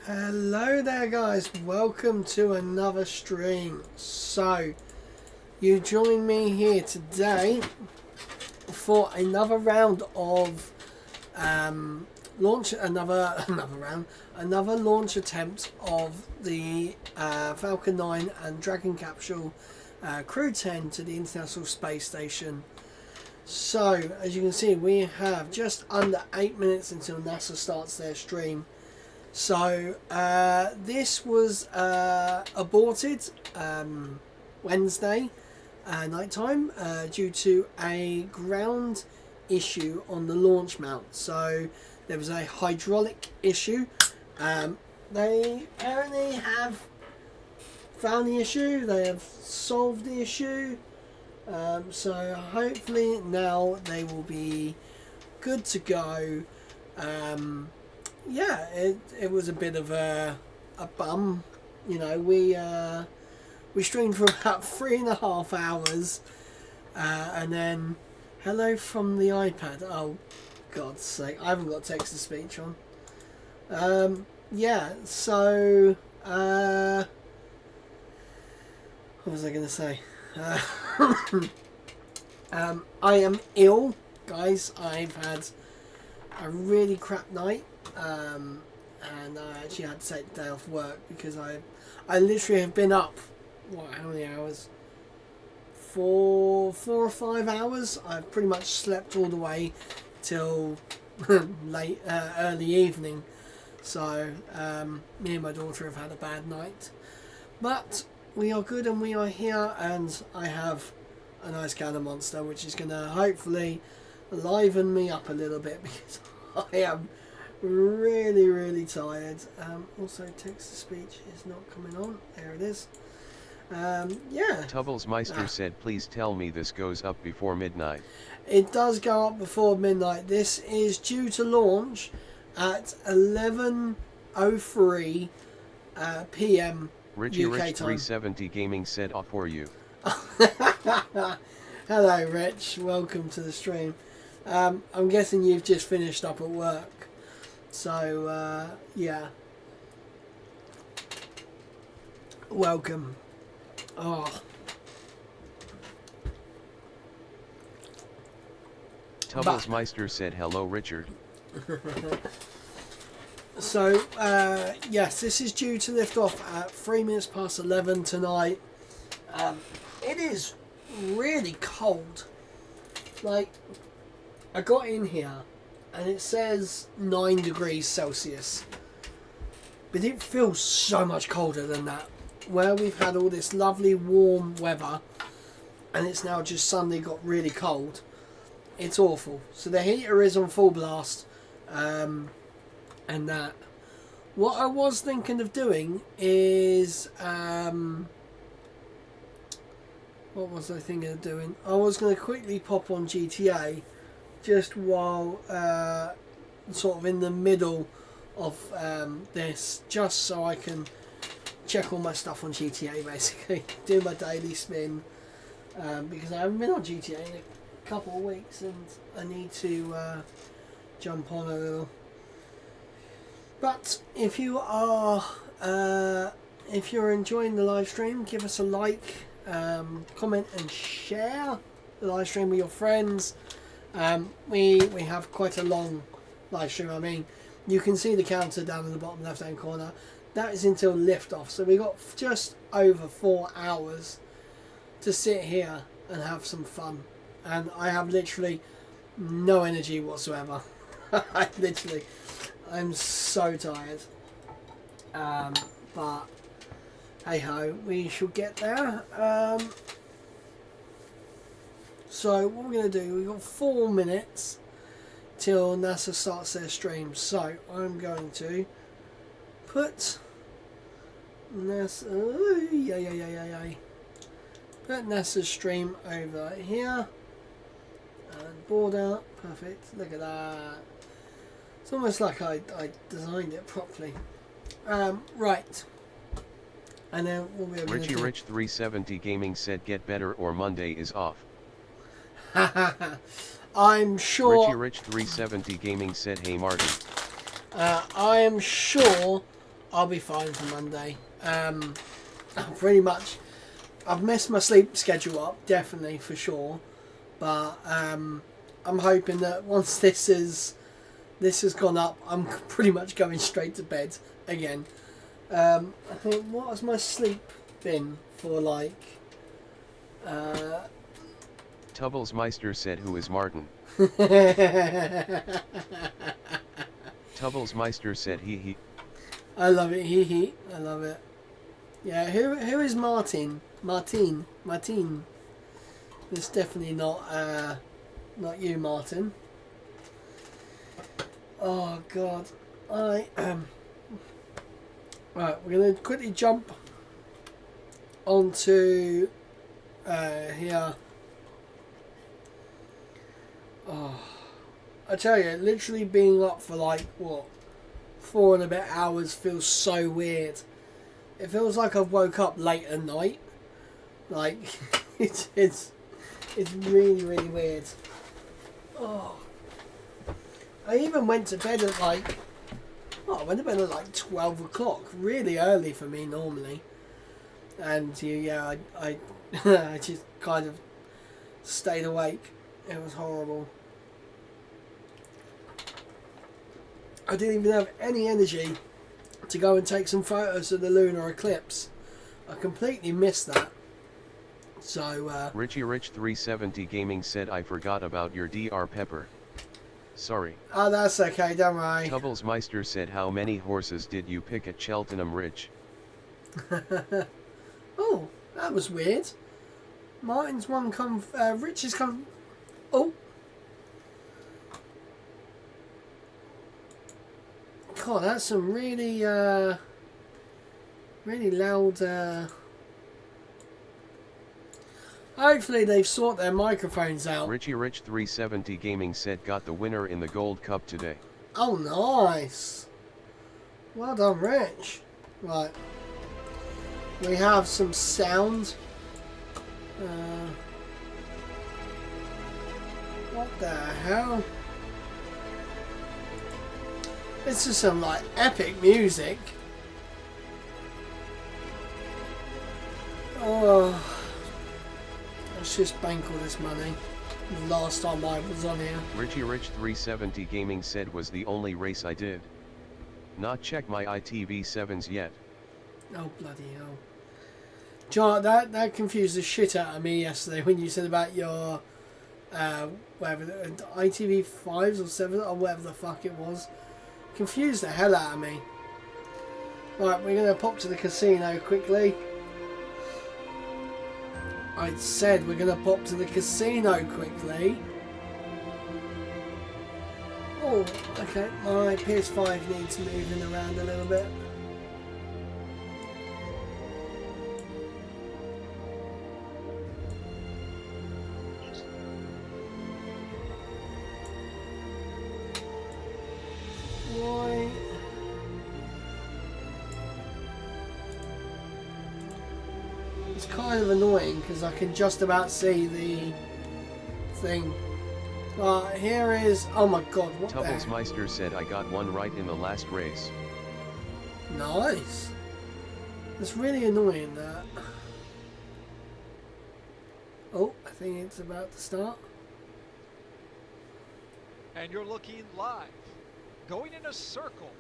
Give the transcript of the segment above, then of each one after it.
Hello there guys, welcome to another stream. So, you join me here today for another round of another launch attempt of the Falcon 9 and Dragon Capsule Crew 10 to the International Space Station. So, as you can see, we have just under 8 minutes until NASA starts their stream. So this was aborted Wednesday nighttime due to a ground issue on the launch mount. So there was a hydraulic issue. They apparently have found the issue. They have solved the issue. So hopefully now they will be good to go. Yeah, it was a bit of a bum. You know, we streamed for about 3.5 hours, and then hello from the iPad. Oh, God's sake, I haven't got text to speech on. Yeah, so what was I going to say? I am ill, guys. I've had a really crap night. And I actually had to take the day off work because I literally have been up, how many hours? 4 or 5 hours. I've pretty much slept all the way till early evening. So me and my daughter have had a bad night, but we are good and we are here, and I have a nice can of Monster which is going to hopefully liven me up a little bit because I am really tired. Also text to speech is not coming on. There it is. Yeah. Tubblesmeister said please tell me this goes up before midnight. It does go up before midnight. This is due to launch at 11:03 PM Richie UK Rich time. 370 Gaming said off for you. Hello Rich, welcome to the stream. I'm guessing you've just finished up at work. So, yeah. Welcome. Oh. Tubblesmeister said hello Richard. So, yes, this is due to lift off at 3 minutes past 11 tonight. It is really cold. Like, I got in here and it says 9 degrees Celsius, but it feels so much colder than that, where we've had all this lovely warm weather and it's now just suddenly got really cold. It's awful. So the heater is on full blast, and that. What I was thinking of doing is what was I thinking of doing? I was going to quickly pop on GTA just while sort of in the middle of this, just so I can check all my stuff on GTA, basically do my daily spin, because I haven't been on GTA in a couple of weeks and I need to jump on a little. But if you are if you're enjoying the live stream, give us a like, comment and share the live stream with your friends. We have quite a long live stream. I mean, you can see the counter down in the bottom left hand corner. That is until liftoff, so we got just over 4 hours to sit here and have some fun, and I have literally no energy whatsoever. I'm so tired, but hey ho, we shall get there. So what we're going to do, we've got 4 minutes till NASA starts their stream. So I'm going to put NASA, put NASA's stream over here and border. Perfect. Look at that. It's almost like I designed it properly. Right. And then what we're going to do. Richie Rich 370 Gaming said get better or Monday is off. I'm sure. Richie Rich 370 Gaming said hey Martin. I am sure I'll be fine for Monday. Pretty much, I've messed my sleep schedule up, definitely for sure. But I'm hoping that once this has gone up, I'm pretty much going straight to bed again. I think, what has my sleep been for, like? Tubblesmeister said, "Who is Martin?" Tubblesmeister said, "He." I love it. He. I love it. Yeah. Who is Martin? Martin. It's definitely not you, Martin. Oh God. Right, we're gonna quickly jump onto here. Oh, I tell you, literally being up for like what, 4 and a bit hours feels so weird. It feels like I've woke up late at night. Like it's really weird. Oh, I even went to bed at like, I went to bed at like 12 o'clock. Really early for me normally. And yeah, I I just kind of stayed awake. It was horrible. I didn't even have any energy to go and take some photos of the lunar eclipse. I completely missed that. So Richie Rich 370 Gaming said, "I forgot about your Dr. Pepper. Sorry." Oh, that's okay, don't worry. Tubblesmeister said, "How many horses did you pick at Cheltenham Ridge?" Oh, that was weird. Martin's one come, Rich's come. Oh. God, that's some really, really loud. Hopefully they've sorted their microphones out. Richie Rich 370 Gaming said, "Got the winner in the Gold Cup today." Oh, nice. Well done, Rich. Right. We have some sound. What the hell? This is some like epic music. Oh, let's just bank all this money. The last time I was on here. Richie Rich 370 Gaming said, "Was the only race I did. Not check my ITV7s yet." Oh bloody hell! John, that confused the shit out of me yesterday when you said about your whatever ITV5s or 7 or whatever the fuck it was. Confused the hell out of me. Right, we're gonna pop to the casino quickly. I said we're gonna pop to the casino quickly. Oh, okay. My PS5 needs moving around a little bit. Right. It's kind of annoying because I can just about see the thing. Here is... Oh my god, what the heck? Tubblesmeister said, "I got one right in the last race." Nice. It's really annoying that. Oh, I think it's about to start. And you're looking live, going in a circle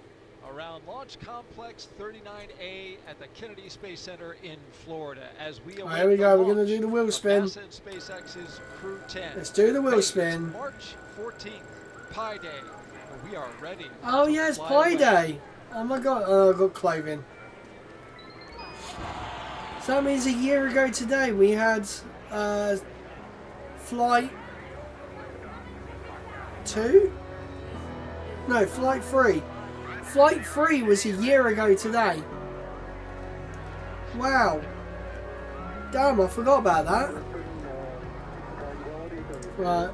around Launch Complex 39A at the Kennedy Space Center in Florida as we await Here we go, the we're going to launch do the wheel of spin. NASA and SpaceX's Crew 10. Let's do the wheel Hey, it's spin. March 14th, Pi Day, and we are ready. Oh to yeah, it's fly Pi away. Day. Oh my god, oh, I got clothing. So that means a year ago today we had flight 2? No, flight 3. Flight 3 was a year ago today. Wow. Damn, I forgot about that. Right.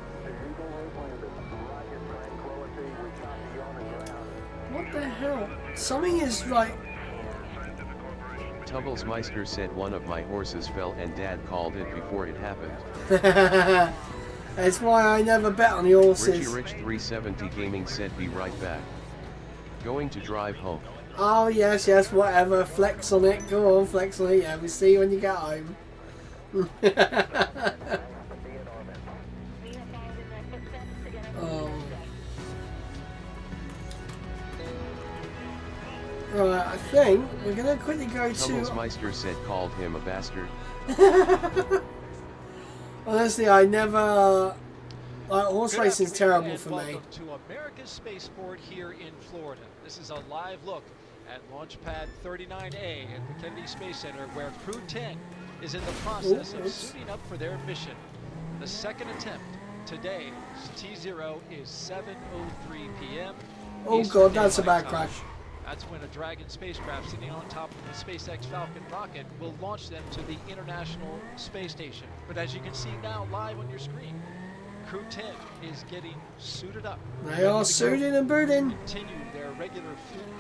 What the hell? Something is like... Tubblesmeister said, "One of my horses fell and Dad called it before it happened." That's why I never bet on the horses. Richie Rich 370 Gaming said, "Be right back. Going to drive home." Oh, yes, yes, whatever. Flex on it. Go on, flex on it. Yeah, we'll see you when you get home. Oh. Right, I think we're going to quickly go to... Meister said called him a bastard. Honestly, I never... Like, horse Good racing's afternoon terrible and for me. welcome to America's Spaceport here in Florida. This is a live look at Launch Pad 39A at the Kennedy Space Center, where Crew 10 is in the process of suiting up for their mission. The second attempt today, T0, is 7:03 p.m. Oh Eastern god, that's a Daylight bad Time. crash. That's when a Dragon spacecraft sitting on top of the SpaceX Falcon rocket will launch them to the International Space Station. But as you can see now live on your screen, Crew 10 is getting suited up. They are suited and booting. Continue their regular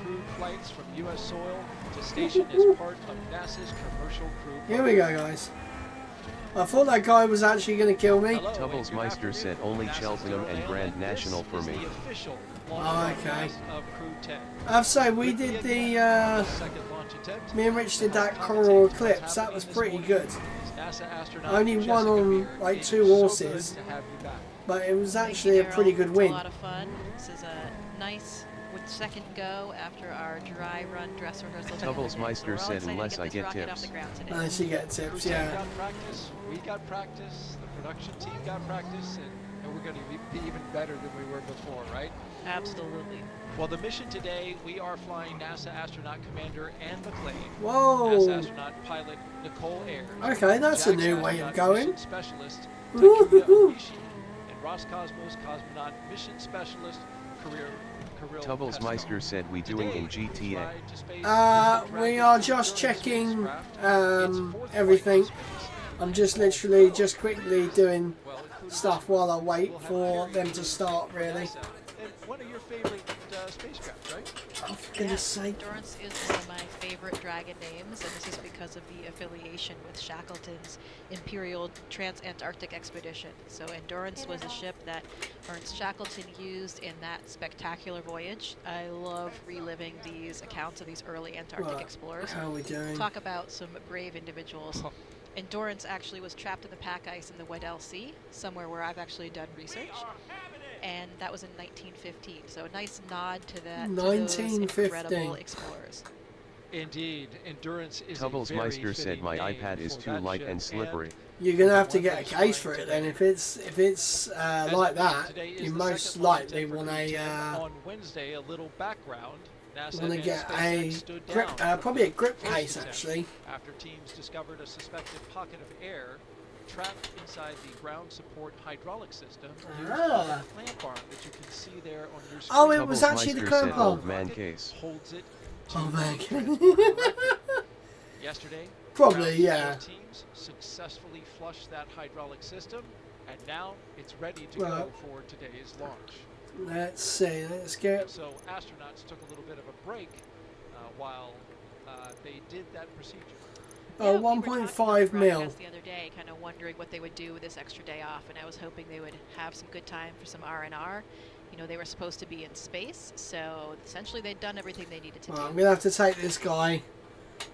crew flights from U.S. soil to station as part of NASA's commercial crew. Here we go, guys. I thought that guy was actually going to kill me. Hello, Tubbles good Meister afternoon. said only NASA's Cheltenham and Airline, Grand and National for this me. is the official Oh, launch okay. broadcast of Crew 10. I have to say, we did the, Second launch attempt. me and Rich did that Coral Eclipse. That was pretty good. NASA astronaut Only one Jessica on, Meir, like, it's 2 so horses. good to have you back. But it was Thank actually you, a pretty Daryl. good It's win. a lot of fun. This is a nice with second go after our dry run dress rehearsal. Tubbles Meister We're all said excited to unless I this get rocket off tips. the ground today. And she get Crew tips, 10 yeah. got practice, we got practice, the production team got practice, and we're going to be even better than we were before, right? Absolutely. Well, the mission today, we are flying NASA astronaut Commander Ann McClain, NASA Whoa! astronaut pilot Nicole Ayers, Okay, that's a JAXA new way of astronaut going. mission specialist Woo-hoo-hoo. Takuya Oishi, and Roscosmos cosmonaut mission specialist Kirill Tubbles Peskov. Meister said we doing in Today, we GTA. fly to space We with the are Dragon just 2 checking, spacecraft, its fourth everything. flight to space. I'm just literally just quickly doing Well, including stuff while I wait we'll have for Mary them to start, really. NASA, and one of your favorite spacecraft, right? Oh, for goodness sake. Endurance is one of my favorite Dragon names, and this is because of the affiliation with Shackleton's Imperial Trans-Antarctic Expedition. So Endurance was a ship that Ernst Shackleton used in that spectacular voyage. I love reliving these accounts of these early Antarctic Right, explorers. how are we doing? Talk about some brave individuals. Endurance actually was trapped in the pack ice in the Weddell Sea, somewhere where I've actually done research. And that was in 1915. So a nice nod to that. To those 1915. incredible explorers. Indeed, Endurance is Tubbles a very Meister said fitting my name iPad is for too that light ship, and slippery. You're gonna have to get a case for it then. If it's like that, today is you the most second launch likely attempt for want Crew 10. a On Wednesday, a little background. NASA want to and get SpaceX a stood grip, down probably a from grip the first case attempt actually. after teams discovered a suspected pocket of air trapped inside the ground support hydraulic system used for Ah. the clamp arm that you can see there on your screen. Oh, it Tubbles was actually the Meister clamp said arm. old man case. Holds it to Oh man. the transport. Yesterday, Probably, ground yeah. support teams successfully flushed that hydraulic system, and now it's ready to Right. go for today's launch. Let's see. Let's get. So astronauts took a little bit of a break while they did that procedure. Oh, Yeah, we were talking about 1.5 the mil. broadcast the other day, kind of wondering what they would do with this extra day off, and I was hoping they would have some good time for some R&R. You know, they were supposed to be in space, so essentially they'd done everything they needed to Well, I'm do. gonna have to take this guy.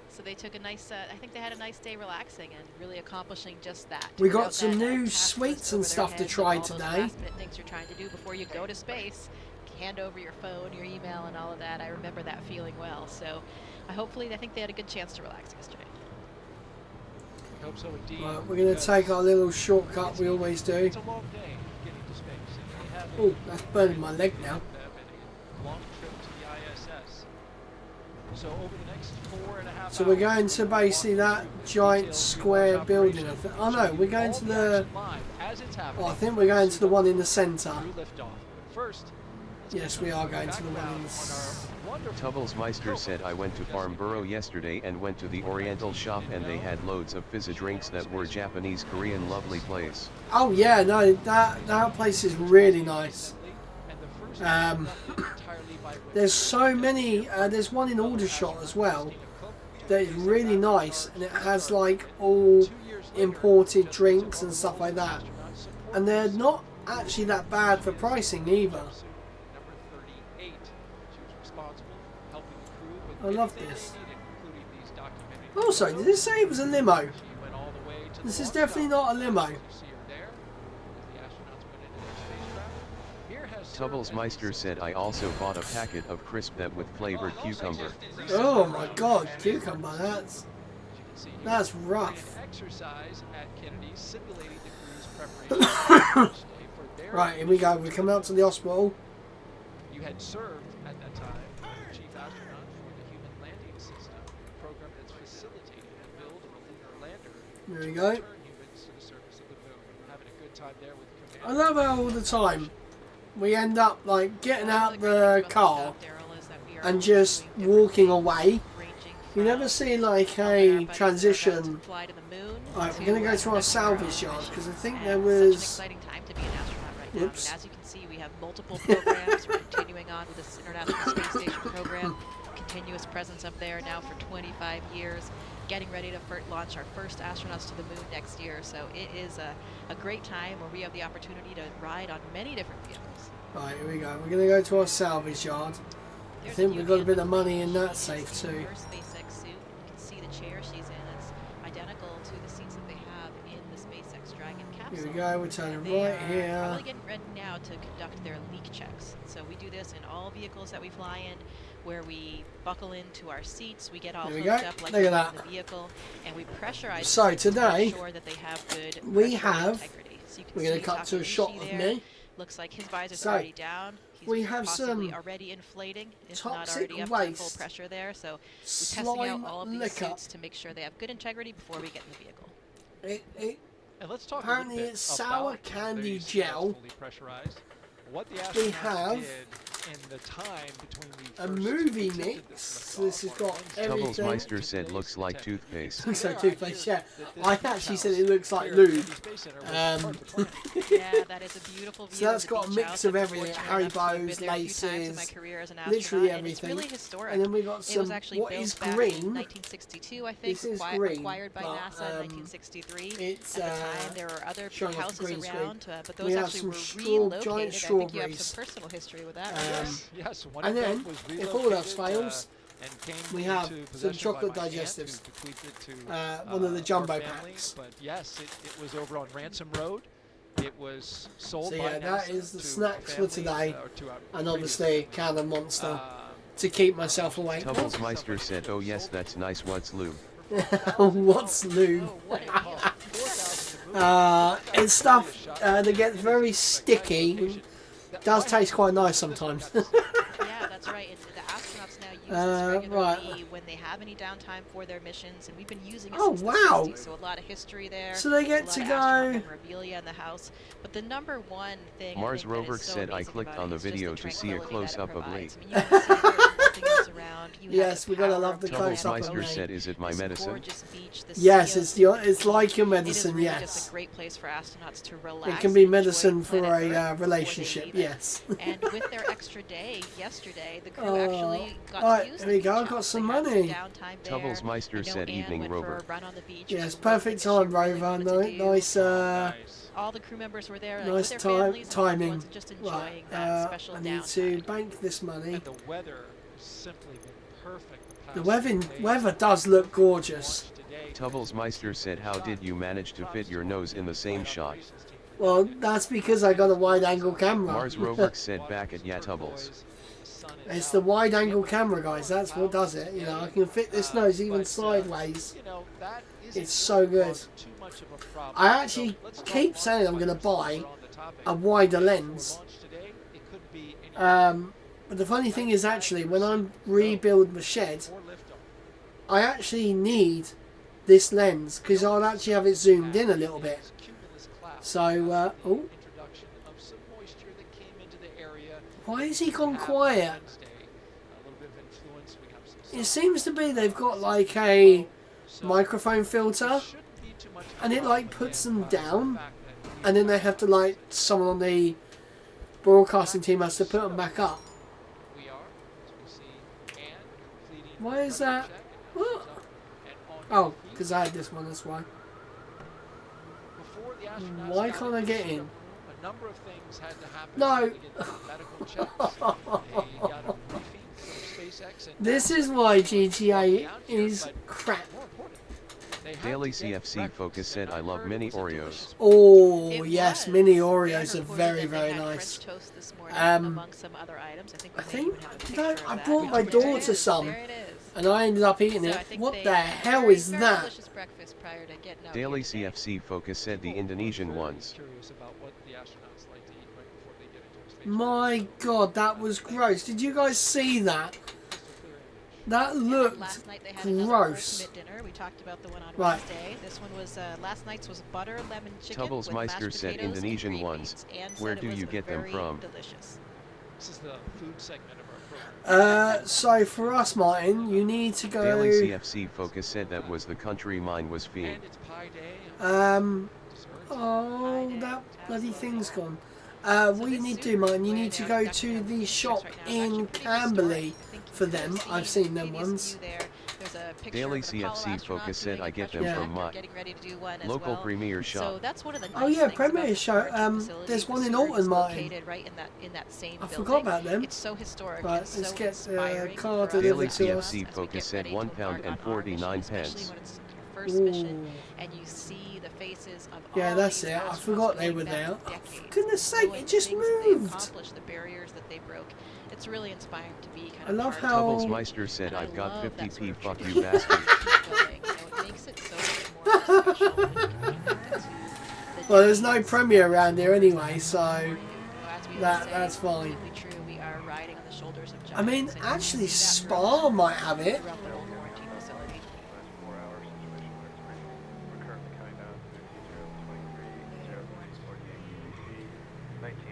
So they took a nice, I think they had a nice day relaxing and really accomplishing just that. We Without got some that, new task sweets list and over their stuff to heads of try all those today. last-minute things you're trying to do before you go to space. Hand over your phone, your email, and all of that. I remember that feeling well. So I think they had a good chance to relax yesterday. I hope so indeed. Right, we're gonna because take our little shortcut we always do. It's a long day getting to space. And they have Oh, that's burning my leg now. a long trip to the ISS. So over the next 4.5 So we're hours, going to basically that giant square building. I think. Oh no, we're going to the. Oh, I think we're going to the one in the centre. First, Yes, we are going to the one in the. Tubbles Meister said I went to Farnborough yesterday and went to the Oriental shop and they had loads of fizzy drinks that were Japanese Korean lovely place. Oh yeah, no, that place is really nice. There's so many. There's one in Aldershot as well that is really nice, and it has like all imported drinks and stuff like that, and they're not actually that bad for pricing either. Number 38. She was responsible for helping the crew with I love this. They needed, including these documented Also, did it say it was a limo? She went all the way to This the is launch definitely dock. not a limo. You see her there as the astronauts went into their spacecraft. Here has served Tubbles as Meister the said I also bought a packet of crisp that with flavored cucumber. Oh my god, cucumber, As you can see here, that's an rough. exercise at Kennedy simulating the crew's preparation for their Right, here we go. We come out to the hospital. You had served at that time as chief astronaut for the Human Landing System, a program that's facilitating the build of a lunar lander There we to go. return humans to the surface of the moon. Having a good time there with I command. love how all the time we end up like getting One of out great the things about car shop, Daryl, is that we are and always just doing different walking things, away. ranging You never from see like helping our a buddies that are about transition. to fly to the moon Right, we're to, gonna go to our conduct their own salvage yard because I missions. think And there it's such an was. exciting time to be an astronaut right now. I Whoops. mean, as you can see, we have multiple programs. We're continuing on with this International Space Station program. Continuous presence up there now for 25 years. Getting ready to launch our first astronauts to the moon next year. So it is a great time where we have the opportunity to ride on many different vehicles. Right, here we go. We're gonna go to our salvage yard. I There's think a we've got a bit of UVM money in that She's safe too. Her SpaceX suit. You can see the chair she's in. It's identical to the seats that they have in the SpaceX Dragon capsule. Here we go. We're turning And they right are here. probably getting ready now to conduct their leak checks. So we do this in all vehicles that we fly in, where we buckle into our seats, we get all There we hooked go. up like Look we at do that. in the vehicle, and we pressurize So the seats to today, make sure that they have good we pressure and have- integrity. So you can We're see gonna cut to a shot Takamichi of there. me. Looks like his visor's So, already down. He's we have possibly some already inflating, if not toxic already up to full waste, pressure there. So we're testing slime out all of these liquor. suits to make sure they have good integrity before we get in the vehicle. And let's talk Apparently a little bit it's sour about candy these gel. fully pressurized. What the We astronauts have did in the time between the a first movie attempted mix. liftoff This has on got Wednesday everything. Tubbles Meister said looks like toothpaste. Looks like There, toothpaste, idea yeah. that this I beach actually house said it looks like here at lube. Kennedy Space Center was part of the plan. Yeah, that is a beautiful view. So that's of the got a beach mix house. of I've been everything, fortunate enough to have been Haribos, there a few times in my laces, career as an literally astronaut, and it's everything. really historic. And then we got It was some, actually what built is back in green? 1962, I think, This is green, acquired by but, NASA in 1963. it's, At the time, there were other showing off houses green screen. around, but We those have actually some were giant relocated. I think you have strawberries. some personal history with that. Um, right? Yes, one and of them then, was if all else relocated, fails, and came we have into some possession chocolate by my aunt, who digestives. bequeathed it to, One of the our jumbo family. packs. But yes, it was over on Ransom Road. It was sold So by yeah, that NASA is the to snacks our for family, today. or to our And previous obviously, family. can of Monster Um, to keep myself awake. Tubbles Meister said oh yes that's nice what's lube. What's lube? Oh, what a deal. It's stuff that gets very sticky. Does taste quite nice sometimes. Yeah, that's right. And the astronauts now use this regularly right. when they have any downtime for their missions, and we've been using it Oh, since wow. the 60s, so a lot of history there. So they get a lot to of go- astronaut memorabilia in the house. But the number one thing I Mars think that Rover is so said I amazing clicked about on it the is just video to see a tranquility that it close-up of provides. Lee. I mean, you can see there's nothing else around. You Yes, have the we gotta power love of the the Tubbles close-up of Meister Lee. said is it my this medicine? gorgeous beach, the Yes, sea of it's like your it is medicine. really Yes, just a great place for astronauts to relax. it can be and enjoy medicine for planet Earth a before they relationship. leave it. Yes. And with their extra day yesterday, the crew Oh, actually got alright, to use here the we go, beach I've got house. some They had money. downtime there. Tubbles Meister I know said Anne evening went Rover. For a run on the beach, which Yes, is one perfect thing that she time, really Rover. wanted to do. Nice, nice. All the crew members were there, nice with their families, and timing. everyone's just enjoying Right, that special I need downtime. to bank this money. And the weather has simply been perfect. The past few days. weather does look gorgeous. Launched today. Tubbles Meister said how did you manage to fit your nose in the same shot? Well, that's because I got a wide-angle camera. Mars Rover said back at yeah Tubbles. It's the wide-angle camera, guys. That's what does it. You know, I can fit this nose even sideways. It's so good. I actually keep saying I'm going to buy a wider lens. But the funny thing is, actually, when I rebuild my shed, I actually need this lens because I'll actually have it zoomed in a little bit. So, oh, why has he gone quiet? It seems to be they've got like a microphone filter, and it like puts them down, and then they have to like someone on the broadcasting team has to put them back up. Why is that? What? Oh, because I had this one, that's why. Why can't I get in? A number of things had to happen. No. They did medical checks. They got a briefing from SpaceX and This NASA is why down here, GTA is but crap. more important, they had Daily to get CFC breakfast, Focus said, and I I've love heard mini it was a Oreos. delicious Oh It yes, was. mini Dan Oreos are reported very, that they very had nice. French toast this morning, Um, among some other items. I think I we may think even have a did picture of I that. brought my We There did. it daughter is, some, There it is. and I ended up eating So it. I think What they the had hell very, is very that? delicious breakfast prior to getting out Daily here today. CFC Focus said the People are Indonesian very ones. curious about what the astronauts like to eat right before they get into a space My flight, so, God, that was gross. Did you guys see that? crystal clear image. That Yeah, looked last night they had another gross. ultimate dinner. We talked about the one on Right. Wednesday. This one was last night's was butter lemon chicken Tubbles with mashed Meister said potatoes Indonesian and green ones. beans, and Where said do it was you get them very from? delicious. This is the food segment of our program. So for us, Martin, you need to Daily go. CFC Focus said that was the country mine was fiend. And it's pie day. Dessert. Oh, that bloody thing's gone. So What you this need to do, super Martin, you way need to down go in to Ducktown the Ingress shop right now is in actually pretty Camberley historic. I think for you them. could have I've seen them previous ones. view there. There's a picture Daily of the Apollo CFC astronauts Focus said doing I a get them pressure from reactor, Mutt. getting ready to do one as Local well. premier shop. So that's one of the nice Oh yeah, things about Premier this Show. R&D facility. There's The one in sewer Alton, is Martin. located right in that same I building. forgot about them. It's so historic. Right, and so let's get the inspiring car for us Daily delivered to astronauts us. CFC as we Focus get said ready to embark on our mission, £1.49. especially when it's your first mission and you see the faces of Yeah, all that's these it. I astronauts forgot they going were back there. Oh, decades, for goodness sake, knowing it just things that they moved. accomplished, the barriers that they broke. It's really inspiring to be kind I of love part of how- Tubbles it. Meister said And I I've got love that 50p sort of fuck you tradition that bastard. keeps going. It makes it so much more special when you're connected to the Well, there's no decades Premier around here anyway, so as we always that's say, fine. completely true. We are riding on the shoulders of I mean, giants, and you actually, see that Spa might have it. throughout the whole quarantine facility.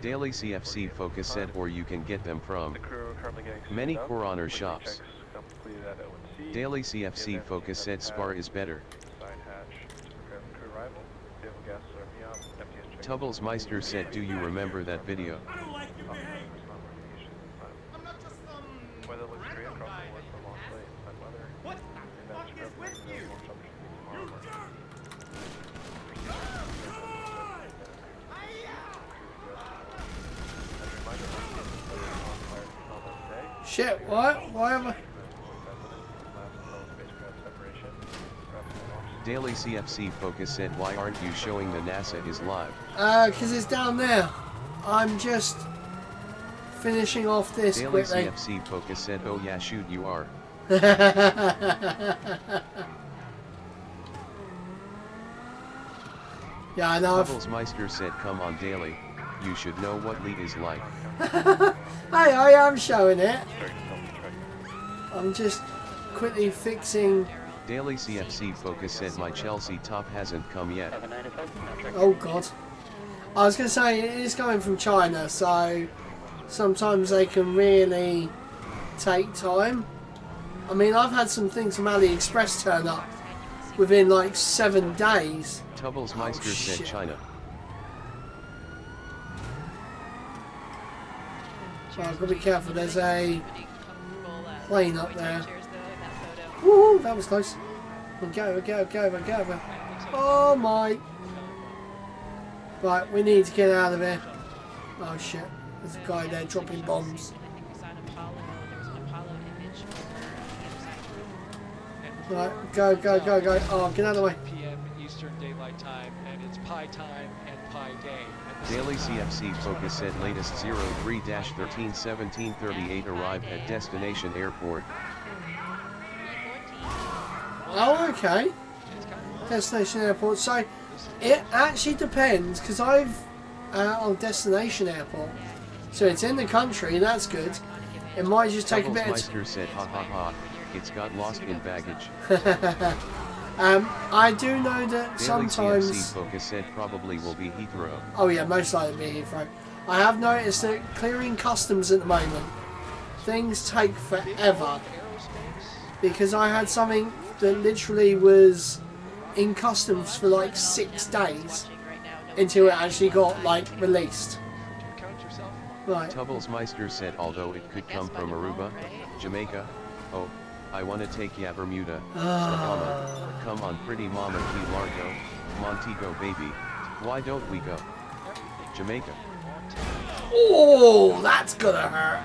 Daily CFC Focus said or you can get them from many Coroner shops. Daily CFC Focus said Spar is better. Tubbles Meister said do you remember that video? Shit, what? Why am I? Daily CFC Focus said why aren't you showing the NASA is live? Because it's down there. I'm just finishing off this Daily quickly. CFC Focus said oh yeah shoot you are. Yeah, I know. Tubbles Meister said come on Daily, you should know what lead is like. Hey, I am showing it. I'm just quickly fixing. Daily CFC Focus said my Chelsea top hasn't come yet. Oh God. I was going to say it is coming from China, so sometimes they can really take time. I mean, I've had some things from AliExpress turn up within like 7 days. Tubbles Meister said shit. China. Well, I've got to be careful. There's a plane up there. Chairs, Woo, that was close. Go. Oh my. Right, we need to get out of here. Oh shit. There's a guy there dropping bombs. I think we saw an Apollo. There was an Apollo image over the other side of the room. Right, go. Oh, get out of the way. p.m. Eastern Daylight Time, and it's pie time and pie day. At the Daily same time. CFC Focus said latest 03-13-1738 arrived at destination airport. Oh, okay. Destination airport. So it actually depends because I've on destination airport. So it's in the country. That's good. It might just take a Tubbles bit of Meister said ha ha ha, it's got lost in baggage. I do know that Daily CFC sometimes. Focus said probably will be Heathrow. Oh yeah, most likely be Heathrow. I have noticed that clearing customs at the moment, things take forever. Because I had something that literally was in customs for like 6 days until it actually got like released. Right. Tubbles Meister said although it could come from Aruba, Jamaica, oh, I wanna take ya Bermuda, Bahama, come on pretty mama Key Largo, Montego baby, why don't we go? Jamaica. Oh, that's gonna hurt.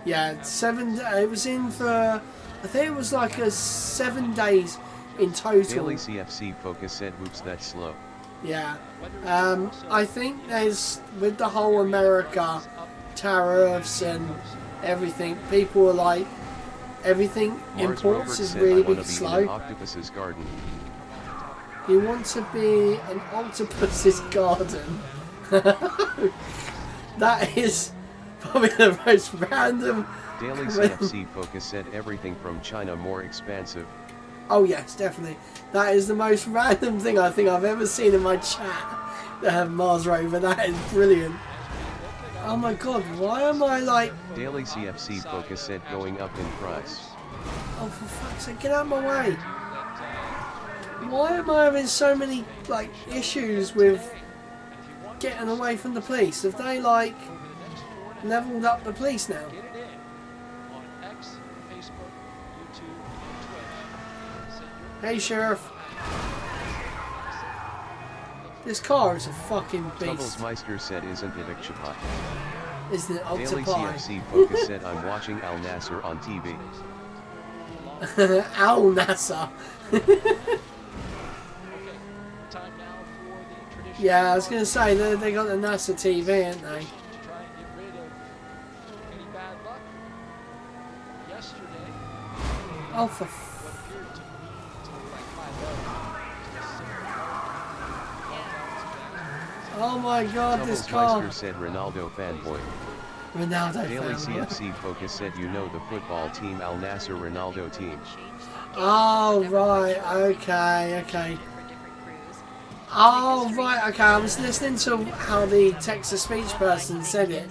Yeah, 7. It was in for. I think it was like a 7 days in total. Daily CFC Focus said, "Whoops, that's slow." Yeah. I think there's with the whole America tariffs and everything. People are like everything Mars imports Robert is said, really "I wanna big be in slow. an octopus's garden." You want to be an octopus's garden. That is probably the most random. Daily CFC Focus said, "Everything from China more expansive." Oh yes, definitely. That is the most random thing I think I've ever seen in my chat. Mars rover. That is brilliant. Oh my god, why am I like... Daily CFC Focus said, "Going up in price." Oh, for fuck's sake, get out of my way. Why am I having so many like issues with getting away from the police? Have they like leveled up the police now? Get it in on X, Facebook, YouTube, and Twitch. Hey Sheriff. This car is a fucking beast. Tubblesmeister said, "Isn't it Ikshapot?" Isn't it Daily octopi? CFC Focus said, "I'm watching Al Nasser on TV." Al NASA. Time now for the traditional. Yeah, I was going to say, they got the NASA TV, ain't they? To try and get rid of any bad luck. Yesterday, Oh, for what appeared to me to look like high level. Oh my god, this car. Tubblesmeister said, "Ronaldo fanboy." Ronaldo Daily fan. CFC Focus said, "You know the football team Al Nasser Ronaldo team." Oh, right, okay. Oh, right, okay, I was listening to how the text-to-speech person said it.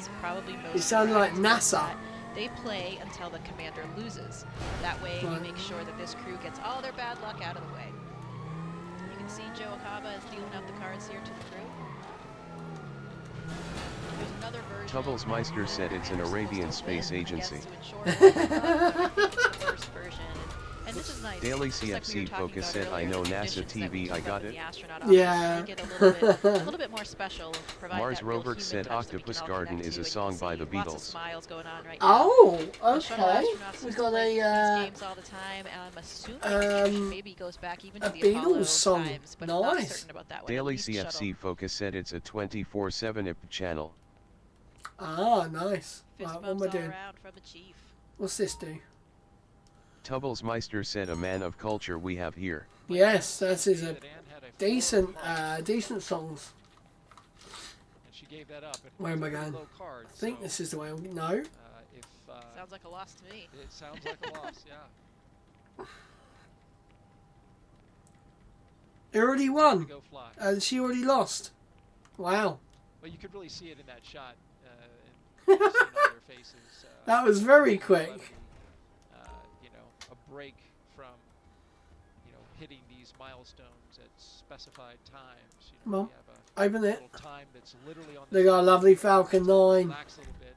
It sounded like NASA. They play until the commander loses. That way, we make sure that this crew gets all their bad luck out of the way. You can see Joe Akaba is dealing out the cards here to the crew. There's another version. Tubblesmeister said, "It's an Arabian space agency." And this is nice. Daily Just like we were CFC talking Focus about said, "I earlier, know the NASA missions that we TV, do I with got the it." astronaut Yeah. office make it a little bit more special. Provide Mars that real Robert human said, touch that we "Octopus can all Garden connect is to a and song see by the lots of Beatles." smiles going on right now. Oh, The shuttle okay. astronauts We used got to play these a games all the time, and I'm assuming maybe goes back even to a the Apollo Beatles song. times, but I'm not Nice. certain about that one. Daily At least CFC shuttle. Focus said, "It's a 24/7 IP channel." Ah, nice. Fist Right, what bumps am I all doing? around from the chief. What's this do? Tubblesmeister said, "A man of culture we have here." Yes, that is a That Ann had a decent, 4-5, decent songs. and she gave that up. And Where am I it was a going? low card, I think so, this is the way I'm... No. if Sounds like a loss to me. it sounds like a loss, yeah. They already To won. go fly. And she already lost. Wow. Well, you could really see it in that shot. And seeing all their faces. That was very levity, quick. A break from, hitting these milestones at specified times. Come on, we have a open it. little time that's literally on They the got a lovely Falcon 9. relax a little bit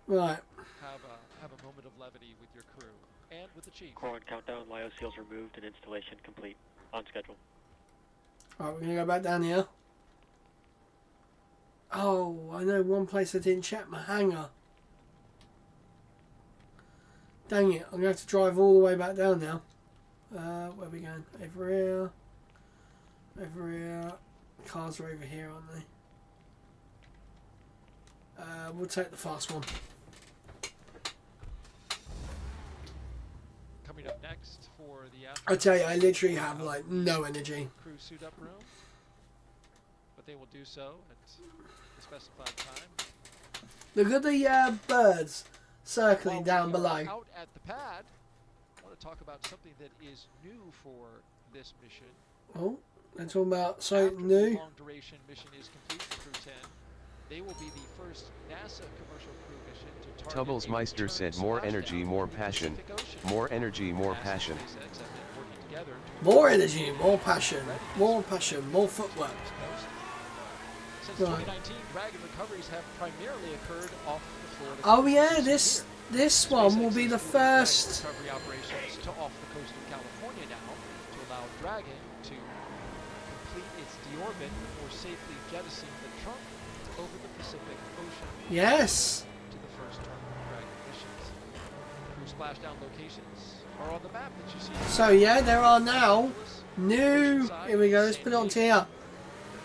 and Right. have a moment of levity with your crew and with the chief. Core on countdown, Lyo seals removed and installation complete. On schedule. Right, we're going to go back down here. Oh, I know one place I didn't check my hangar. Dang it, I'm going to have to drive all the way back down now. Where are we going? Over here. Over here. Cars are over here, aren't they? We'll take the fast one. Coming up next for the I tell you, I literally have like no energy. crew suit up room, but they will do so at the specified time. Look at the birds circling While down we below. are out at the pad, I want to talk about something that is new for this mission. Oh, they're talking about After something the new. long duration mission is complete for Crew 10, they will be the first NASA commercial crew mission to target Tubblesmeister said, "More energy, more passion. More energy, more passion." SpaceX have been working together to More energy, more passion, more footwork. Since Right. 2019, drag and recoveries have primarily occurred off the Florida Oh coast. yeah, this one will be the SpaceX is moving drag first. recovery operations to off the coast of California now to allow Dragon to complete its deorbit before safely jettisoning the trunk. over the Pacific Ocean Yes. to the first terminal Dragon missions. Crew splashdown locations are on the map that you see. So yeah, there are now new. Here we go. Let's put it onto here.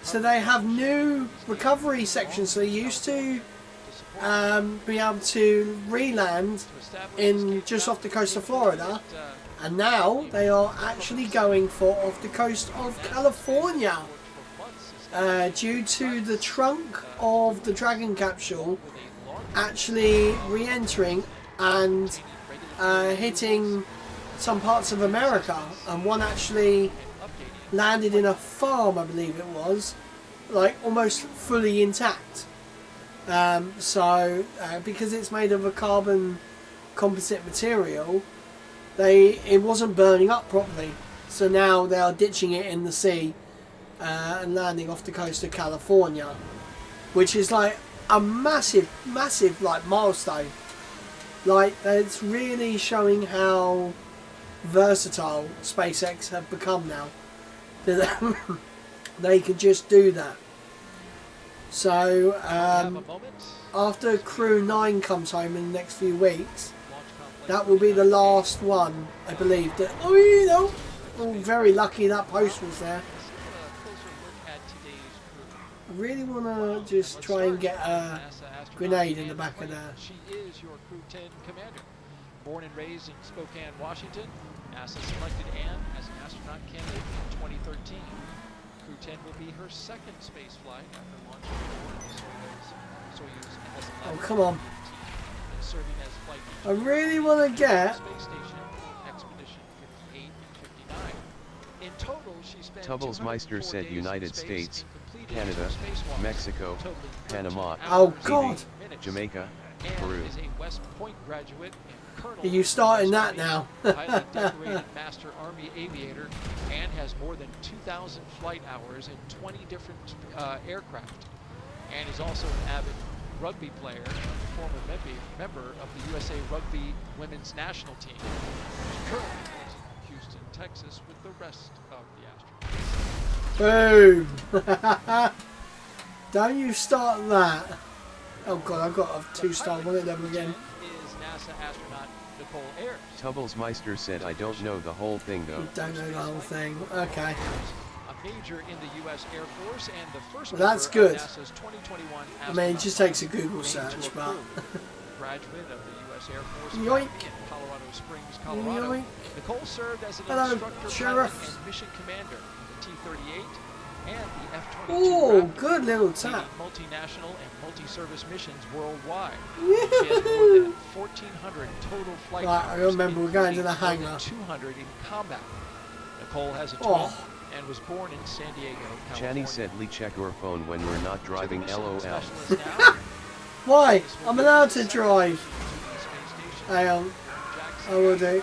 So they have new recovery sections. So they used to be able to re-land in just off the coast of Florida, and now they are actually going for off the coast of California. Due to the trunk of the Dragon capsule actually re-entering and hitting some parts of America, and one actually landed in a farm, I believe it was, like almost fully intact. Because it's made of a carbon composite material, it wasn't burning up properly. So now they are ditching it in the sea and landing off the coast of California, which is like a massive like milestone. Like, it's really showing how versatile SpaceX have become now. They can just do that. So after Crew 9 comes home in the next few weeks, that will be the last one, I believe. That very lucky that post was there. I really want to just try and get a grenade in the back of there. She is your Crew 10 commander. Born and raised in Spokane, Washington, NASA selected Anne as an astronaut candidate in 2013. Crew 10 will be her second space flight after launching the Soyuz MS-11. Oh, come on. And serving as flight I really want to get... Space Station Expedition 58 and 59. In total, she spent Tubbles Meister 204 said days United in space States, and completed Canada, two spacewalks, Mexico, totaling Panama, 13 Oh, hours, God. 88 minutes. Jamaica, Anne Peru. is a West Point graduate and colonel. Are you starting that now? Highly decorated Master Army aviator. Anne has more than 2,000 flight hours in 20 different aircraft. Anne is also an avid rugby player and former member of the USA Rugby Women's National Team. She currently lives in Houston, Texas, with the rest of the astronauts. Boom! Don't you start that. Oh god, I've got a 2-star one of them again. Is NASA astronaut Nicole Ayers. Tubbles Meister said I don't know the whole thing though. Don't know the whole thing. Okay. A major in the U.S. Air Force and the first Well, that's member of good. NASA's 2021 I mean, it just takes a Google named to search, but... graduate of the U.S. Air Force Yoink. Academy in Colorado Springs, Colorado. Yoink. Nicole served as an Hello, instructor, Sheriff. pilot, and mission commander in the T-38 and the F-22 Oh, Raptor, good little leading tap. multinational and multi-service missions worldwide. She has more than 1,400 total flight Right, I hours, remember we're going to the including more hangar. than 200 in combat. Nicole has a twin Oh. and was born in San Diego, Chani California. said Lee check your phone when we're not driving LOL. Why? I'm allowed to drive. Hang on. I will do.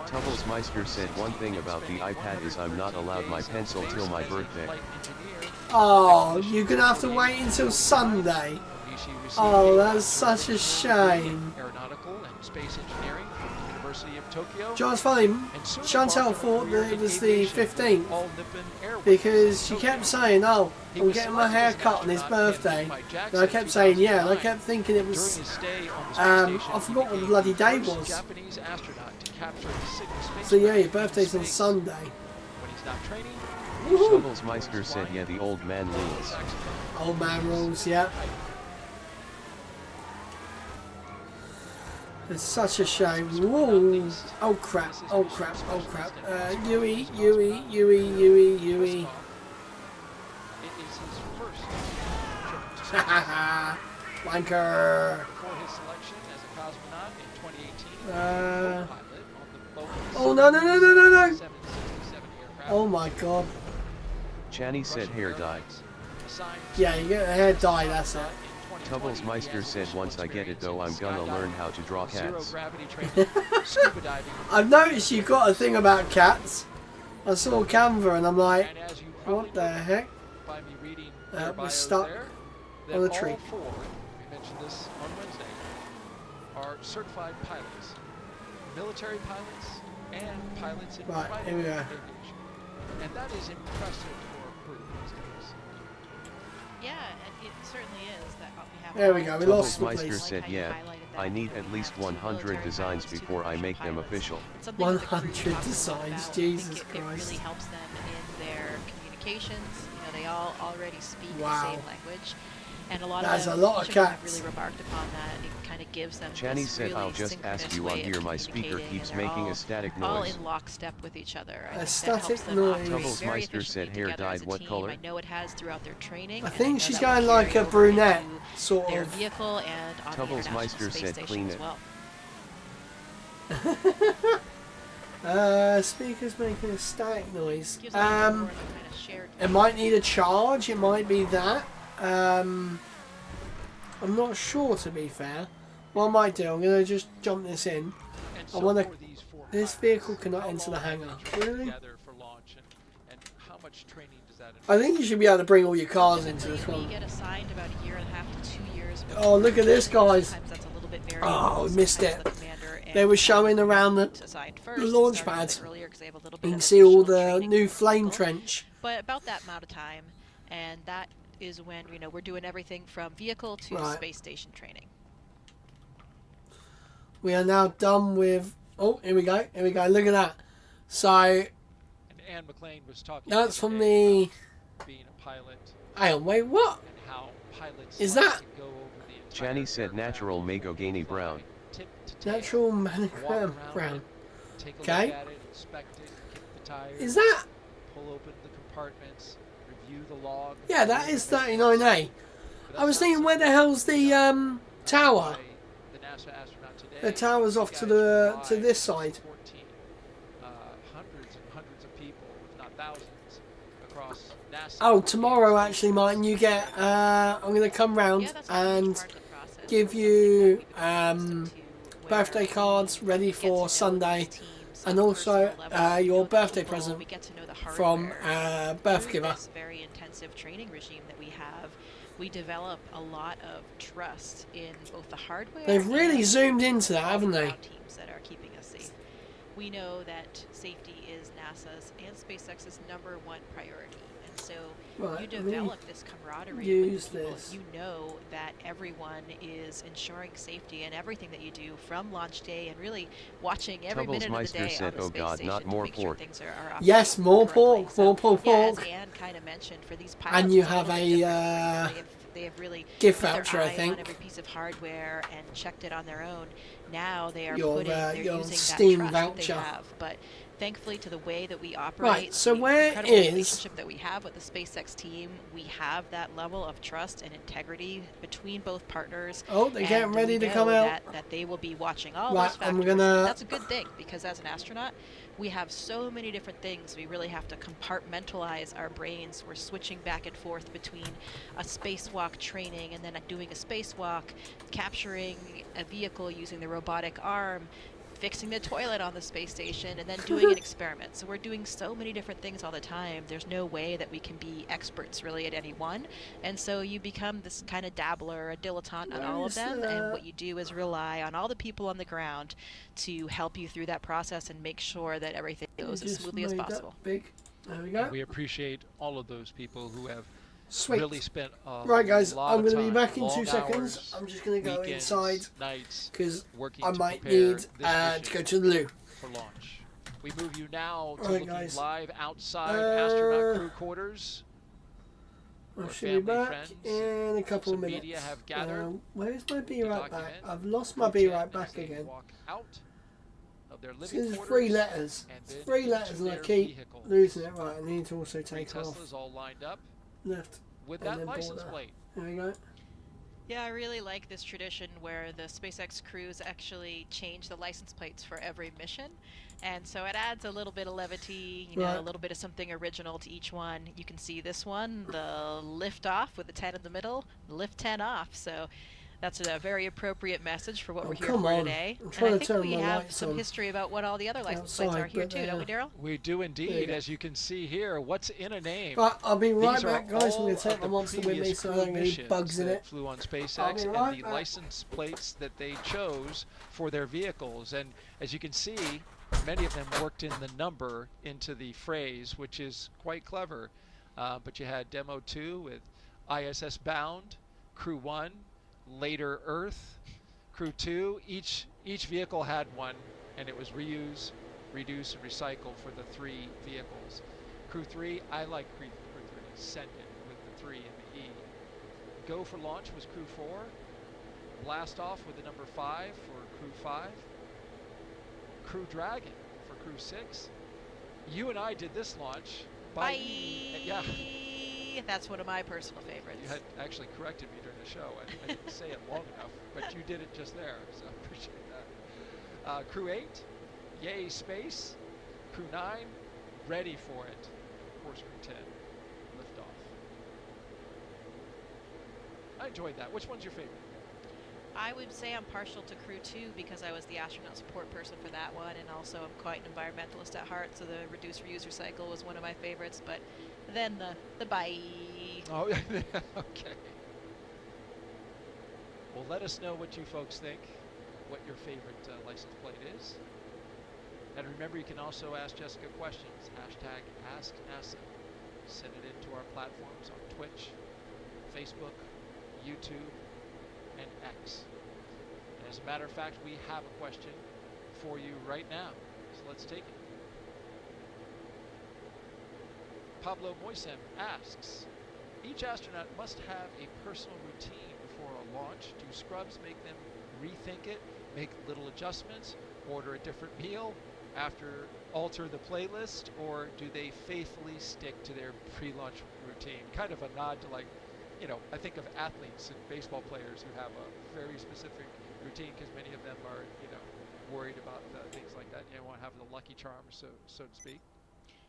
Tubbles Meister said one thing about the iPad is I'm not allowed my pencil till my birthday. Oh, you're going to have to wait until Sunday. Oh, that's such a shame. Aeronautical and space engineering from the University of Tokyo. John's funny. Chantel thought that it was the 15th because she kept saying, "Oh, I'm getting my hair cut on his birthday," and I kept saying, "Yeah," and I kept thinking it was. I forgot what the bloody day was. So yeah, your birthday's on Sunday. When he's not training, Tubbles Meister said yeah the old man rules. Old man rules, yeah. It's such a shame. Whoa. Oh crap, oh crap, oh crap. Yui. it is his first trip to Wanker. for his selection as a cosmonaut in 2018. Uh, Co-pilot on the Boeing oh no. 767 aircraft. Oh my god. Chani said hair dye. Assigned Yeah, you get a hair dye, that's it. in 2020 Tubbles Meister as said once I get it though I'm gonna learn how to draw zero cats. gravity training, scuba diving, I've noticed you've got a thing about cats. I saw Canva and I'm like, and as you probably what the know heck? by me reading their We're bios stuck there, on that a tree. all four, we mentioned this on Wednesday, are certified pilots, military pilots, and pilots in Right, private here we go. aviation. And that is impressive for a crew these days. Yeah, and it certainly is that we have. There we go, we lost the Tubblemeister place. said, Like how you yeah, highlighted that, I need you know, at we least have two 100 military designs pilots, two before I commercial make them pilots. official. It's something that the crew 100 talks a lot designs, about. Jesus I think it Christ. really helps them in their communications. You know, they all already speak Wow. the same language. And a lot That's of a them, lot of each of them have cats. really remarked upon that. It kind of gives them Channy this said, really I'll just ask synchronous you on way of here, my speaker communicating, keeps and they're making all- a static all noise. in lockstep with each other. I A think that static helps them noise. operate very Tubblemeister said efficiently hair together dyed as a what team. color? I know it has throughout their training. I and think know she's that will going like carry a over brunette, into sort their of. vehicle and on the International Tubblemeister Space said Station clean as it. well. Speaker's making a static noise. Gives them more of a kind of shared It might need a charge, it might be that. I'm not sure, to be fair. What I might do, I'm going to just jump this in. And I wanna- for these four this pilots, vehicle cannot how enter the long have hangar. they trained Really? together for launch, and how much training does that I think you should be able to bring all your cars into Typically, this we one. get assigned about a year and a half to 2 years. Oh, look at this, guys. Sometimes that's a little bit variable. Oh, we missed Sometimes it. the commander They and were showing around the assigned first and launch started a bit pad. earlier 'cause they have a little bit You can of see all additional the training new for flame people. trench. But about that amount of time, and that is when, you know, we're doing everything from vehicle to Right. space station training. We are now done with... Oh, here we go. Here we go. Look at that. So, And Anne McLean was talking that's the from other day the... about being a pilot Hang on, wait, what? and how pilots Is like that- to go over the entire Channy said natural Magogany brown. tip to tail, Natural walk manigram around brown. it, take a Okay. look at it, inspect it, kick the tires, Is that... pull open the compartments, review the log. Yeah, that is 39A. I was thinking, where the hell's the tower? The NASA astronaut today. The tower's off These to guys the were to live this since side. 14. Hundreds and hundreds of people, if not thousands, across NASA. Oh, tomorrow actually, Martin, you get... I'm going to come round Yeah, that's a huge and part of the process. give It's something you that we've been accustomed to, where birthday cards ready we get to for know Sunday, these teams and on a also personal level. We your know the birthday people, present we get to know the from hardware. birth Through giver. this very intensive training regime that we have, we develop a lot of trust in both the hardware. They've really and zoomed into that, all the haven't they? ground teams that are keeping us safe. We know that safety is NASA's and SpaceX's #1 priority, and so Right, you let me develop this camaraderie use with people. this. You know that everyone is ensuring safety in everything that you do from launch day, and really watching every minute of the Tubblemeister day said, on the "Oh space God, station not to more make sure pork." things are Yes, operating more correctly. pork, So, more pork, yeah, as pork. Anne kind of mentioned, for these pilots, And you it's a have little a bit different. They have really gift put their voucher, I eye think. on every piece of hardware and checked it on their own. Now they are Your, putting, they're your using Steam that trust that voucher. they have. But thankfully, to the way that we operate, so the where incredible is- relationship that we have with the SpaceX team, we have that level of trust and integrity between both partners. Oh, they're getting and ready we to know come out. that they will be watching all Right, those I'm factors. gonna- That's a good thing, because as an astronaut, we have so many different things. We really have to compartmentalize our brains. We're switching back and forth between a spacewalk training and then doing a spacewalk, capturing a vehicle using the robotic arm, fixing the toilet on the space station, and then doing an experiment. So we're doing so many different things all the time. There's no way that we can be experts really at any one. And so you become this kind of dabbler, a dilettante on all of them. And what you do is rely on all the people on the ground to help you through that process and make sure that everything goes as Just smoothly as made that possible. Big. There we go. We appreciate all of those people who have Sweet. really spent a Right, guys, lot I'm of going to be time, back in long 2 seconds. hours, I'm just going to go weekends, inside nights, because working I to might prepare need this to mission go to the loo. for launch. We move you now to Right, looking guys. live outside astronaut Uh, crew quarters. I Our should be family, back friends, in a couple of some minutes. media have gathered Where's my Be to Right Back? document I've lost my crew Be 10 Right as Back they again. walk out of their This living is quarters 3 letters. and It's then 3 into letters and I their keep vehicles. losing it. Right, I need to also Three take off Teslas all lined up left. with and that then license border. plate. There we go. Yeah, I really like this tradition where the SpaceX crews actually change the license plates for every mission. And so it adds a little bit of levity, you know, Right. a little bit of something original to each one. You can see this one, the lift off with the 10 in the middle, lift 10 off. So that's a very appropriate message for what Oh, we're here come for on. today. I'm And trying I to think turn we my have lights some on. history about what all the other license plates Outside, are here but, too, don't we, Daryl? We do you indeed, go. as you can see here. What's in a name? Right, I'll be right These are back, guys. I'm all going to take of my the monster with me previous so I crew don't get any missions bugs in that it. flew on I'll SpaceX be and right the back. license plates that they chose for their vehicles. And as you can see, many of them worked in the number into the phrase, which is quite clever. But you had Demo 2 with ISS Bound, Crew 1, later Earth, Crew 2. Each vehicle had one, and it was reuse, reduce, and recycle for the 3 vehicles. Crew 3, I like Crew 3, Send It with the 3 and the E. Go for launch was Crew 4. Blast off with the number 5 for Crew 5. Crew Dragon for Crew 6. You and I did this launch. Bye. Yeah. That's one of my personal favorites. You had actually corrected me during the show. I didn't say it long enough, but you did it just there, so I appreciate that. Crew 8, Yay Space. Crew 9, Ready for It. Of course, Crew 10, Liftoff. I enjoyed that. Which one's your favorite? I would say I'm partial to Crew 2 because I was the astronaut support person for that one, and also I'm quite an environmentalist at heart, so the reduce, reuse, recycle was one of my favorites, but then the bye. Oh, yeah. Okay. Well, let us know what you folks think, what your favorite license plate is. And remember, you can also ask Jessica questions. Hashtag AskNASA. Send it into our platforms on Twitch, Facebook, YouTube, and X. And as a matter of fact, we have a question for you right now. So let's take it. Pablo Moisem asks, each astronaut must have a personal routine before a launch. Do scrubs make them rethink it, make little adjustments, order a different meal, alter the playlist, or do they faithfully stick to their pre-launch routine? Kind of a nod to, like, you know, I think of athletes and baseball players who have a very specific routine because many of them are, you know, worried about things like that. You want to have the lucky charm, so to speak.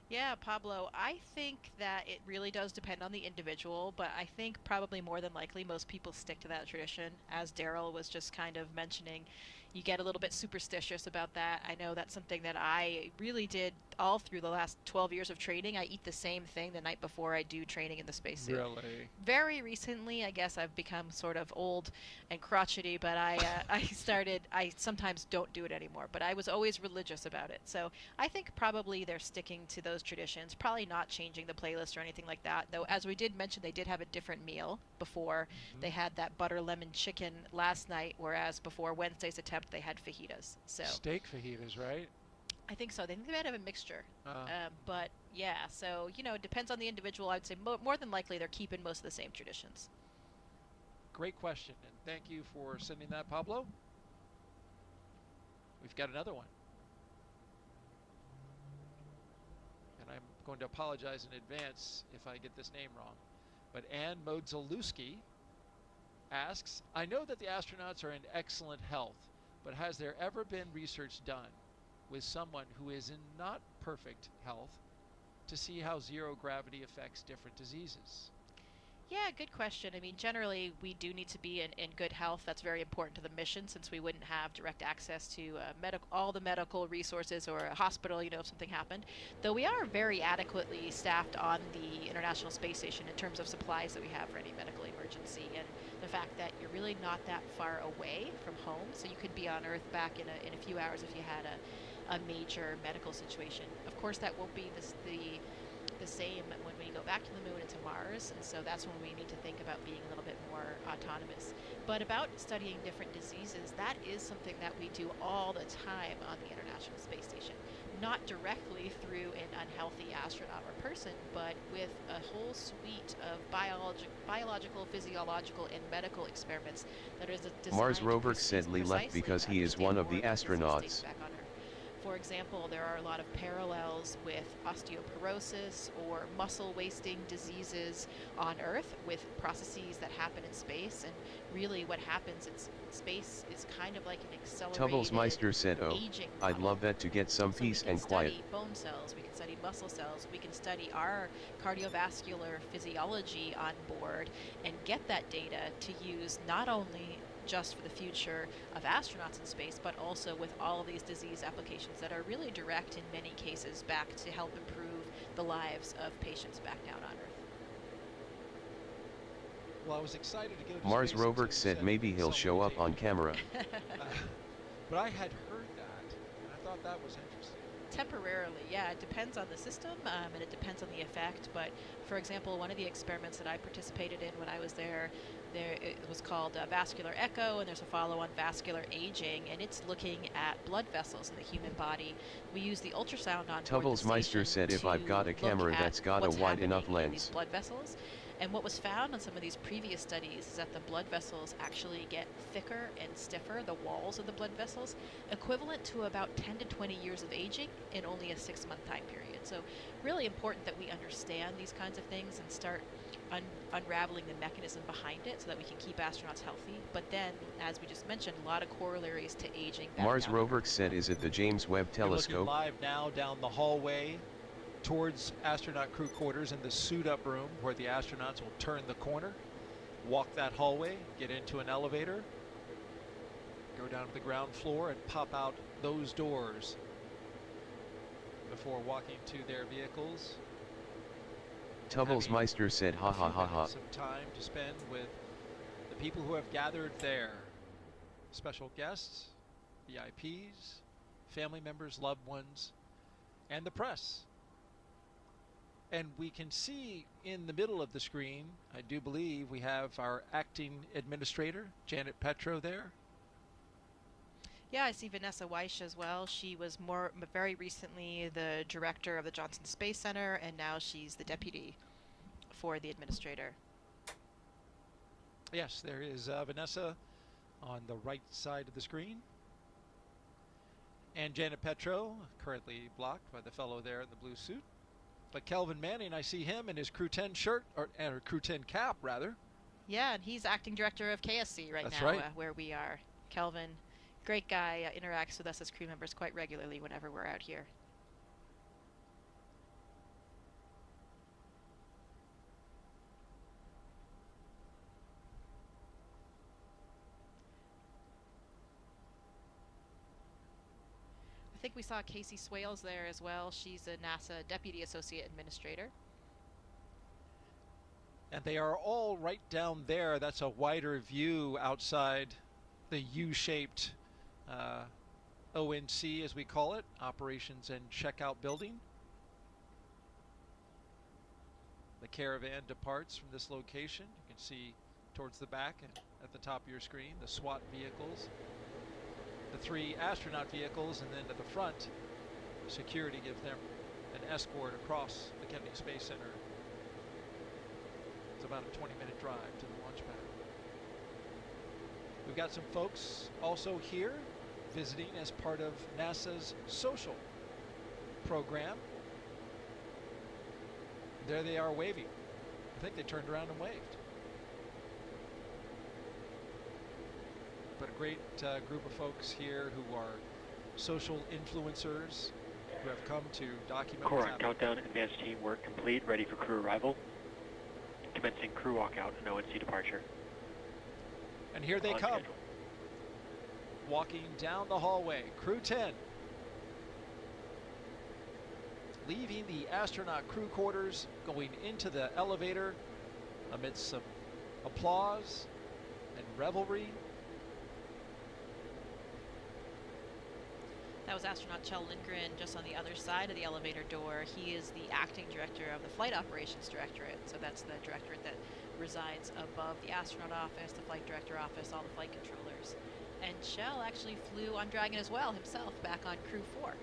Yeah, Pablo, I think that it really does depend on the individual, but I think probably more than likely most people stick to that tradition. As Daryl was just kind of mentioning, you get a little bit superstitious about that. I know that's something that I really did all through the last 12 years of training. I eat the same thing the night before I do training in the spacesuit. Really? Very recently, I guess I've become sort of old and crotchety, but I sometimes don't do it anymore, but I was always religious about it. So I think probably they're sticking to those traditions, probably not changing the playlist or anything like that, though as we did mention, they did have a different meal before. They had that butter lemon chicken last night, whereas before Wednesday's attempt they had fajitas. So steak fajitas, right? I think so. They think they might have a mixture. But yeah, so, you know, it depends on the individual. I would say more than likely they're keeping most of the same traditions. Great question, and thank you for sending that, Pablo. We've got another one. And I'm going to apologize in advance if I get this name wrong. But Ann Modzalewski asks, I know that the astronauts are in excellent health, but has there ever been research done with someone who is in not perfect health to see how zero gravity affects different diseases? Yeah, good question. I mean, generally, we do need to be in good health. That's very important to the mission, since we wouldn't have direct access to all the medical resources or a hospital, you know, if something happened. Though we are very adequately staffed on the International Space Station in terms of supplies that we have for any medical emergency, and the fact that you're really not that far away from home, so you could be on Earth back in a few hours if you had a major medical situation. Of course, that won't be the same when we go back to the moon and to Mars, and so that's when we need to think about being a little bit more autonomous. But about studying different diseases, that is something that we do all the time on the International Space Station. Not directly through an unhealthy astronaut or person, but with a whole suite of biological, physiological, and medical experiments that is designed Mars rover to said Lee left precisely because he is understand one of the more of disease astronauts. states back on Earth. For example, there are a lot of parallels with osteoporosis or muscle wasting diseases on Earth with processes that happen in space, and really what happens in space is kind of like an accelerated Tubblesmeister said, oh, aging I'd model. love that to get some So peace and we quiet. can study bone cells, we can study muscle cells, we can study our cardiovascular physiology on board and get that data to use not only just for the future of astronauts in space, but also with all of these disease applications that are really direct in many cases back to help improve the lives of patients back down on Earth. Well, I was excited to go to Mars space rover until you said maybe he'll someone's show up on camera. But I had heard that, and I thought that was interesting. Temporarily, yeah, it depends on the system, and it depends on the effect. But for example, one of the experiments that I participated in when I was there, it was called vascular echo, and there's a follow-on vascular aging, and it's looking at blood vessels in the human body. We use the ultrasound on board the Tubblesmeister station said if I've got a to camera look at that's got a what's wide enough happening in these lens. blood vessels. And what was found on some of these previous studies is that the blood vessels actually get thicker and stiffer, the walls of the blood vessels, equivalent to about 10 to 20 years of aging in only a 6-month time period. So really important that we understand these kinds of things and start unraveling the mechanism behind it so that we can keep astronauts healthy. But then, as we just mentioned, a lot of corollaries to aging. Mars Rover said, is it the James Webb You're looking Telescope? live now down the hallway towards astronaut crew quarters in the suit-up room where the astronauts will turn the corner, walk that hallway, get into an elevator, go down to the ground floor and pop out those doors before walking to their vehicles. Tubblesmeister said, ha ha ha ha. Some time to spend with the people who have gathered there. Special guests, VIPs, family members, loved ones, and the press. And we can see in the middle of the screen, I do believe we have our acting administrator, Janet Petro, there. Yeah, I see Vanessa Weish as well. She was very recently the director of the Johnson Space Center, and now she's the deputy for the administrator. Yes, there is Vanessa on the right side of the screen. And Janet Petro, currently blocked by the fellow there in the blue suit. But Kelvin Manning, I see him in his Crew 10 shirt, or Crew 10 cap, rather. Yeah, and he's acting director of KSC That's now, right. Where we are. Kelvin, great guy, interacts with us as crew members quite regularly whenever we're out here. I think we saw Casey Swales there as well. She's a NASA Deputy Associate Administrator. And they are all right down there. That's a wider view outside the U-shaped ONC, as we call it, Operations and Checkout Building. The caravan departs from this location. You can see towards the back and at the top of your screen the SWAT vehicles, the 3 astronaut vehicles, and then to the front, security gives them an escort across the Kennedy Space Center. It's about a 20-minute drive to the launch pad. We've got some folks also here visiting as part of NASA's social program. There they are waving. I think they turned around and waved. But a great group of folks here who are social influencers who have come to document what's Core on happening. countdown, advanced team work complete, ready for crew arrival. Commencing crew walkout and ONC departure. And here they On come, schedule. walking down the hallway. Crew 10, leaving the astronaut crew quarters, going into the elevator amidst some applause and revelry. That was astronaut Kjell Lindgren just on the other side of the elevator door. He is the acting director of the Flight Operations Directorate. So that's the directorate that resides above the astronaut office, the flight director office, all the flight controllers. And Kjell actually flew on Dragon as well himself back on Crew 4.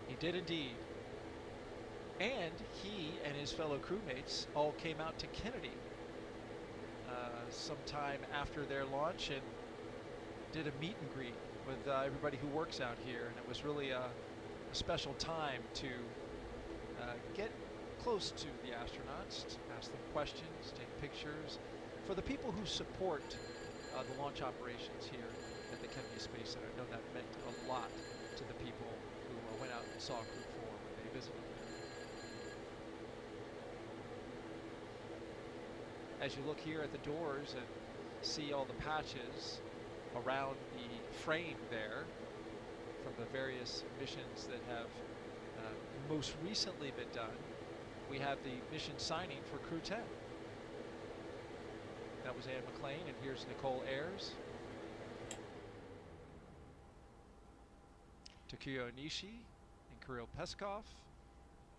He did indeed. And he and his fellow crewmates all came out to Kennedy sometime after their launch and did a meet and greet with everybody who works out here. And it was really a special time to get close to the astronauts, to ask them questions, take pictures. For the people who support the launch operations here at the Kennedy Space Center, I know that meant a lot to the people who went out and saw Crew 4 when they visited there. As you look here at the doors and see all the patches around the frame there from the various missions that have most recently been done, we have the mission signing for Crew 10. That was Ann McLean, and here's Nicole Ayers. Takuyo Nishi and Kirill Peskov.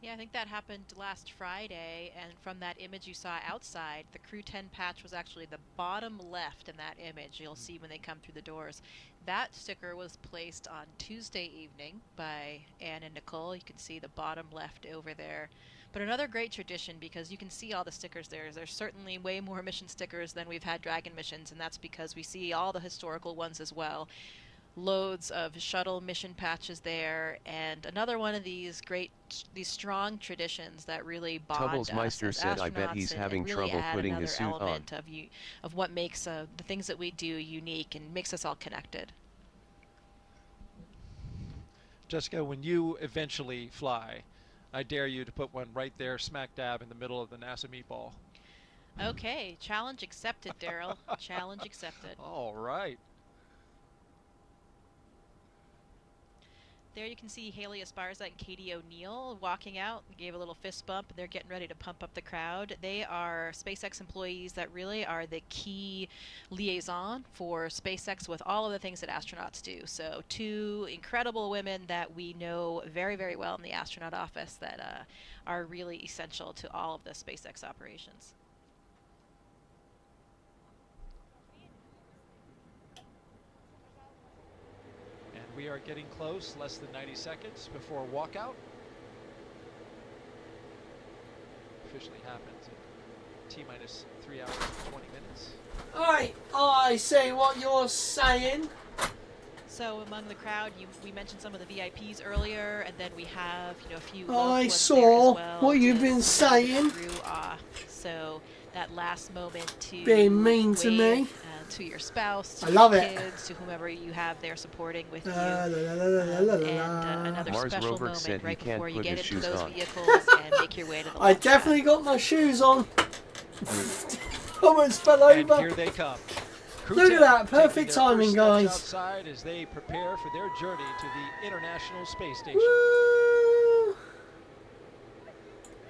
Yeah, I think that happened last Friday, and from that image you saw outside, the Crew 10 patch was actually the bottom left in that image. You'll see when they come through the doors. That sticker was placed on Tuesday evening by Anne and Nicole. You can see the bottom left over there. But another great tradition, because you can see all the stickers there. There's certainly way more mission stickers than we've had Dragon missions, and that's because we see all the historical ones as well. Loads of shuttle mission patches there, and another one of these strong traditions that really bond us Tubblesmeister as said, I bet he's astronauts having and really trouble add putting another his suit on. element of what makes the things that we do unique and makes us all connected. Jessica, when you eventually fly, I dare you to put one right there smack dab in the middle of the NASA meatball. Okay, challenge accepted, Daryl. Challenge accepted. All right. There you can see Haley Esparza and Katie O'Neill walking out. Gave a little fist bump, and they're getting ready to pump up the crowd. They are SpaceX employees that really are the key liaison for SpaceX with all of the things that astronauts do. So two incredible women that we know very, very well in the astronaut office that are really essential to all of the SpaceX operations. We are getting close, less than 90 seconds before walkout. Officially happens in T-minus 3 hours and 20 minutes. Alright, I say what you're saying. So among the crowd, we mentioned some of the VIPs earlier, and then we have a few. I saw what you've been saying. So that last moment to being mean to me. To your spouse, to I love your it. kids, to whomever you have there supporting with you. Another Mars special Rover moment said he right can't before you put get his into shoes those on. vehicles and make your way to the I launch definitely pad. got my shoes on. Almost fell And over. here they come. Crew Look at 10 that, taking perfect their timing, first steps guys. outside as they prepare for their journey to the International Space Station. Woo!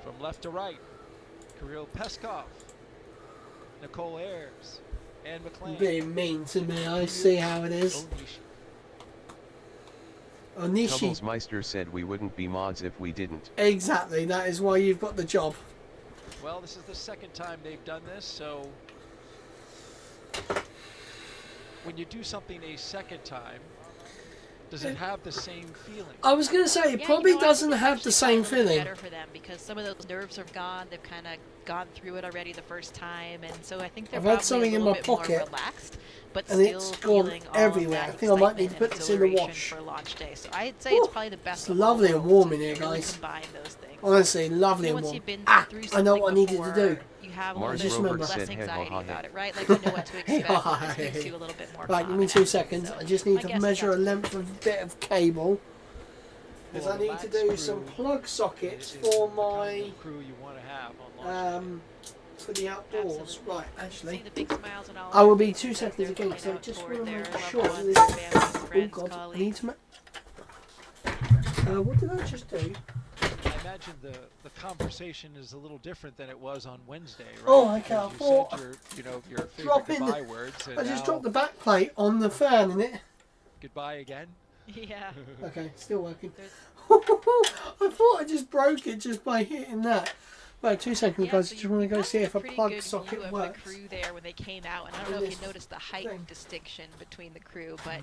From left to right, Kirill Peskov, Nicole Ayers, Anne McLean. Being mean to me, I see how it is. Onishi. Onishi. Tubblesmeister said we wouldn't be mods if we didn't. Exactly, that is why you've got the job. Well, this is the second time they've done this, so when you do something a second time, does it have the same feeling? I was going to say, it probably doesn't have the same feeling. Better for them because some of those nerves are gone. They've kind of gone through it already the first time, and so I think they're I've had probably something a in little my bit more pocket, relaxed, but and still it's gone feeling all of everywhere. that I think I might need to put excitement this in the and wash. exhilaration for launch day. So I'd say it's probably the best. It's of all lovely and worlds warm to in here, really guys. combine those things. Honestly, lovely and Once warm. you've been through I know something what I needed to do. before, you have a Mars little Rover bit said less head anxiety behind about it. it, right? Like you know what to expect. It just makes you a little bit more Right, give calm me and 2 happy. seconds. So I just need I to guess measure a that's- length of a bit of cable. Because I need to do some plug sockets for my crew you want to have on launch for the outdoors. Absolutely. Right, See actually, the big smiles on all I will their be faces 2 as seconds they're again. looking So I out just toward want to their make loved sure ones, this. their families, Oh friends, God, I need colleagues. to. What did I just do? I imagine the conversation is a little different than it was on Wednesday, right? Oh, okay, Because I you thought said your favorite dropping goodbye words, and I just now dropped the back plate on the fan in it. goodbye again. Yeah. Okay, still working. There's- I thought I just broke it just by hitting that. Right, 2 seconds, Yeah, guys. so Just want to go got see if a pretty plug good socket view of works. the crew there when they came out, and I don't know if you noticed the height distinction between the crew, but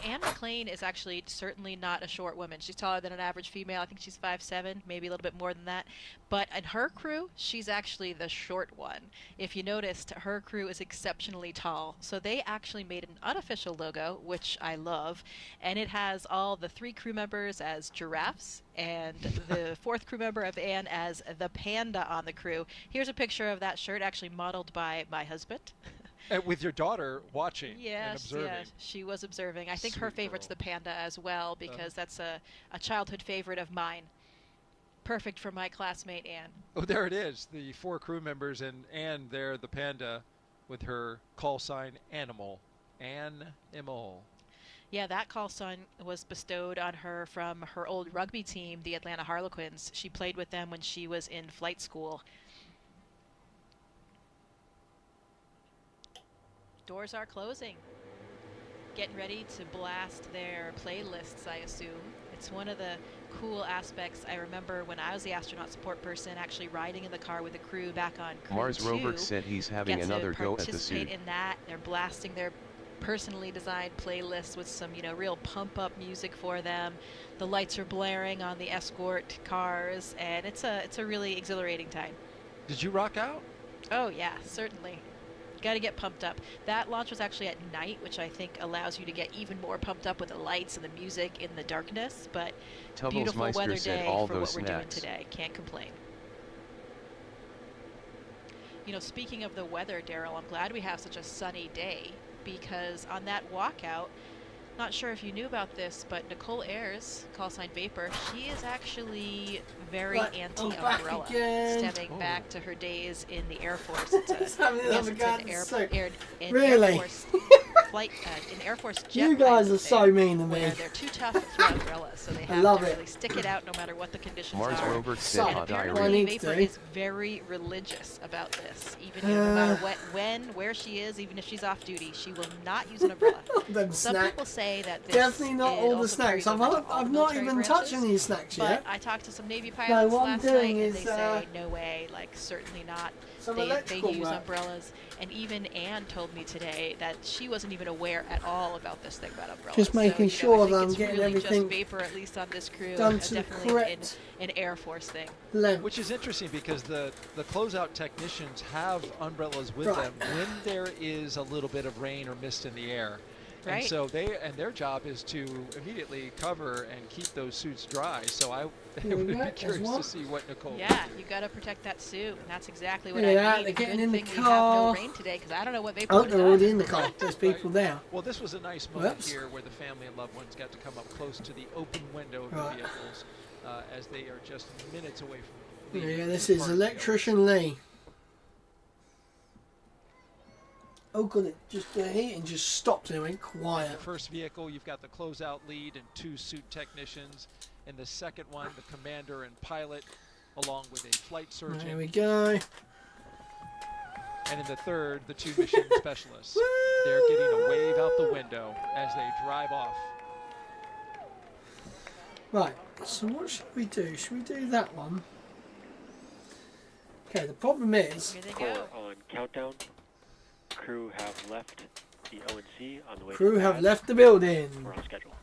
Anne McLean is actually certainly not a short woman. She's taller than an average female. I think she's 5'7", maybe a little bit more than that. But in her crew, she's actually the short one. If you noticed, her crew is exceptionally tall. So they actually made an unofficial logo, which I love, and it has all the 3 crew members as giraffes and the 4th crew member of Anne as the panda on the crew. Here's a picture of that shirt, actually modeled by my husband. And with your daughter watching and Yes, observing. yeah, she was observing. I think her Sweet favorite's girl. the panda as well, because that's a childhood favorite of mine. Perfect for my classmate Anne. Oh, there it is. The 4 crew members and there the panda with her call sign Animal. Animal. Yeah, that call sign was bestowed on her from her old rugby team, the Atlanta Harlequins. She played with them when she was in flight school. Doors are closing. getting ready to blast their playlists, I assume. It's one of the cool aspects. I remember when I was the astronaut support person, actually riding in the car with the crew back on Crew Mars 2. Rover said he's having Get another to go at the participate suit. in that. They're blasting their personally designed playlists with some, you know, real pump-up music for them. The lights are blaring on the escort cars, and it's a really exhilarating time. Did you rock out? Oh yeah, certainly. Got to get pumped up. That launch was actually at night, which I think allows you to get even more pumped up with the lights and the music in the darkness. But beautiful Tubblesmeister weather said day all for those what we're doing snacks. today. Can't complain. You know, speaking of the weather, Daryl, I'm glad we have such a sunny day, because on that walkout, not sure if you knew about this, but Nicole Ayers, call sign Vapor, she is actually very Right, I'm back anti-umbrella, again. stemming back to her days in the Air Force. It's It's having another an garden Air soak. Air Really? Force flight, an Air Force jet You guys pilot are so thing, mean to me. where they're too tough to throw umbrellas, so they have love to it. really stick it out no matter what the conditions Mars are. Rover So, said And hot what I apparently need to Vapor do- is very religious about this. Even no matter where she is, even if she's off duty, she will not use an umbrella. Them Some snacks. people say that this Definitely not it all the also snacks. carries I've, over to all I've not military even touched branches. any snacks But yet. I talked to some Navy pilots what I'm last doing night, and is, they say, no way, like certainly not. Some They electrical use work. umbrellas. And even Anne told me today that she wasn't even aware at all about this thing about umbrellas. Just making so, you know, sure I think that I'm it's getting really everything just Vapor, at least on this crew, done and to the definitely correct an Air Force thing. length. Which is interesting because the closeout technicians have umbrellas with Right. them when there is a little bit of rain or mist in the air. Right. And so their job is to immediately cover and keep those suits dry. So I Here we would go, be curious there's one. to see what Nicole Yeah, you got to protect that suit, and that's exactly what Look at I that, need. they're getting Good in the thing we have car. no rain today, because I don't know what Vapor Oh, would they're have already done. in the car. There's people there. Well, this was a nice moment Whoops. here where the family and loved ones got to come up close to the open window of Right. the vehicles as they are just minutes away from leaving Yeah, this the is party. Electrician Lee. Oh god, it just the heating just stopped and it went The quiet. first vehicle, you've got the closeout lead and 2 suit technicians. In the second one, the commander and pilot, along with a flight There surgeon. we go. And in the third, the 2 mission specialists. They're getting a wave out the window as they drive off. Right, so what should we do? Should we do that one? Okay, the problem is Here they Core go. on countdown. Crew have left the ONC on the way to crew the have pad. left the building. We're on schedule.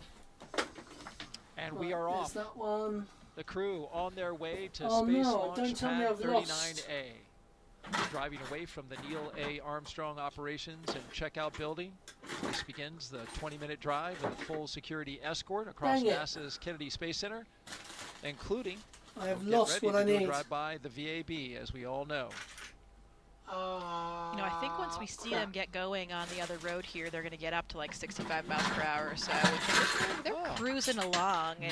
And we Right, are there's off. that one. The crew on their way to Oh, Space no, Launch don't tell me Pad I've lost. 39A. Driving away from the Neil A. Armstrong Operations and Checkout Building. This begins the 20-minute drive with a full security escort across Dang it. NASA's Kennedy Space Center, including I have get lost ready what to I go need. drive by the VAB, as we all know. You know, I think once we see crap. them get going on the other road here, they're going to get up to like 65 miles per hour or so. Which they're Oh. cruising along in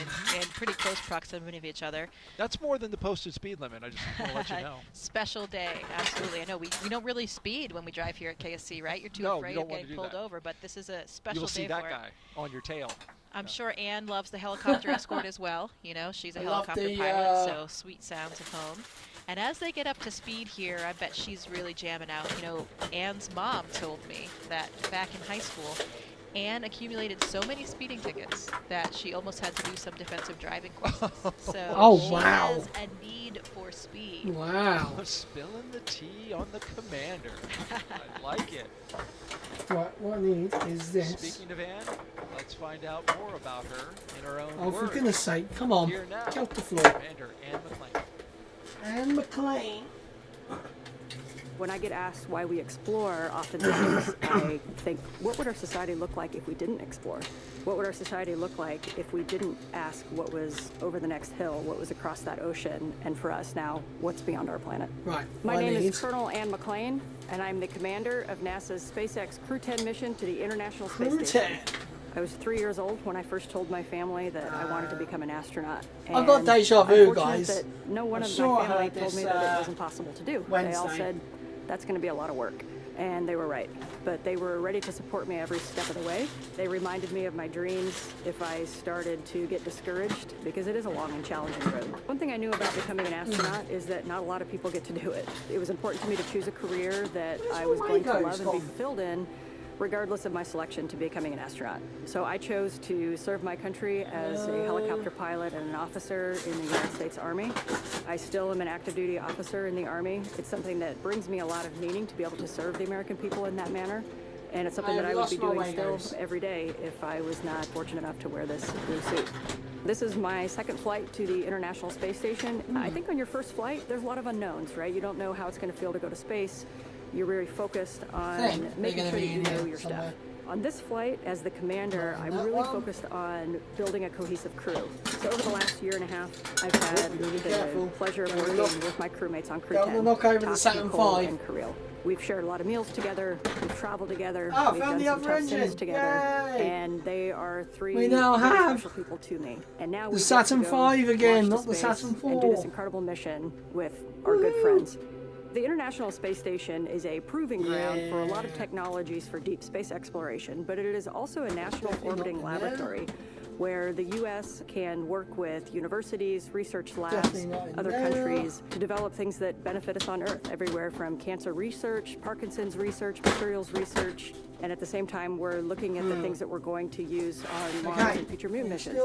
pretty close proximity of each other. That's more than the posted speed limit, I just want to let you know. Special day, absolutely. I know we don't really speed when we drive here at KSC, right? You're too No, you afraid don't of wanna getting do pulled that. over, but this is a special You'll day see that for it. guy on your tail. I'm sure Anne loves the helicopter escort as well. You know, she's a I love helicopter the, pilot, so sweet sounds of home. And as they get up to speed here, I bet she's really jamming out. You know, Anne's mom told me that back in high school, Anne accumulated so many speeding tickets that she almost had to do some defensive driving courses. So Oh, she wow. has a need for speed. Wow. Spilling the tea on the commander. I like it. Right, what I need is this. Speaking of Anne, let's find out more about her in her own Oh, for words. goodness sake, come on. Here now, Get off the floor. Commander Anne McClain. Anne McLean. When I get asked why we explore, oftentimes I think, what would our society look like if we didn't explore? What would our society look like if we didn't ask what was over the next hill, what was across that ocean, and for us now, what's beyond our planet? Right, My what I name need. is Colonel Anne McClain, and I'm the commander of NASA's SpaceX Crew 10 mission to the International Space Crew Station. 10. I was 3 years old when I first told my family that I wanted to become an astronaut. I've got And deja I'm vu, fortunate guys. that no one I'm of sure I my family heard told me this, that it wasn't possible to do. They all Wednesday. said, that's going to be a lot of work. And they were right. But they were ready to support me every step of the way. They reminded me of my dreams if I started to get discouraged, because it is a long and challenging road. One thing I knew about becoming an astronaut is that not a lot of people get to do it. It was important to me to choose a career that I was where going to Mango's love and be gone? fulfilled in, regardless of my selection to becoming an astronaut. So I chose to serve my country as a helicopter pilot and an officer in the United States Army. I still am an active duty officer in the Army. It's something that brings me a lot of meaning to be able to serve the American people in that manner. And it's something that I would be doing still every day if I was not fortunate enough to wear this blue suit. This is my second flight to the International Space Station. I think on your first flight, there's a lot of unknowns, right? You don't know how it's going to feel to go to space. You're very focused on making sure that you know your stuff. On this flight, as the commander, I'm really focused on building a cohesive crew. So over the last year and a half, I've had the pleasure of working with my crewmates on Crew 10, knock over the Saturn V. and Kirill. We've shared a lot of meals together, we've traveled together, we've found done the some other tough engine. stints together, Yay! and they are three We now very have special people to me. And now the we Saturn get to go V again, launch to not the space Saturn and do this IV. incredible mission with our good friends. The International Space Station is a proving ground for a lot of technologies for deep space exploration, but it is also a national orbiting laboratory where the U.S. can work with universities, research labs, other countries to develop things that benefit us on Earth, everywhere from cancer research, Parkinson's research, materials research, and at the same time we're looking at the things that we're going to use on Mars and future moon missions.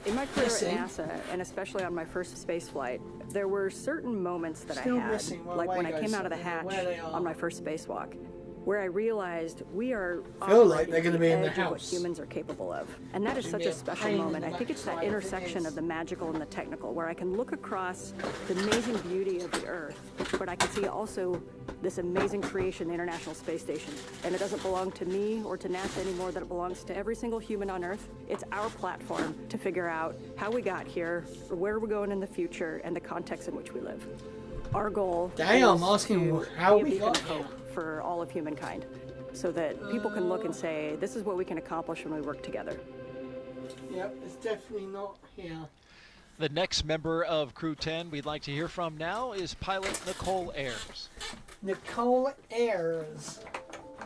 In my career at NASA, and especially on my first space flight, there were certain moments that I had, like when I came out of the hatch on my first spacewalk, where I realized we are like they're going to be in the edge of what house. humans are capable of. And that is such a special moment. I think it's that intersection of the magical and the technical, where I can look across the amazing beauty of the Earth, but I can see also this amazing creation, the International Space Station. And it doesn't belong to me or to NASA anymore, that it belongs to every single human on Earth. It's our platform to figure out how we got here, where we're going in the future, and the context in which we live. Our goal is asking to how be a we beacon got of hope for all of humankind, so that people can look and say, this is what we can accomplish when we work together. Yep, it's definitely not here. The next member of Crew 10 we'd like to hear from now is pilot Nicole Ayers. Nicole Ayers.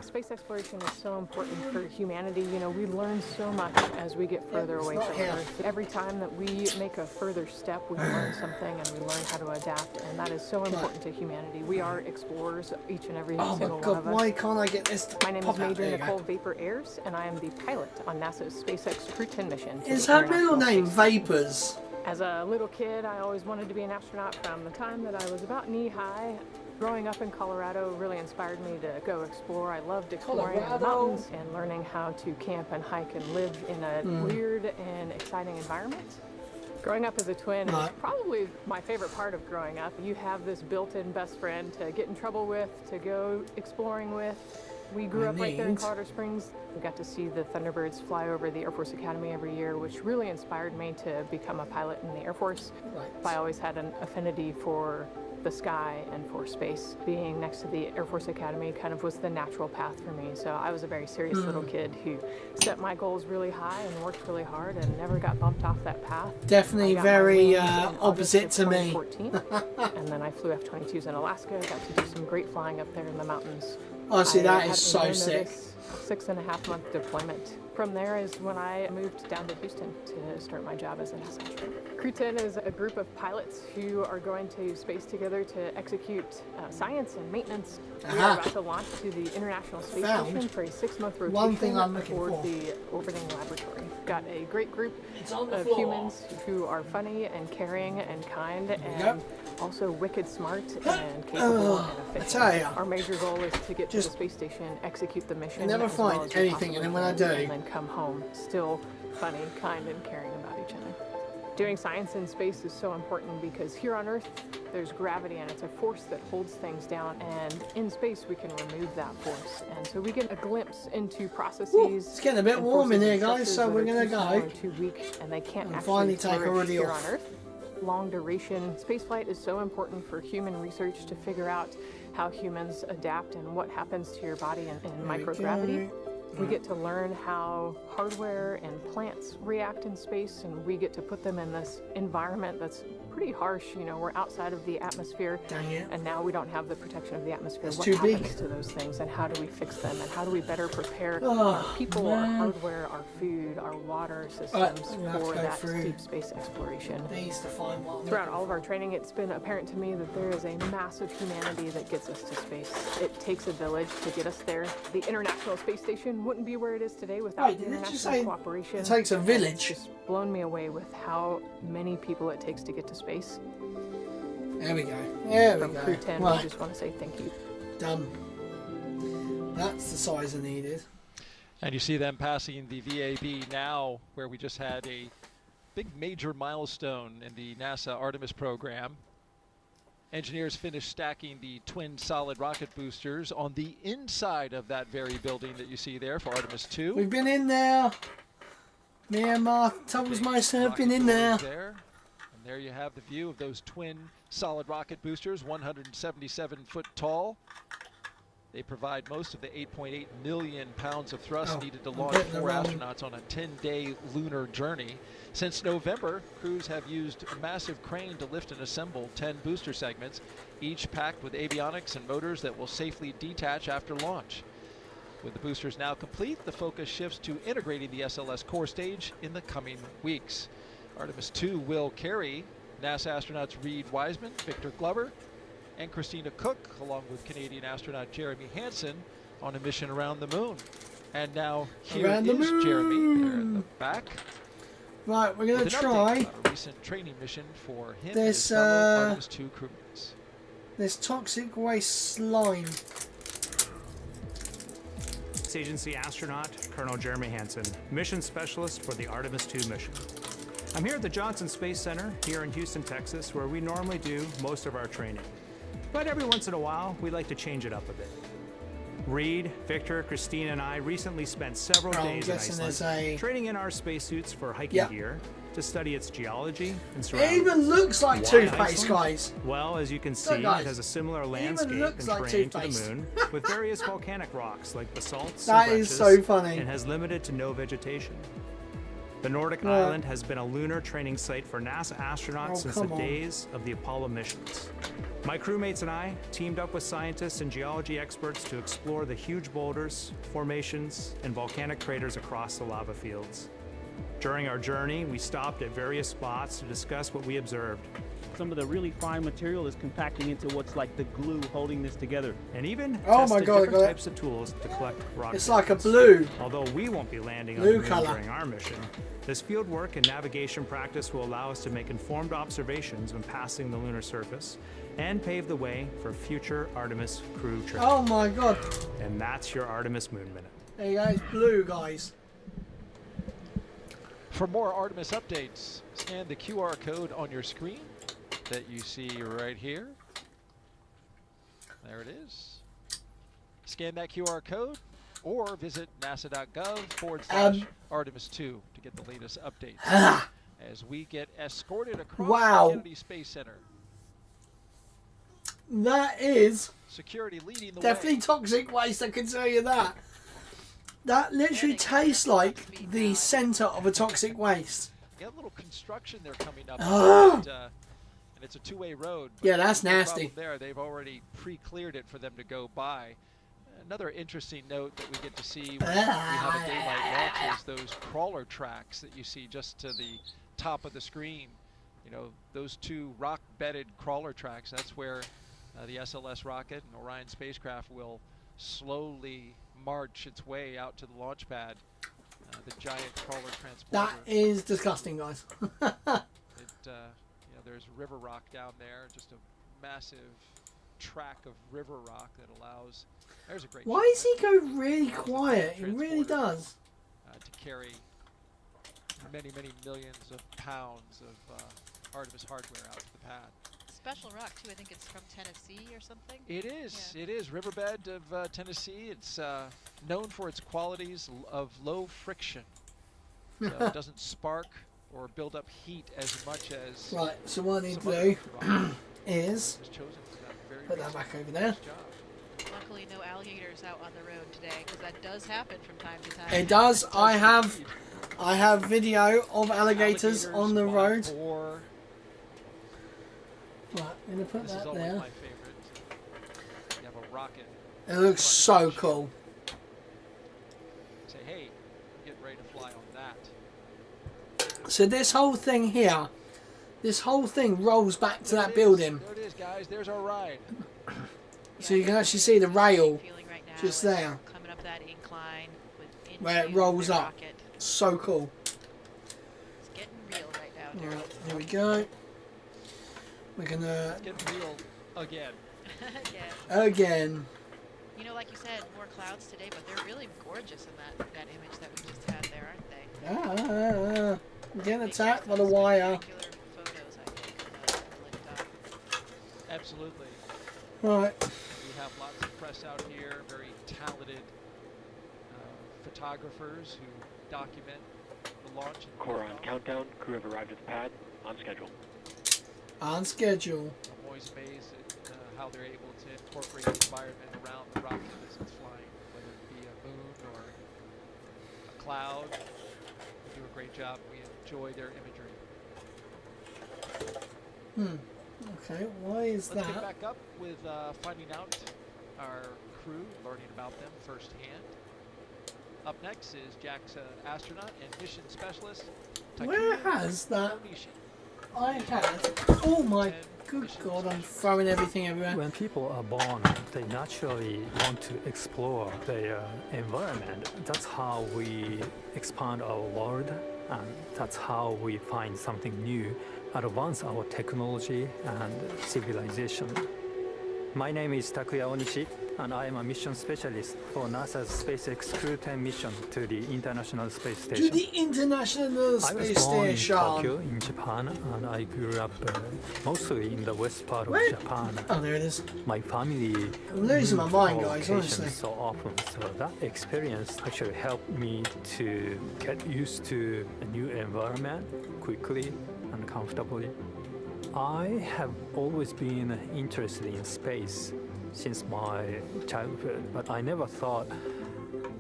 Space exploration is so important for humanity. You know, we learn so much as we get further away from Earth. Every time that we make a further step, we learn something and we learn how to adapt, and that is so important to humanity. We are explorers, each and every single one of us. Why can't I get this to My name is pop out? Major There you Nicole go. Vapor Ayers, and I am the pilot on NASA's SpaceX Crew 10 mission. to Is the her middle International name Space Station. Vapors? As a little kid, I always wanted to be an astronaut from the time that I was about knee-high. Growing up in Colorado really inspired me to go explore. I loved exploring the mountains and learning how to camp and hike and live in a weird and exciting environment. Growing up as a twin is probably my favorite part of growing up. You have this built-in best friend to get in trouble with, to go exploring with. We grew up right there in Colorado Springs. We got to see the Thunderbirds fly over the Air Force Academy every year, which really inspired me to become a pilot in the Air Force. I always had an affinity for the sky and for space. Being next to the Air Force Academy kind of was the natural path for me. So I was a very serious little kid who set my goals really high and worked really hard and never got bumped off that path. Definitely I got my very wings in August opposite of to me. 2014, and then I flew F-22s in Alaska. Got to do some great flying up there in the mountains. Oh, see, I that had is a so no sick. notice 6.5-month deployment. From there is when I moved down to Houston to start my job as an astronaut. Crew 10 is a group of pilots who are going to space together to execute science and maintenance. We are about to launch to the International Space Station for a 6-month rotation one thing I'm looking aboard for. the orbiting laboratory. Got a great group on the of floor. humans who are funny and caring and kind and also wicked smart and capable and efficient. tell ya. Our major goal is to get to the Just space station, execute the mission, never as well find as we anything, and then when I possibly do- can, and then come home still funny, kind, and caring about each other. Doing science in space is so important because here on Earth, there's gravity and it's a force that holds things down, and in space we can remove that force. And so we get a glimpse into processes. It's getting a bit and warm in forces here, and guys, structures so that we're are gonna too small go. or too weak, and they can't And actually finally take a flourish hoodie here off. on Earth. Long duration spaceflight is so important for human research to figure out how humans adapt and what happens to your body in microgravity. We get to learn how hardware and plants react in space, and we get to put them in this environment that's pretty harsh. You know, we're outside of the atmosphere, Dang it. and now we don't have the protection of the atmosphere. That's What too happens big. to those things, and how do we fix them, and how do we better prepare Oh, our people, our man. hardware, our food, our water systems I'm gonna have to for go that through deep space exploration? These to find what I'm Throughout looking all of our training, it's been apparent to me that there is a massive humanity that gets us to space. It takes a village to get us there. The International Space Station mission wouldn't be where it is today without Wait, did it just international say cooperation. it takes a And village? It's just blown me away with how many people it takes to get to space. There we go. There we From Crew go. 10, Right, we just want to say thank you. done. That's the size I needed. And you see them passing the VAB now, where we just had a big major milestone in the NASA Artemis program. Engineers finished stacking the twin solid rocket boosters on the inside of that very building that you see there for Artemis 2. We've been in there. Me and Mark Tubbsmeister have been in there. And there you have the view of those twin solid rocket boosters, 177 foot tall. They provide most of the 8.8 million pounds of thrust needed to launch 4 astronauts on a 10-day lunar journey. Since November, crews have used a massive crane to lift and assemble 10 booster segments, each packed with avionics and motors that will safely detach after launch. With the boosters now complete, the focus shifts to integrating the SLS core stage in the coming weeks. Artemis 2 will carry NASA astronauts Reed Wiseman, Victor Glover, and Christina Cook, along with Canadian astronaut Jeremy Hansen, on a mission around the moon. And now here is Jeremy there at the back. Right, we're going to with an try update on a recent training mission for him and his this, fellow Artemis 2 crewmates. this toxic waste slime. Space Agency astronaut Colonel Jeremy Hansen, mission specialist for the Artemis 2 mission. I'm here at the Johnson Space Center here in Houston, Texas, where we normally do most of our training. But every once in a while, we like to change it up a bit. Reed, Victor, Christina, and I recently spent several days in Iceland training in our spacesuits for hiking gear to study its geology and surroundings. It even looks like toothpaste, guys. Well, as you can see, it has a similar landscape and terrain to the moon, with various volcanic rocks like basalts and breccias, so funny. and has limited to no vegetation. The Nordic island has been a lunar training site for NASA astronauts since the days of the Apollo missions. My crewmates and I teamed up with scientists and geology experts to explore the huge boulders, formations, and volcanic craters across the lava fields. During our journey, we stopped at various spots to discuss what we observed. Some of the really fine material is compacting into what's like the glue holding this together. And even tested different types of tools to collect rock It's samples. like a blue. Although we won't be landing on Blue the moon color. during our mission, this field work and navigation practice will allow us to make informed observations when passing the lunar surface and pave the way for future Artemis crew trips. Oh my god. And that's your Artemis Moon Minute. There you go, it's blue, guys. For more Artemis updates, scan the QR code on your screen that you see right here. There it is. Scan that QR code or visit nasa.gov/Artemis 2 to get the latest updates as we get escorted across the Kennedy Space Center. That is Security leading the definitely way. toxic waste, I can tell you that. That literally tastes like the center of a toxic waste. Got a little construction there coming up, and it's a two-way road. Yeah, that's no nasty. problem there, they've already pre-cleared it for them to go by. Another interesting note that we get to see when we have a daylight launch is those crawler tracks that you see just to the top of the screen. You know, those two rock-bedded crawler tracks, that's where the SLS rocket and Orion spacecraft will slowly march its way out to the launch pad. The giant crawler transporter. That is disgusting, guys. You know, there's river rock down there, just a massive track of river rock that allows. There's a great. Why does he go really quiet? He really does. To carry many, many millions of pounds of Artemis hardware out to the pad. Special rock too. I think it's from Tennessee or something. It is. Yeah. It is riverbed of Tennessee. It's known for its qualities of low friction, so it doesn't spark or build up heat as much as. Right. So what I need to do is put that back over there. Luckily, no alligators out on the road today, because that does happen from time to time. It does. I have video of alligators on the road. Right, I'm going to put that there. My favorite. You have a rocket. It looks so cool. Say, hey, get ready to fly on that. So this whole thing here, this whole thing rolls back to that building. There it is, guys. There's our ride. So you can actually see the rail Right now, just there. coming up that incline with where it into rolls their up. rocket. So cool. It's getting real right now, Daryl. Alright, here we go. We're gonna... It's getting real again. Yeah. Again. You know, like you said, more clouds today, but they're really gorgeous in that image that we just had there, aren't they? I'm getting attacked by the wire. Spectacular photos, I think, lit up. Absolutely. Right. We have lots of press out here, very talented photographers who document the launch. And Core on countdown. Crew have arrived at the pad. On schedule. On schedule. I'm always amazed at how they're able to incorporate the environment around the rocket as it's flying, whether it be a moon or a cloud. They do a great job. We enjoy their imagery. Okay, why is Let's that? get back up with finding out our crew, learning about them firsthand. Up next is Jack's astronaut and mission specialist. Where has that I had? Oh my good god, I'm throwing everything everywhere. When people are born, they naturally want to explore their environment. That's how we expand our world, and that's how we find something new, advance our technology and civilization. My name is Takuya Onishi, and I am a mission specialist for NASA's SpaceX Crew 10 mission to the International Space Station. To the International I was Space born in Station. Tokyo, in Japan, and I grew up mostly in the west part of Where? Japan. Oh, there it is. My family I'm losing my moved mind, on guys, vacations honestly. so often, so that experience actually helped me to get used to a new environment quickly and comfortably. I have always been interested in space since my childhood, but I never thought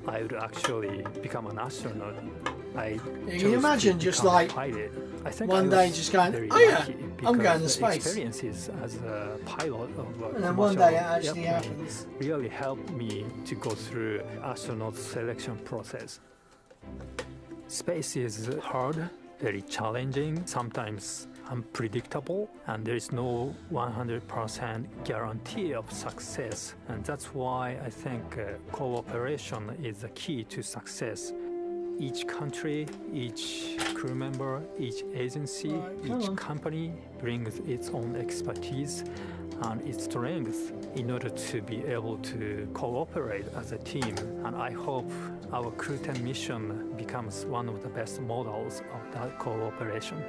I would actually become an astronaut. I Can chose you to imagine just become a like pilot. I think one I day was just going, very "Oh yeah, lucky I'm going to because the space." experiences as a pilot of a And then one commercial day it actually airplane happens. really helped me to go through astronaut selection process. Space is hard, very challenging, sometimes unpredictable, and there is no 100% guarantee of success. And that's why I think cooperation is the key to success. Each country, each crew member, each agency, each company brings its own expertise and its strengths in order to be able to cooperate as a team. And I hope our Crew 10 mission becomes one of the best models of that cooperation.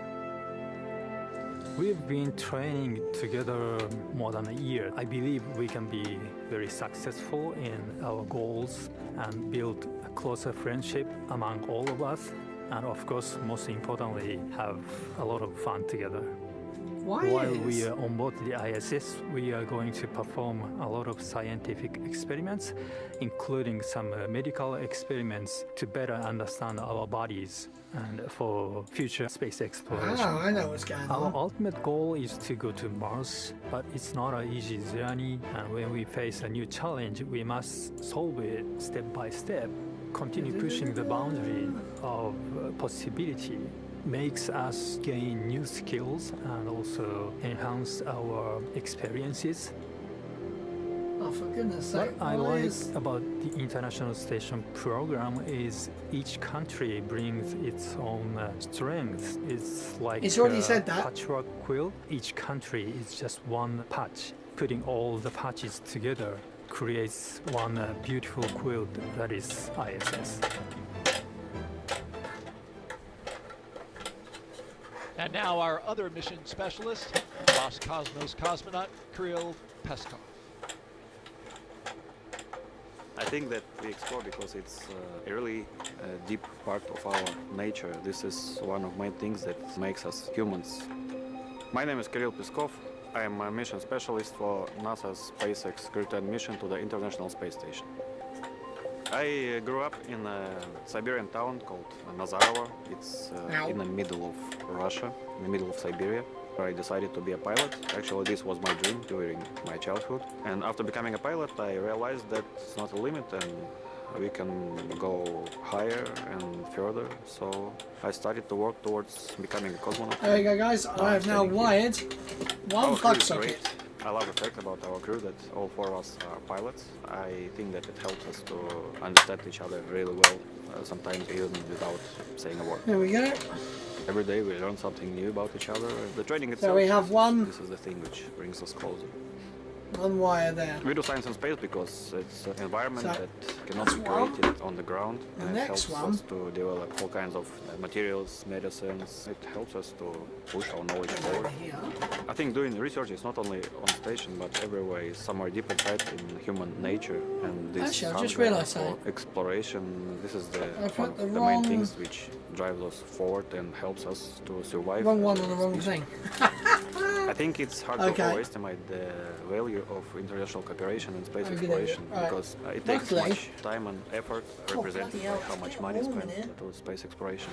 We've been training together more than a year. I believe we can be very successful in our goals and build a closer friendship among all of us. And of course, most importantly, have a lot of fun together. While we are on board the ISS, we are going to perform a lot of scientific experiments, including some medical experiments to better understand our bodies and for future space exploration. Oh, I know what's going Our on. ultimate goal is to go to Mars, but it's not an easy journey, and when we face a new challenge, we must solve it step by step. Continue pushing the boundary of possibility makes us gain new skills and also enhance our experiences. Oh, for goodness sake. What I why like is- about the International Station program is each country brings its own strengths. It's like It's already a said that. patchwork quilt. Each country is just one patch. Putting all the patches together creates one beautiful quilt that is ISS. And now our other mission specialist, Roscosmos cosmonaut Kirill Peskov. I think that we explore because it's a really deep part of our nature. This is one of my things that makes us humans. My name is Kirill Peskov. I am a mission specialist for NASA's SpaceX Crew 10 mission to the International Space Station. I grew up in a Siberian town called Nazarovo. It's in the middle of Russia, in the middle of Siberia. I decided to be a pilot. Actually, this was my dream during my childhood. And after becoming a pilot, I realized that it's not a limit and we can go higher and further. So I started to work towards becoming a cosmonaut. There you go, guys. I have now wired one Our crew plug is socket. great. I love the fact about our crew that all four of us are pilots. I think that it helps us to understand each other really well. sometimes even without saying a word. There we go. Every day we learn something new about each other. The training itself, So we have this is the thing which brings us closer. one wire there. We do science in space because it's an environment So, that cannot be that's one. created on the ground. The And it next helps one. us to develop all kinds of materials, medicines. It helps us to push our knowledge forward. Here. I think doing research is not only on station but everywhere is somewhere deep inside in human nature, and this Actually, I just hunger realised for that. exploration, this is I one put of the the wrong- main things which drives us forward and helps us to survive. Wrong as one a on the wrong species. thing. I think it's hard Okay. to overestimate the value of international cooperation in space Okay, exploration right. because it takes Luckily- much time and effort represented bloody by hell, how much it's money is warm spent in here. to space exploration.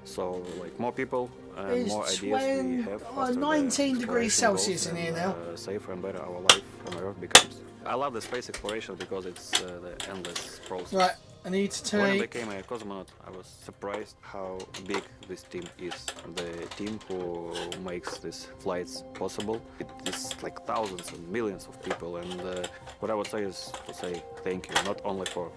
So, like, more people and It's more ideas we 20 have, oh, faster the 19 degrees exploration goes Celsius in here and, now. safer and better our life on Earth becomes. I love the space exploration because it's the endless process. Right, I need to When I take... became a cosmonaut, I was surprised how big this team is. The team who makes these flights possible. It is like thousands and millions of people, and what I would say is to say thank you, not only for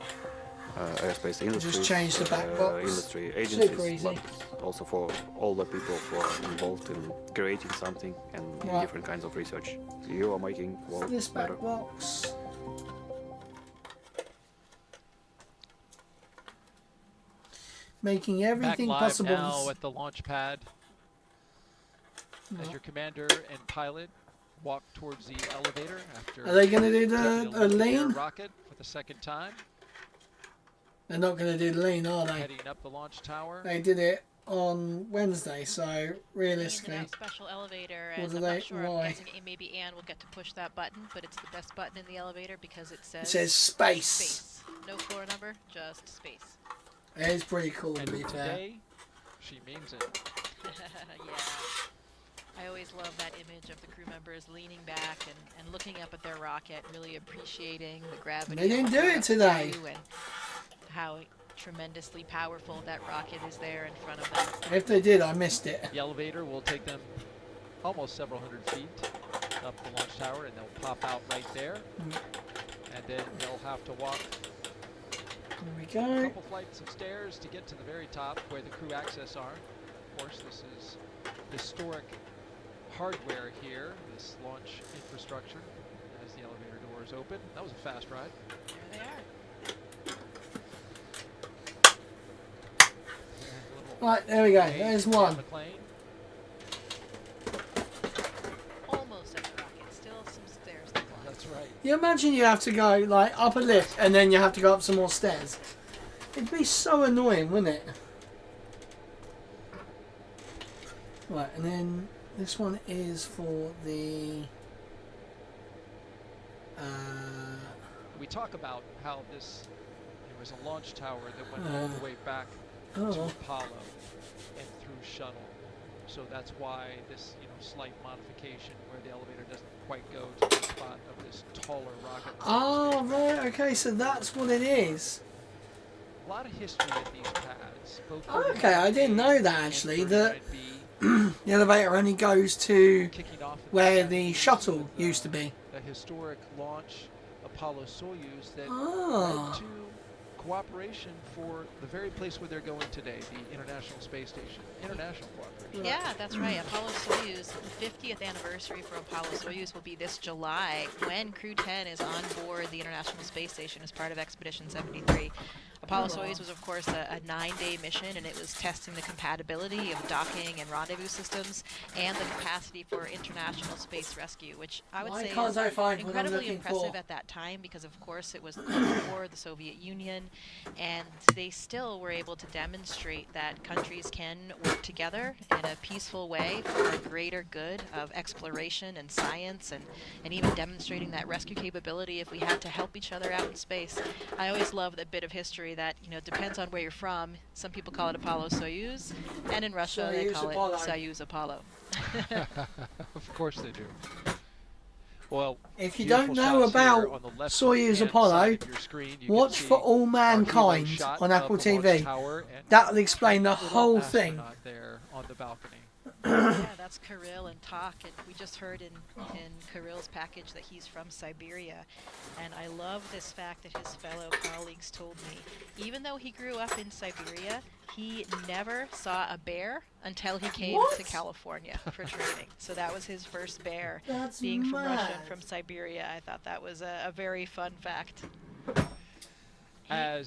aerospace industry, Just change the back box. industry Super agencies, easy. but also for all the people who are involved in creating something and Right. different kinds of research. You are making world This better. back box. Making Back everything live possible. now at the launch pad as your commander and pilot walk towards the elevator after Are they going to do taking the a look at their lean? rocket for the second time, They're not going to do the lean, are they? heading up the launch tower. They did it on Wednesday, so Using realistically, that special elevator, What and do I'm they- not sure. why? I'm guessing maybe Anne will get to push that button, but it's the best button in the elevator because it it says space. space. No floor number, just space. It is pretty cool to And be fair. today, she means it. Yeah. I always love that image of the crew members leaning back and looking up at their rocket, really appreciating the gravity. They didn't of do what it they're today. up to and how tremendously powerful that rocket is there in front of them. If they did, I missed it. The elevator will take them almost several hundred feet up the launch tower, and they'll pop out right there. And then they'll have to walk There we a go. couple flights of stairs to get to the very top where the crew access are. Of course, this is historic hardware here, this launch infrastructure, as the elevator doors open. That was a fast ride. There they are. Right, there we go. There's one. McLean. Almost at the rocket. Still some stairs to climb. That's right. You imagine you have to go like up a lift and then you have to go up some more stairs. It'd be so annoying, wouldn't it? Right, and then this one is for the. We talk about how there was a launch tower that went all the way back to Oh, Apollo and through shuttle. So that's why this, slight modification where the elevator doesn't quite go to the spot of this taller rocket. oh right, okay, so that's what it is. A lot of history at these pads. Both Oh, okay, I didn't know that actually. That 39B the elevator only goes to kicking off where Ascent the shuttle used to be. a historic launch, Apollo-Soyuz, that Oh. led to cooperation for the very place where they're going today, the International Space Station. International cooperation. Yeah, that's right. Apollo-Soyuz, the 50th anniversary for Apollo-Soyuz will be this July when Crew 10 is on board the International Space Station as part of Expedition 73. Apollo-Soyuz was, of course, a 9-day mission, and it was testing the compatibility of docking and rendezvous systems and the capacity for international space rescue, which I would Why say can't is I find what I'm incredibly looking impressive for? at that time because, of course, it was before the Soviet Union, and they still were able to demonstrate that countries can work together in a peaceful way for a greater good of exploration and science, and even demonstrating that rescue capability if we had to help each other out in space. I always love that bit of history that, depends on where you're from. Some people call it Apollo-Soyuz, and in Russia they Soyuz call Apollo. it Soyuz-Apollo. Of course they do. Well, If you beautiful don't know shots here about on the left-hand Soyuz side Apollo, of your screen. You can watch see For All our hero Mankind shot on of Apple the launch TV. tower and That'll explain the little whole thing. astronaut there on the balcony. Yeah, that's Kirill and Tak, and we just heard in Kirill's package that he's from Siberia, and I love this fact that his fellow colleagues told me. Even though he grew up in Siberia, he never saw a bear until he came to California for training. So that was his first bear, That's being from Russia and mad. from Siberia. I thought that was a very fun fact. And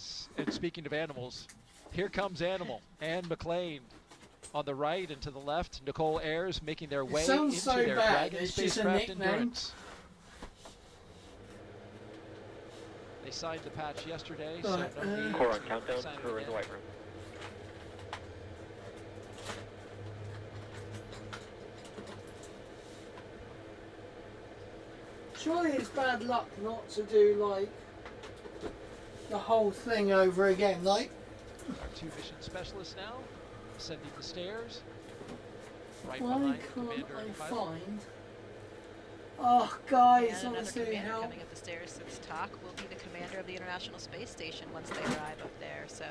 speaking of animals, here comes Animal and McLean on the right, and to the left, Nicole Ayers making their way into sounds so their bad, Dragon it's just a spacecraft nickname. Endurance. They signed the patch yesterday, so Right, no need Core on to countdown, sign it crew in the again. white room. Surely it's bad luck not to do like the whole thing over again. Like, Our 2 mission specialists now ascending the stairs. Right why behind can't Commander I and pilot. find? Oh, guys, And another honestly, commander help. coming up the stairs since Tak will be the commander of the International Space Station once they arrive up there. So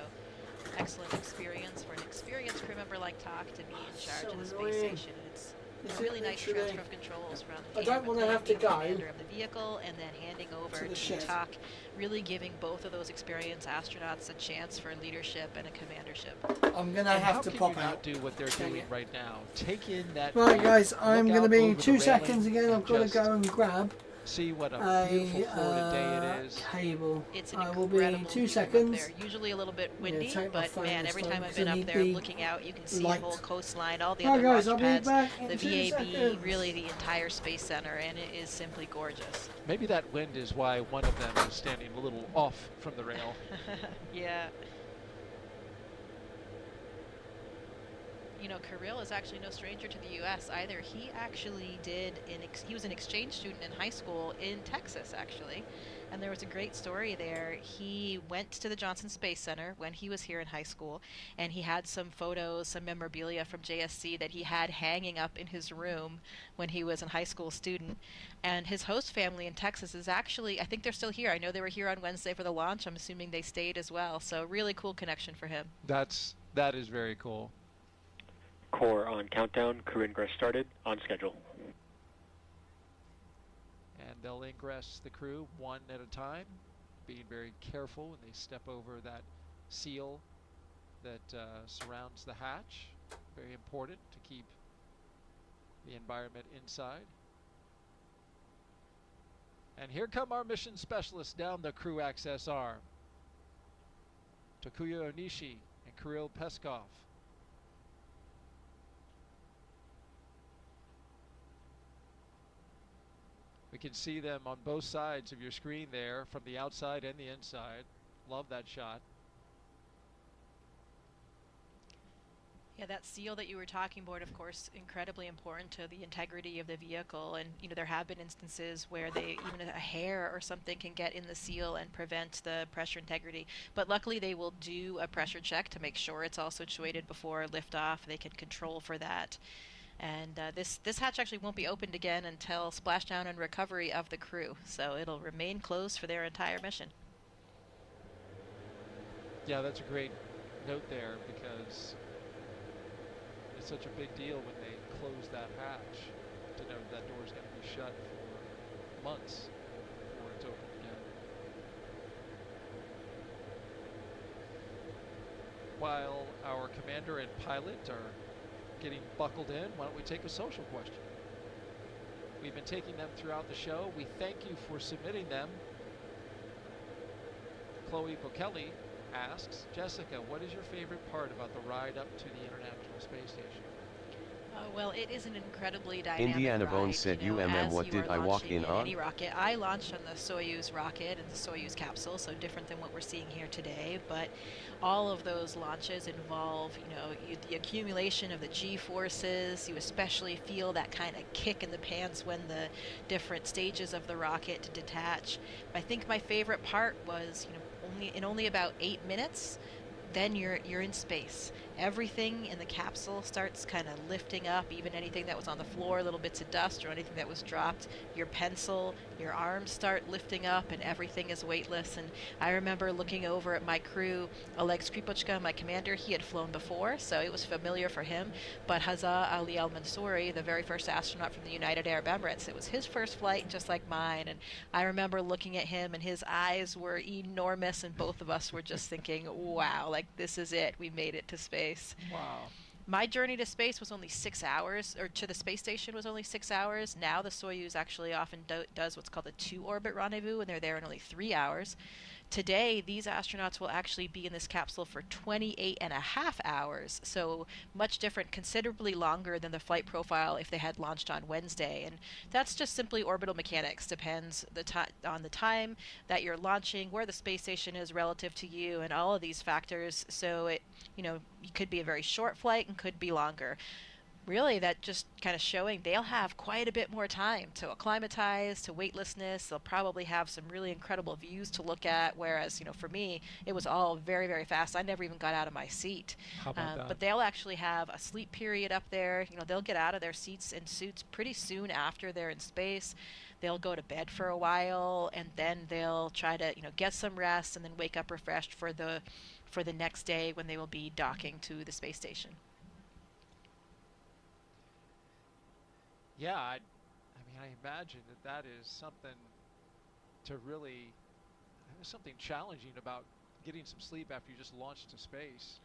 excellent experience for an experienced crew member like Tak to be in charge So of the space annoying. station. It's Is a it really nice literally- transfer of controls from I don't wanna have to being go commander of the vehicle and then handing over to the to shed. Tak, really giving both of those experienced astronauts a chance for leadership and a commandership. I'm gonna And have how to can pop you out. not do what they're Dang doing it. right now? Take in that Right, view, guys, look I'm going out to be over the 2 railing, seconds again. and I've got to just go and grab see what a a beautiful Florida day it is. cable. It's an I will be incredible 2 view up seconds. there. Usually a little bit Yeah, windy, take my but phone man, this every time time I've because been I up need there the looking out, you can see light. the whole coastline, all the Right, other guys, I'll launch be pads, back the in 2 VAB, seconds. really the entire space center, and it is simply gorgeous. Maybe that wind is why one of them is standing a little off from the rail. Yeah. You know, Kirill is actually no stranger to the U.S. either. He actually he was an exchange student in high school in Texas, actually. And there was a great story there. He went to the Johnson Space Center when he was here in high school, and he had some photos, some memorabilia from JSC that he had hanging up in his room when he was a high school student. And his host family in Texas is actually, I think they're still here. I know they were here on Wednesday for the launch. I'm assuming they stayed as well. So really cool connection for him. That is very cool. Core on countdown, crew ingress started, on schedule. And they'll ingress the crew one at a time, being very careful when they step over that seal that surrounds the hatch. Very important to keep the environment inside. And here come our mission specialists down the crew access arm. Takuya Onishi and Kirill Peskov. We can see them on both sides of your screen there, from the outside and the inside. Love that shot. Yeah, that seal that you were talking about, of course, incredibly important to the integrity of the vehicle. And, you know, there have been instances where even a hair or something can get in the seal and prevent the pressure integrity. But luckily they will do a pressure check to make sure it's all situated before liftoff. They can control for that. And this hatch actually won't be opened again until splashdown and recovery of the crew. So it'll remain closed for their entire mission. Yeah, that's a great note there, because it's such a big deal when they close that hatch to know that door's going to be shut for months before it's open again. While our commander and pilot are getting buckled in, why don't we take a social question? We've been taking them throughout the show. We thank you for submitting them. Chloe Bokeli asks, Jessica, what is your favorite part about the ride up to the International Space Station? Well, it is an incredibly dynamic Indiana ride, Bones said, you know, UMM, as what you did are I walk launching in on? Any rocket. I launched on the Soyuz rocket and the Soyuz capsule, so different than what we're seeing here today. But all of those launches involve, you know, the accumulation of the G-forces. You especially feel that kind of kick in the pants when the different stages of the rocket detach. I think my favorite part was, you know, only about 8 minutes. Then you're in space, everything in the capsule starts kind of lifting up, even anything that was on the floor, little bits of dust or anything that was dropped. Your pencil, your arms start lifting up, and everything is weightless. And I remember looking over at my crew. Oleg Skripochka, my commander, he had flown before, so it was familiar for him. But Hazza Ali Al-Mansouri, the very first astronaut from the United Arab Emirates, it was his first flight, just like mine. And I remember looking at him, and his eyes were enormous, and both of us were just thinking, wow, like, this is it. We made it to space. Wow. My journey to space was only 6 hours, or to the space station was only 6 hours. Now the Soyuz actually often does what's called a 2-orbit rendezvous, and they're there in only 3 hours. Today, these astronauts will actually be in this capsule for 28.5 hours, so much different, considerably longer than the flight profile if they had launched on Wednesday. And that's just simply orbital mechanics. Depends on the time that you're launching, where the space station is relative to you, and all of these factors. So it, it could be a very short flight and could be longer. Really, that just kind of showing they'll have quite a bit more time to acclimatize to weightlessness. They'll probably have some really incredible views to look at, whereas, for me, it was all very, very fast. I never even got out of my seat. How about that? But they'll actually have a sleep period up there. They'll get out of their seats and suits pretty soon after they're in space. They'll go to bed for a while, and then they'll try to, get some rest and then wake up refreshed for the next day when they will be docking to the space station. Yeah, I imagine that is something to really, there's something challenging about getting some sleep after you just launched to space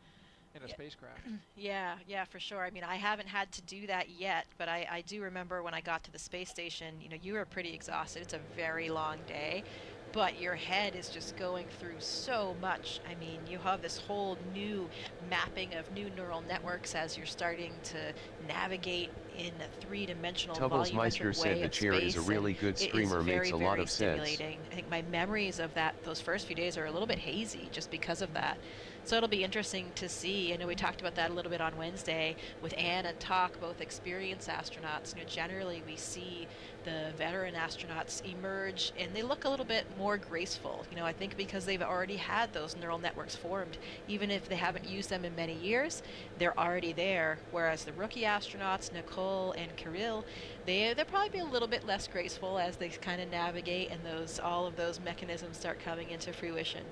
in a spacecraft. Yeah, for sure. I haven't had to do that yet, but I do remember when I got to the space station, you were pretty exhausted. It's a very long day, but your head is just going through so much. You have this whole new mapping of new neural networks as you're starting to navigate in a three-dimensional volumetric Meister way said the of chair is a space, really good streamer, it is makes a lot of sense. stimulating. I think my memories of those first few days are a little bit hazy just because of that. So it'll be interesting to see. I know we talked about that a little bit on Wednesday with Anne and Talk, both experienced astronauts. Generally we see the veteran astronauts emerge and they look a little bit more graceful. I think because they've already had those neural networks formed. Even if they haven't used them in many years, they're already there. Whereas the rookie astronauts, Nicole and Kirill, they'll probably be a little bit less graceful as they kind of navigate and all of those mechanisms start coming into fruition.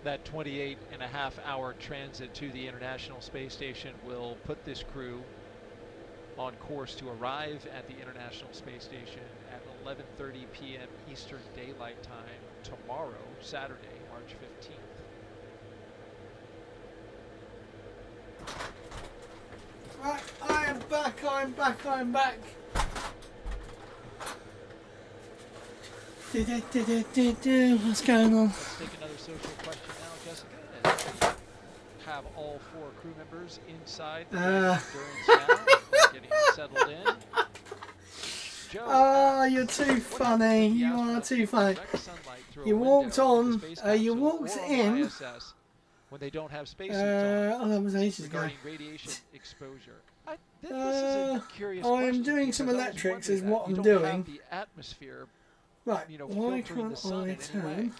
That 28.5-hour transit to the International Space Station will put this crew on course to arrive at the International Space Station at 11:30 p.m. Eastern Daylight Time tomorrow, Saturday, March 15th. Right, I'm back. What's going on? Let's take another social question now, Jessica. As we have all 4 crew members inside the Endurance now, getting settled in. Joe, You're too funny. You are too funny. You walked on, you walked in. When they don't have spacesuits on, that was ages ago. regarding radiation exposure. This is a curious I am question doing some because I was electrics is wondering what that. I'm You don't doing. have the atmosphere, Right, why filtering the can't sun I in any way. turn?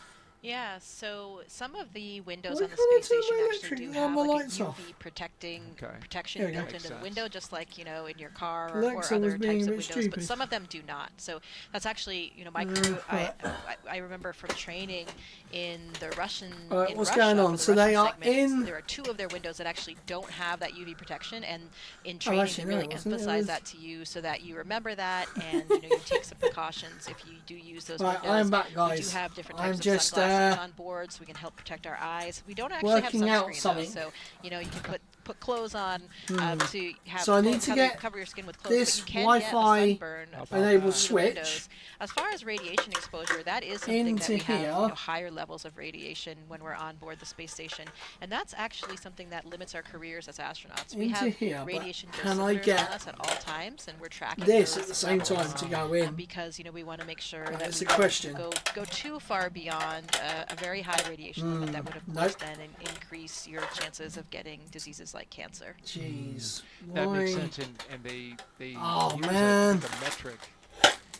Yeah, so some of the windows Why on the can't I space turn station my actually do electric? have My like a lights UV off. protection There we go. built into Makes the sense. window, just like in your car or Alexa was other being types a of bit windows. But stupid. some of them do not. So that's actually my crew. I remember from training in the Russian. Alright, in what's Russia, going for on? the So they Russian are segments, in- There are 2 of their windows that actually don't have that UV protection, and in training actually, we no, really it wasn't. It emphasize was- that to you so that you remember that, and you take some precautions if you do use those Right, windows. I'm back, We guys. do have different I'm types of just, sunglasses on board, so we can help protect our eyes. We don't actually have working out sunscreen though, something. so you can put clothes on to have So I need to get cover your skin with clothes. this but you can Wi-Fi get a sunburn enabled through the switch windows. As far as radiation exposure, that is something that into we have here. higher levels of radiation when we're on board the space station, and that's actually something that limits our careers as astronauts. We Into have here, but radiation can I dosimeters get on us at all times, and we're tracking this those at the same levels, time to go in? because we want to make sure that That's we the don't question. go too far beyond a very high radiation limit that would of course then increase your chances of getting diseases like cancer. Jeez. That makes Why? sense, and they Oh, use man. a metric,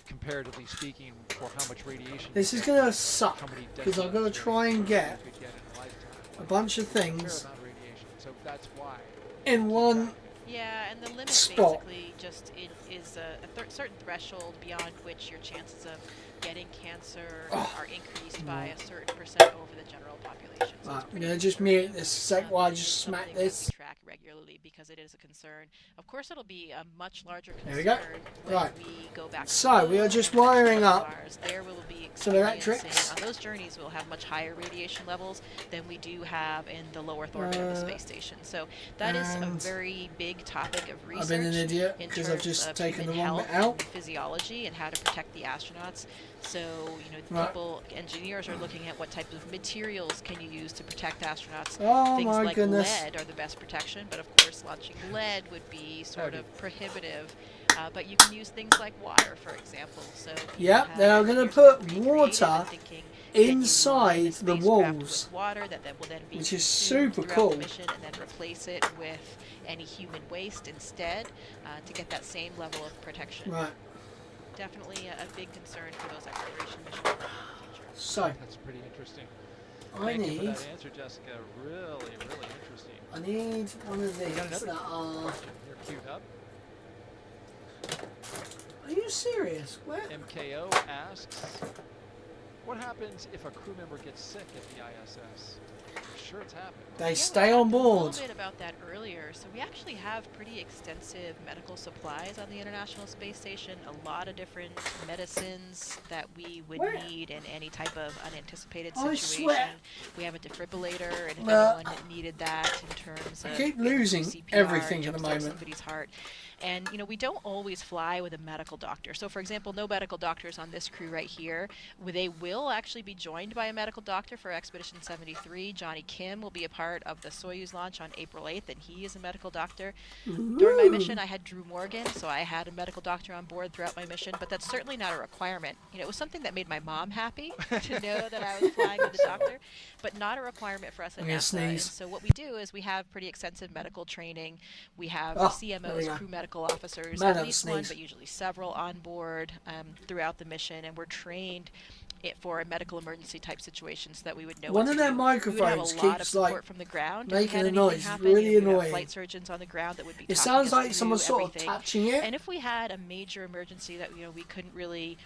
comparatively speaking, for how much radiation. This you is get, gonna suck how many because I've got to decibels try and you get could get in a lifetime. a bunch of Fair things amount of radiation. So that's why. in one Yeah, and the limit spot. basically just is a certain threshold beyond which your chances of getting cancer are increased by a certain percent over the general population. So Right, it's I'm pretty gonna just concerning. mute this a sec while I It is just smack something that this. we track regularly because it is a concern. Of course, it'll be a much larger There we concern go. when Right. we go back to So, the we are moon just and wiring to up Mars. There we will be some electrics. experiencing, on those journeys, we'll have much higher radiation levels than we do have in the low Earth orbit of the space station. So that is a and very big topic of research. I've been an idiot in because I've terms just of taken the human wrong health bit out. and physiology and how to protect the astronauts. So, you know, Right. people, engineers are looking at what types of materials can you use to protect astronauts. Oh Things my like goodness. lead are the best protection, but of course launching lead would be sort of prohibitive. But you can use things like water, for example. So Yep, they're going to put water inside inside the walls, water that will then be which is consumed super throughout cool. the mission, and then replace it with any human waste instead to get that same level of protection. Right. Definitely a big concern for those exploration missions in the future. So, That's pretty interesting. I Thank you for need that answer, Jessica. Really, really interesting. I need one of We got these another that are. You're queued up. Are you serious? Where? MKO asks, what happens if a crew member gets sick at the ISS? I'm sure it's happened. They Yeah, stay we on talked board. a little bit about that earlier. So we actually have pretty extensive medical supplies on the International Space Station. A lot of different medicines that we would Where? need in any type of unanticipated I situation. swear. We have a defibrillator, and if Well, anyone needed that in terms I of keep getting through losing CPR, everything at the jumpstart moment. somebody's heart. And, you know, we don't always fly with a medical doctor. So, for example, no medical doctors on this crew right here. They will actually be joined by a medical doctor for Expedition 73. Johnny Kim will be a part of the Soyuz launch on April 8th, and he is a medical doctor. During my mission, I had Drew Morgan, so I had a medical doctor on board throughout my mission, but that's certainly not a requirement. You know, it was something that made my mom happy to know that I was flying with a doctor, but not a requirement for us at I'm gonna NASA. And sneeze. so what we do is we have pretty extensive medical training. We have Oh, there we CMOs, go. crew medical officers, Man, at that least sneeze. one, but usually several on board throughout the mission, and we're trained for a medical emergency type situation so that we would know One what of to their do. We would have microphones a lot of keeps, support like, from the ground. if we making had a anything noise. happen, Really and we would have annoying. flight surgeons on the ground that would be It talking sounds us like through someone's sort of everything. touching it. And if we had a major emergency that we couldn't really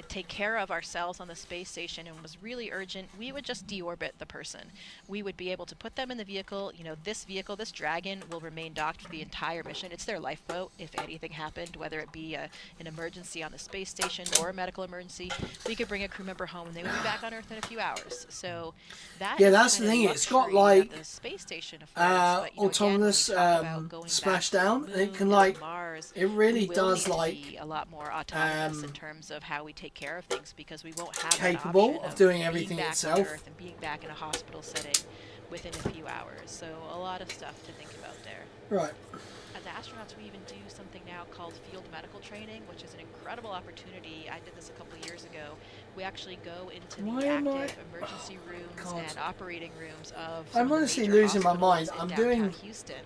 take care of ourselves on the space station and was really urgent, we would just deorbit the person. We would be able to put them in the vehicle. You know, this vehicle, this Dragon, will remain docked for the entire mission. It's their lifeboat if anything happened, whether it be an emergency on the space station or a medical emergency. We could bring a crew member home and they would be back on Earth in a few hours. So that Yeah, is that's kind the of thing. It's got luxury that like the space station affords. But, you know, again, when we autonomous talk about going back to the splashdown. moon It can and like Mars, it really we will does need to like be a lot more autonomous in terms of how we take care of things, because we won't have capable that option of doing being everything back on itself. Earth and being back in a hospital setting within a few hours. So a lot of stuff to think about there. Right. As astronauts, we even do something now called field medical training, which is an incredible opportunity. I did this a couple of years ago. We actually go into Why the am active I- emergency rooms God. and operating rooms of I'm some of the honestly major losing my mind. hospitals in I'm downtown doing Houston,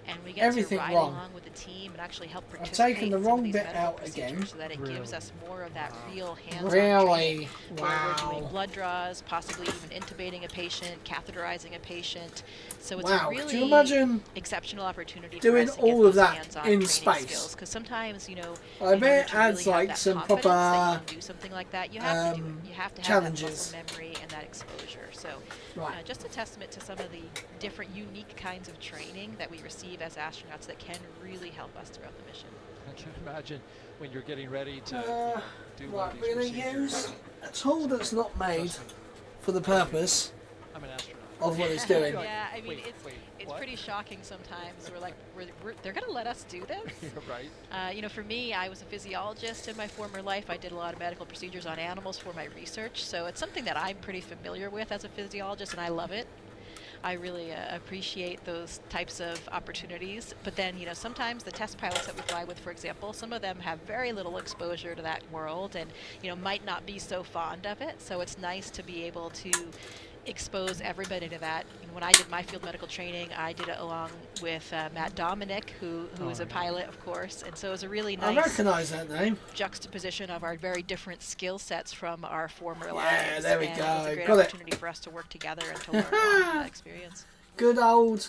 and we get everything to ride wrong. along with the team and actually help I've participate taken the in some wrong of these bit medical out procedures again. so that it gives us more of that real hands-on Really? training where we're doing Wow. blood draws, possibly even intubating a patient, catheterizing a patient. So it's Wow. a really Could you imagine exceptional opportunity doing for us to get all of those that hands-on in training space? skills, because sometimes, you know, I in bet order it to adds really have like that some confidence proper that you can do something like that, you have to do it. You have to have challenges. that muscle memory and that exposure. So Right. just a testament to some of the different unique kinds of training that we receive as astronauts that can really help us throughout the mission. I can imagine when you're getting ready to do one Right, of we're these going to procedures. use a tool that's not made for the purpose I'm an astronaut. of what it's doing. Yeah, I mean, Wait, it's what? pretty shocking sometimes. We're like, they're going to let us do this? Right. You know, for me, I was a physiologist in my former life. I did a lot of medical procedures on animals for my research, so it's something that I'm pretty familiar with as a physiologist, and I love it. I really appreciate those types of opportunities. But then, you know, sometimes the test pilots that we fly with, for example, some of them have very little exposure to that world and, you know, might not be so fond of it. So it's nice to be able to expose everybody to that. You know, when I did my field medical training, I did it along with Matt Dominic, who is a pilot, of course. And so it was a really I nice recognise that name. juxtaposition of our very different skill sets from our former Yeah, lives. there we and go. It was a great Got it. opportunity for us to work together and to learn from that experience. good old.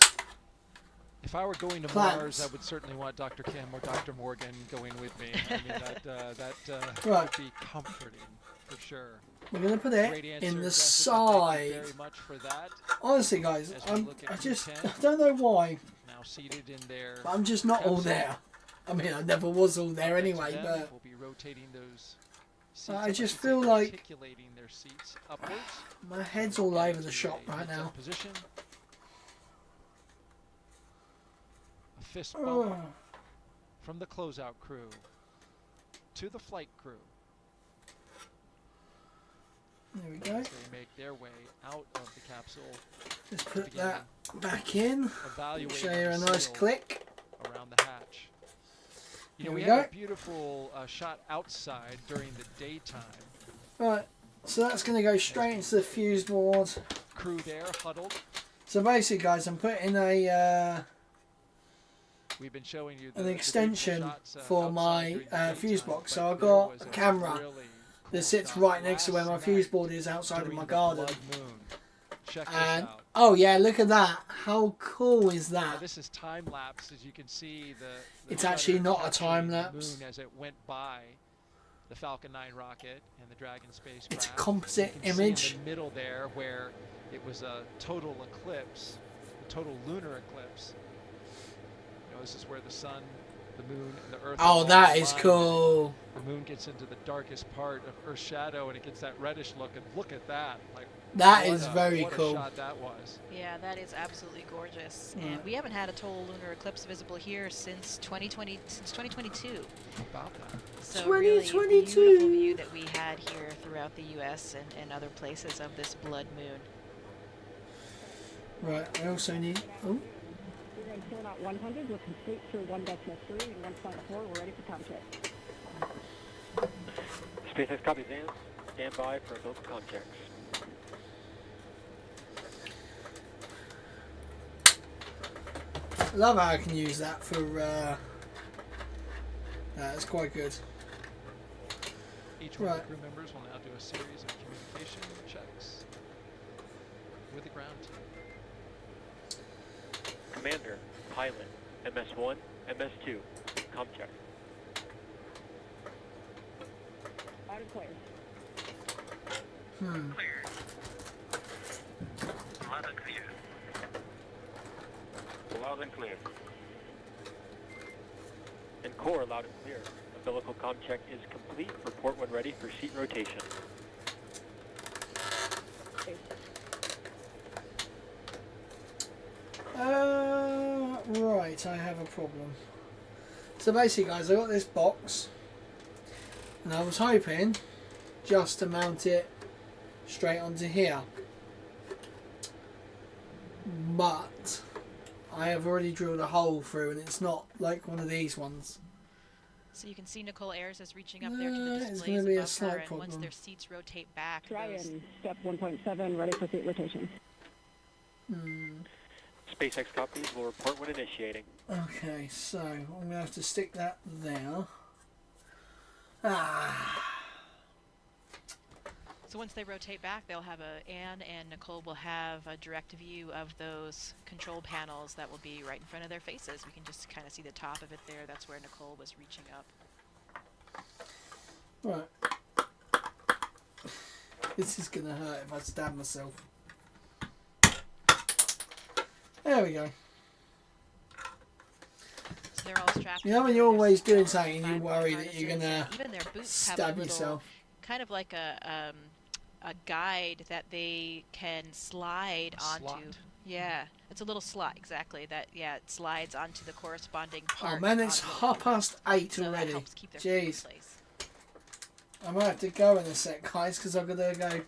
If I were going to Plants. Mars, I would certainly want Dr. Kim or Dr. Morgan going with me. I mean, that Right. would be comforting for sure. We're gonna put it Great answer, in the Jessica. Thank you side. very much for that. Honestly, guys, As we look at I Q10. don't know why, Now seated in their but I'm just not all capsule. there. I mean, I never was all there anyway, Next to them, but we'll be rotating those seats I up, just should say, feel like articulating their seats upwards. my head's all over the into shop a right heads-up now. Position. A fist Oh. bump from the closeout crew to the flight crew. There we go. As they make their way out of the capsule. Just to put begin that back in. evaluating Show you a the nice seal click. around the hatch. You know, There we we have go. a beautiful shot outside during the daytime. Right, so that's going to go straight into the fuse board. Crew there huddled. So basically, guys, I'm putting a We've been showing you an the extension shots, for outside my during the fuse daytime, box. but So I've there got was a camera really that sits shot right next to where my last fuse night board is outside of during my the garden. blood moon. Check this And out. oh yeah, look at that! How cool is Now, that? this is time lapse, as you can see the It's actually shutter not a capturing time the lapse. moon as it went by the Falcon 9 rocket and the Dragon spacecraft. It's a composite You can see image. in the middle there where it was a total eclipse, a total lunar eclipse. You know, this is where the sun, the moon, and the Earth. are Oh, all that is aligned. cool. The moon gets into the darkest part of Earth's shadow, and it gets that reddish look. And look at that! Like That what is a- very what cool. A shot that was. Yeah, that is absolutely gorgeous. Right. And we haven't had a total lunar eclipse visible here since 2022. About that. So really 2022. beautiful view that we had here throughout the U.S. and other places of this blood moon. Right, I also need. Oh, We're in Astronaut 100. We're complete through 1.3 and 1.4. We're ready for com check. SpaceX copies in. Stand by for umbilical comm checks. I love how I can use that for. That's quite good. Each one of Right. the crew members will now do a series of communication checks with the ground team. Commander, pilot, MS1, MS2, comm check. Loud and clear. Hmm. Loud and clear. Loud and clear. And core loud and clear. Umbilical comm check is complete. Report when ready for seat rotation. Right, I have a problem. So basically, guys, I got this box, and I was hoping just to mount it straight onto here, but I have already drilled a hole through, and it's not like one of these ones. So you can see Nicole Ayers is reaching up there to the It's displays gonna be a above her, slight and once problem. their seats rotate back, Try those and step 1.7. Ready for seat rotation. SpaceX copies will report when initiating. Okay, so I'm going to have to stick that there. Ah. So once they rotate back, they'll have Anne and Nicole will have a direct view of those control panels that will be right in front of their faces. We can just kind of see the top of it there. That's where Nicole was reaching up. Right. This is going to hurt if I stab myself. There we go. So they're all strapped. You know when in. you're There's always doing all something and you 5 worry that harnesses, you're going to and even their boots have a stab little, yourself. kind of like a guide that they can slide onto. Slot. Yeah, it's a little slot, exactly. That it slides onto the corresponding part. Oh man, it's on the- 8:30 so that already. helps keep their feet in Jeez. place. I might have to go in a sec, guys, because I've got to go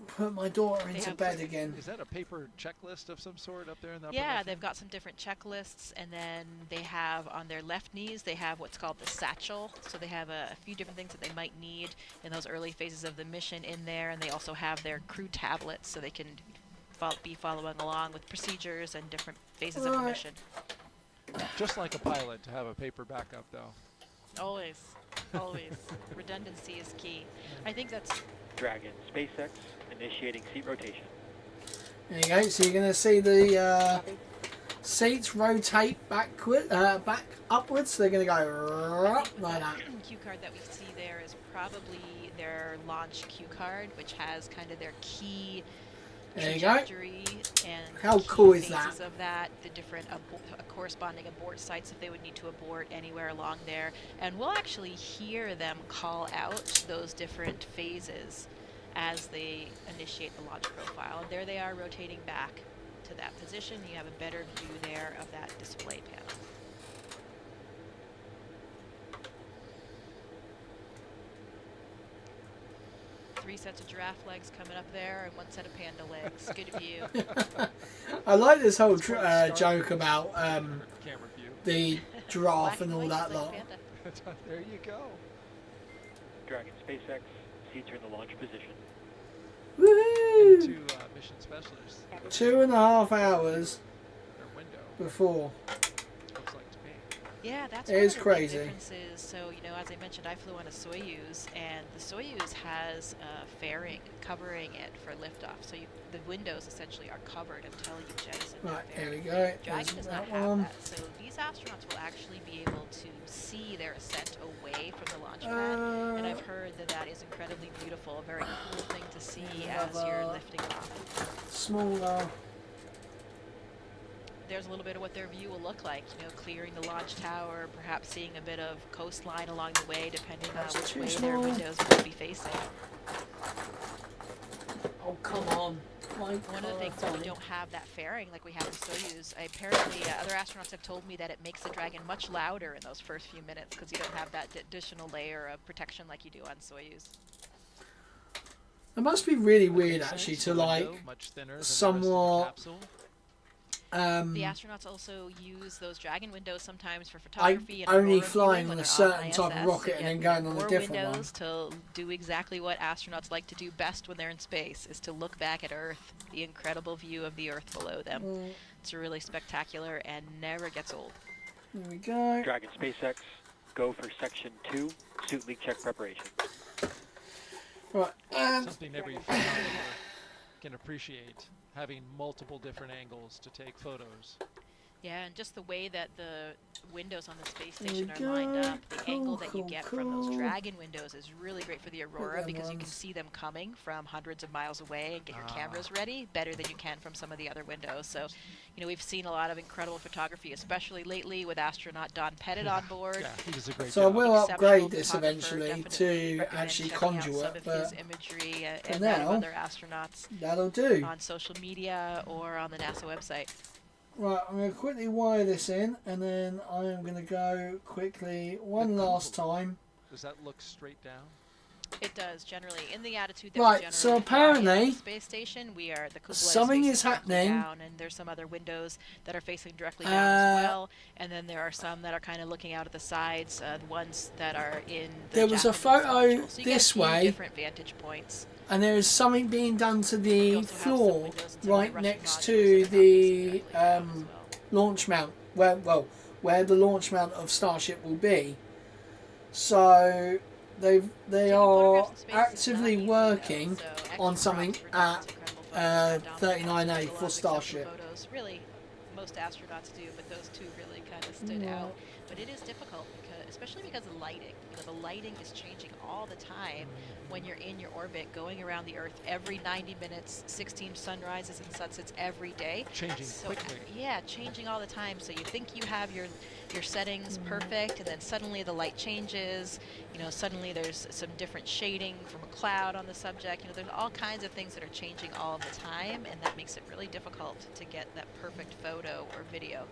put my daughter into have- bed again. Is that a paper checklist of some sort up there in the upper Yeah, left they've hand? got some different checklists, and then they have on their left knees, they have what's called the satchel. So they have a few different things that they might need in those early phases of the mission in there, and they also have their crew tablets, so they can be following along with procedures and different phases of the Right. mission. Just like a pilot to have a paper backup, though. Always, always. Redundancy is key. I think that's Dragon, SpaceX, initiating seat rotation. There you go. So you're going to see the seats rotate backward, back upwards. So they're going to go like that. The cue card that we see there is probably their launch cue card, which has kind of their key There you go. trajectory and How the key cool is phases that? of that, the different corresponding abort sites if they would need to abort anywhere along there. And we'll actually hear them call out those different phases as they initiate the launch profile. And there they are rotating back to that position. You have a better view there of that display panel. Three sets of giraffe legs coming up there and one set of panda legs. Good view. I like this whole joke about Camera view. the giraffe and all that lot. There you go. Dragon SpaceX, seats are in the launch position. Woohoo! Two mission specialists. 2.5 hours Their window before. looks like to me. Yeah, that's It one is of the big crazy. differences. So, you know, as I mentioned, I flew on a Soyuz, and the Soyuz has fairing covering it for liftoff. So the windows essentially are covered until you jettison the Right, here we fairing. go. Dragon There's does not that have one. that. So these astronauts will actually be able to see their ascent away from the launch pad. And I've heard that that is incredibly beautiful, a very cool thing to see as you're lifting off. Smaller. There's a little bit of what their view will look like, you know, clearing the launch tower, perhaps seeing a bit of coastline along the way, depending on That's which too way small. their windows will be facing. Oh, come on. One of the things when we don't have that fairing like we have in Soyuz, apparently other astronauts have told me that it makes the Dragon much louder in those first few minutes because you don't have that additional layer of protection like you do on Soyuz. It must be really weird actually to like much thinner than the rest of the somewhat. capsule. The astronauts also use those Dragon windows sometimes for I photography and only aurora flying viewing when on a they're certain ISS, type of rocket so and then you going get on a more different one. windows to do exactly what astronauts like to do best when they're in space, is to look back at Earth, the incredible view of the Earth below them. It's really spectacular and never gets old. There we go. Dragon SpaceX, go for section 2, suit leak check preparation. Right, and Something every photographer can appreciate, having multiple different angles to take photos. Yeah, and just the way that the windows on the space There station we are lined go. up, the Cool, angle that you cool, get from those cool. Dragon windows is really great for the aurora them because you can ones. see them coming from hundreds of miles away and get your cameras ready better than you can from some of the other windows. So, you know, we've seen a lot of incredible photography, especially lately with astronaut Don Pettit on board. Yeah, he does a great so I job. will Exceptional upgrade this photographer, eventually definitely to recommend actually checking out conjure some it, of but his imagery for and that of now, other astronauts that'll do. on social media or on the NASA website. Right, I'm going to quickly wire this in, and then I am going to go quickly one last time. Does that look straight down? It does generally. In the attitude that Right, we so generally fly in apparently the space station, we are the cupola something is facing directly happening. down, and there's some other windows that are facing directly down as well. And then there are some that are kind of looking out at the sides, the ones that are in. The There was a Japanese photo module. So you get a this few way. different vantage points. And there is something being done to You the also have some floor windows in some of the right Russian next modules to that are not facing the directly down as well. launch mount, where the launch mount of Starship will be. So they Taking are photographs in space is actively not easy, working though, so on excellent something props for Don's at incredible photos. Don 39A took a lot for of exceptional Starship. Photos. Really, most astronauts do, but those two really kind of stood out. But it is difficult because, especially because of lighting. You know, the lighting is changing all the time when you're in your orbit, going around the Earth every 90 minutes, 16 sunrises and sunsets every day. Changing quickly. Yeah, changing all the time. So you think you have your settings perfect, and then suddenly the light changes. You know, suddenly there's some different shading from a cloud on the subject. You know, there's all kinds of things that are changing all the time, and that makes it really difficult to get that perfect photo or video.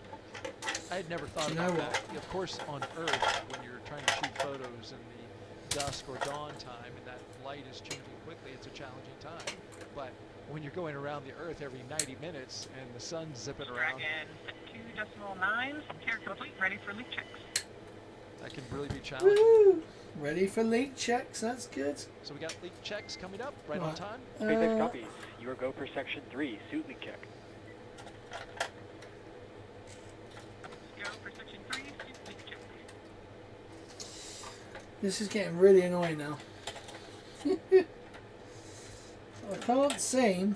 I had never thought You know about what? that. Of course, on Earth, when you're trying to shoot photos in the dusk or dawn time, and that light is changing quickly, it's a challenging time. But when you're going around the Earth every 90 minutes and the sun's zipping around, Dragon 2.9, care complete, ready for leak checks. that can really be challenging. Woo! Ready for leak checks, that's good. So we got leak checks coming up right on Right. time. SpaceX copies. You are go for section 3, suit leak check. Go for section 3, suit leak check. This is getting really annoying now. I can't seem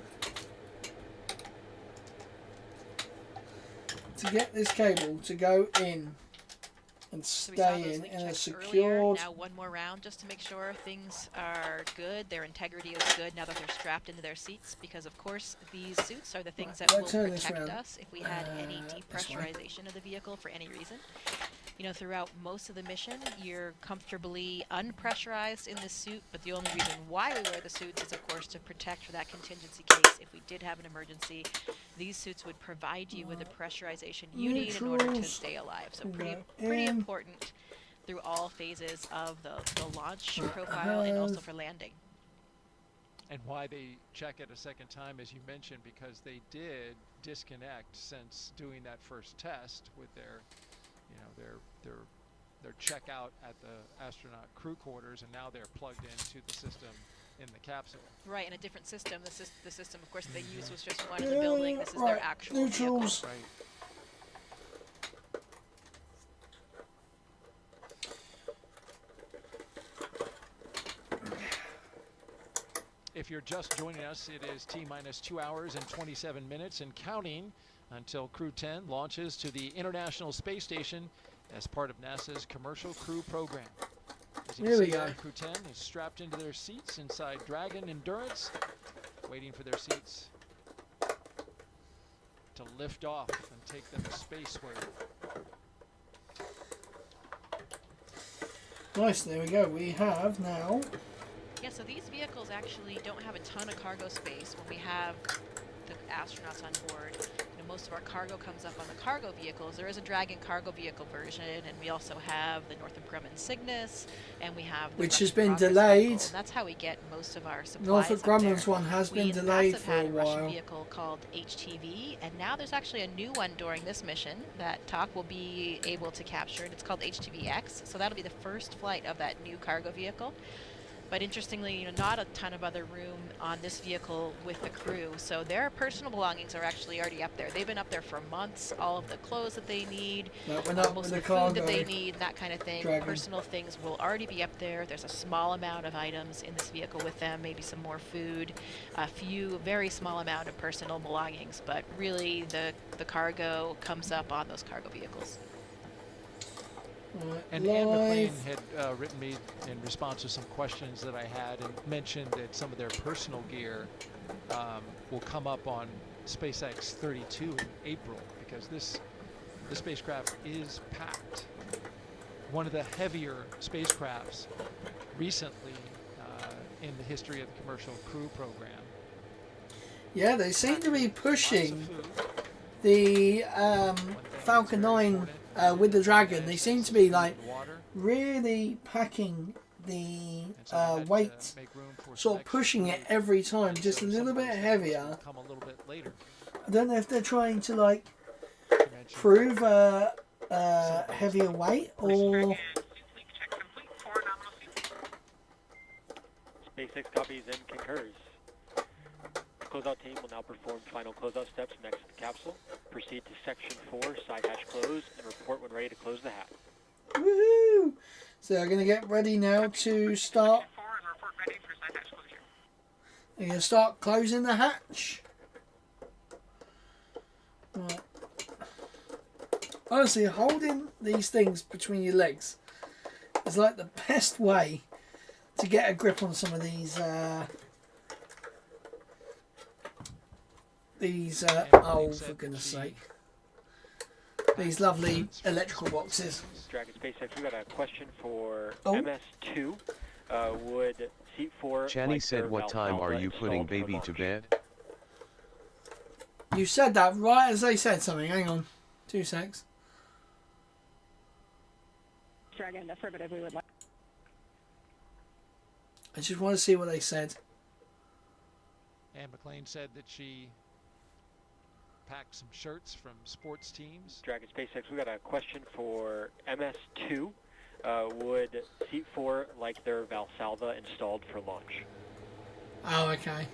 to get this cable to go in and So we saw stay those in link a checks earlier. secured. Now one more round just to make sure things are good, their integrity is good now that they're strapped into their seats, because of course these suits are the things that will protect us if we had any depressurization of the vehicle for any reason. You know, throughout most of the mission, you're comfortably unpressurized in this suit, but the only reason why we wear the suits is, of course, to protect for that contingency case. If we did have an emergency, these suits would provide you with the pressurization you need in order to stay alive. So pretty important through all phases of the launch profile and also for landing. And why they check it a second time, as you mentioned, because they did disconnect since doing that first test with their their checkout at the astronaut crew quarters, and now they're plugged into the system in the capsule. Right, in a different system. The system, of course, that they used was just one in the building. This is their actual vehicle. Right. If you're just joining us, it is T-minus 2 hours and 27 minutes and counting until Crew 10 launches to the International Space Station as part of NASA's Commercial Crew Program. As you can see there, Crew 10 is strapped into their seats inside Dragon Endurance, waiting for their seats to lift off and take them spaceward. Nice, there we go. We have now. Yeah, so these vehicles actually don't have a ton of cargo space when we have the astronauts on board. You know, most of our cargo comes up on the cargo vehicles. There is a Dragon cargo vehicle version, and we also have the Northrop Grumman Cygnus, and we have the which has Russian been rocket delayed. vehicle, and that's how we get most of our supplies. Northrop Grumman's there. one has been in the delayed past for have a had Russian while. vehicle called HTV, and now there's actually a new one during this mission that TOC will be able to capture, and it's called HTVX. So that'll be the first flight of that new cargo vehicle. But interestingly, you know, not a ton of other room on this vehicle with the crew. So their personal belongings are actually already up there. They've been up there for months. All of the clothes that they need, most of the food that they need, that kind of thing. Dragon. Personal things will already be up there. There's a small amount of items in this vehicle with them, maybe some more food, a few, very small amount of personal belongings. But really, the cargo comes up on those cargo vehicles. And Anne McLean had written me in response to some questions that I had and mentioned that some of their personal gear will come up on SpaceX 32 in April, because the spacecraft is packed. One of the heavier spacecrafts recently in the history of the Commercial Crew Program. Yeah, they seem to be pushing the Falcon 9 with the Dragon. They seem to be like really packing the weight, sort of pushing it every time, just a little bit heavier. I don't know if they're trying to like prove a heavier weight or. SpaceX copies and concurs. Closeout team will now perform final closeout steps next to the capsule. Proceed to section 4, side hatch close, and report when ready to close the hatch. Woohoo! So they're going to get ready now to start. They're going to start closing the hatch. Right. Honestly, holding these things between your legs is like the best way to get a grip on some of these. Oh, for goodness sake. These lovely electrical boxes. Dragon SpaceX, we got a question for MS2. Would seat 4... Channy said, what time are you putting baby to bed? You said that right as they said something. Hang on. 2 secs. Dragon, affirmative, we would like. I just want to see what they said. Anne McLean said that she packed some shirts from sports teams. Dragon SpaceX, we got a question for MS2. Would seat 4 like their Valsalva installed for launch? Oh, okay.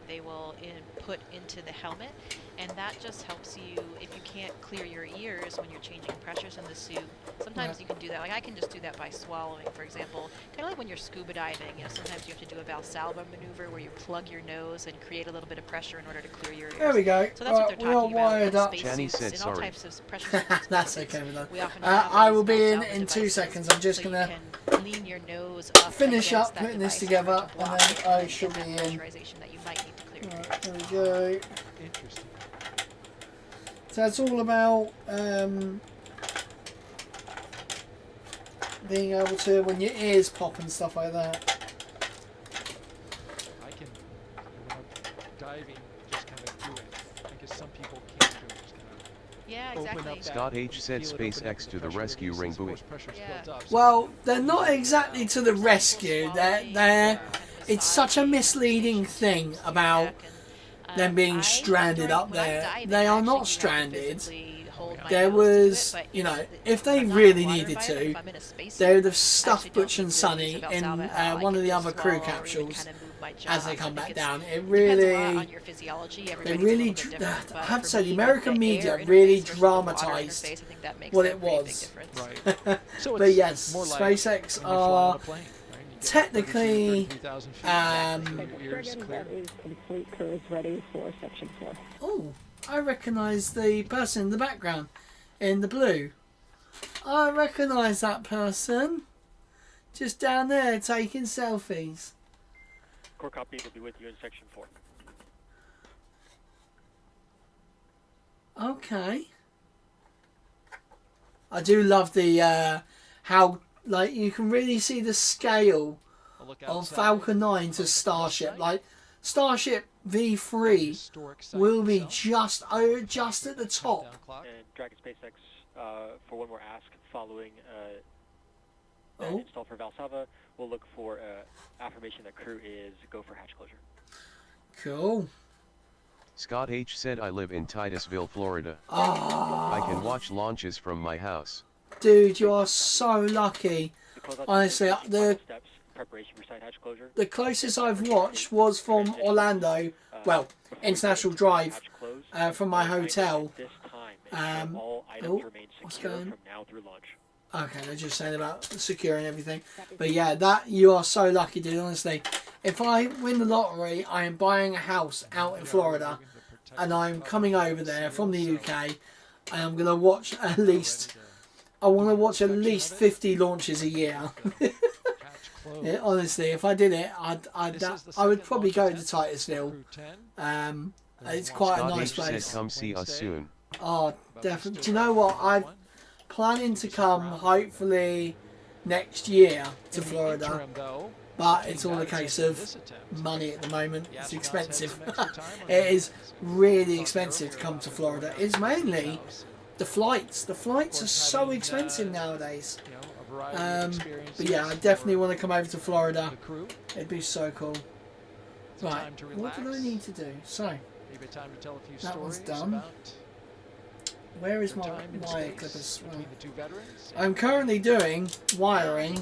They will put into the helmet, And that just helps you, if you can't clear your ears when you're changing pressures in the suit, sometimes you can do that. Like I can just do that by swallowing, for example. Kind of like when you're scuba diving, you know, sometimes you have to do a Valsalva maneuver where you plug your nose and create a little bit of pressure in order to clear your ears. There we go. So that's what they're we are talking about wired in up. Jenny spacesuits, said in all sorry. types of pressure That's okay with that. we often have I these will be Valsalva in 2 devices, seconds. I'm just so going to you can lean your nose up finish against up that putting this device in order together, to and block then it I and shall get be that in. pressurization that you might need to clear your Right, ears. there we go. Interesting. So it's all about being able to, when your ears pop and stuff like that. I can, when I'm diving, just kind of do it. I guess some people can't do it. Just kind of Yeah, open exactly. up that, Scott you H said feel it open up SpaceX as to the pressure rescue releases, ring buoy. force pressure's Yeah. built up, so Well, you they're not usually exactly to the rescue. They're it's such a misleading thing about them being stranded up there. They are not stranded. There was, you know, if they really needed to, they would have stuffed Butch and Sunny in one of the other crew capsules as they come back down. It really, I have to say, the American media really dramatised what it was. Right. So But it's yes, more like SpaceX when you fly on are a plane, right? You get technically 33,000 feet, your ears clear. Complete crew is ready for section 4. Oh, I recognise the person in the background in the blue. I recognise that person. Just down there taking selfies. Core copy will be with you in section 4. Okay. I do love the how, like, you can really see the scale I'll look of outside. Falcon 9 to Starship. Like, Starship V3 Historic site will be itself. just at the top. Countdown clock. And Dragon SpaceX, for one more ask following Oh. install for Valsalva, we'll look for affirmation that crew is go for hatch closure. Cool. Scott H said I live in Titusville, Florida. Ah, I can watch launches from my house. dude, you are so lucky. The closeout Honestly, steps, the final steps, preparation for side hatch closure. the closest I've watched was from Orlando, well, International Drive, Hatch close. from my Reminder hotel. at this time, ensure all items remain what's secure going- from now through launch. Okay, they're just saying about securing everything. But yeah, that you are so lucky, dude, honestly. If I win the lottery, I am buying a house out in Florida, and I'm coming over there from the UK, and I'm going to watch at least, I want to watch at least 50 launches a year. Hatch closed. Yeah, honestly, if I did it, I would probably go to Titusville. Crew 10. It's quite a Scott nice H said place. come see us soon. Oh, definitely. Do you know what? I'm planning to come hopefully next year to Florida, Interim, though, but it's all a case of money at the moment. It's expensive. It is really expensive to come to Florida. It's mainly the flights. The flights are so expensive nowadays. But yeah, I definitely want to come over to Florida. The crew, It'd be so cool. Right, time to what do I relax. need to do? So, maybe time to tell a few That one's stories done. about where is their my time in wire space clippers? between the two veterans. I'm currently doing wiring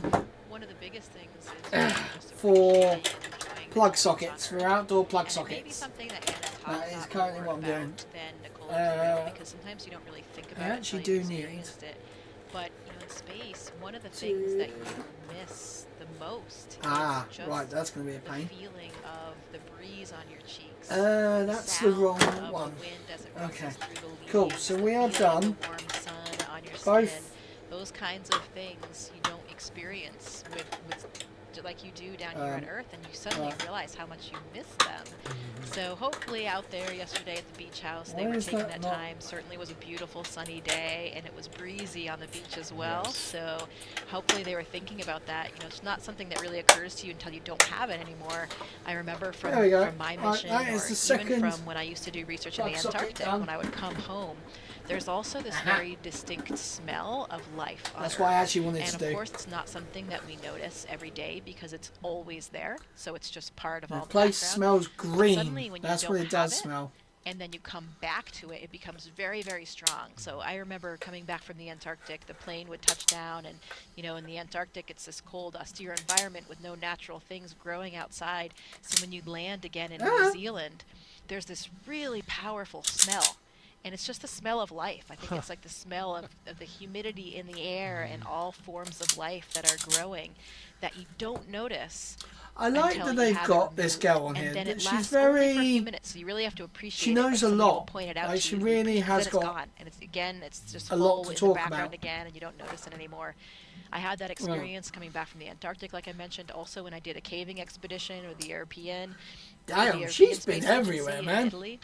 One of the biggest things is just for appreciating and enjoying plug the sockets, sun. for outdoor plug And it may be sockets. something that Anna That talks is about currently more what I'm doing. about than Nicole and Camille, because sometimes you don't really think about it actually until you've do need experienced it. But you know, in space, one of the things that you miss the most is just right, that's going to be a the pain. feeling of the breeze on your cheeks. That's the sound wrong of the one. wind as it Okay. rushes through the Cool, leaves, so the we are feeling of done. the warm sun on your Both. skin. Those kinds of things you don't experience with like you do down here on Earth, and you suddenly realize how much you miss them. So hopefully out there yesterday at the beach house, they Why were is taking that that not- time. Certainly was a beautiful sunny day, and it was breezy on the beach as well. So hopefully they were thinking about that. You know, it's not something that really occurs to you until you don't have it anymore. I remember from There we go. my Right, mission, that or is the even second from when I used to do research in the plug socket Antarctic, done. when I would come home, there's also this very distinct smell of life on That's Earth. what I actually wanted And to of do. course, it's not something that we notice every day because it's always there. So it's just part of The all the place background. smells Suddenly, green. when you That's what don't it does have it, smell. and then you come back to it, it becomes very, very strong. So I remember coming back from the Antarctic, the plane would touch down, and you know, in the Antarctic it's this cold, austere environment with no natural things growing outside. So when you land again in New Zealand, there's this really powerful smell. And it's just the smell of life. I think it's like the smell of the humidity in the air and all forms of life that are growing that you don't notice. I like that they've got this girl on here. She's very. For a few minutes, so you really have to appreciate. She knows a lot. Point it out she really has got. Gone, and it's just a lot to in talk the background about again, and you don't notice it anymore. I had that experience coming back from the Antarctic, like I mentioned, also when I did a caving expedition with the European. Damn, she's been everywhere, man. Italy.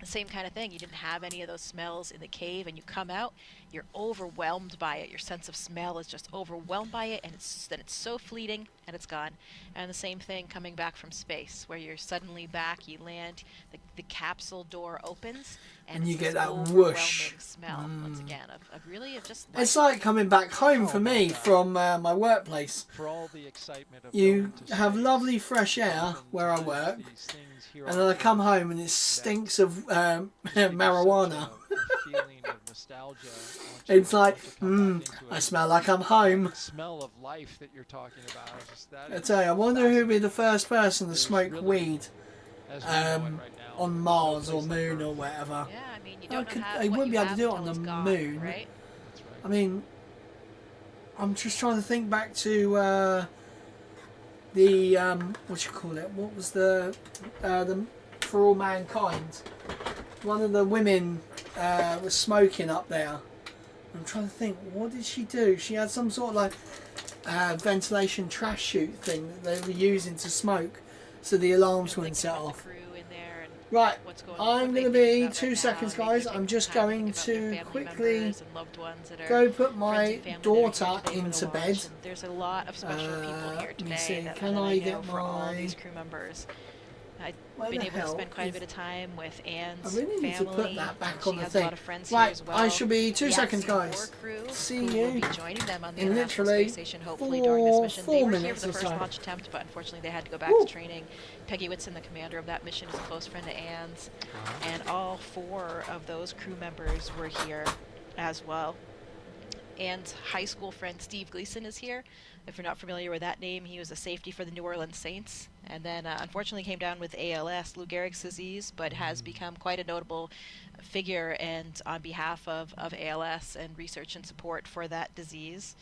The same kind of thing. You didn't have any of those smells in the cave, and you come out, you're overwhelmed by it. Your sense of smell is just overwhelmed by it, and it's so fleeting, and it's gone. And the same thing coming back from space, where you're suddenly back, you land, the capsule door opens, and you it's get this that whoosh smell once again of just. It's like coming back home for me from my workplace. For all the excitement of you have lovely fresh air where I work, and then I come home and it stinks of marijuana. It's like, I smell like I'm home. The smell of life that you're talking about. I tell you, I wonder who'd be the first person to smoke weed on Mars or Moon or whatever. Yeah, I mean, you don't I wouldn't be able to do it on the Moon. Right? I mean, I'm just trying to think back to the what you call it? What was the For All Mankind? One of the women was smoking up there. I'm trying to think, what did she do? She had some sort of like ventilation trash chute thing that they were using to smoke, so the alarms wouldn't set off. Right, I'm going to be 2 seconds, guys. I'm just going to quickly go put my daughter into bed. There's a lot of special people here today. Can I get for all my... these crew members. I've been able to spend quite a bit of time with Anne's I really need to put family. that back She on the has thing. a lot of friends Right, here as well. I shall be 2 The seconds, Ascent guys. crew See who you will be joining them on the in International literally Space Station, hopefully during this mission. They 4 were here minutes for the or first so. launch attempt, but unfortunately they had to go back to training. Peggy Whitson, the commander of that mission, is a close friend of Anne's, and all 4 of those crew members were here as well. Anne's high school friend Steve Gleason is here. If you're not familiar with that name, he was a safety for the New Orleans Saints, and then unfortunately came down with ALS, Lou Gehrig's disease, but has become quite a notable figure and on behalf of ALS and research and support for that disease.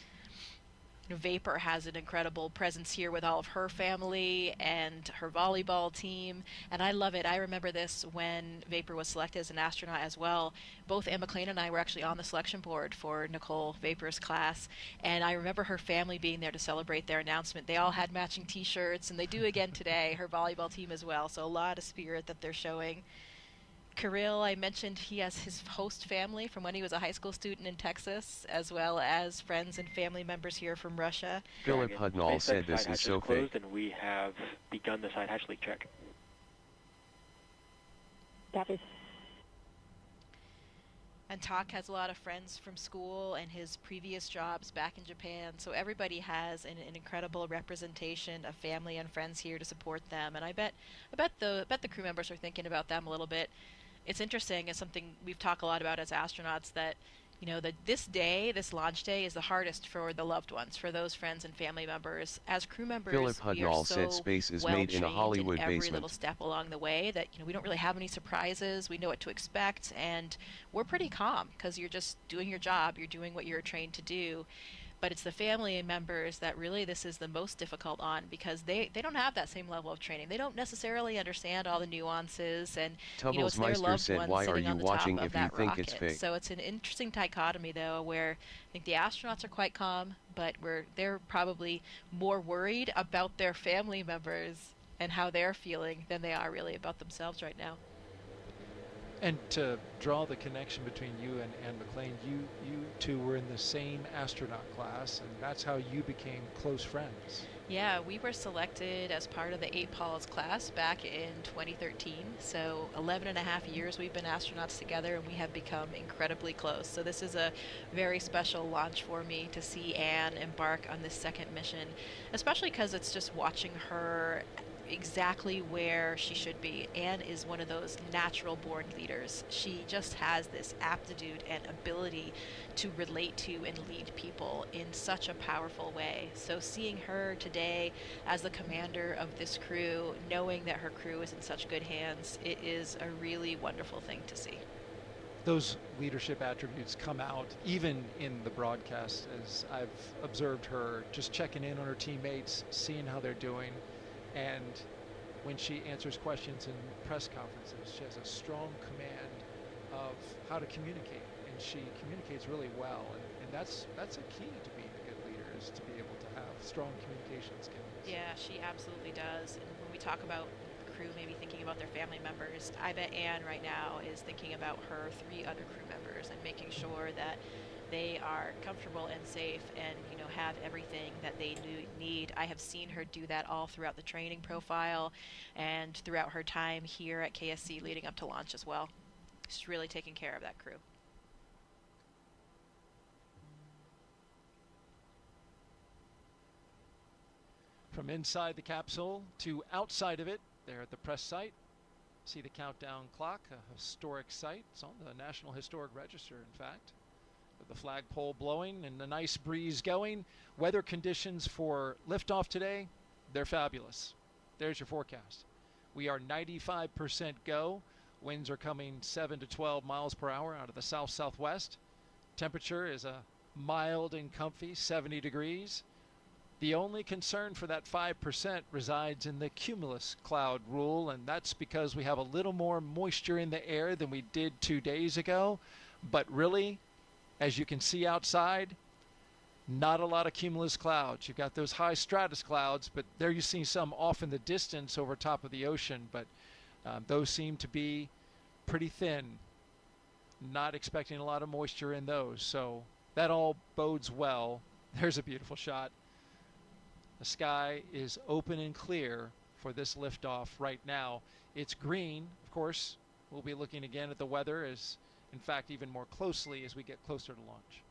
Vapor has an incredible presence here with all of her family and her volleyball team, and I love it. I remember this when Vapor was selected as an astronaut as well. Both Anne McLean and I were actually on the selection board for Nicole Vapor's class, and I remember her family being there to celebrate their announcement. They all had matching t-shirts, and they do again today, her volleyball team as well, so a lot of spirit that they're showing. Kirill, I mentioned he has his host family from when he was a high school student in Texas, as well as friends and family members here from Russia. Philip Hudnall said this is so fake. And we have begun the side hatch leak check. Copy. And Tak has a lot of friends from school and his previous jobs back in Japan, so everybody has an incredible representation of family and friends here to support them. And I bet the crew members are thinking about them a little bit. It's interesting. It's something we've talked a lot about as astronauts, that you know, that this launch day is the hardest for the loved ones, for those friends and family members. As crew members, Philip we are Hudnall so said space is well made in a trained Hollywood in every basement. little step along the way that, you know, we don't really have any surprises. We know what to expect, and we're pretty calm because you're just doing your job. You're doing what you're trained to do. But it's the family members that really this is the most difficult on, because they don't have that same level of training. They don't necessarily understand all the nuances, and you know, it's their loved ones "Why are sitting you on the watching top of if you that think rocket. it's fake?" So it's an interesting dichotomy, though, where I think the astronauts are quite calm, but they're probably more worried about their family members and how they're feeling than they are really about themselves right now. And to draw the connection between you and Anne McLean, you two were in the same astronaut class, and that's how you became close friends. Yeah, we were selected as part of the 8 Pauls class back in 2013. So 11 and a half years we've been astronauts together, and we have become incredibly close. So this is a very special launch for me to see Anne embark on this second mission, especially because it's just watching her, exactly where she should be. Anne is one of those natural born leaders. She just has this aptitude and ability to relate to and lead people in such a powerful way. So seeing her today as the commander of this crew, knowing that her crew is in such good hands, it is a really wonderful thing to see. Those leadership attributes come out even in the broadcast, as I've observed her just checking in on her teammates, seeing how they're doing. And when she answers questions in press conferences, she has a strong command of how to communicate, and she communicates really well. And that's a key to being a good leader, is to be able to have strong communication skills. Yeah, she absolutely does. And when we talk about the crew maybe thinking about their family members, I bet Anne right now is thinking about her 3 other crew members and making sure that they are comfortable and safe and, you know, have everything that they need. I have seen her do that all throughout the training profile and throughout her time here at KSC leading up to launch as well. She's really taking care of that crew. From inside the capsule to outside of it, there at the press site, see the countdown clock, a historic site. It's on the National Historic Register, in fact. With the flagpole blowing and the nice breeze going. Weather conditions for liftoff today, they're fabulous. There's your forecast. We are 95% go. Winds are coming 7 to 12 miles per hour out of the south-southwest. Temperature is a mild and comfy 70 degrees. The only concern for that 5% resides in the cumulus cloud rule, and that's because we have a little more moisture in the air than we did 2 days ago. But really, as you can see outside, not a lot of cumulus clouds. You've got those high stratus clouds, but there you see some off in the distance over top of the ocean, but those seem to be pretty thin. Not expecting a lot of moisture in those, so that all bodes well. There's a beautiful shot. The sky is open and clear for this liftoff right now. It's green, of course. We'll be looking again at the weather, as in fact even more closely as we get closer to launch.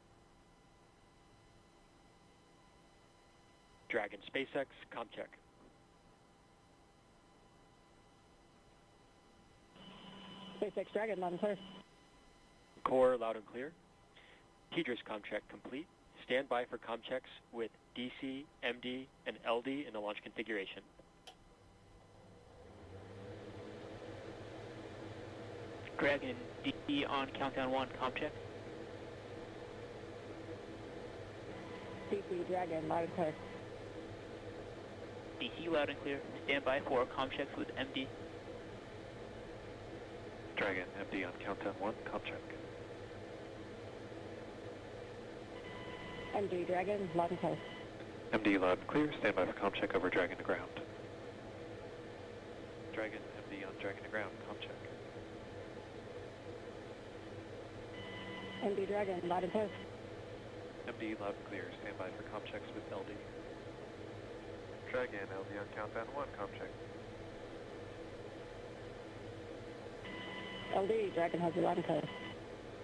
Dragon SpaceX, ComCheck. SpaceX Dragon, loud and clear. Core, loud and clear. TDRS ComCheck complete. Stand by for ComChecks with DC, MD, and LD in the launch configuration. Dragon, DC on countdown 1, ComCheck. DC Dragon, loud and clear. DC loud and clear. Stand by for ComChecks with MD. Dragon, MD on countdown 1, ComCheck. MD Dragon, loud and clear. MD loud and clear. Stand by for ComCheck over Dragon to ground. Dragon, MD on Dragon to ground, ComCheck. MD Dragon, loud and clear. MD loud and clear. Stand by for ComChecks with LD. Dragon, LD on countdown 1, ComCheck. LD Dragon has you loud and clear.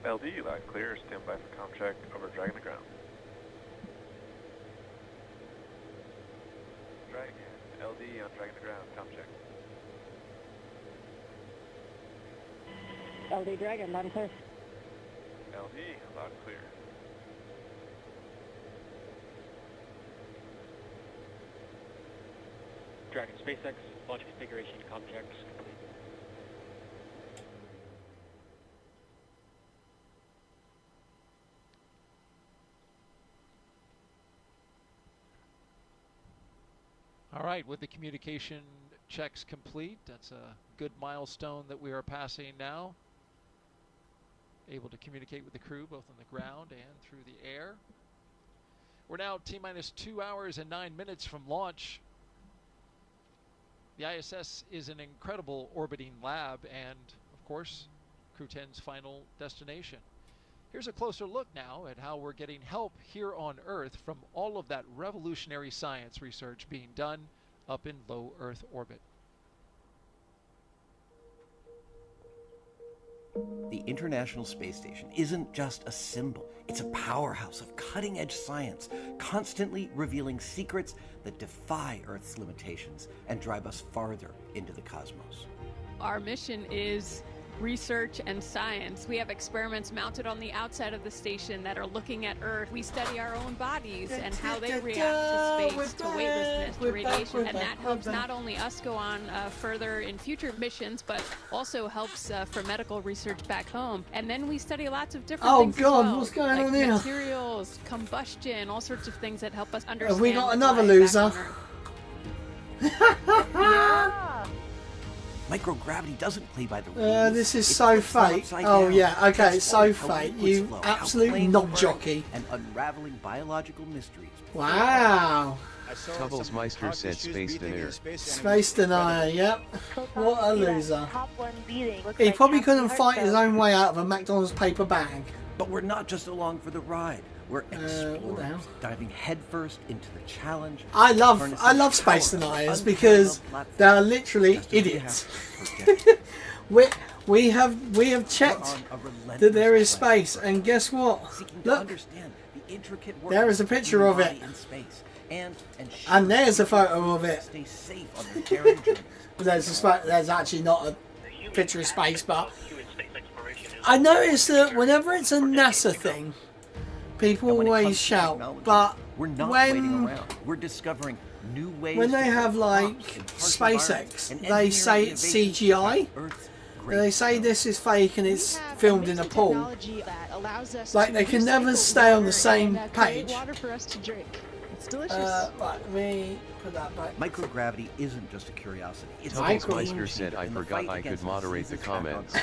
LD loud and clear. Stand by for ComCheck over Dragon to ground. Dragon, LD on Dragon to ground, ComCheck. LD Dragon, loud and clear. LD loud and clear. Dragon SpaceX, launch configuration ComChecks complete. All right, with the communication checks complete, that's a good milestone that we are passing now. Able to communicate with the crew both on the ground and through the air. We're now T-minus 2 hours and 9 minutes from launch. The ISS is an incredible orbiting lab and, of course, Crew 10's final destination. Here's a closer look now at how we're getting help here on Earth from all of that revolutionary science research being done up in low Earth orbit. The International Space Station isn't just a symbol. It's a powerhouse of cutting-edge science, constantly revealing secrets that defy Earth's limitations and drive us farther into the cosmos. Our mission is research and science. We have experiments mounted on the outside of the station that are looking at Earth. We study our own bodies and how they react to space, to weightlessness, to radiation, and that helps not only us go on further in future missions, but also helps for medical research back home. And then we study lots of different things God, as well, what's going like on here? materials, combustion, all sorts of things that help us understand. Have we got another life back loser? on Earth. Microgravity doesn't play by the rules. This is It so flips them fake. upside Oh down. yeah, okay, it's so Transforms how fake. liquids You flow, how absolute planes knob burn, jockey. and unraveling biological mysteries. Wow. Tubblesmeister said space denier. Space denier, yep. What a loser. He probably couldn't fight his own way out of a McDonald's paper bag. But we're not just along for the ride. We're what the explorers, hell? diving headfirst into the challenge. I love space deniers because they're literally idiots. we have checked that there is space, and guess what? Look, there is a picture of it, and there's a photo of it. There's actually not a picture of space, but I noticed that whenever it's a NASA thing, people always shout, but we're not waiting around. We're discovering new ways. When they have like SpaceX, they say it's CGI. They say this is fake and it's filmed in a pool. Like they can never stay on the same page. It's delicious. Right, let me put that back. Microgravity isn't just a curiosity. It's Tubblesmeister said I forgot I could moderate the comments.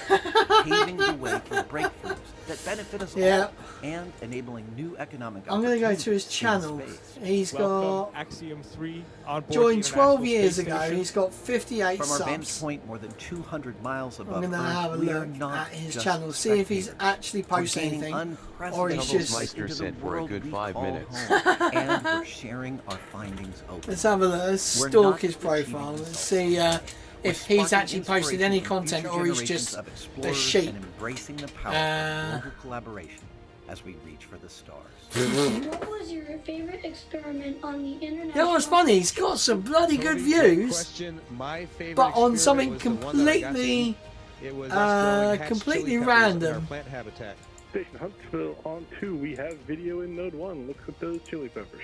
paving the way for breakthroughs that benefit us all and enabling new economic I'm going to go to his channel. He's got joined 12 years ago. He's got 58 From our subs. vantage point more than 200 miles above I'm going to have a look at his channel, see if he's actually posted anything, or he's just. Tubblesmeister said for a good 5 minutes. And we're sharing our findings open. Let's have a look. Let's stalk his profile. Let's see if he's actually posted any content or he's just a sheep. Embracing the power of global collaboration as we reach for the stars. What was your favorite experiment on the internet? You know what's funny? He's got some bloody good views, but on something completely, completely random. Station Huntsville on 2. We have video in node 1. Look at those chili peppers.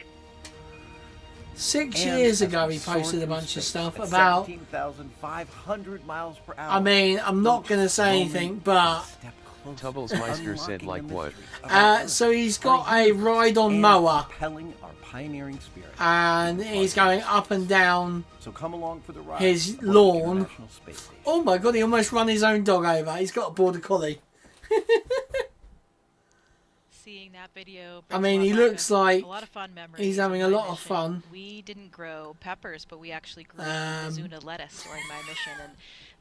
6 years ago, he posted a bunch of stuff about. 17,500 miles per hour. I mean, I'm not going to say anything, but. Tubblesmeister said like what? So he's got a ride-on mower, and he's going up and down his lawn. Oh my god, he almost ran his own dog over. He's got a border collie. Seeing that video, I mean, he looks like a lot of fun memories. he's having a lot of fun. We didn't grow peppers, but we actually grew Mizuna lettuce during my mission, and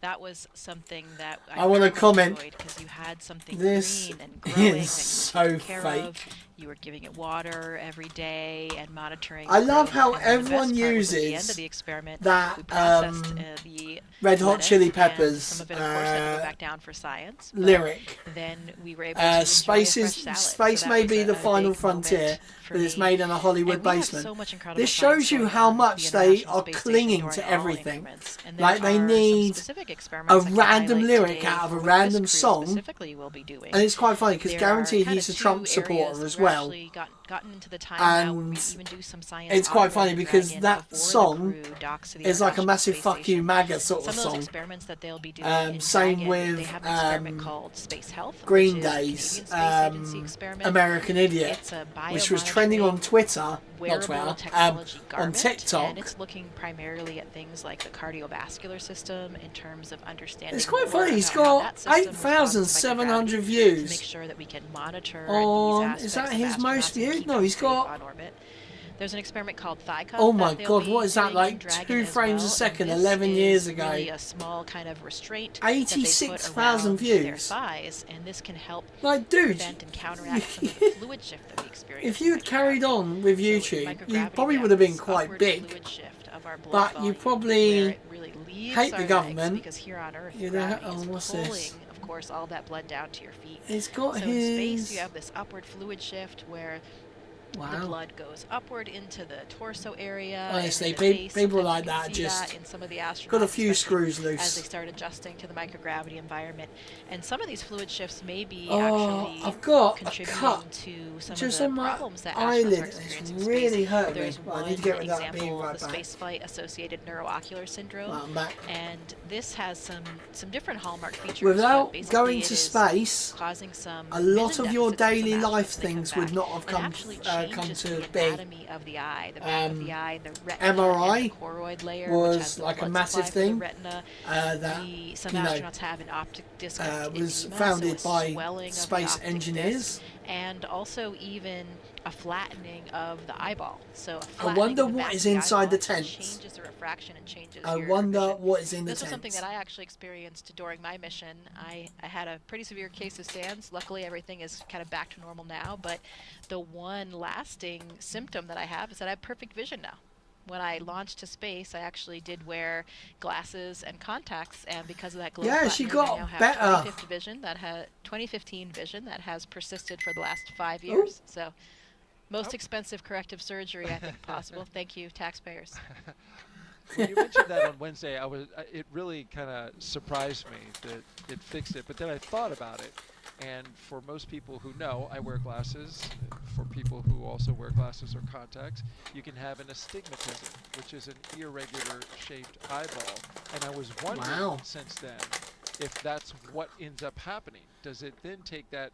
that was something that I want to comment. Because you had something This green and growing is so fake. You were giving it water every day and monitoring. I love growth. how And the everyone best part was at the end uses of the experiment, that we processed, the Red Hot lettuce, Chili and Peppers some of it, of course, had to go back down for science. But lyric. Then we were able to enjoy a Space fresh is salad. space So that may was be a the final big frontier, moment but it's for made in a Hollywood And we have basement. so much incredible This science shows you going how on much the they International are Space Station clinging during to all everything. increments. And there Like they are some need specific a experiments I can random highlight lyric today out of a for what random this crew song, specifically will be doing. and it's quite funny because There guaranteed are kind he's a of Trump two areas supporter as we're well. actually gotten into the time now where we And even do some science it's on quite the funny because Dragon that before the song crew docks to the is like a International massive Space fuck you Station. MAGA sort of Some of those song. experiments that they'll be doing in Same Dragon, with they have an experiment called Space Health, Green which is a Day's Canadian Space Agency experiment. American Idiot, It's a which was trending on Twitter, not wearable Twitter, technology on garment, TikTok. and it's looking primarily at things like the cardiovascular system in terms of understanding. It's quite more funny. He's about how got that system responds to 8,700 microgravity views. to make sure that we can monitor On these is that aspects of his most astronauts and viewed? keep No, them he's safe got. on orbit. There's an experiment called ThighCup. Oh my that they'll god, be what is that doing like? in Dragon 2 as frames well, a second, and 11 this years is ago. really a small kind of restraint 86,000 that they put around their views. thighs, and this can help Like, dude, prevent and counteract some of the fluid shift that we experience. if you had carried on with YouTube, you probably would have been quite big. But you probably hate the government. Because here on Earth, You know, gravity oh, is what's pulling, this? of course, all that blood down to your feet. It's got so in space, you have this upward fluid shift where the blood goes upward into the torso area. Honestly, and the face. people Sometimes like you can that see just that in some of the astronauts, got a few especially screws loose as they start adjusting to the microgravity environment. And some of these fluid shifts may be I've got contributing a cut to some just of on the my problems that eyelid. astronauts are experiencing It's in really space. hurting me. There's Well, I one need to get rid of that being example, right the back. spaceflight-associated neuroocular syndrome, Well, I'm back. and this has some different hallmark features. Without but going it to is space, causing some a lot vision of your deficits in daily some life astronauts when they things come would back. not have It come actually come changes to the be. anatomy of the eye, the back of the eye, the retina, MRI and the choroid layer, which has was the like a blood massive supply for the thing retina. that Some you know, astronauts have an optic disc was edema, founded so a by swelling of the space optic engineers. disc, and also even a flattening of the eyeball. So a I flattening wonder of the what back is of the inside eyeball the actually tent. changes the refraction and changes I your wonder vision. what is in the This was something tent. that I actually experienced during my mission. I had a pretty severe case of SANS. Luckily, everything is kind of back to normal now, but the one lasting symptom that I have is that I have perfect vision now. When I launched to space, I actually did wear glasses and contacts, and because of that glow she flattening, got I now have better. 2015 vision that has persisted for the last 5 years. So, most expensive corrective surgery I think possible. Thank you, taxpayers. When you mentioned that on Wednesday, it really kind of surprised me that it fixed it. But then I thought about it, and for most people who know, I wear glasses. For people who also wear glasses or contacts, you can have an astigmatism, which is an irregular shaped eyeball. And I was wondering since then if that's what ends up happening. Does it then take that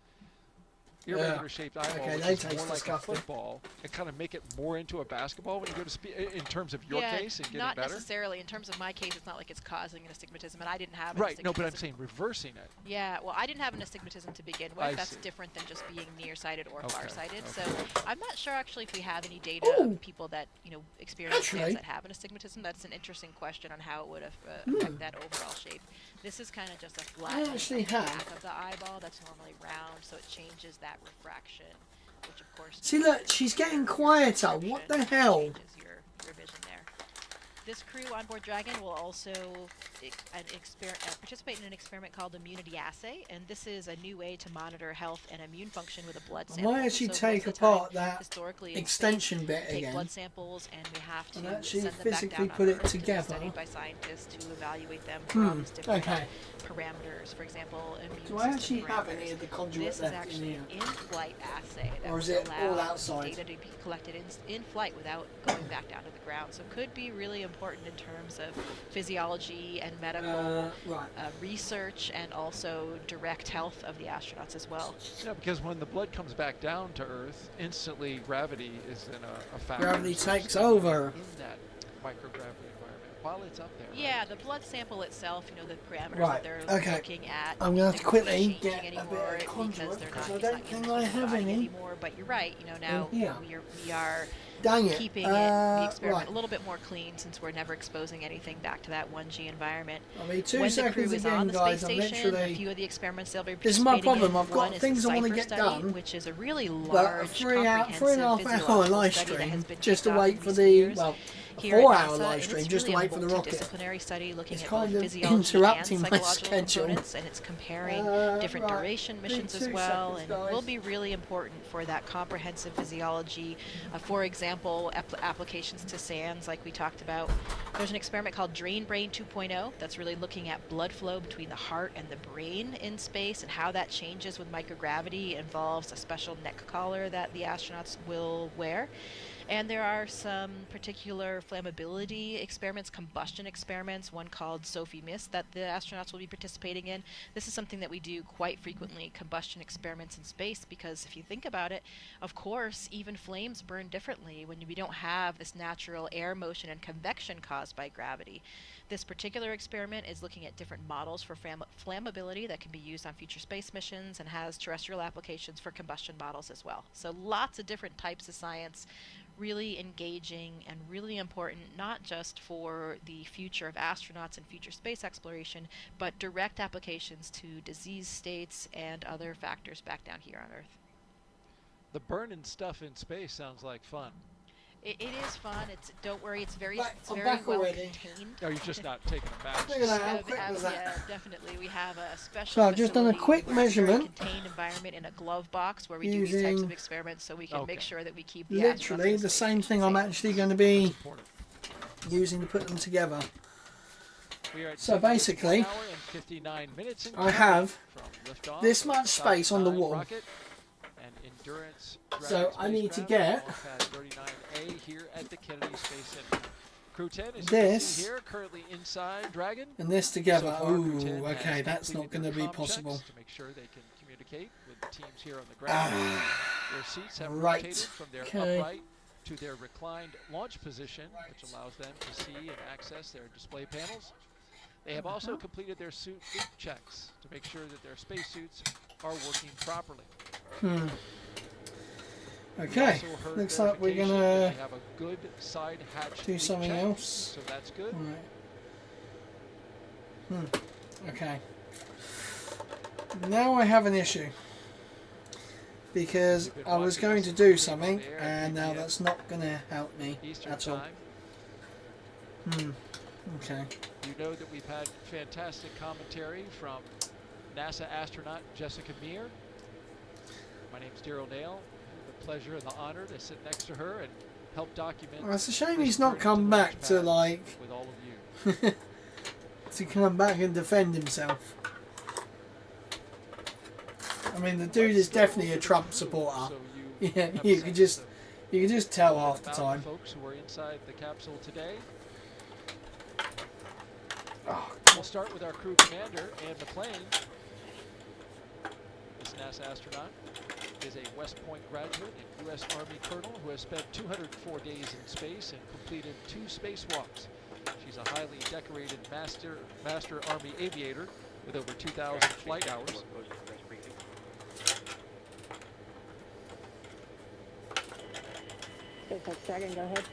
irregular shaped eyeball, which is more like a football, and kind of make it more into a basketball when you go to in terms of your case and getting not better? Necessarily. In terms of my case, it's not like it's causing an astigmatism, and I didn't have an right. astigmatism. No, but I'm saying reversing it. Yeah, well, I didn't have an astigmatism to begin with. That's different than just being nearsighted or farsighted. So I'm not sure actually if we have any data of people that experience SANS that have an astigmatism. That's an interesting question on how it would affect that overall shape. This is kind of just a flat back of the eyeball that's normally round, so it changes that refraction, which of course. See, look, she's getting quieter. What the hell? Changes your vision there. This crew on board Dragon will also participate in an experiment called Immunity Assay, and this is a new way to monitor health and immune function with a blood sample. I might actually so take apart that extension bit again. Take blood samples, and we have to and actually send them physically back down put on it Earth together. to be studied by scientists to evaluate them for all these different parameters. For example, immune Do I actually system have any parameters. of the conduit This is left in actually here? an in-flight assay that Or is will it all allow outside? data to be collected in flight without going back down to the ground. So it could be really important in terms of physiology and medical research, and also direct health of the astronauts as well. Yeah, because when the blood comes back down to Earth, instantly gravity is in a factor. Gravity takes over. In that microgravity environment, while it's up there. Yeah, the blood sample itself, the parameters that they're looking at. I'm going to have to quickly get a bit of conduit because I it's don't not think I have any anymore. But you're right. Now we are Dang it. keeping the experiment a little bit more clean, since we're never exposing anything back to that 1G environment. I'll be 2 when seconds the crew is again, on the guys. space I'm station, literally. a few of the experiments they'll be This is my participating problem. I've in. got One things is I the want to Cypher get study, done. which is a really But large, a 3.5 hour live stream just to wait for the 4-hour live stream just to wait for the rocket. Multidisciplinary study looking It's at kind both of physiology interrupting and my psychological schedule. components, and it's comparing different duration missions as 2 well, seconds, and guys. will be really important for that comprehensive physiology. For example, applications to SANS, like we talked about. There's an experiment called Drain Brain 2.0 that's really looking at blood flow between the heart and the brain in space, and how that changes with microgravity. It involves a special neck collar that the astronauts will wear. And there are some particular flammability experiments, combustion experiments, one called Sophie Mist that the astronauts will be participating in. This is something that we do quite frequently, combustion experiments in space, because if you think about it, of course, even flames burn differently when we don't have this natural air motion and convection caused by gravity. This particular experiment is looking at different models for flammability that can be used on future space missions, and has terrestrial applications for combustion models as well. So lots of different types of science, really engaging and really important, not just for the future of astronauts and future space exploration, but direct applications to disease states and other factors back down here on Earth. The burning stuff in space sounds like fun. It is fun. Don't worry. It's very Right, I'm very back well already. contained. Oh, you're just not taking a match. Look at that, how quick was that? Yeah, definitely. We have a special. So I've just done a facility quick where it's a very measurement. contained environment in a glove box where we do these types Using of experiments, so we can make sure that we keep the literally astronauts the safe. same thing I'm actually going to be using to put them together. So basically, I have this much space on the wall. So I need to get Crew 10 is this here, currently inside Dragon. and this together. So far, Crew 10 Ooh, has okay, that's not completed going to their be comm possible. checks to make sure they can communicate with the teams here on the ground. Their seats have Right, rotated from their okay. upright to their reclined launch position, which allows them to see and access their display panels. They have also completed their suit checks to make sure that their spacesuits are working properly. Okay, looks like we're going to have a good side hatch do something check, else. so that's good. Right. Okay. Now I have an issue. Because I was going to do something, and now that's not going to help me at all. Okay. You know that we've had fantastic commentary from NASA astronaut Jessica Meir. My name's Daryl Nail. The pleasure and the honor to sit next to her and help document. Well, it's a shame he's not come back to, like, with all of you. to come back and defend himself. I mean, the dude is definitely a Trump supporter. Yeah, you can just tell half the time. Folks who are inside the capsule today. Oh, we'll start with our crew commander, Ann McLean. This NASA astronaut is a West Point graduate and U.S. Army colonel who has spent 204 days in space and completed 2 spacewalks. She's a highly decorated Master Army aviator with over 2,000 flight hours. SpaceX Dragon, go ahead.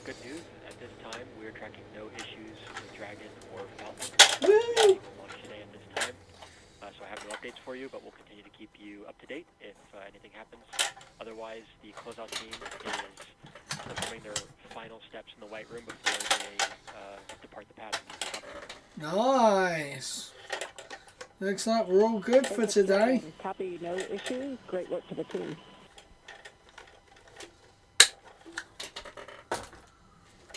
Good news. At this time, we're tracking no issues with Dragon or Falcon. Woo! Launch today at this time. So I have no updates for you, but we'll continue to keep you up to date if anything happens. Otherwise, the closeout team is performing their final steps in the White Room before they depart the pad. Nice. Looks like we're all good for today. Copy, no issues. Great work to the team.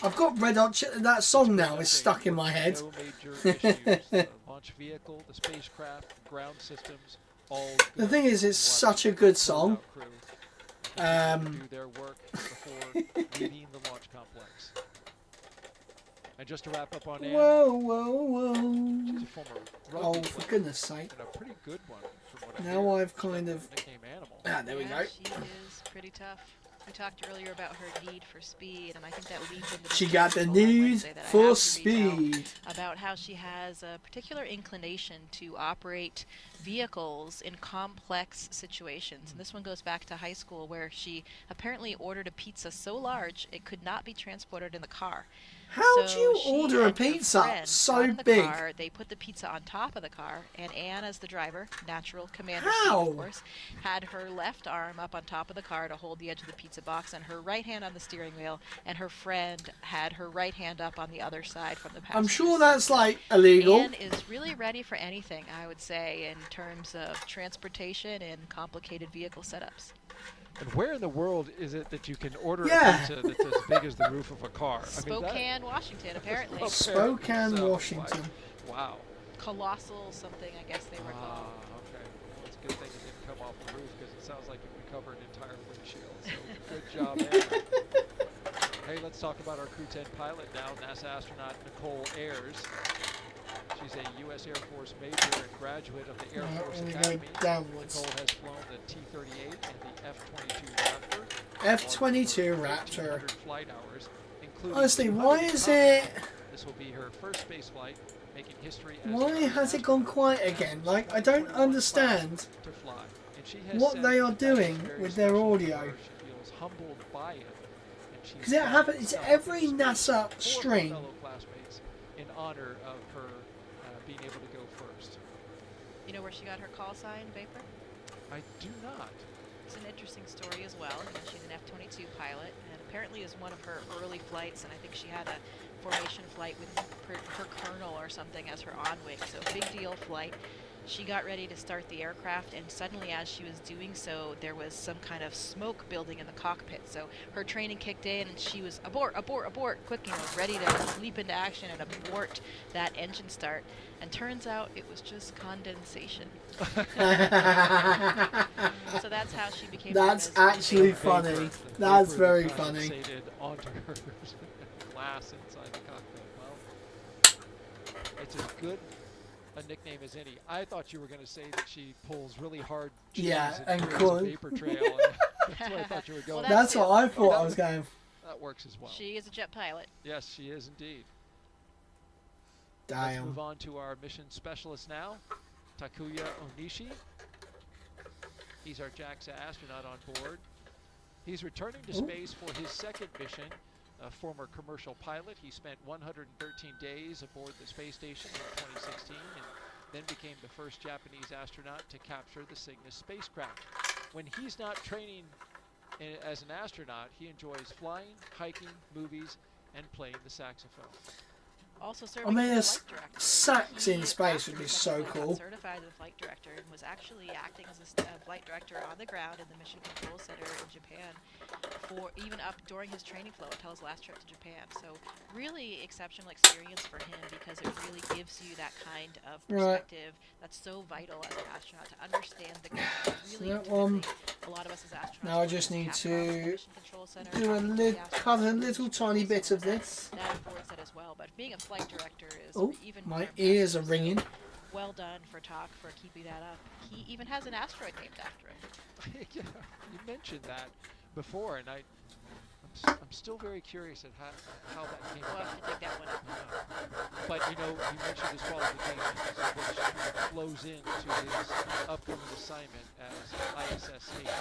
I've got Red Hot that song now is stuck in my head. No major issues. The launch vehicle, the spacecraft, the ground systems, all The thing is, it's such a good song. do their work before leaving the launch complex. And just to wrap up on Ann, Whoa, whoa, whoa. she's a former rugby Oh, for player, goodness sake. and a pretty good one from what I Now hear. I've kind of... Nickname Animal. Ah, there we go. She is pretty tough. We talked earlier about her need for speed, and I think that leads into She got the next article on need Wednesday that I for have to speed. read out about how she has a particular inclination to operate vehicles in complex situations. And this one goes back to high school, where she apparently ordered a pizza so large it could not be transported in the car. How do So you she order a and her pizza friend so got in the big? car, they put the pizza on top of the car, and Anne, as the driver, natural commander How? seat, of course, had her left arm up on top of the car to hold the edge of the pizza box, and her right hand on the steering wheel, and her friend had her right hand up on the other side from the passenger I'm sure seat. that's, like, illegal. Anne is really ready for anything, I would say, in terms of transportation and complicated vehicle setups. And where in the world is it that you can order Yeah. a pizza that's as big as the roof of a car? Spokane, Washington, apparently. Spokane, So, Washington. Wow. Colossal something, I guess they were called. Okay. Well, it's a good thing it didn't come off the roof, because it sounds like it would cover an entire windshield. So good job, Anna. Hey, let's talk about our Crew 10 pilot now, NASA astronaut Nicole Ayers. She's a U.S. Air Force major and graduate of the Air Force We're Academy. going downwards. Nicole has flown the T-38 and the F-22 Raptor. F-22 on Raptor. 1,500 flight hours, including Honestly, why 200 is combat. it... This will be her first space flight, making history as Why the has it gone quiet again? Like, I don't understand to fly. And she has what said they are that that is doing very with their special to audio. her. She feels humbled by it. Because it happens, it's every NASA stream. Fellow classmates in honor of her being able to go first. You know where she got her call sign, Vapor? I do not. It's an interesting story as well. You know, she's an F-22 22 pilot, and apparently it was one of her early flights, and I think she had a formation flight with her colonel or something as her on-wing, so big deal flight. She got ready to start the aircraft, and suddenly as she was doing so, there was some kind of smoke building in the cockpit. So her training kicked in, and she was abort, abort, abort, quick, ready to leap into action and abort that engine start. And turns out it was just condensation. So that's how she became. That's actually funny. That's very funny. Onto her glass inside the cockpit. Well, it's as good a nickname as any. I thought you were going to say that she pulls really hard cheese and creates a vapor trail. That's what I thought you were going. Well, that's what I thought I was going. That works as well. She is a jet pilot. Yes, she is indeed. Damn. Let's move on to our mission specialist now, Takuya Onishi. He's our JAXA astronaut on board. He's returning to space for his second mission. A former commercial pilot, he spent 113 days aboard the space station in 2016 and then became the first Japanese astronaut to capture the Cygnus spacecraft. When he's not training as an astronaut, he enjoys flying, hiking, movies, and playing the saxophone. Also I mean, a sax in space would be so cool. Certified as a flight director and was actually acting as a flight director on the ground in the Mission Control Center in Japan for even up during his training flow until his last trip to Japan. So really exceptional experience for him because it really gives you that kind of perspective that's so vital as an astronaut to understand the ground. Really That one. A lot of us as astronauts. Now I just need to do cut a little tiny bit of this. That affords that as well, but being a flight director is even my more ears are impressive. ringing. Well done for Talk for keeping that up. He even has an asteroid named after him. Yeah, you mentioned that before, and I'm still very curious at how that came about. We'll have to dig that one up. But you mentioned his qualifications, which flows into his upcoming assignment as ISS station.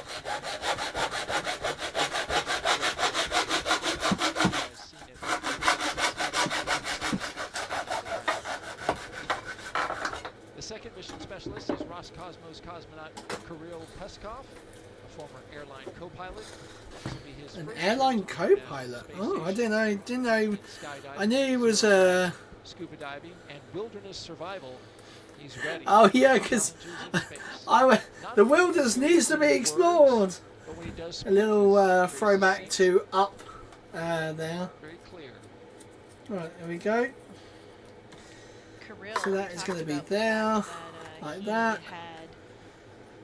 The second mission specialist is Roscosmos cosmonaut Kirill Peskov, a former airline co-pilot. An airline co-pilot? Oh, I didn't know. I knew he was a scuba diving and wilderness survival. He's ready. Oh yeah, because the wilderness needs to be explored. A little throwback to Up there. Very clear. Right, there we go. So that is going to be there, like that.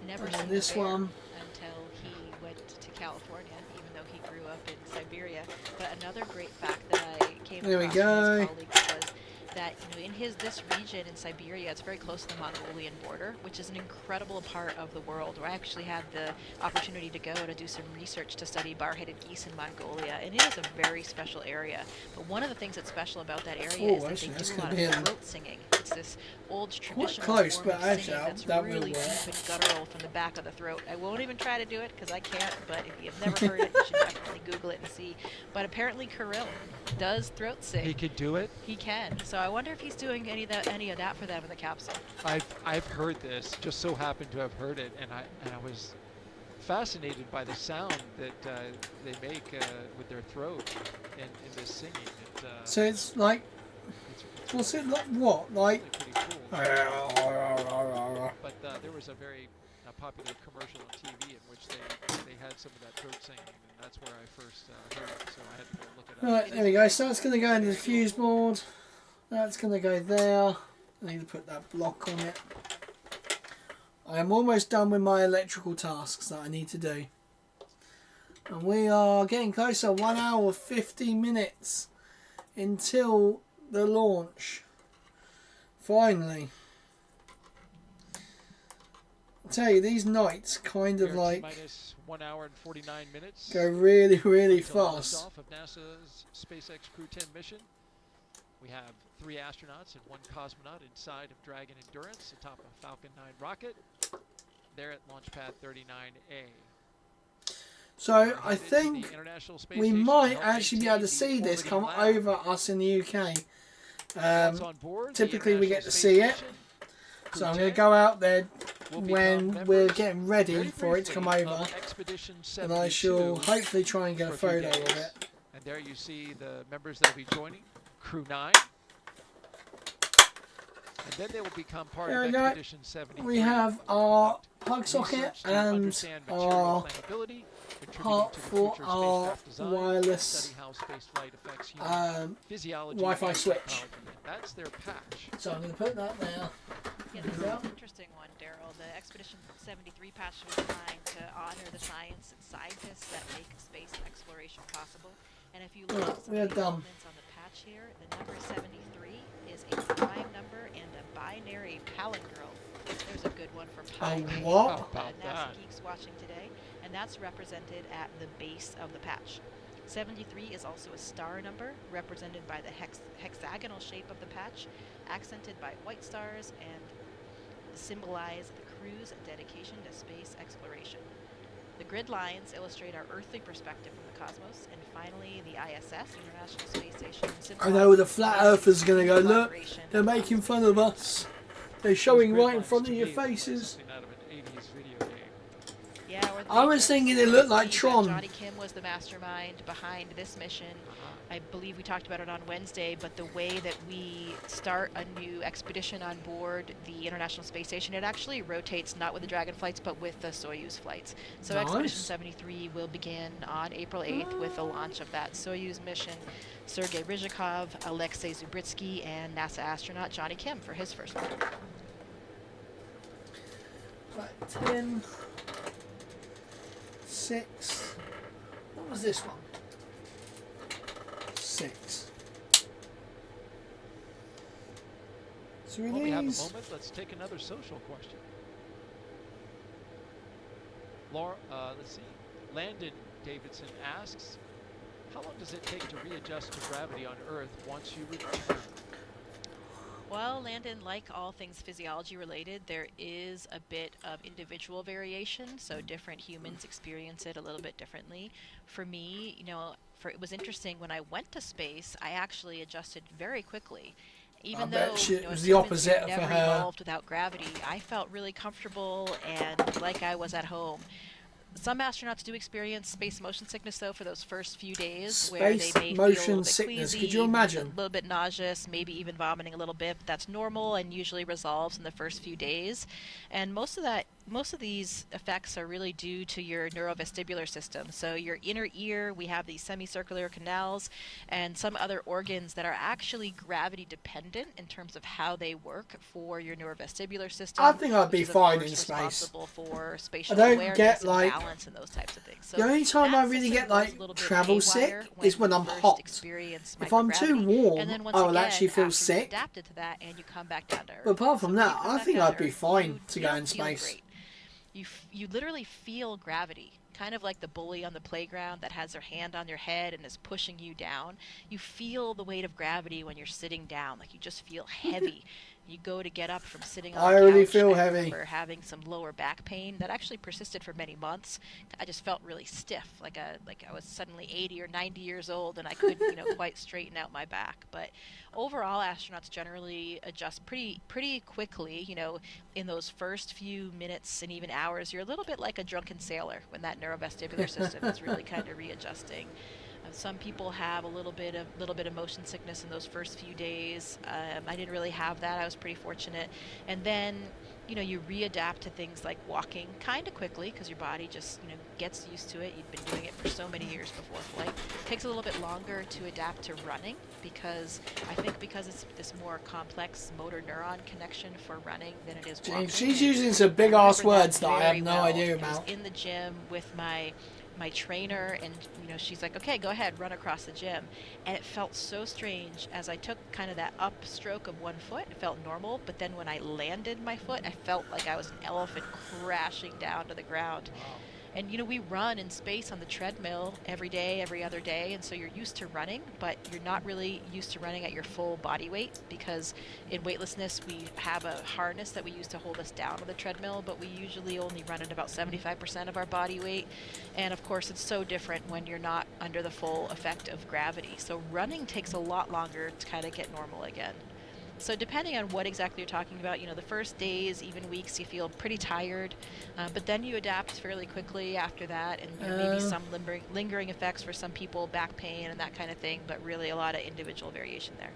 Never and seen this one. Until he went to California, even though he grew up in Siberia. But another great fact that I came There we across from go. his colleagues was that in this region in Siberia, it's very close to the Mongolian border, which is an incredible part of the world. Where I actually had the opportunity to go to do some research to study bar-headed geese in Mongolia, and it is a very special area. But one of the things that's special about that area is that they do a lot of throat singing. It's this old traditional close, form but of singing actually, that's that really will deep and guttural from the back of the throat. I won't even try to do it because I can't, but if you've never heard it, you should definitely Google it and see. But apparently Kirill does throat sing. He could do it? He can. So I wonder if he's doing any of that for them in the capsule. I've heard this, just so happened to have heard it, and I was fascinated by the sound that they make with their throat in this singing. So it's like, what's it like? What like? But there was a very popular commercial on TV in which they had some of that throat singing, and that's where I first heard it. So I had to go look it up. Right, there we go. So that's going to go into the fuse board. That's going to go there. I need to put that block on it. I am almost done with my electrical tasks that I need to do. And we are getting closer. 1 hour 50 minutes until the launch. Finally. I tell you, these nights kind of like minus 1 hour and 49 minutes. Go really, really until fast. Off of NASA's SpaceX Crew 10 mission. We have 3 astronauts and 1 cosmonaut inside of Dragon Endurance atop a Falcon 9 rocket. They're at launch pad 39A. So I think we might actually be able to see this come over us in the UK. Typically we get to see it. So I'm going to go out there when we're getting ready for it to come over, and I shall hopefully try and get a photo of it. And there you see the members that will be joining, Crew 9. And then they will become part There of we go. Expedition 73. We have our plug socket and our part for our wireless Wi-Fi switch. That's their patch. So I'm going to put that there. Yeah, this is an interesting one, Daryl. The Expedition 73 patch was designed to honor the science and scientists that make space exploration possible. And if you look at some of the elements on the patch here, the number 73 is a prime number and a binary palindrome. There's a good one for pi. What? NASA geeks watching today, and that's represented at the base of the patch. 73 is also a star number, represented by the hexagonal shape of the patch, accented by white stars, and symbolize the crew's dedication to space exploration. The grid lines illustrate our earthly perspective from the cosmos, and finally the ISS, International Space Station. I know the flat earthers are going to go, look, they're making fun of us. They're showing right in front of your faces. Yeah, I was thinking it looked like Tron. Johnny Kim was the mastermind behind this mission. I believe we talked about it on Wednesday, but the way that we start a new expedition on board the International Space Station, it actually rotates not with the Dragon flights, but with the Soyuz flights. So Nice. Expedition 73 will begin on April 8th with the launch of that Soyuz mission. Sergei Ryzhikov, Alexei Zubritsky, and NASA astronaut Johnny Kim for his first one. Right, 10, 6. What was this one? 6. So While we have a moment, let's take another social question. Laura, let's see. Landon Davidson asks, how long does it take to readjust to gravity on Earth once you return? Well, Landon, like all things physiology related, there is a bit of individual variation, so different humans experience it a little bit differently. For me, you know, it was interesting when I went to space, I actually adjusted very quickly. Even though it was as the humans opposite who for never her. evolved without gravity, I felt really comfortable and like I was at home. Some astronauts do experience space motion sickness, though, for those first few days, where they Space may feel a motion little bit sickness. queasy, Could you imagine? a little bit nauseous, maybe even vomiting a little bit. But that's normal and usually resolves in the first few days. And most of these effects are really due to your neurovestibular system. So your inner ear, we have these semicircular canals, and some other organs that are actually gravity dependent in terms of how they work for your neurovestibular system. I think I'd be which is, of fine course, in space. responsible for spatial I don't awareness get, and like, balance and those types of things. So the only time I that really system get goes like a little bit travel sick haywire is when you I'm first hot. experience If I'm too microgravity, warm, and then once I will again, actually feel after you've sick. adapted to that, and you come back down to Earth. But apart from So when that, you come I back think down I'd be Earth, fine to go don't in feel space. great. You literally feel gravity, kind of like the bully on the playground that has their hand on your head and is pushing you down. You feel the weight of gravity when you're sitting down, like you just feel heavy. You go to get up from sitting on I the already couch. feel I heavy. remember having some lower back pain that actually persisted for many months. I just felt really stiff, like I was suddenly 80 or 90 years old and I couldn't, quite straighten out my back. But overall, astronauts generally adjust pretty quickly. In those first few minutes and even hours, you're a little bit like a drunken sailor when that neurovestibular system is really kind of readjusting. Some people have a little bit of motion sickness in those first few days. I didn't really have that. I was pretty fortunate. And then, you readapt to things like walking kind of quickly because your body just, gets used to it. You've been doing it for so many years before flight. It takes a little bit longer to adapt to running because it's this more complex motor neuron connection for running than it is walking. She's using some big ass words that I have no idea I was about. in the gym with my trainer, and she's like, okay, go ahead, run across the gym. And it felt so strange as I took kind of that upstroke of one foot. It felt normal, but then when I landed my foot, I felt like I was an elephant crashing down to the ground. Wow. And we run in space on the treadmill every day, every other day, and so you're used to running, but you're not really used to running at your full body weight because in weightlessness we have a harness that we use to hold us down on the treadmill, but we usually only run at about 75% of our body weight. And of course it's so different when you're not under the full effect of gravity. So running takes a lot longer to kind of get normal again. So depending on what exactly you're talking about, you know, the first days, even weeks, you feel pretty tired, but then you adapt fairly quickly after that, and you know, maybe some lingering effects for some people, back pain and that kind of thing, but really a lot of individual variation there.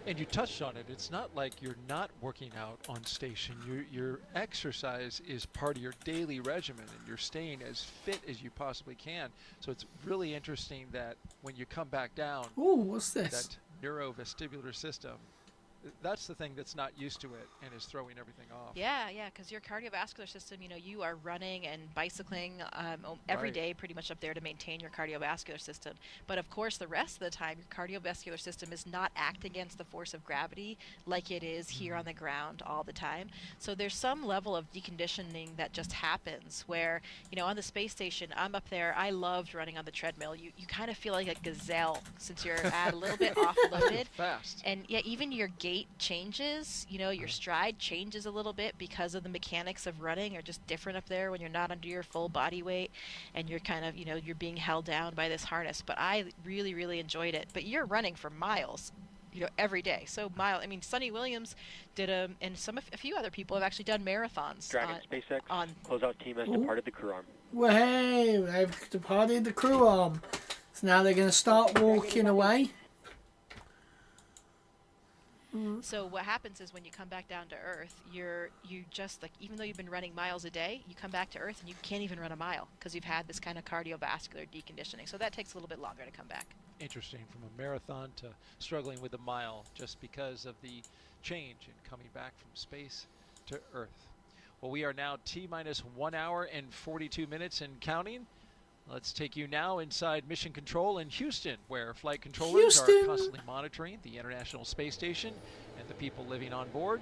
And you touched on it. It's not like you're not working out on station. Your exercise is part of your daily regimen, and you're staying as fit as you possibly can. So it's really interesting that when you come back down, oh, what's this? That neurovestibular system, that's the thing that's not used to it and is throwing everything off. Yeah, because your cardiovascular system, you know, you are running and bicycling every day pretty much up there to maintain your cardiovascular system. But of course, the rest of the time, your cardiovascular system is not acting against the force of gravity like it is here on the ground all the time. So there's some level of deconditioning that just happens where, you know, on the space station, I'm up there, I loved running on the treadmill. You kind of feel like a gazelle since you're a little bit offloaded. Fast. And yeah, even your gait changes, you know, your stride changes a little bit because of the mechanics of running are just different up there when you're not under your full body weight and you're kind of, you know, you're being held down by this harness. But I really, really enjoyed it. But you're running for miles, you know, every day. So I mean, Sonny Williams did and a few other people have actually done marathons. Dragon SpaceX closeout team has departed the crew arm. Well, hey, they've departed the crew arm. So now they're going to start walking away. So what happens is when you come back down to Earth, you just like, even though you've been running miles a day, you come back to Earth and you can't even run a mile because you've had this kind of cardiovascular deconditioning. So that takes a little bit longer to come back. Interesting, from a marathon to struggling with a mile just because of the change in coming back from space to Earth. Well, we are now T-minus 1 hour and 42 minutes and counting. Let's take you now inside Mission Control in Houston, where flight controllers are constantly monitoring the International Space Station and the people living on board.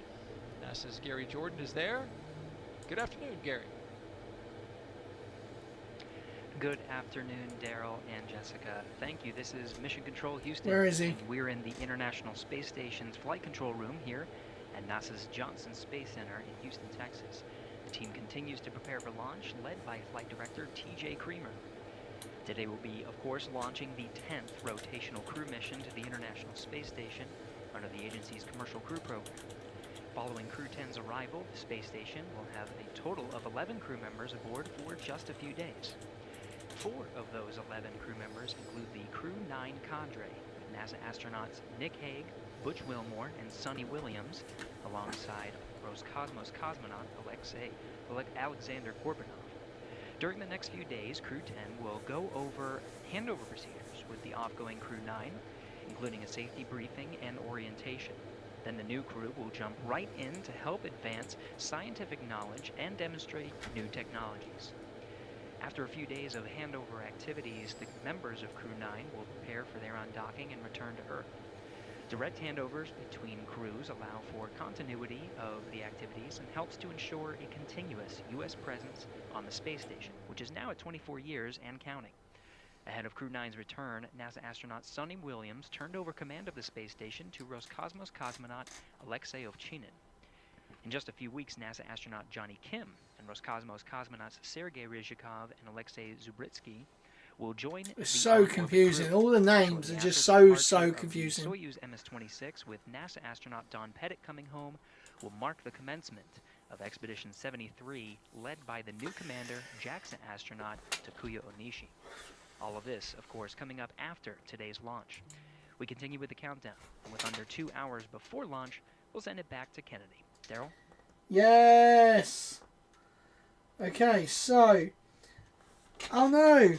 NASA's Gary Jordan is there. Good afternoon, Gary. Good afternoon, Daryl and Jessica. Thank you. This is Mission Control Houston. Where is he? And we're in the International Space Station's flight control room here at NASA's Johnson Space Center in Houston, Texas. The team continues to prepare for launch, led by Flight Director T.J. Creamer. Today we'll be, of course, launching the 10th rotational crew mission to the International Space Station under the agency's commercial crew program. Following Crew 10's arrival, the space station will have a total of 11 crew members aboard for just a few days. 4 of those 11 crew members include the Crew 9 cadre, with NASA astronauts Nick Hague, Butch Wilmore, and Sonny Williams, alongside Roscosmos cosmonaut Alexander Korbanov. During the next few days, Crew 10 will go over handover procedures with the offgoing Crew 9, including a safety briefing and orientation. Then the new crew will jump right in to help advance scientific knowledge and demonstrate new technologies. After a few days of handover activities, the members of Crew 9 will prepare for their undocking and return to Earth. Direct handovers between crews allow for continuity of the activities and helps to ensure a continuous U.S. presence on the space station, which is now at 24 years and counting. Ahead of Crew 9's return, NASA astronaut Sonny Williams turned over command of the space station to Roscosmos cosmonaut Alexei Ovchinin. In just a few weeks, NASA astronaut Johnny Kim and Roscosmos cosmonauts Sergei Ryzhikov and Alexei Zubritsky will join. It's so confusing. All the names are just so confusing. Soyuz MS-26 with NASA astronaut Don Pettit coming home will mark the commencement of Expedition 73, led by the new commander, JAXA astronaut Takuya Onishi. All of this, of course, coming up after today's launch. We continue with the countdown, and with under 2 hours before launch, we'll send it back to Kennedy. Daryl? Yes! Okay, so... Oh no!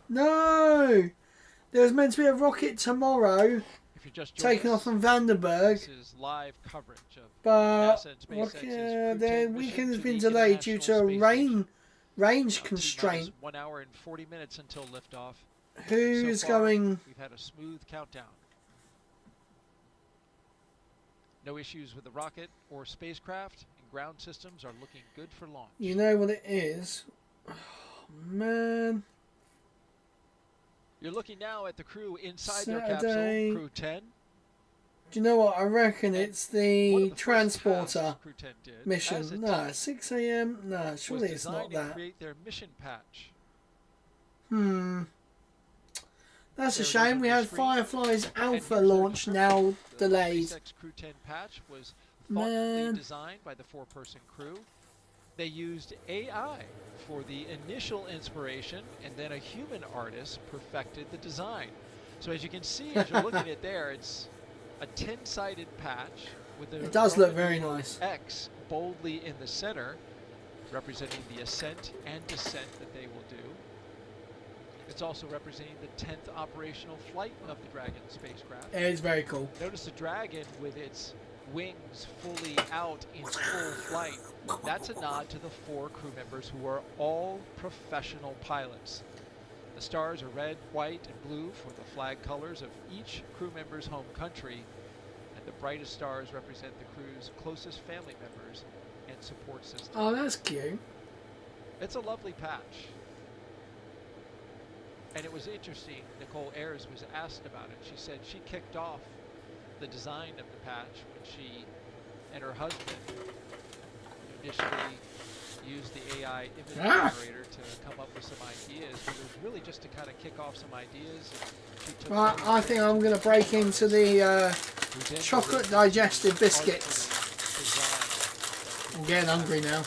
No! There was meant to be a rocket tomorrow taken off from Vandenberg. This is live coverage of but NASA and SpaceX's the weekend has been delayed due to a range constraint. 1 hour and 40 minutes until liftoff. Who's going? We've had a smooth countdown. No issues with the rocket or spacecraft, and ground systems are looking good for launch. You know what it is? Oh, man. You're looking now at the crew inside Saturday. their capsule, Crew 10. Do you know what? I reckon it's the transporter Crew 10 did, mission. No, 6 a.m. No, surely it's not to that. create their mission patch. That's That's a shame. We had Firefly's Alpha launch now delayed. SpaceX Crew 10 patch was thoughtfully Man. designed by the 4-person crew. They used AI for the initial inspiration, and then a human artist perfected the design. So as you can see, as you're looking at there, it's a 10-sided patch with the It does look Roman very numeral nice. X boldly in the center, representing the ascent and descent that they will do. It's also representing the 10th operational flight of the Dragon spacecraft. It is very cool. Notice the Dragon with its wings fully out in full flight. That's a nod to the 4 crew members who are all professional pilots. The stars are red, white, and blue for the flag colors of each crew member's home country, and the brightest stars represent the crew's closest family members and support system. Oh, that's cute. It's a lovely patch. And it was interesting, Nicole Ayers was asked about it. She said she kicked off the design of the patch when she and her husband initially used the AI image generator to come up with some ideas. But it was really just to kind of kick off some ideas. She took Right, I think I'm going to break into the chocolate digestive biscuits. I'm getting hungry now.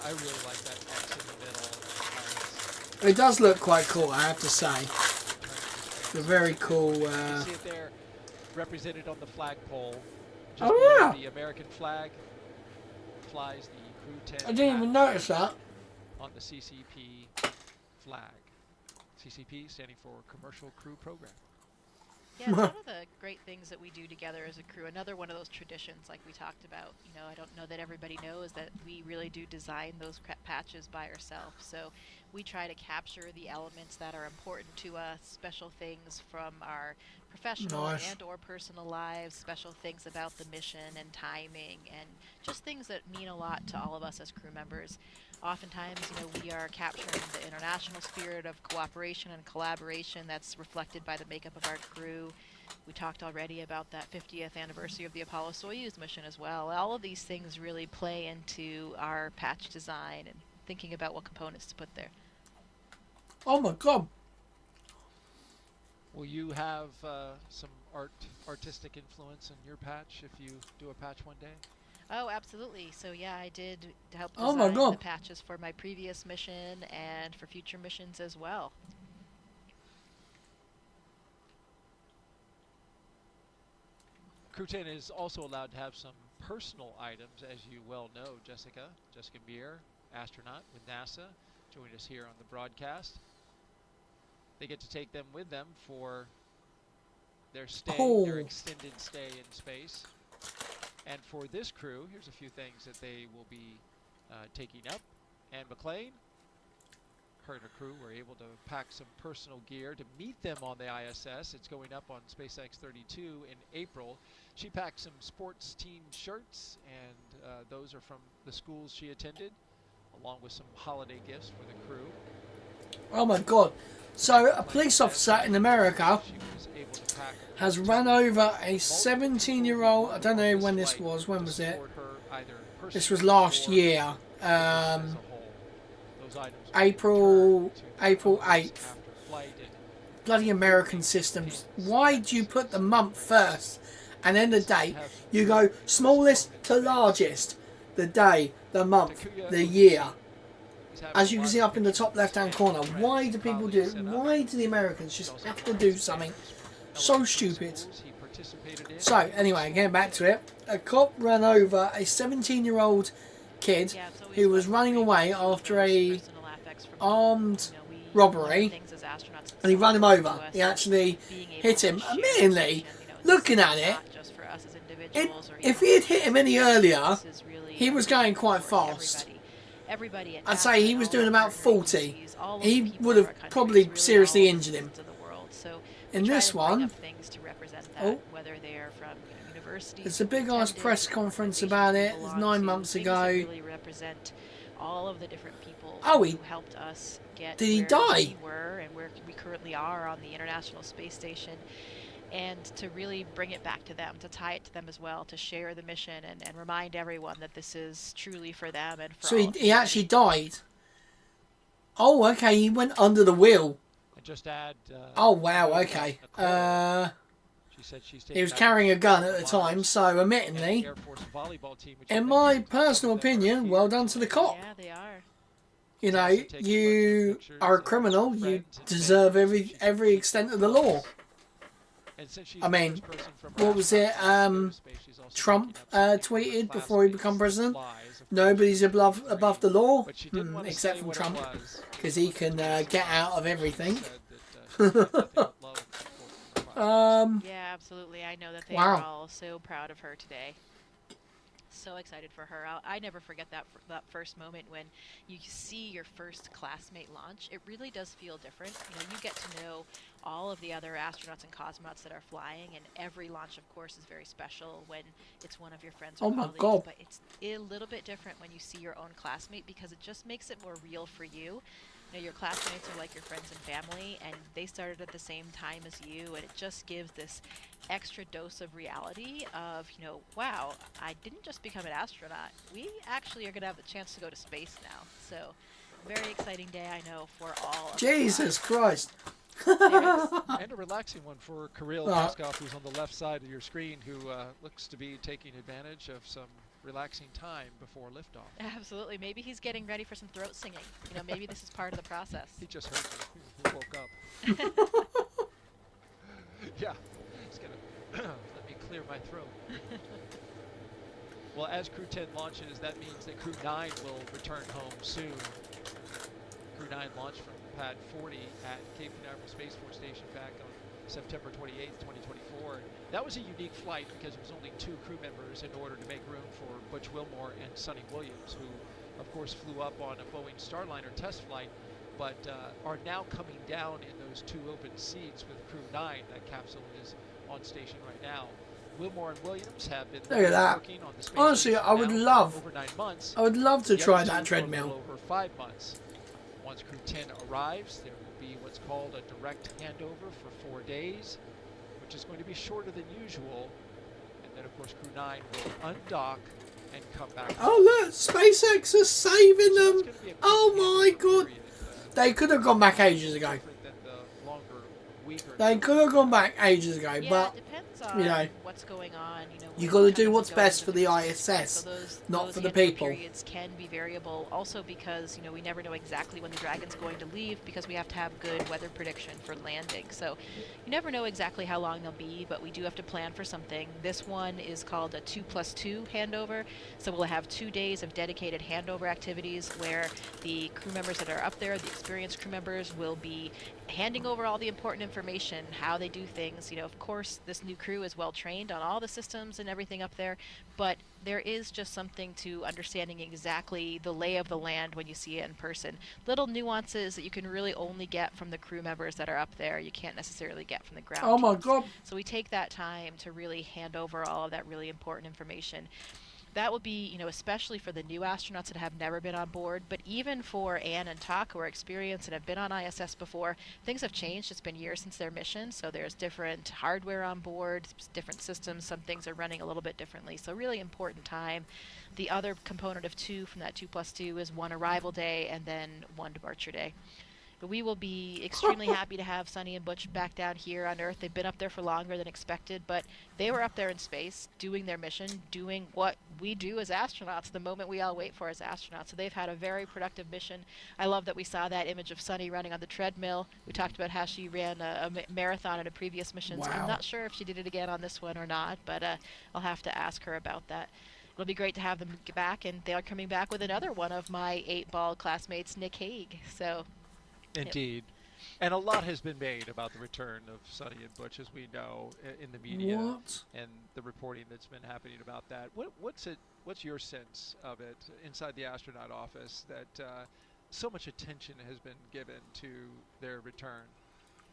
I really like that X in the middle. It does look quite cool, I have to say. It's a very cool. You see it there, represented on the flagpole. Oh below yeah. The American flag flies the Crew 10. I didn't even notice that. On the CCP flag. CCP standing for Commercial Crew Program. Yeah, it's one of the great things that we do together as a crew. Another one of those traditions, like we talked about. You know, I don't know that everybody knows that we really do design those patches by ourselves. So we try to capture the elements that are important to us, special things from our professional and or personal lives, special things about the mission and timing, and just things that mean a lot to all of us as crew members. Oftentimes, you know, we are capturing the international spirit of cooperation and collaboration that's reflected by the makeup of our crew. We talked already about that 50th anniversary of the Apollo-Soyuz mission as well. All of these things really play into our patch design and thinking about what components to put there. Oh my god. Will you have some artistic influence in your patch if you do a patch one day? Oh, absolutely. So yeah, I did help Oh design my God. the patches for my previous mission and for future missions as well. Crew 10 is also allowed to have some personal items, as you well know. Jessica Meir, astronaut with NASA, joined us here on the broadcast. They get to take them with them for their stay, their extended stay in space. And for this crew, here's a few things that they will be taking up. Anne McLean, her and her crew were able to pack some personal gear to meet them on the ISS. It's going up on SpaceX 32 in April. She packed some sports team shirts, and those are from the schools she attended, along with some holiday gifts for the crew. Oh my god. So a police officer in America has run over a 17-year-old, I don't know when this was, when was it? This was last year, April 8th. Bloody American systems. Why do you put the month first and then the date? You go smallest to largest, the day, the month, the year. As you can see up in the top left hand corner, why do people do it? Why do the Americans just have to do something so stupid? So anyway, getting back to it, a cop ran over a 17-year-old kid who was running away after a armed robbery, and he ran him over. He actually hit him. Admittedly, looking at it, if he had hit him any earlier, he was going quite fast. I'd say he was doing about 40. He would have probably seriously injured him. In this one, there's a big ass press conference about it. It was 9 months ago. All of the different people who helped us get did he where die? we were and where we currently are on the International Space Station, and to really bring it back to them, to tie it to them as well, to share the mission and remind everyone that this is truly for them and for So all of he actually humanity. died. Oh, okay, he went under the wheel. just add. Oh wow, okay. She said she's He was carrying a gun at the time, so admittedly, in my personal opinion, well done to the cop. Yeah, they are. You know, you are a criminal. You deserve every extent of the law. I mean, what was it? Trump tweeted before he became president. Nobody's above the law, except from Trump, because he can get out of everything. Yeah, absolutely. I know that they are all so proud of her today. So excited for her. I never forget that first moment when you see your first classmate launch. It really does feel different. You know, you get to know all of the other astronauts and cosmonauts that are flying, and every launch, of course, is very special when it's one of your friends or colleagues. God. But it's a little bit different when you see your own classmate, because it just makes it more real for you. You know, your classmates are like your friends and family, and they started at the same time as you, and it just gives this extra dose of reality of, you know, wow, I didn't just become an astronaut. We actually are going to have the chance to go to space now. So, very exciting day, I know, for all of Jesus Christ. And a relaxing one for Kirill Peskov, who's on the left side of your screen, who looks to be taking advantage of some relaxing time before liftoff. Absolutely. Maybe he's getting ready for some throat singing. You know, maybe this is part of the process. He just heard me. He woke up. Yeah. He's gonna let me clear my throat. Well, as Crew 10 launches, that means that Crew 9 will return home soon. Crew 9 launched from Pad 40 at Cape Canaveral Space Force Station back on September 28th, 2024. That was a unique flight because it was only 2 crew members in order to make room for Butch Wilmore and Sonny Williams, who, of course, flew up on a Boeing Starliner test flight, but are now coming down in those 2 open seats with Crew 9. That capsule is on station right now. Wilmore and Williams have been working on the space Honestly, I would love, over 9 months. I would love to try that treadmill. Over 5 months. Once Crew 10 arrives, there will be what's called a direct handover for 4 days, which is going to be shorter than usual. And then, of course, Crew 9 will undock and come back. Oh, look, SpaceX is saving them. Oh, my God. They could have gone back ages ago. They could have gone back ages ago, but, you know, what's going on, you got to do what's best for the ISS, not for the people. Periods can be variable, also because, you know, we never know exactly when the Dragon's going to leave, because we have to have good weather prediction for landing. So you never know exactly how long they'll be, but we do have to plan for something. This one is called a 2+2 handover, so we'll have 2 days of dedicated handover activities where the crew members that are up there, the experienced crew members, will be handing over all the important information, how they do things. You know, of course, this new crew is well trained on all the systems and everything up there, but there is just something to understanding exactly the lay of the land when you see it in person. Little nuances that you can really only get from the crew members that are up there, you can't necessarily get from the ground. Oh my God. So we take that time to really hand over all of that really important information. That will be, you know, especially for the new astronauts that have never been on board, but even for Anne and Tak, who are experienced and have been on ISS before, things have changed. It's been years since their mission, so there's different hardware on board, different systems. Some things are running a little bit differently, so really important time. The other component of 2 from that 2+2 is 1 arrival day and then 1 departure day. But we will be extremely happy to have Sonny and Butch back down here on Earth. They've been up there for longer than expected, but they were up there in space doing their mission, doing what we do as astronauts, the moment we all wait for as astronauts. So they've had a very productive mission. I love that we saw that image of Sonny running on the treadmill. We talked about how she ran a marathon in a previous mission. Wow. So I'm not sure if she did it again on this one or not, but I'll have to ask her about that. It'll be great to have them get back, and they are coming back with another one of my 8-ball classmates, Nick Hague. So. Indeed. And a lot has been made about the return of Sonny and Butch, as we know, in the media. And the reporting that's been happening about that. What's your sense of it inside the astronaut office that so much attention has been given to their return?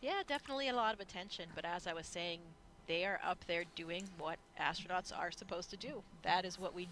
Yeah, definitely a lot of attention. But as I was saying, they are up there doing what astronauts are supposed to do. That is what we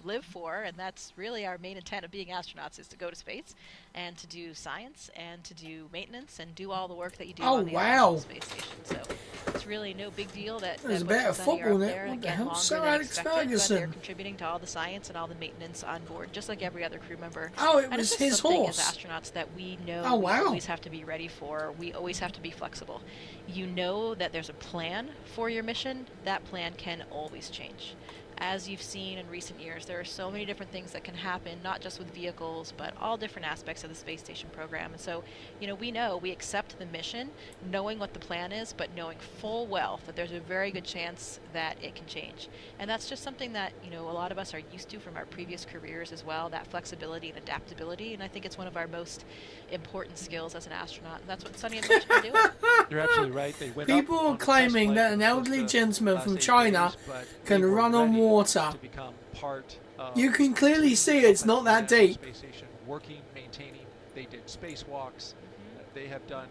live for, and that's really our main intent of being astronauts, is to go to space and to do science and to do maintenance and do all the work that you do on the International Space Station. So it's it's really no big deal that There's a Butch bit and of Sonny are football up in it. there. What the Again, hell? longer Sir than Alex expected, but they're Ferguson. contributing to all the science and all the maintenance on board, just like every other crew member. Oh, it and was it's just his something horse. as astronauts that we know Oh, we wow. always have to be ready for. We always have to be flexible. You know that there's a plan for your mission. That plan can always change. As you've seen in recent years, there are so many different things that can happen, not just with vehicles, but all different aspects of the space station program. And so, you know, we accept the mission, knowing what the plan is, but knowing full well that there's a very good chance that it can change. And that's just something that, you know, a lot of us are used to from our previous careers as well, that flexibility and adaptability. And I think it's one of our most important skills as an astronaut. And that's what Sonny and Butch have been doing. You're absolutely right. They went People up are on the claiming test that flight an for elderly the gentleman last from 8 China days, but can they were run on ready water. to become part of You can the clearly team see up it's at not the that International deep. Space Station, working, maintaining. They did spacewalks. They have done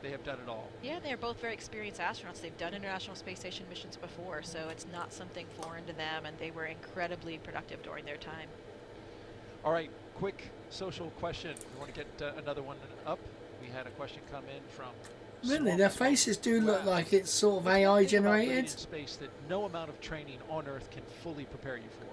it all. Yeah, they're both very experienced astronauts. They've done International Space Station missions before, so it's not something foreign to them, and they were incredibly productive during their time. All right, quick social question. We want to get another one up. We had a question come in from Really, their faces do look like it's sort of AI generated. in space that no amount of training on Earth can fully prepare you for.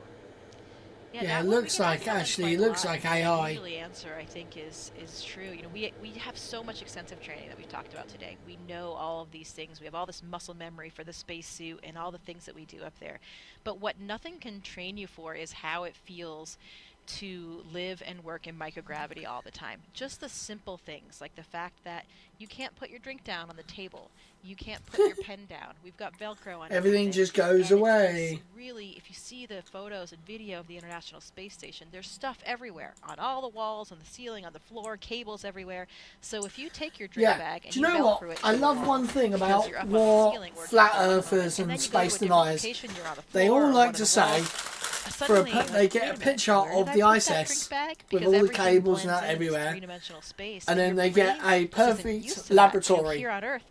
Yeah, it looks like, actually, it looks like AI. The usually answer, I think, is true. You know, we have so much extensive training that we've talked about today. We know all of these things. We have all this muscle memory for the spacesuit and all the things that we do up there. But what nothing can train you for is how it feels to live and work in microgravity all the time. Just the simple things, like the fact that you can't put your drink down on the table. You can't put your pen down. We've got Velcro on Everything just goes away. Really, if you see the photos and video of the International Space Station, there's stuff everywhere, on all the walls, on the ceiling, on the floor, cables everywhere. So if you take your drink bag and do you know Velcro what? it to I the love wall one thing because about you're up on the what ceiling working flat on it, earthers and then and you go to a space different deniers, location, you're on the they floor all or like one to of the say, walls. they Suddenly, get a wait picture minute, of where the did I put that ISS drink bag? with Because all the everything cables and blends that in this everywhere, three-dimensional space, and then your they get brain a just isn't perfect used to that. laboratory. Here on Earth,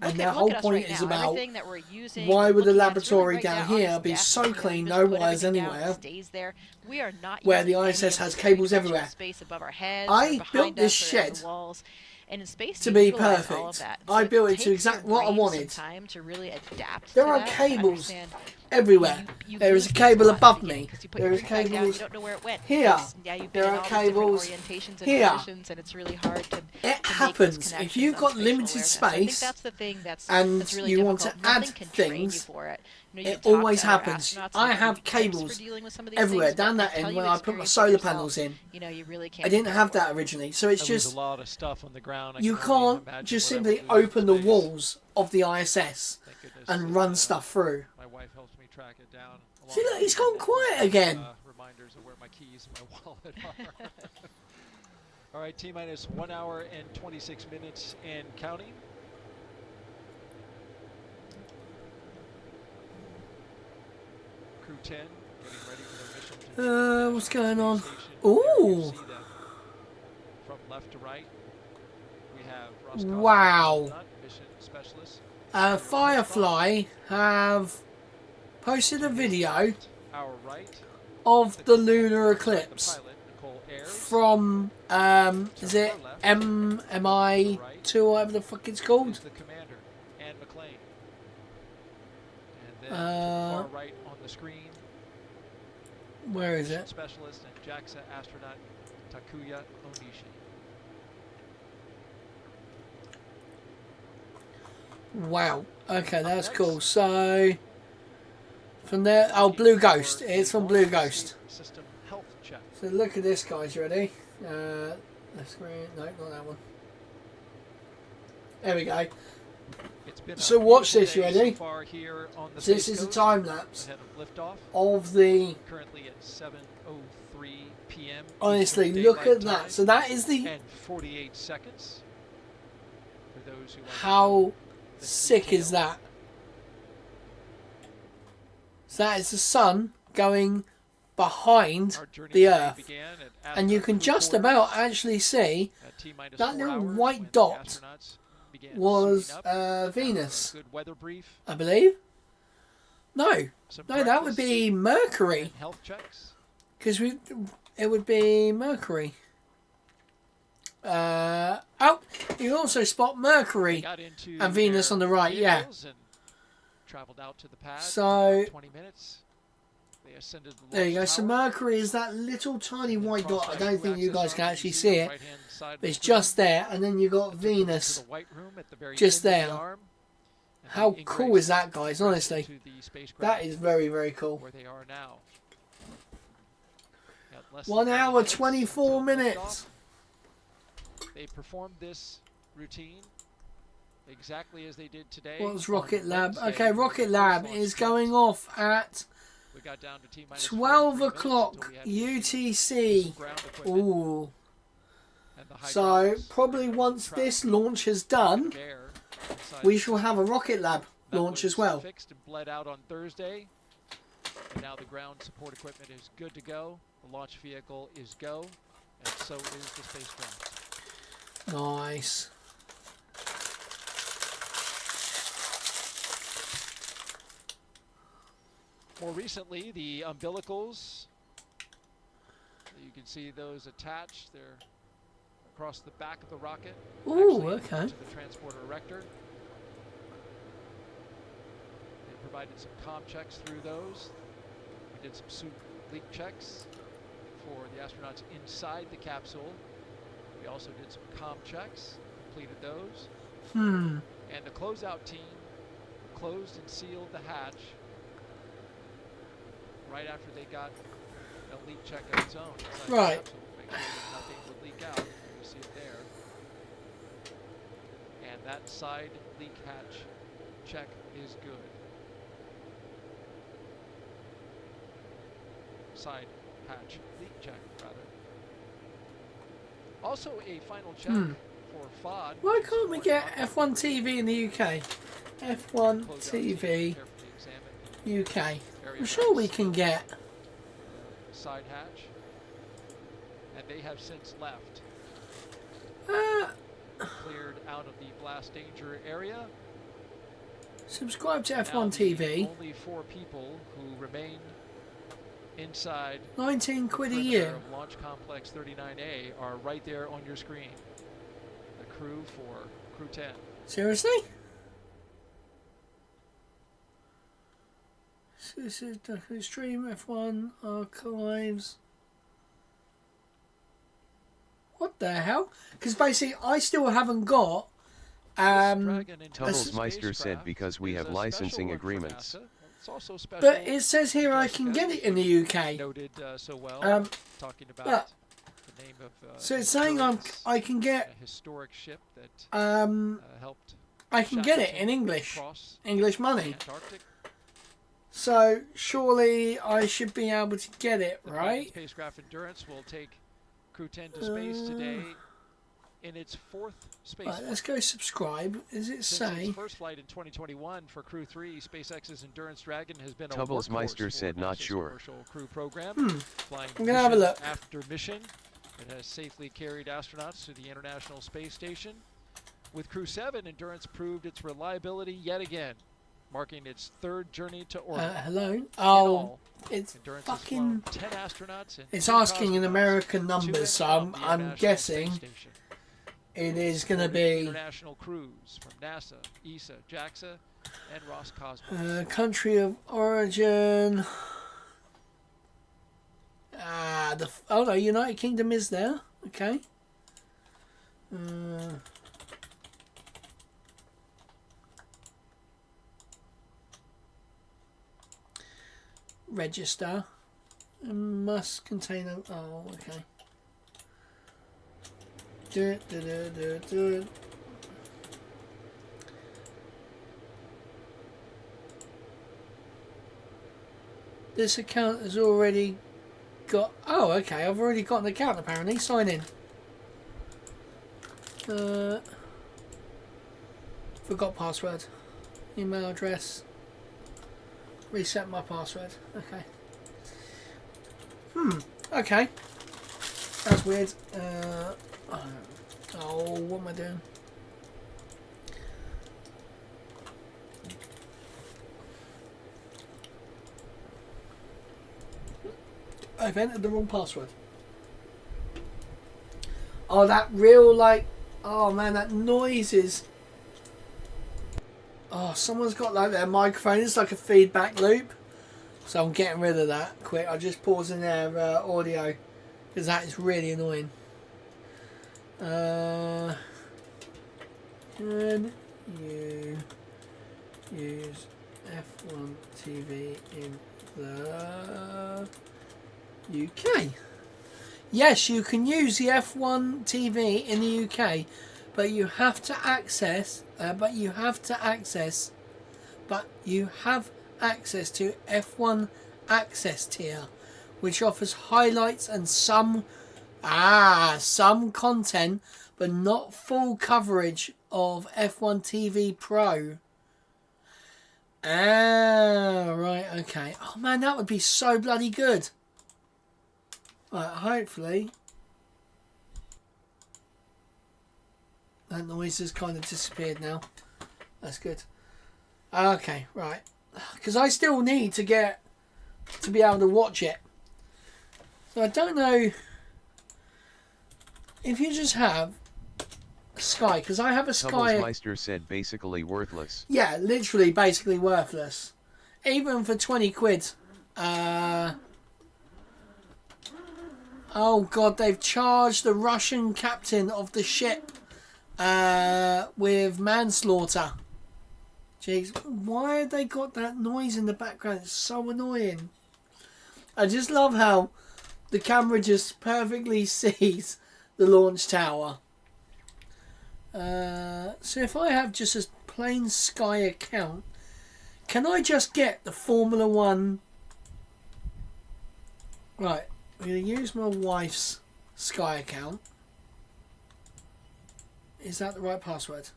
And look their at whole us point right is now. about Everything that we're using, why would the looking at, it's really laboratory right down on here this be desk so here. clean, Just no put wires everything down, anywhere, it stays there. We are not where the using any ISS of has this cables three-dimensional everywhere? space above our heads or I behind built this us or in shed the walls. And in space, to you be utilize all of perfect. that. I So built it takes to exact your what I brain wanted. some time to really adapt There to are that, to cables understand. everywhere. You There is lose a things cable lot in the above beginning me. 'cause you put There your is drink bag down, cables you don't know where it went. here. because, yeah, you've been There in are all these different cables orientations and here. positions, and it's really hard to It make those happens if connections you've on got spatial limited awareness. So I think space that's the thing that's and really you want difficult. to add Nothing can train you things, for it. You know, you it can talk always to other happens. astronauts I and have give you tips cables for dealing with some of these everywhere things, but down that until end you when I put my experience it solar yourself, panels in. you know, you really I can't didn't prepare have for it. that originally, so it's There was just a lot of stuff on the ground. I you can only can't imagine just whatever simply was in open the space. walls of the ISS and run stuff through. My wife helps me track it down. See, look, he's gone quiet again. Reminders of where my keys and my wallet are. All right, T-minus 1 hour and 26 minutes and counting. Crew 10 getting ready for their mission to What's going on? station. Ooh, See them from left to right. We have Roscoe, wow. Astronaut, mission specialist. Firefly have posted a video Our right, of the lunar eclipse pilot Nicole Ayers. from is it MI2 or whatever the fuck it's called? The commander, Anne McLean. And then to the far right on the screen, Where is mission it? specialist and JAXA astronaut Takuya Onishi. Wow. Okay, that's cool. So from there, oh, Blue Ghost. It's from Blue Ghost. System health check. So look at this, guys. Ready? The screen. No, not that one. There we go. It's been So a watch beautiful this. You day so ready? far here on the This Space is a Coast, time lapse ahead of liftoff. of the. Currently at 7:03 p.m. Honestly, Eastern look Daylight at that. Time, So that is the. and 48 seconds for those who like How sick is that? So that is the sun going behind the Earth, and you can just about actually see that little white dot was Venus, good weather brief, I believe. No, that would be Mercury, health checks. because it would be Mercury. Oh, you can also spot Mercury and Venus on the right. Yeah. traveled out to the pad. So 20 minutes. They ascended the there you go. launch So tower. Mercury is that little tiny white dot. I don't think you guys can actually see it. But it's just there, and then you got Venus just there. How cool is that, guys? Honestly, that is very, very cool. Where they are now. 1 hour 24 minutes. They performed this routine exactly as they did today. What's Rocket Lab? Okay, Rocket Lab is going off at 12 o'clock UTC. Ooh. So probably once this launch is done, we shall have a Rocket Lab launch as well. Fixed and bled out on Thursday. And now the ground support equipment is good to go. The launch vehicle is go, and so is the spacecraft. Nice. More recently, the umbilicals. You can see those attached. They're across the back of the rocket. Ooh, okay. To the transporter erector. They provided some comm checks through those. We did some suit leak checks for the astronauts inside the capsule. We also did some comm checks, completed those. And the closeout team closed and sealed the hatch right after they got a leak check of its own. Right. Make sure that nothing would leak out. You see it there. And that side leak hatch check is good. Side hatch leak check, rather. Also a final check for FOD. Why can't we get F1 TV in the UK? F1 TV UK. I'm sure we can get side hatch, and they have since left. Cleared out of the blast danger area. Subscribe to F1 Now TV. Only 4 people who remain inside 19 quid a year. of Launch Complex 39A are right there on your screen. The crew for Crew 10. Seriously? This is the stream F1 archives. What the hell? Because basically, I still haven't got. Tubblesmeister said because we have licensing agreements. But it says here I can get it in the UK. Noted so well. Talking about the name of. So it's saying I can get a historic ship that helped. I can get it in English, English money. Antarctic. So surely I should be able to get it, right? Spacecraft Endurance will take Crew 10 to space today in its 4th space. Right, let's go subscribe. Does it say? Its first flight in 2021 for Crew 3, SpaceX's Endurance Dragon has been a Tubblesmeister said not sure. Commercial crew program. Flying I'm gonna have a look. After mission, it has safely carried astronauts to the International Space Station. With Crew 7, Endurance proved its reliability yet again, marking its 3rd journey to orbit. Hello? Oh, it's Endurance fucking. 10 astronauts and It's asking in American numbers, so I'm guessing it is going to be international crews from NASA, ESA, JAXA, and Roscosmos. Country of origin. Oh no, United Kingdom is there. Okay. Register. It must contain a. Oh, okay. Do it. This account has already got. Oh, okay. I've already got an account apparently. Sign in. Forgot password. Email address. Reset my password. Okay. Okay. That's weird. Oh, what am I doing? I've entered the wrong password. Oh, that real, like... Oh, man, that noise is... Oh, someone's got like their microphone. It's like a feedback loop. So I'm getting rid of that quick. I'm just pausing their audio because that is really annoying. Can you use F1 TV in the UK? Yes, you can use the F1 TV in the UK, but you have access to F1 Access tier, which offers highlights and some content, but not full coverage of F1 TV Pro. Right, okay. Oh man, that would be so bloody good. Right, hopefully that noise has kind of disappeared now. That's good. Okay, right. Because I still need to be able to watch it. So I don't know if you just have Sky, because I have a Sky. Meister said basically worthless. Yeah, literally basically worthless. Even for 20 quid. Oh god, they've charged the Russian captain of the ship with manslaughter. Jeez, why have they got that noise in the background? It's so annoying. I just love how the camera just perfectly sees the launch tower. So if I have just a plain Sky account, can I just get the Formula 1? Right, I'm going to use my wife's Sky account. Is that the right password?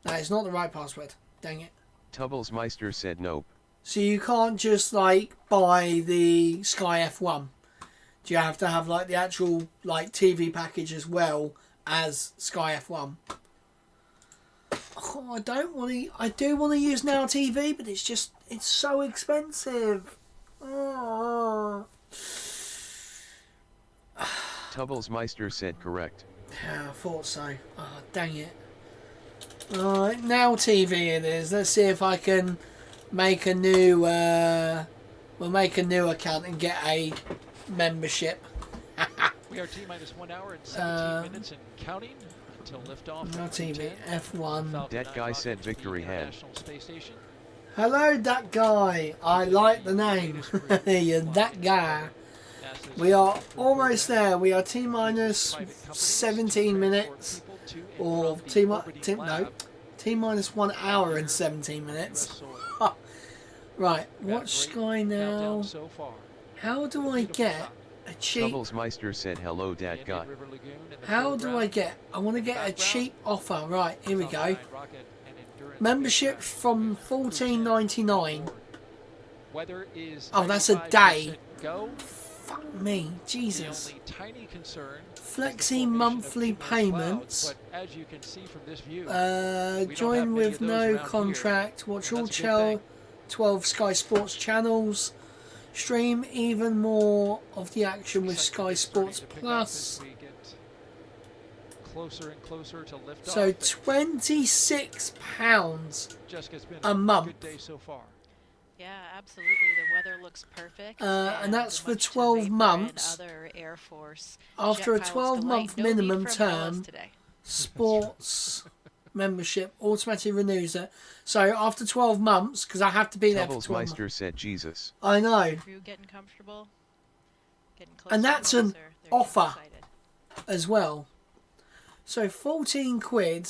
No, it's not the right password. Dang it. Tubbles Meister said nope. So you can't just like buy the Sky F1. Do you have to have like the actual like TV package as well as Sky F1? Oh, I do want to use Now TV, but it's so expensive. Oh. Tubbles Meister said correct. Yeah, I thought so. Oh, dang it. Alright, Now TV it is. Let's see if I can make a new we'll make a new account and get a membership. We are T-minus 1 hour and 17 minutes and counting until liftoff. Now TV F1. That guy said victory hand. Hello, that guy. I like the name. You're that guy. We are almost there. We are T-minus 17 minutes. Or T-minus 1 hour and 17 minutes. Right, watch Sky now. How do I get a cheap... Tubbles Meister said hello, that guy. How do I get... I want to get a cheap offer. Right, here we go. Membership from $14.99. Oh, that's a day. Fuck me, Jesus. Flexi monthly payments. Join with no contract. Watch all 12 Sky Sports channels. Stream even more of the action with Sky Sports Plus. So £26 a month. Yeah, absolutely. The weather looks perfect. And that's for 12 months. Other Air Force After a 12-month minimum term, sports membership automatically renews it. So after 12 months, because I have to be there for 12 months. Meister said Jesus. I know. Crew getting comfortable. And that's an offer as well. So 14 quid.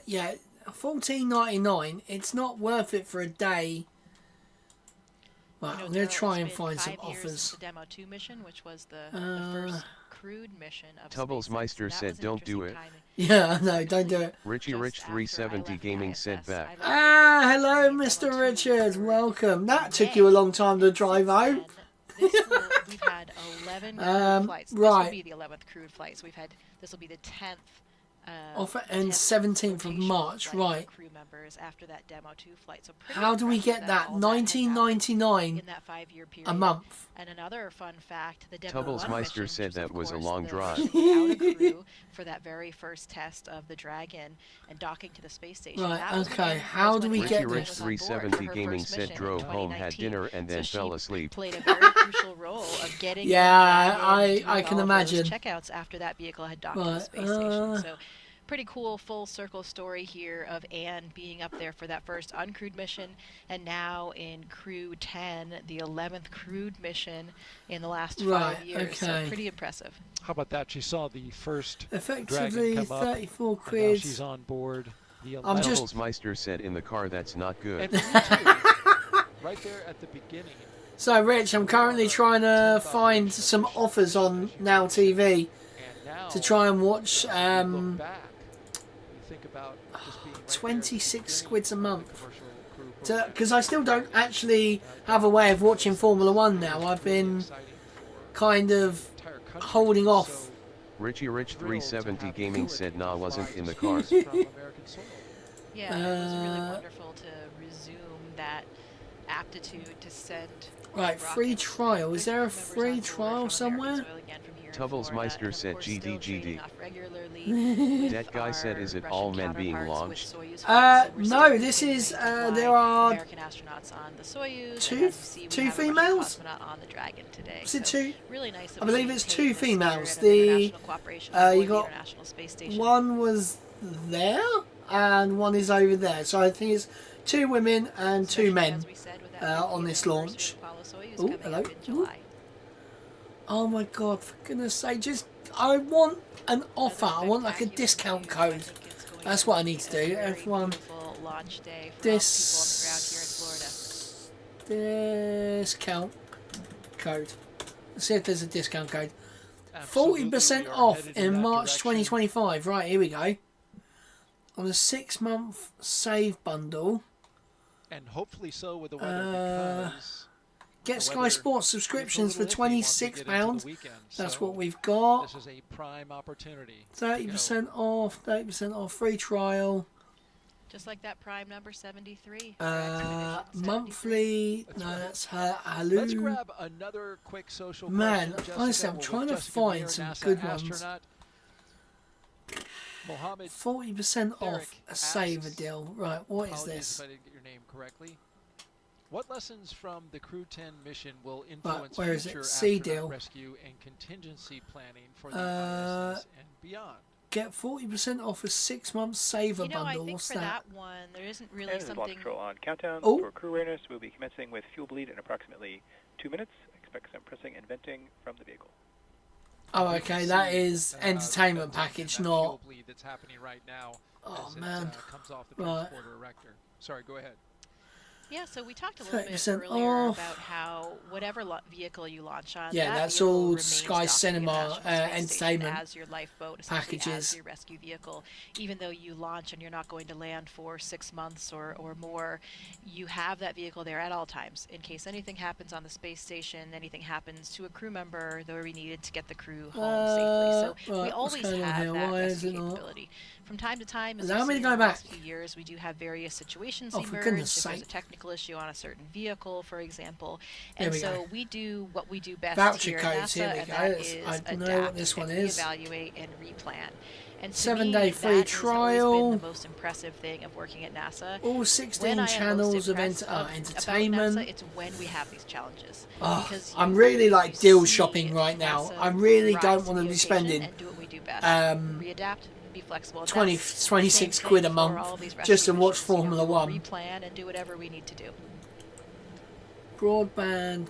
Yeah, $14.99. It's not worth it for a day. Right, I'm going to try and find some offers. The Demo 2 mission, which was the first crewed mission of Tubbles Meister said don't do it. Yeah, no, don't do it. Richie Rich 370 Gaming said back. Hello, Mr. Richard. Welcome. That took you a long time to drive home. We've had 11 crewed flights. This will be the 11th crewed flight. So this will be the 10th. Offer ends 17th of March, right. Crew members after that Demo 2 flight. So pretty How do we impressive get that? all had happened $19.99 in that 5-year period. a month. And another fun fact, the Demo Tubbles 1 Meister mission, said which that was a of long course drive. the mission without a crew for that very first test of the Dragon and docking to the space station. Right, That was okay, when how do we Richie get Rich this? 370 Gaming said drove home, had dinner, and then So fell she asleep. played a very crucial role of getting Yeah, the Dragon, doing I can all of those imagine. checkouts after that vehicle had docked to the Right, space station. So pretty cool full circle story here of Anne being up there for that first uncrewed mission, and now in Crew 10, the 11th crewed mission in the last 5 years. So pretty impressive. How about that? She saw the first Effectively, Dragon come up, 34 and now quid. she's on board. The I'm 11th. just- Tubbles Meister said in the car that's not good. And me too. Right there at the beginning. So, Rich, I'm currently trying to find some offers on Now TV to try and watch Look back. You think about just being right 26 quids a month. commercial crew Because I still don't actually have a way of watching Formula One now. I've been kind of holding off. Richie Rich 370 Gaming said nah, wasn't in the car. Yeah, it was really wonderful to resume that aptitude to send. Right, free trial. Is there a free trial somewhere? Tubbles Meister said GD. Regularly That guy said is it all men being launched? No, this is, there are American astronauts on the Soyuz. two females? On the Dragon today. Is it two? Really nice. I believe it's two females. You got one was there and one is over there. So I think it's 2 women and 2 men on this launch. Oh, hello. Ooh. Oh my god, for goodness sake, I want an offer. I want like a discount code. That's what I need to do. Everyone, discount code. Let's see if there's a discount code. 40% off in March 2025. Right, here we go. On a 6-month save bundle. And hopefully so with the weather, because get Sky Sports subscriptions for £26. That's what we've got. This is a prime opportunity. 30% off, 30% off, free trial. Just like that Prime number 73. Monthly. No, that's her. Let's grab another quick social Man, question, honestly, I'm Jessica. trying to Jessica find Meir, some NASA good ones. astronaut. Mohammed 40% off a saver asks, deal. Right, what is apologies this? if I didn't get your name correctly. What lessons from the Crew 10 mission will influence where is it? future C astronaut deal. rescue and contingency planning for the ISS and beyond? Get 40% off a 6-month saver I bundle. think What's for that? one, there isn't really And this is Launch something. Control on countdown. Oh. For crew awareness, we'll be commencing with fuel bleed in approximately 2 minutes. Expect some pressing and venting from the vehicle. Oh, okay, that is entertainment package, that not. fuel bleed that's happening right now Oh as man. it comes off the Right. transporter erector. Sorry, go ahead. Yeah, so we talked a little bit 30% earlier off. about how whatever vehicle you launch on, Yeah, that that's vehicle all remains Sky docking at the Cinema, International Space Station entertainment as your lifeboat, essentially packages. as your rescue vehicle. Even though you launch and you're not going to land for 6 months or more, you have that vehicle there at all times in case anything happens on the space station, anything happens to a crew member, though we needed to get the crew home safely. So we right, what's always going on have here? that Why is rescue it not? capability. From time to time, as Allow we've me to seen go in the back. last few years, we do have various situations Oh, for emerge. goodness If there's a sake. technical issue on a certain vehicle, for example. There And we so go. we do what we do best Voucher here at codes, NASA, here we and go. that It's- is I know adapt what this one and is. reevaluate and replan. And to 7-day me, free that trial. has always been the most impressive thing of working at NASA. All When 16 I am most channels of impressed about entertainment. NASA, it's when we have these challenges. Oh, Because I'm you- really like you deal see shopping right now. NASA I really rise don't to want to the be occasion spending and do what we do best. Readapt and be flexible. And 20, that's 26 the same quid a thing for all month these just to rescue watch missions. You know, Formula we'll One. replan and do whatever we need to do. Broadband,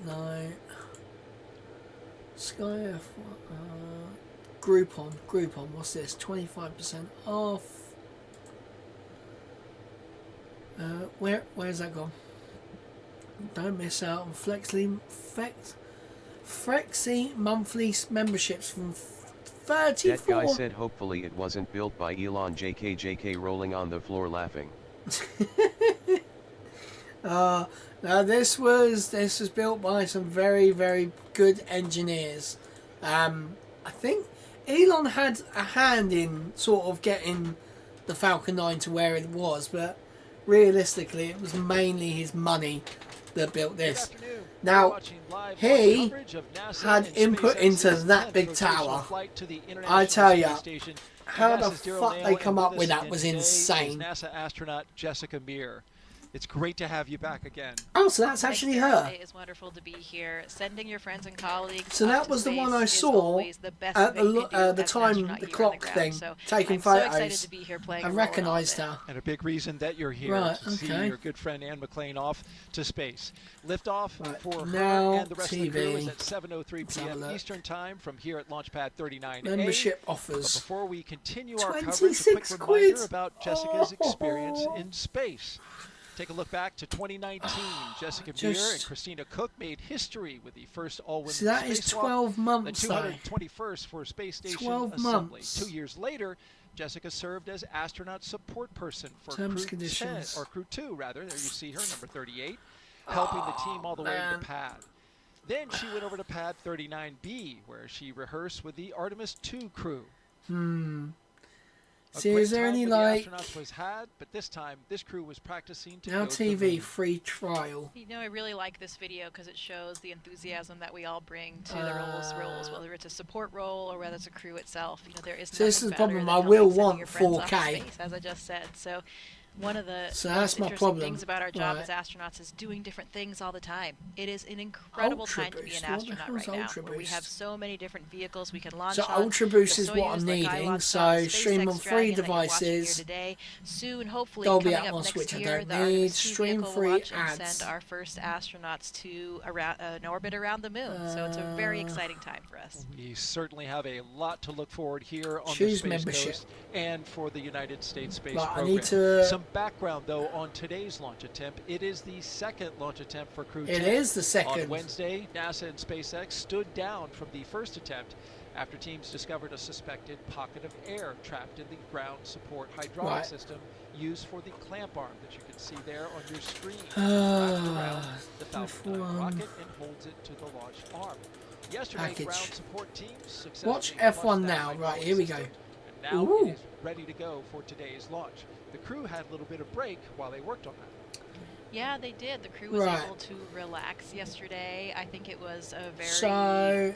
no. Sky F, Groupon, what's this? 25% off. Where's that gone? Don't miss out on Flexi monthly memberships from 34. That guy said hopefully it wasn't built by Elon JK rolling on the floor laughing. Now this was built by some very, very good engineers. I think Elon had a hand in sort of getting the Falcon 9 to where it was, but realistically it was mainly his money that built this. Now, he had input into that big tower. I tell you, how the fuck they come up with that was insane. NASA astronaut Jessica Meir. It's great to have you back again. Oh, so that's actually her. It is wonderful to be here. Sending your friends and colleagues. So that was the one I saw at the time, the clock thing, taking photos. So excited to be here playing I recognised her. And a big reason that you're here to see your good friend Anne McLean off to space. Liftoff for her and the rest of the crew is at 7:03 p.m. Eastern Time from here at Launchpad 39A. Membership offers. But before we continue our coverage, a quick reminder about Jessica's experience in space. Take a look back to 2019. Jessica Meir and Christina Cook made history with the first all-women spacewalk. So that is 12 months, the 221st for Space Station 12 Assembly. months. 2 years later, Jessica served as astronaut support person for Terms, Crew conditions. 10, or Crew 2, rather. There you see her, number 38, helping the team all the way to pad. Then she went over to pad 39B, where she rehearsed with the Artemis 2 crew. See, is there any like astronauts was had, but this time this crew was practicing to now go to the TV moon. free trial? You know, I really like this video because it shows the enthusiasm that we all bring to the roles, whether it's a support role or whether it's a crew itself. You know, there is. So this is the nothing better problem. than I helping will sending want your friends off to 4K. space, as I just said. So. One of the So most that's my interesting problem. things about our job Right. as astronauts is doing different things all the time. It is an incredible Ultra time to be an Boost. What the astronaut hell is right now. Ultra Where we Boost? have so many different vehicles we can launch So on. Ultra Boost The is what I'm Soyuz, like I needing. launched So on, stream SpaceX on 3 Dragon that you're watching here devices. today. Soon, hopefully, Dolby coming up Atmos, next which I year, don't the need. Artemis 2 Stream vehicle will free launch and ads. send our first astronauts to an orbit around the moon. So it's a very exciting time for us. We certainly have a lot to look forward here on the Choose Space membership. Coast and for the United States space Right, I program. need to- Some background though on today's launch attempt. It is the second launch attempt for Crew 10. It is the second. On Wednesday, NASA and SpaceX stood down from the first attempt after teams discovered a suspected pocket of air trapped in the ground support hydraulic Right. system used for the clamp arm that you can see there on your screen. Wrapped around the Falcon 9 rocket and holds it to the launch arm. Yesterday, Package. ground support teams successfully Watch F1 flushed that now. Right, hydraulic here we go. system, and now Ooh. it is ready to go for today's launch. The crew had a little bit of break while they worked on that. Yeah, they did. The crew was Right. able to relax yesterday. I think it was a very So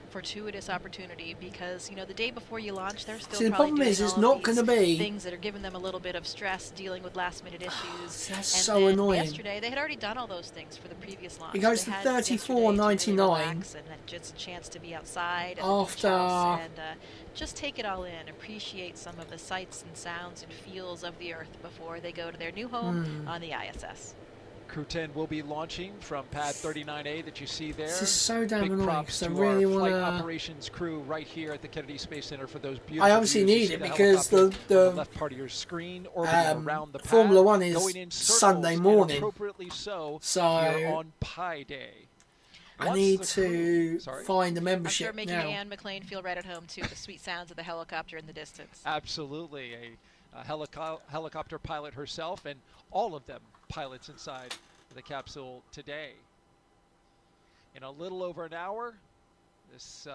fortuitous opportunity because, you know, the day before you launch, they're still See, the probably problem doing is it's all not of gonna these be- things that are giving them a little bit of stress dealing with last-minute issues. That's and so then annoying. Yesterday, they had already done all those things for the previous launch. It goes They to had yesterday to really $34.99 relax and had just a chance to be outside at the beach after house and just take it all in, appreciate some of the sights and sounds and feels of the Earth before they go to their new home on the ISS. Crew 10 will be launching from pad 39A that you see there. This is so damn Big annoying props because I to really our want flight to. operations crew right here at the Kennedy Space Center for those beautiful I obviously views. You need see it the because helicopter the on left part of your screen orbiting around the pad, Formula One is going in circles, Sunday and morning. appropriately so, So here on Pi Day. I Once need the to Sorry. find the I'm membership sure making now. Anne McLean feel right at home too. The sweet sounds of the helicopter in the distance. Absolutely, a helicopter pilot herself, and all of them pilots inside the capsule today. In a little over an hour, this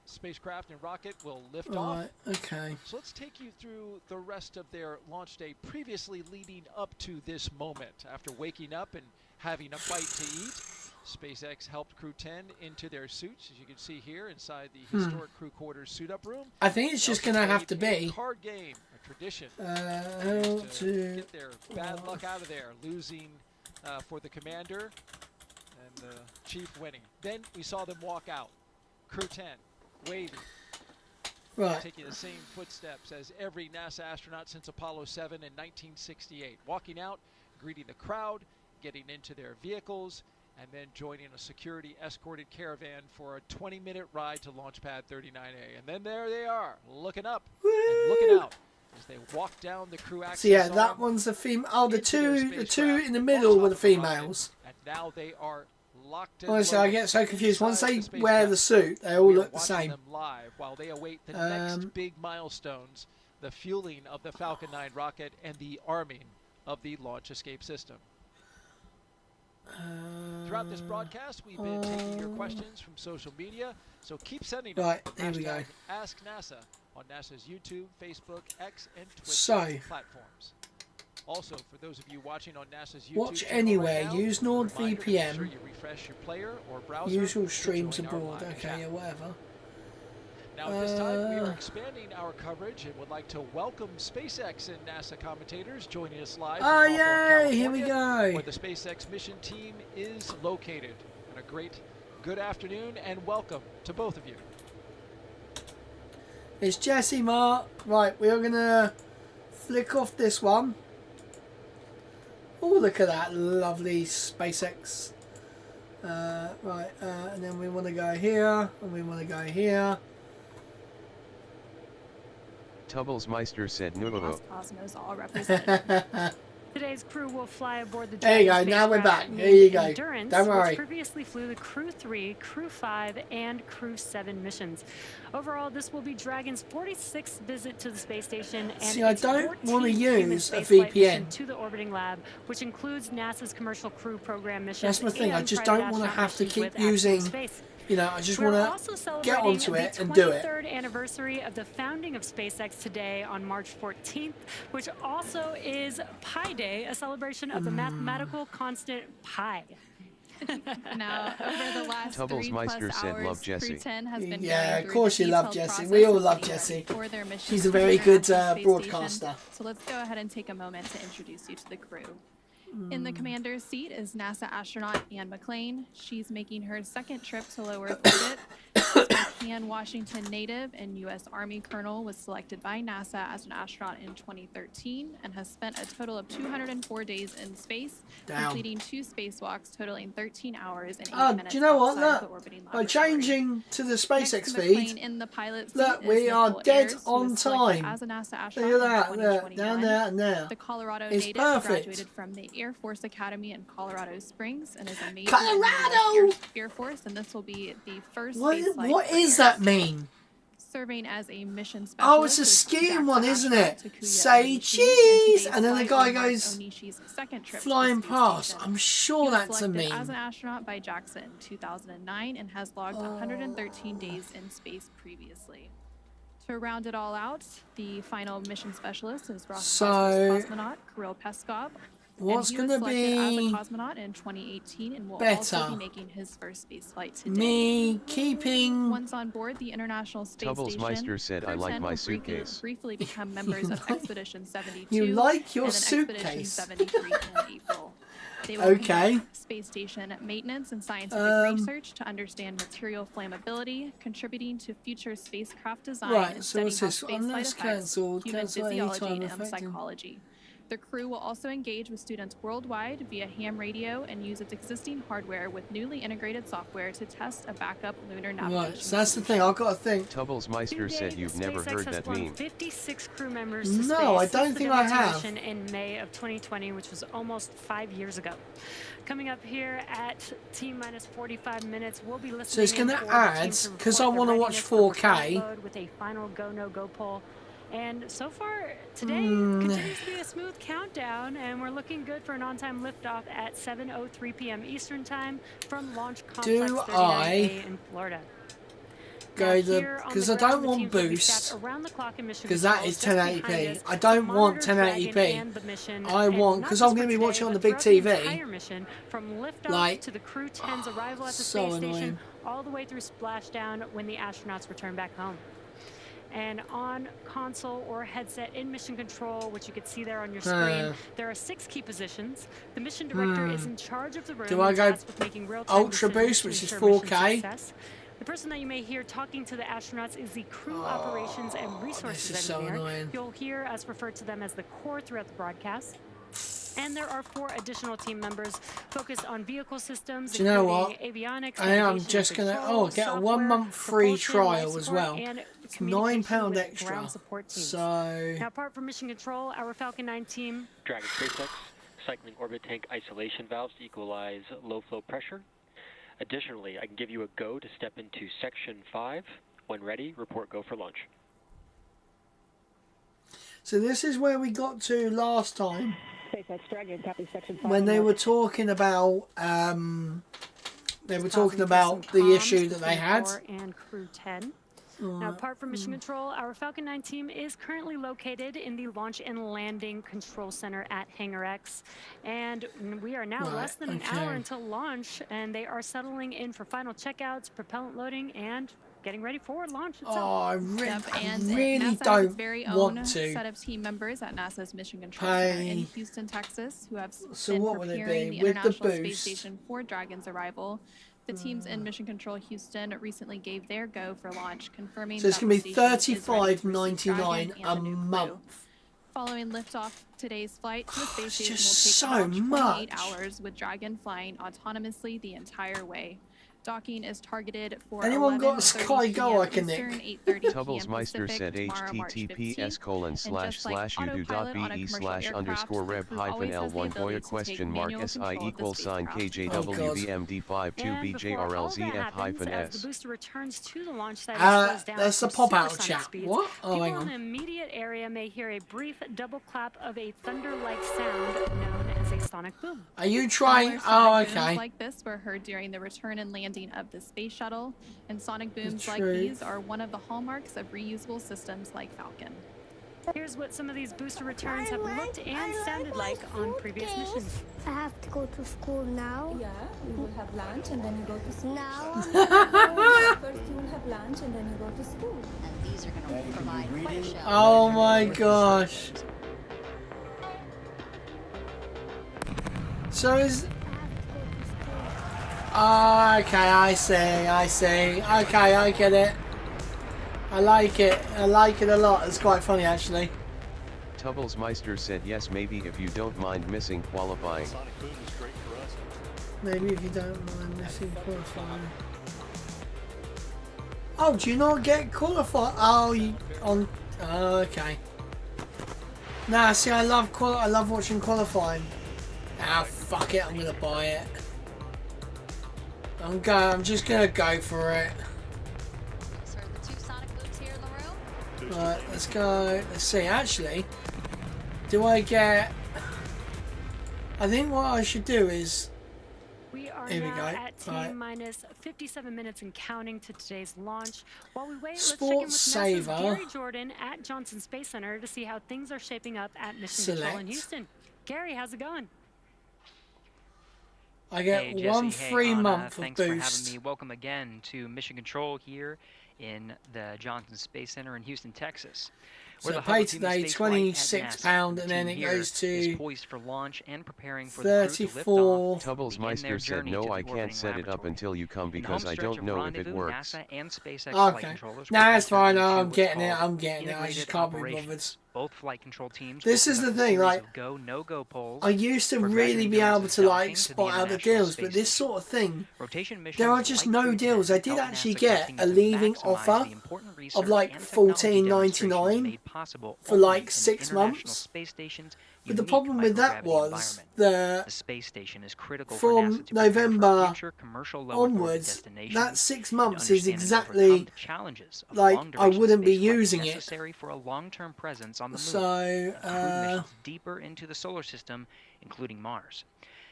spacecraft and rocket will lift off. Right, okay. So let's take you through the rest of their launch day previously leading up to this moment. After waking up and having a bite to eat, SpaceX helped Crew 10 into their suits, as you can see here inside the historic crew quarters suit-up room. I think it's just They going to also have to played a be. card game, a tradition. How to Get their bad luck out of there, losing for the commander and the chief winning. Then we saw them walk out. Crew 10, waving. Right. Taking the same footsteps as every NASA astronaut since Apollo 7 in 1968. Walking out, greeting the crowd, getting into their vehicles, and then joining a security escorted caravan for a 20-minute ride to launch pad 39A. And then there they are, looking up and looking out as they walk down the crew access. So yeah, that arm one's a female. Oh, the into their two spacecraft in the on middle top were the of the rocket, females. And now they are locked in. Honestly, I loaded get so confused. Once they inside the wear the spacecraft. suit, they all We are look the watching same. them live while they await the next big milestones, the fueling of the Falcon 9 rocket and the arming of the launch escape system. Throughout this broadcast, we've been taking your questions from social media, so keep sending them. Right, here we go. #AskNASA on NASA's YouTube, Facebook, X, and Twitter So, platforms. Also, for those of you watching on NASA's YouTube watch channel anywhere, right now, use reminder to make sure NordVPN, you refresh your player or browser usual to streams join our abroad, live okay, chat. yeah, whatever. Now, at this time, we are expanding our coverage and would like to welcome SpaceX and NASA commentators joining us live from Hawthorne, yay, here we California, go. where the SpaceX mission team is located. And a great good afternoon and welcome to both of you. It's Jesse, Mark. Right, we are going to flick off this one. Oh, look at that lovely SpaceX. Right, and then we want to go here, and we want to go here. Tubblesmeister said Noodle. Cosmos all represented. Today's crew will fly aboard the There you go, Dragon now we're spacecraft back. named There you go. Endurance, Don't worry. which previously flew the Crew 3, Crew 5, and Crew 7 missions. Overall, this will be Dragon's 46th visit to the space station and See, I its don't 14th want to human use a spaceflight mission VPN. to the orbiting lab, which includes NASA's commercial crew program missions. That's my thing. I and just private don't want to astronaut have to missions keep with access to using, space. you know, I just We're want also to celebrating get onto it the and do it. 23rd anniversary of the founding of SpaceX today on March 14th, which also is Pi Day, a celebration of the mathematical constant pi. Now, over the last 3+ Tubblesmeister said hours, love Jessie. Crew 10 has been Yeah, going of through course the you love detailed Jessie. process We all of love getting Jessie. ready for their mission She's to a the very good International Space broadcaster. Station. So let's go ahead and take a moment to introduce you to the crew. In the commander's seat is NASA astronaut Ann McClain. She's making her second trip to low Earth orbit. This Spokane, Washington native and U.S. Army colonel, was selected by NASA as an astronaut in 2013 and has spent a total of 204 days in space, completing 2 spacewalks totaling 13 hours and 8 minutes do you know what? outside the Look, orbiting by laboratory. changing to the SpaceX Next to feed, McClain in the pilot seat look, is we are Nicole dead Ayers, who on was selected time. as a NASA Look astronaut at that, in look, 2021. down there and there. The Colorado It's native perfect. graduated from the Air Force Academy in Colorado Springs and is a major Colorado! in the US Air Force, and this will be the first spaceflight What for is Air. that mean? Serving as a mission specialist. Oh, it's a is skiing JAXA one, isn't it? astronaut Takuya Say Onishi, cheese! and And then the today's guy flight marks goes Onishi's second trip to the flying space past. station. I'm He sure was that's a selected meme. as an astronaut by JAXA in 2009 and has logged 113 days in space previously. To round it all out, the final mission specialist is Roscosmos cosmonaut Kirill Peskov. What's and he was gonna selected as be a cosmonaut in 2018 and will better? also be making his first spaceflight today. Me keeping Once on board the International Space Tubblesmeister Station, said, Crew "I like 10 my will suitcase." briefly become members of Expedition 72. You like your and then Expedition suitcase. 73 in April. They will Okay. conduct space station maintenance and scientific research to understand material flammability, contributing to future spacecraft design Right, and so study what's how this? spaceflight Unless affects cancelled, human cancel physiology anytime and affecting. psychology. The crew will also engage with students worldwide via ham radio and use its existing hardware with newly integrated software to test a backup lunar navigation. Right, so that's the thing. I've got to think. Tubblesmeister said you've never SpaceX heard has that flown meme. 56 crew members to No, space I since don't the think I WT have. mission in May of 2020, which was almost 5 years ago. Coming up here at T-minus 45 minutes, we'll be listening. So it's going in to for the add, team to because I report want to their watch readiness for 4K. mode with a final go no go poll. And so far today Hmm. continues to be a smooth countdown, and we're looking good for an on-time liftoff at 7:03 p.m. Eastern Time from Launch Complex 39A in Florida. Go the because I don't want boost because that is 1080p. I don't want 1080p. I want because I'm going to be watching on the big TV. From liftoff Like, to the Crew 10's arrival at the so space annoying. station, all the way through splashdown when the astronauts return back home. And on console or headset in mission control, which you can see there on your screen, there are 6 key positions. The mission director is in charge of the room. Do I and go tasked with making real-time Ultra decisions Boost, to which is ensure mission 4K? success. The person that you may hear talking to the astronauts is the crew operations and resources this is so engineer. annoying. You'll hear us refer to them as the core throughout the broadcast. And there are 4 additional team members focused on vehicle systems, Do you know including what? avionics, I am navigation just and going to control, get a software, 1 month free propulsion, life trial as support, well. and It's communication £9 with extra. ground support teams. So Now, apart from mission control, our Falcon 9 team Dragon SpaceX, cycling orbit tank isolation valves to equalize low flow pressure. Additionally, I can give you a go to step into Section 5. When ready, report go for launch. So this is where we got to last time SpaceX Dragon, copy Section 5. when they were talking about the issue that they had. and Crew 10. Now, apart from mission control, our Falcon 9 team is currently located in the Launch and Landing Control Center at Hangar X. And we are now less than an hour until launch, and they are settling in for final checkouts, propellant loading, and getting ready for launch itself. Oh, I And really NASA has don't its very want own to set of team members at NASA's Mission Control Center in Houston, Texas, who have been what would it preparing be? the With the International Space boost? Station for Dragon's arrival. The teams in Mission Control Houston recently gave their go for launch, confirming So it's that going to the be station is ready to receive $35.99 Dragon a and the new crew. month. Following liftoff, today's flight to the space It's station will just take so about 28 much. hours, with Dragon flying autonomously the entire way. Docking is targeted for Anyone got a 11:30 Sky Go I can Eastern, nick? 8:30 p.m. Tubblesmeister Pacific said tomorrow, March 15th. /UDW/_rev-LC_SQ/KJWVMD52BJRLZF-S. The booster returns to the launch site and slows down that's to the pop-out supersonic chat. speeds. What? Oh, People hang in on. the immediate area may hear a brief double clap of a thunder-like sound known as a sonic boom. Are you trying? Similar Oh, sonic okay. booms like this were heard during the return and landing of the space shuttle, and sonic booms like True. these are one of the hallmarks of reusable systems like Falcon. Here's what some of these booster returns have looked and sounded like on previous missions. I have to go to school now. Yeah, you will have lunch and then you go to school. Now. First you will have lunch and then you go to school. And these are going to provide quite a show. Oh my gosh. So is... Oh, okay, I see. Okay, I get it. I like it a lot. It's quite funny, actually. Tubblesmeister said yes, maybe if you don't mind missing qualifying. Maybe if you don't mind missing qualifying. Oh, do you not get qualified? Oh, you on? Oh, okay. Nah, see, I love watching qualifying. Ah, fuck it, I'm gonna buy it. I'm just gonna go for it. So the two sonic booms here in the room. Right, let's go. Let's see. Actually, do I get? I think what I should do is. We are Here we now go. at T Right. minus 57 minutes and counting to today's launch. While we wait, let's check in Sports with NASA's Saver. Gary Jordan at Johnson Space Center to see how things are shaping up at Mission Control in Select. Houston. Gary, how's it going? I get Hey, Jesse. one Hey, free Anna. month of Thanks for having boost. me. Welcome again to Mission Control here in the Johnson Space Center in Houston, Texas. So We're the I pay hub of human today spaceflight at £26 NASA. and The then team it here goes to is poised for launch and preparing for the crew to lift 34. off, begin their Tubblesmeister said journey to no, the I can't orbiting set it up laboratory. until you come In the because home I stretch don't of know if it rendezvous, works. NASA and SpaceX flight Okay. controllers Nah, will it's fine. enter into I'm what's getting it. called I'm getting it. I just integrated can't be operations. bothered. Both flight control teams This will is the conduct a thing, series like, of go, no-go polls I used to for really Dragon be able endurance's to like docking to the spot out the International deals, Space but this Station. sort of thing, Rotation missions there are just like no Crew deals. 10 I did help actually NASA get a continue to leaving maximize offer the important of research like and technology demonstrations $14.99 made possible for only like in the 6 International months. Space Station's But the unique problem with that microgravity was environment. the The space station is critical for NASA from to prepare for November future commercial low Earth orbit onwards, destinations that 6 and months is understand and exactly overcome the challenges of like I long-duration wouldn't be spaceflight using it. necessary for a long-term presence on the moon. So, and crewed missions deeper into the solar system, including Mars.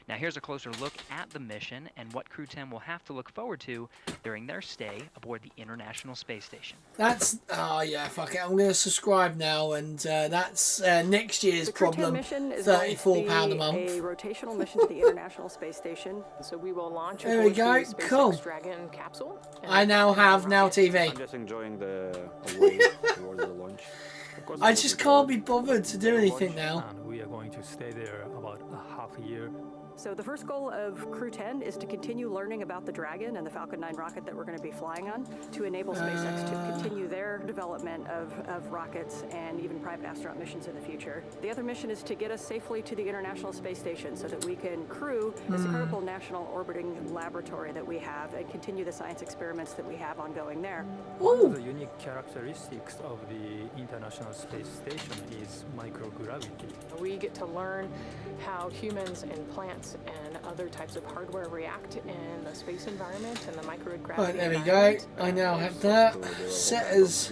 Now here's a closer look at the mission and what Crew 10 will have to look forward to during their stay aboard the International Space Station. That's, oh yeah, fuck it. I'm going to subscribe now, and that's next year's The Crew 10 problem. mission is going to £34 be a month. a rotational mission to the International Space Station. So we will launch There we aboard go. the SpaceX Cool. Dragon capsule. and I now have Now TV. I'm just enjoying the way towards the launch. Of course, I it's just looking can't forward be bothered to do anything now. And we are going to stay there about a half a year. So the first goal of Crew 10 is to continue learning about the Dragon and the Falcon 9 rocket that we're going to be flying on to enable SpaceX to continue their development of rockets and even private astronaut missions in the future. The other mission is to get us safely to the International Space Station so that we can crew this incredible national orbiting laboratory that we have and continue the science experiments that we have ongoing there. One of the unique characteristics of the International Space Station is microgravity. We get to learn how humans and plants and other types of hardware react in the space environment and the microgravity Right, there we go. environment. I now have that set as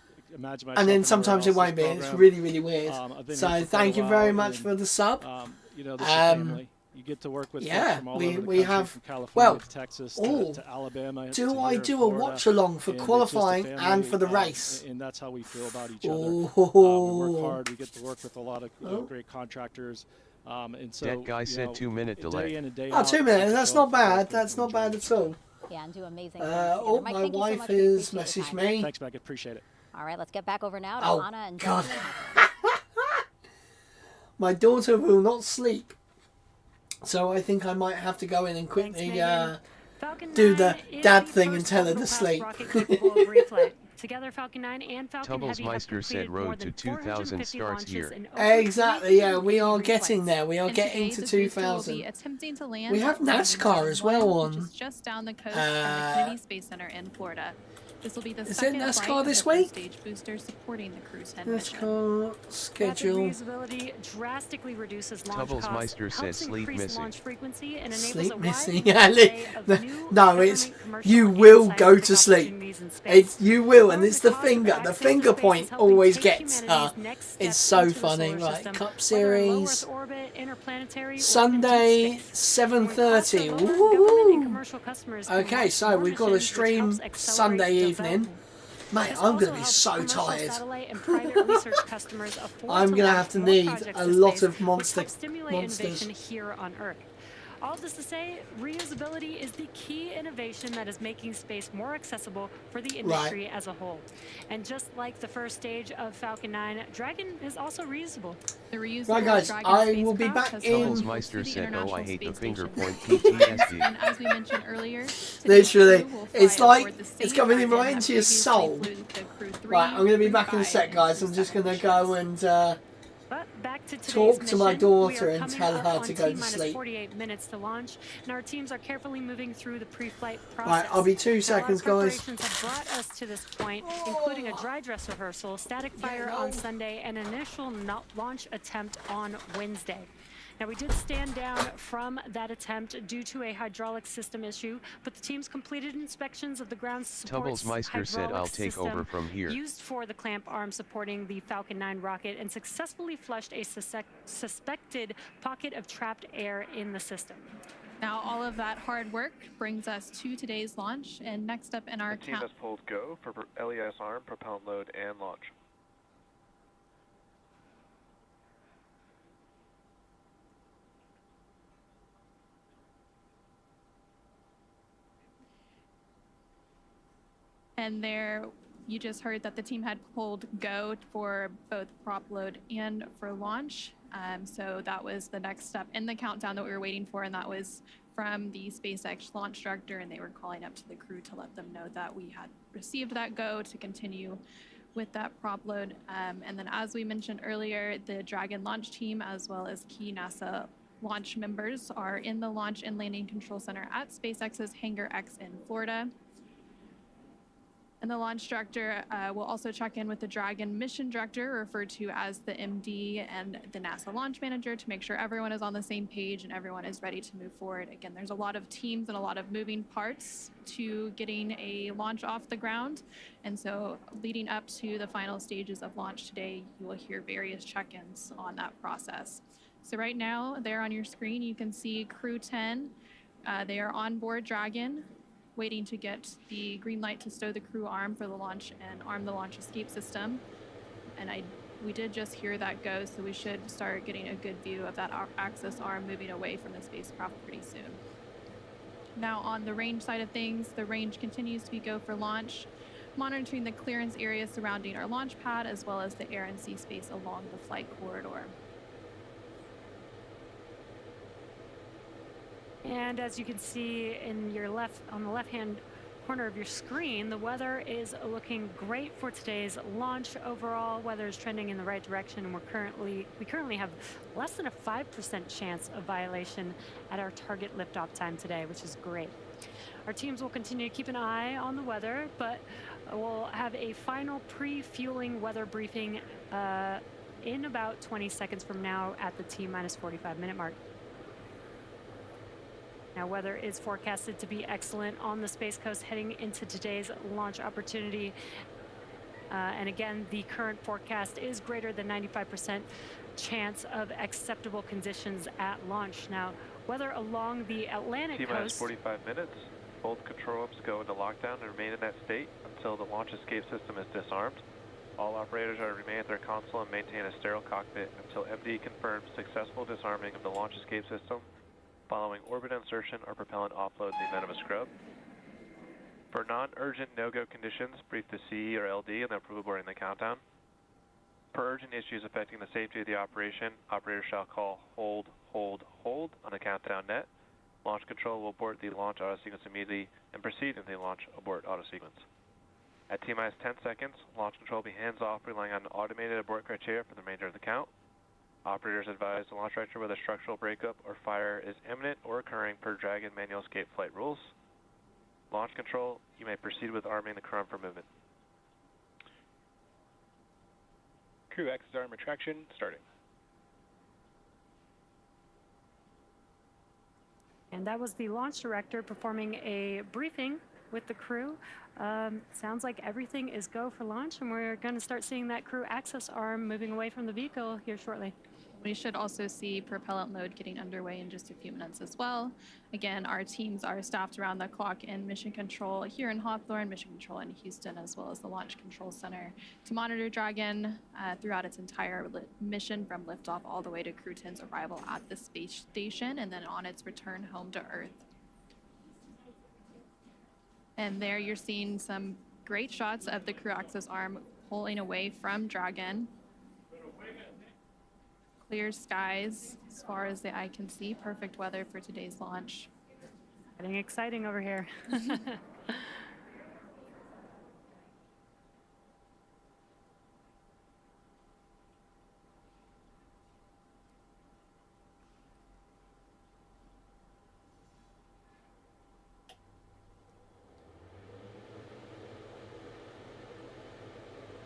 imagine myself And then anywhere sometimes it else won't be. this It's program. really, really weird. I've been So here for quite thank a you very while, much and, for the sub. you know, this is family. You get to work with folks Yeah, from all over the we country, have. from California Well, to Texas oh, to Alabama. do to I here in do a Florida, watch along for and it's just a qualifying and family, for the race? and that's how we feel about each other. Oh. We work hard. We get to work with a lot of great contractors. And so, That guy said 2-minute delay. Day in and day Oh, out, 2 minutes. That's not bad. work That's not bad at all. Yeah, and do amazing Oh, Mike, my thank you so wife much. We has appreciate your messaged Thanks, time. me. Meg. Appreciate it. All right, let's get back over now to Oh, Anna and God. Justin. My daughter will not sleep. So I think I might have to go in and quickly do the dad thing and tell her to sleep. Together, Falcon 9 and Falcon Heavy have Tubbelsmeister said completed more road to than 2,000 starts launches here. in over Exactly, yeah, we are getting there. We are And getting today, to the booster will 2,000. be attempting to land We have at NASCAR as well 1, on. which is just down the coast from the Kennedy Space Center in Florida. This will be the Is it second NASCAR flight of this the first week? stage booster supporting the Crew 10 mission. NASCAR schedule. Rapid reusability drastically reduces launch costs, Tubbelsmeister said helps sleep increase missing. launch frequency, and enables Sleep a wide missing. array of new No, it's government, commercial, you and will go scientific to sleep. opportunities in space. It's you will, and Lowering it's the cost of finger. The access to finger space is point helping always take gets humanity's her. next It's step so into the funny. solar Right, system, Cup whether in low Series. Earth orbit, interplanetary, or Sunday, even deep space. When costs are 7:30. lower, government and Woo! commercial customers can Okay, launch so more we've got a missions, which stream helps accelerate Sunday evening. development. Mate, This I'm also gonna be helps so commercial tired. satellite and private research customers afford I'm to gonna launch have to more need projects a to lot space, of which monsters. helps stimulate innovation here on Earth. All this to say, reusability is the key innovation that is making space more accessible for the industry as a whole. And just like the first stage of Falcon 9, Dragon is also reusable. The reusable Right, guys, Dragon I will be spacecraft back has in. flown to Tubbelsmeister the said, International "Oh, I hate the Space finger Station point 3 times. PTSD." And as we mentioned earlier, today's Literally, crew will it's fly like aboard the it's same coming in Dragon right that into your previously soul. flew the Crew 3, Right, I'm gonna be back in a Crew sec, 5, guys. and I'm just Crew gonna 7 go and But back to today's talk to my mission. daughter We are and coming tell up her on to go to T-minus sleep. 48 minutes to launch, and our teams are carefully moving through the pre-flight process. Right, I'll be 2 Now, seconds, our guys. preparations have brought us to this point, including a dry dress rehearsal, static fire on Sunday, and initial launch attempt on Wednesday. Now, we did stand down from that attempt due to a hydraulic system issue, but the teams completed inspections of the ground support Tubbelsmeister said, "I'll take over from here." used for the clamp arm supporting the Falcon 9 rocket and successfully flushed a suspected pocket of trapped air in the system. Now, all of that hard work brings us to today's launch, and next up in our The team has pulled go for LES arm, propellant load, and launch. And there, you just heard that the team had pulled go for both prop load and for launch. So that was the next step in the countdown that we were waiting for, and that was from the SpaceX launch director, and they were calling up to the crew to let them know that we had received that go to continue with that prop load. And then, as we mentioned earlier, the Dragon launch team, as well as key NASA launch members, are in the Launch and Landing Control Center at SpaceX's Hangar X in Florida. And the launch director will also check in with the Dragon mission director, referred to as the MD, and the NASA launch manager to make sure everyone is on the same page and everyone is ready to move forward. Again, there's a lot of teams and a lot of moving parts to getting a launch off the ground. And so leading up to the final stages of launch today, you will hear various check-ins on that process. So right now, there on your screen, you can see Crew 10. They are on board Dragon, waiting to get the green light to stow the crew arm for the launch and arm the launch escape system. And we did just hear that go, so we should start getting a good view of that access arm moving away from the spacecraft pretty soon. Now, on the range side of things, the range continues to be go for launch, monitoring the clearance area surrounding our launch pad, as well as the air and sea space along the flight corridor. And as you can see in your on the left-hand corner of your screen, the weather is looking great for today's launch. Overall, weather is trending in the right direction, and we currently have less than a 5% chance of violation at our target liftoff time today, which is great. Our teams will continue to keep an eye on the weather, but we'll have a final pre-fueling weather briefing in about 20 seconds from now at the T-minus 45 minute mark. Now, weather is forecasted to be excellent on the Space Coast heading into today's launch opportunity. And again, the current forecast is greater than 95% chance of acceptable conditions at launch. Now, whether along the Atlantic T-minus coast... 45 minutes. Both control rooms go into lockdown and remain in that state until the launch escape system is disarmed. All operators are to remain at their console and maintain a sterile cockpit until MD confirms successful disarming of the launch escape system following orbit insertion or propellant offload in the event of a scrub. For non-urgent no-go conditions, brief the CE or LD and they'll approve aborting the countdown. For urgent issues affecting the safety of the operation, operators shall call hold, hold, hold on the countdown net. Launch control will abort the launch auto sequence immediately and proceed into the launch abort auto sequence. At T-minus 10 seconds, launch control will be hands-off, relying on automated abort criteria for the remainder of the count. Operators advise the launch director whether structural breakup or fire is imminent or occurring per Dragon manual escape flight rules. Launch control, you may proceed with arming the crew for movement. Crew access arm retraction starting. And that was the launch director performing a briefing with the crew. Sounds like everything is go for launch, and we're going to start seeing that crew access arm moving away from the vehicle here shortly. We should also see propellant load getting underway in just a few minutes as well. Again, our teams are staffed around the clock in Mission Control here in Hawthorne, Mission Control in Houston, as well as the Launch Control Center to monitor Dragon throughout its entire mission from liftoff all the way to Crew 10's arrival at the space station and then on its return home to Earth. And there you're seeing some great shots of the crew access arm pulling away from Dragon. Clear skies as far as the eye can see. Perfect weather for today's launch. Getting exciting over here.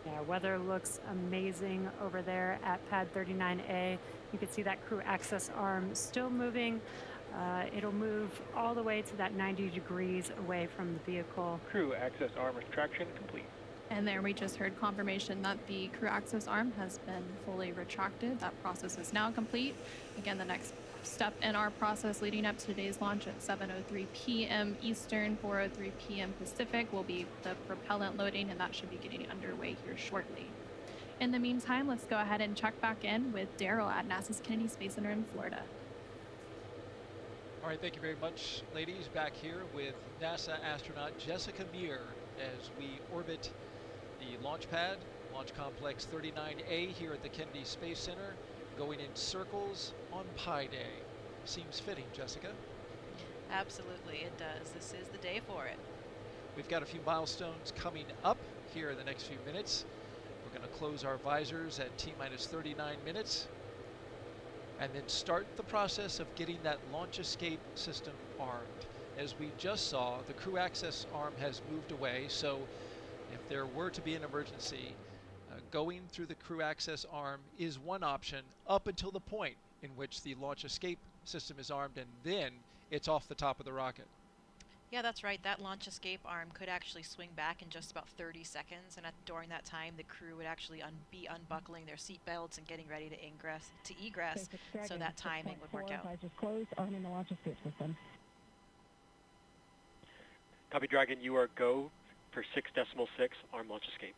Yeah, weather looks amazing over there at pad 39A. You can see that crew access arm still moving. It'll move all the way to that 90 degrees away from the vehicle. Crew access arm retraction complete. And there we just heard confirmation that the crew access arm has been fully retracted. That process is now complete. Again, the next step in our process leading up to today's launch at 7:03 p.m. Eastern, 4:03 p.m. Pacific will be the propellant loading, and that should be getting underway here shortly. In the meantime, let's go ahead and check back in with Daryl at NASA's Kennedy Space Center in Florida. All right, thank you very much, ladies. Back here with NASA astronaut Jessica Meir as we orbit the launch pad, Launch Complex 39A here at the Kennedy Space Center, going in circles on Pi Day. Seems fitting, Jessica. Absolutely, it does. This is the day for it. We've got a few milestones coming up here in the next few minutes. We're going to close our visors at T-minus 39 minutes and then start the process of getting that launch escape system armed. As we just saw, the crew access arm has moved away, so if there were to be an emergency, going through the crew access arm is one option up until the point in which the launch escape system is armed, and then it's off the top of the rocket. Yeah, that's right. That launch escape arm could actually swing back in just about 30 seconds, and during that time, the crew would actually be unbuckling their seat belts and getting ready to egress, so that timing would work out. Closed, arming the launch escape system. Copy, Dragon. You are go for 6.6 arm launch escape.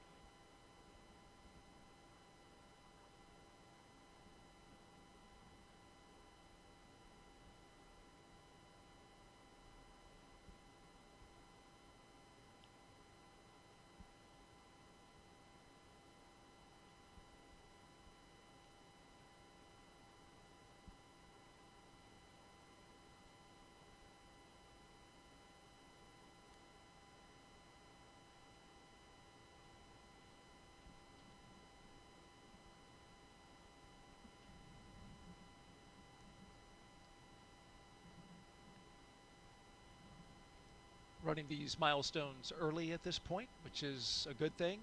Running these milestones early at this point, which is a good thing.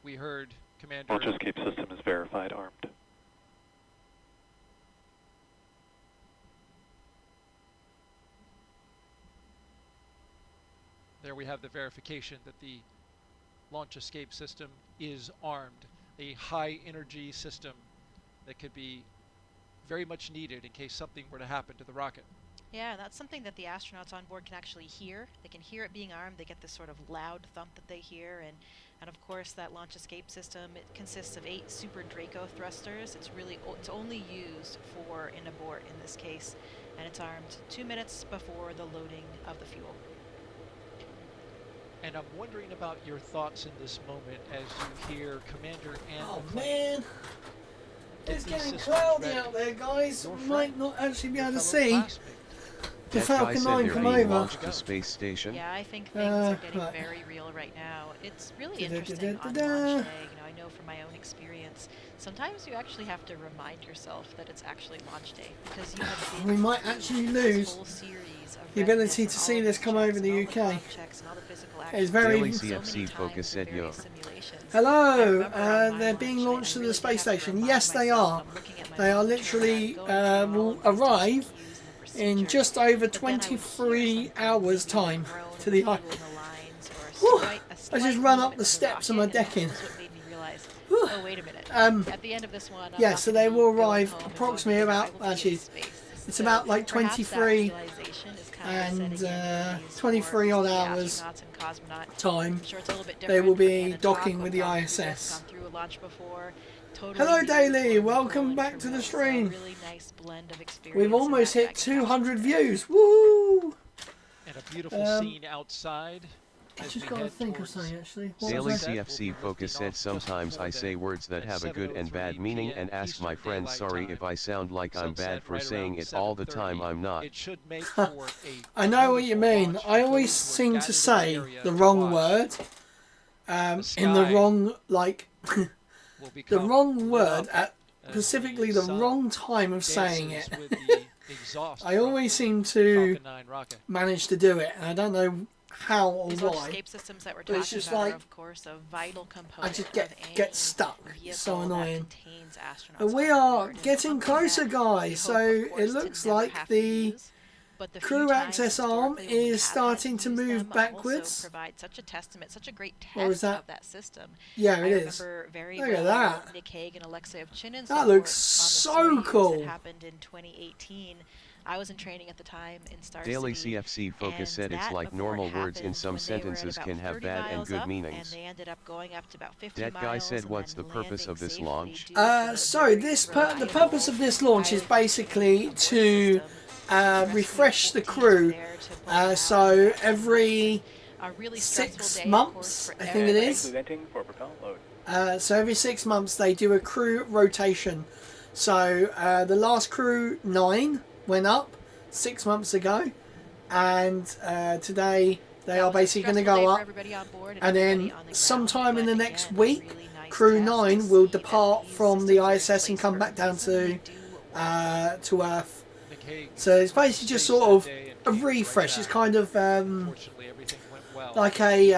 We heard Commander... Launch escape system is verified armed. there we have the verification that the launch escape system is armed. A high energy system that could be very much needed in case something were to happen to the rocket. Yeah, that's something that the astronauts on board can actually hear. They can hear it being armed. They get this sort of loud thump that they hear, and of course that launch escape system, it consists of 8 Super Draco thrusters. It's only used for an abort in this case, and it's armed 2 minutes before the loading of the fuel. And I'm wondering about your thoughts in this moment as you hear Commander Ann Oh McClain. man, it's getting cloudy out there, guys. We might not actually be able to see the That guy Falcon said 9 they're come being over. launched to space station. Yeah, I think things are getting right. very real right now. It's really interesting on launch day. You know, I know from my own experience, sometimes you actually have to remind yourself that it's actually launch day because you have been We might actually lose whole series of the ability to see this come over the UK. It's very... Daily CFC Focus said yo. Hello, they're being launched to the space station. Yes, they are. They are literally will arrive in just over 23 hours time to the island. I just ran up the steps of my decking. Oh, wait a minute. At the end of this one, Yeah, so they will arrive approximately about, actually, it's about like 23 and 23 odd hours time. They will be docking with the ISS. Hello Daily, welcome back to the stream. We've almost hit 200 views. Woo! And a beautiful scene outside. I just got to think of something actually. Daily CFC Focus said sometimes I say words that have a good and bad meaning and ask my friends sorry if I sound like I'm bad for saying it all the time. I'm not. I know what you mean. I always seem to say the wrong word in the wrong, like, the wrong word at specifically the wrong time of saying it. I always seem to manage to do it, and I don't know how or why. Escape systems that we're But it's talking just about like, are, of course, a vital component. I just get stuck. It's so annoying. Astronauts And we are getting closer, guys. So it looks like the crew access arm is starting to move backwards. Provide such a testament, such a great Or is test that? of that system. Yeah, it I is. remember very Look well at that. Nick Hague and Alexei Ovchinin's That looks report on the so Soyuz cool. that happened in 2018. I was in training at the time in Star Daily City, CFC Focus and said it's that like before normal it words in happened some when they were at sentences about can have 30 bad and miles good up, meanings. and they ended up going up to about 50 That guy miles said and what's the then purpose of landing this safely launch? due to So the purpose of this launch is basically to refresh the crew. So every 6 months, I think it is. So every 6 months they do a crew rotation. So the last crew 9 went up 6 months ago, and today they are basically going to go up, and then sometime in the next week crew 9 will depart from the ISS and come back down to Earth. So it's basically just sort of a refresh. It's kind of like a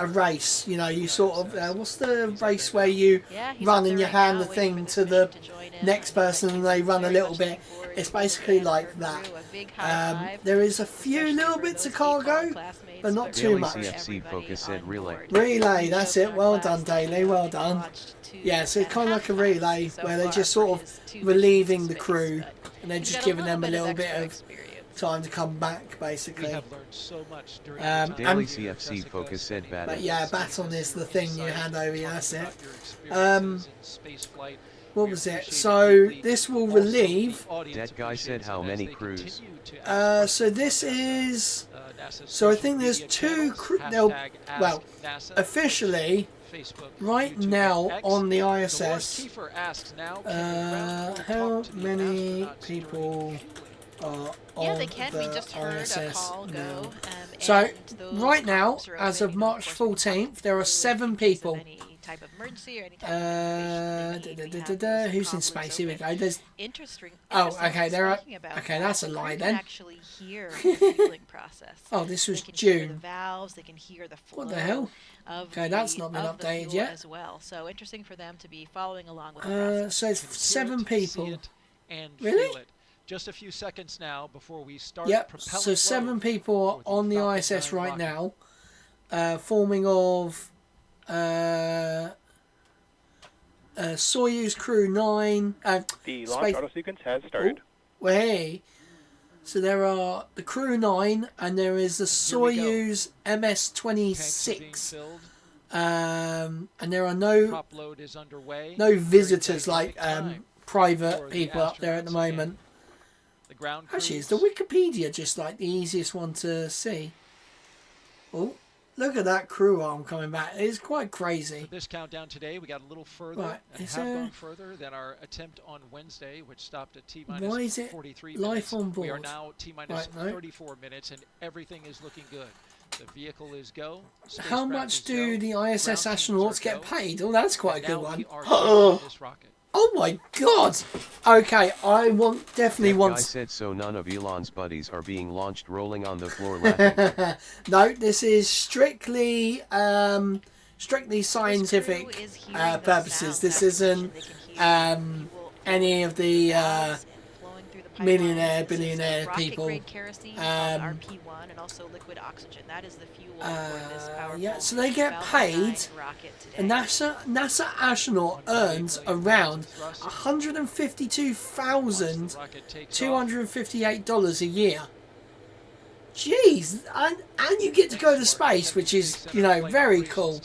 race, you know. You sort of what's the race where you run and you hand the thing to the next person and they run a little bit. It's basically like that. There is a few little bits of cargo, but not too Daily much. CFC Focus said relay. Relay, that's it. Well done, Daily. Well done. Yeah, so it's kind of like a relay where they're just sort of relieving the crew and they're just giving them a little bit of time to come back, basically. We have learned so much during Daily CFC Focus said bad. But yeah, baton is the thing you hand over. Yeah, that's it. What was it? So this will relieve. That guy said how many crews? So this is. So I think there's 2 crew. Well, officially, right now on the ISS, how many people are on they can. We the just heard a ISS call now? go. So right now, as of March 14th, there are 7 people. Any type of emergency or any type of who's in space? Here we go. There's. interesting. Oh, okay. There are. Talking about Okay, that's a lie you then. can actually hear the fueling process. Oh, this was They can hear the June. valves. They can hear the flow. What the hell? Of Okay, that's not been of the updated fuel yet. as well. So interesting for them to be following along with the process. So it's 7 people. And Really? feel it. Just a few seconds now before we start. Yep, so 7 people are on the ISS right now, forming of Soyuz Crew 9. The launch auto sequence has started. Hey. So there are the Crew 9 and there is the Soyuz MS-26. And there are no visitors like private people up there at the moment. Actually, is the Wikipedia just like the easiest one to see? Oh, look at that crew arm coming back. It's quite crazy. For this countdown today, we got a little further and have gone further than our attempt on Wednesday, which stopped at T-minus 43 minutes. Life on board? We are now T-minus 34 minutes, and everything is looking good. The vehicle is go. How much do the ISS astronauts get paid? Oh, that's quite a good one. Oh my god! Okay, I definitely want... Guy said so none of Elon's buddies are being launched rolling on the floor laughing. No, this is strictly scientific purposes. This isn't any of the millionaire, billionaire people. RP1 and also liquid oxygen. That is the fuel for this powerful yeah, so they get paid. A NASA astronaut earns around $152,258 a year. Jeez, and you get to go to space, which is, you know, very cool.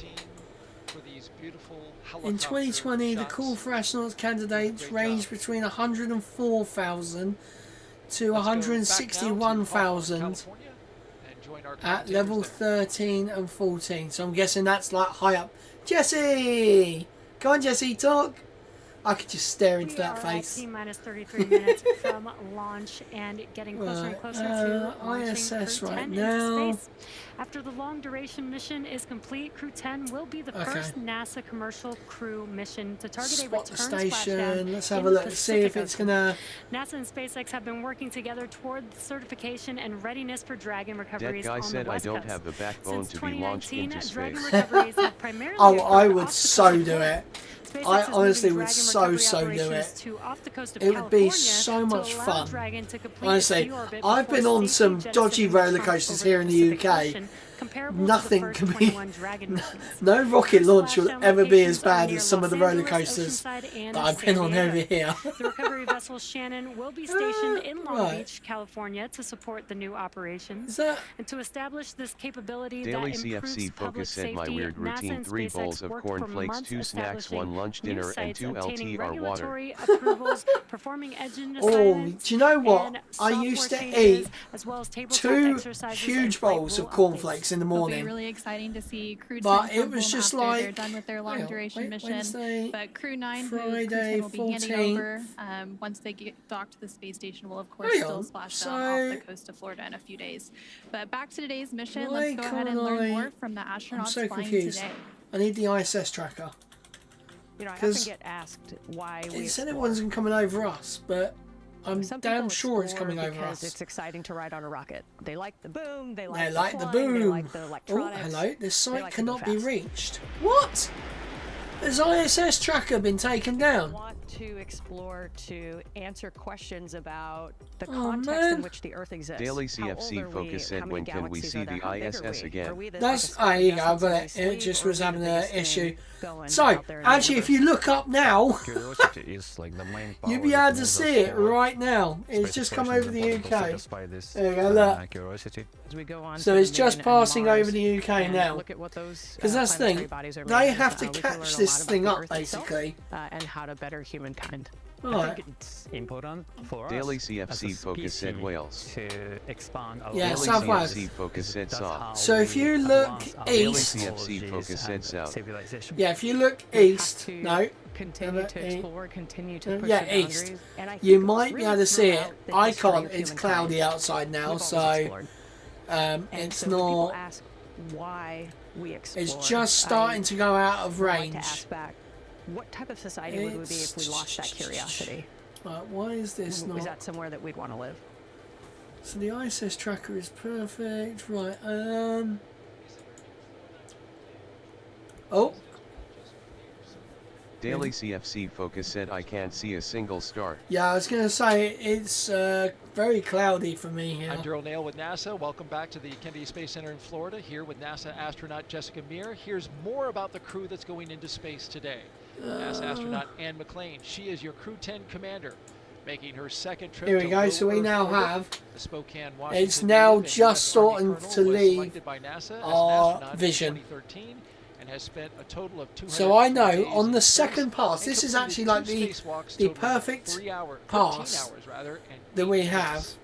In 2020, the call for astronauts candidates ranged between 104,000 to 161,000 at level 13 and 14. So I'm guessing that's like high up. Jesse! Come on, Jesse, talk! I could just stare into that face. T-minus 33 minutes from launch and getting closer and closer to ISS Crew 10 right now. into space. After the long duration mission is complete, Crew 10 will be the first NASA commercial crew mission to target a return splashdown. Let's have a look and see if it's gonna... NASA and SpaceX have been working together toward certification and readiness for Dragon recoveries That guy on said the West I don't Coast. have the backbone Since to be launched into Dragon space. recoveries have primarily Oh, I occurred would off the so coast do of it. SpaceX I is honestly moving would Dragon so recovery do operations it. to off the coast of It would be California so much to allow fun. Dragon to complete Honestly, its deorbit I've been before on some safely dodgy jettisoning roller Trump coasters over here in the Pacific UK. Ocean, comparable Nothing to the can first be... 21 Dragon missions. No rocket launch will Splashdown ever be as locations are bad near as some of the Los roller Angeles, coasters Oceanside, and that I've San been on Diego. over here. The recovery vessel Shannon will be stationed in Long Right. Beach, California, to support the new operations. Is that... And to establish this capability Daily that improves CFC public Focus said my safety, weird NASA routine: and 3 SpaceX bowls of worked for cornflakes, months 2 snacks, establishing 1 lunch, new dinner, and sites, 2 obtaining LTR water. regulatory approvals, performing engine Oh, assignments, do you know what? and I used to software eat changes, as well as tabletop 2 exercises huge and flight bowls of rule cornflakes in the It'll be morning. really exciting to see Crew 10 But it come was home just after they're like... done with their long duration mission. Wednesday, But Crew 9, who Crew Friday, 10 will be handing 14th. over once they get docked to the space station, will of course Hang still on, splash so- down off the coast of Florida in a few days. But back to today's mission, Why let's go ahead and can't learn I- more from the I'm astronauts so flying confused. today. I need the ISS tracker. You know, I often 'Cause get asked why we It said it explore. wasn't coming over us, but I'm Some damn people sure it's explore coming over because us. It's exciting to ride on a rocket. They like the boom. They They like like the flying, They boom. like the Oh, electronics. hello. This they site like to go cannot be fast. reached. What? Has ISS tracker been taken down? Want to explore to answer questions about the Oh, context man. in which the Earth exists. Daily How old CFC are we? Focus said How many when can we galaxies see are there? the How big are ISS we? again? Are we the That's... biggest Ah, here you go. I've guessing got it. something It sweet, just or was are we having the an biggest issue. thing going So, out there in the actually, if you universe? look up now, Curiosity is like the main power you'll be that able to moves see us it forward. right now. It's Space just come exploration over is the important to UK. satisfy this, There you go, look. curiosity. As we go on So to it's the just moon and passing Mars over the UK and now. Look at what those Because that's the planetary thing. bodies are They made of. have to We can learn catch a this lot about thing the up, Earth itself, basically. and how to better humankind. I Right. think it's important for Daily us CFC as a Focus said species Wales. to expand our Yeah, Daily South Wales. CFC Focus said That's south. how So if we you look advance our east- Daily technologies CFC Focus said and south. civilization. Yeah, if you look We have east, to no, continue to explore, continue to push yeah, the east. boundaries, and I You think might be really able to see it. throughout the I history can't. of It's humankind, cloudy outside now, we've always so explored. And it's so when people not. ask why we explore, It's just starting to go out of I like range. to ask back, what type of society would we be if we lost that curiosity? Right, why is this Is not? that somewhere that we'd want to live? So the ISS tracker is perfect. Right. Oh. Daily CFC Focus said I can't see a single star. Yeah, I was going to say, it's very cloudy for me here. I'm Daryl Nail with NASA. Welcome back to the Kennedy Space Center in Florida, here with NASA astronaut Jessica Meir. Here's more about the crew that's going into space today. NASA astronaut Anne McClain. She is your Crew 10 commander, making her second trip. Here we to go, low so we Earth now orbit. have, The Spokane, Washington it's now native and just US Army starting colonel to was leave selected by NASA as an our astronaut in vision. 2013 and has spent a total of 200 So I know days on in the space second pass, and this is completed actually 2 like the spacewalks totaling perfect 13 pass hours, rather, and that we 8 have minutes.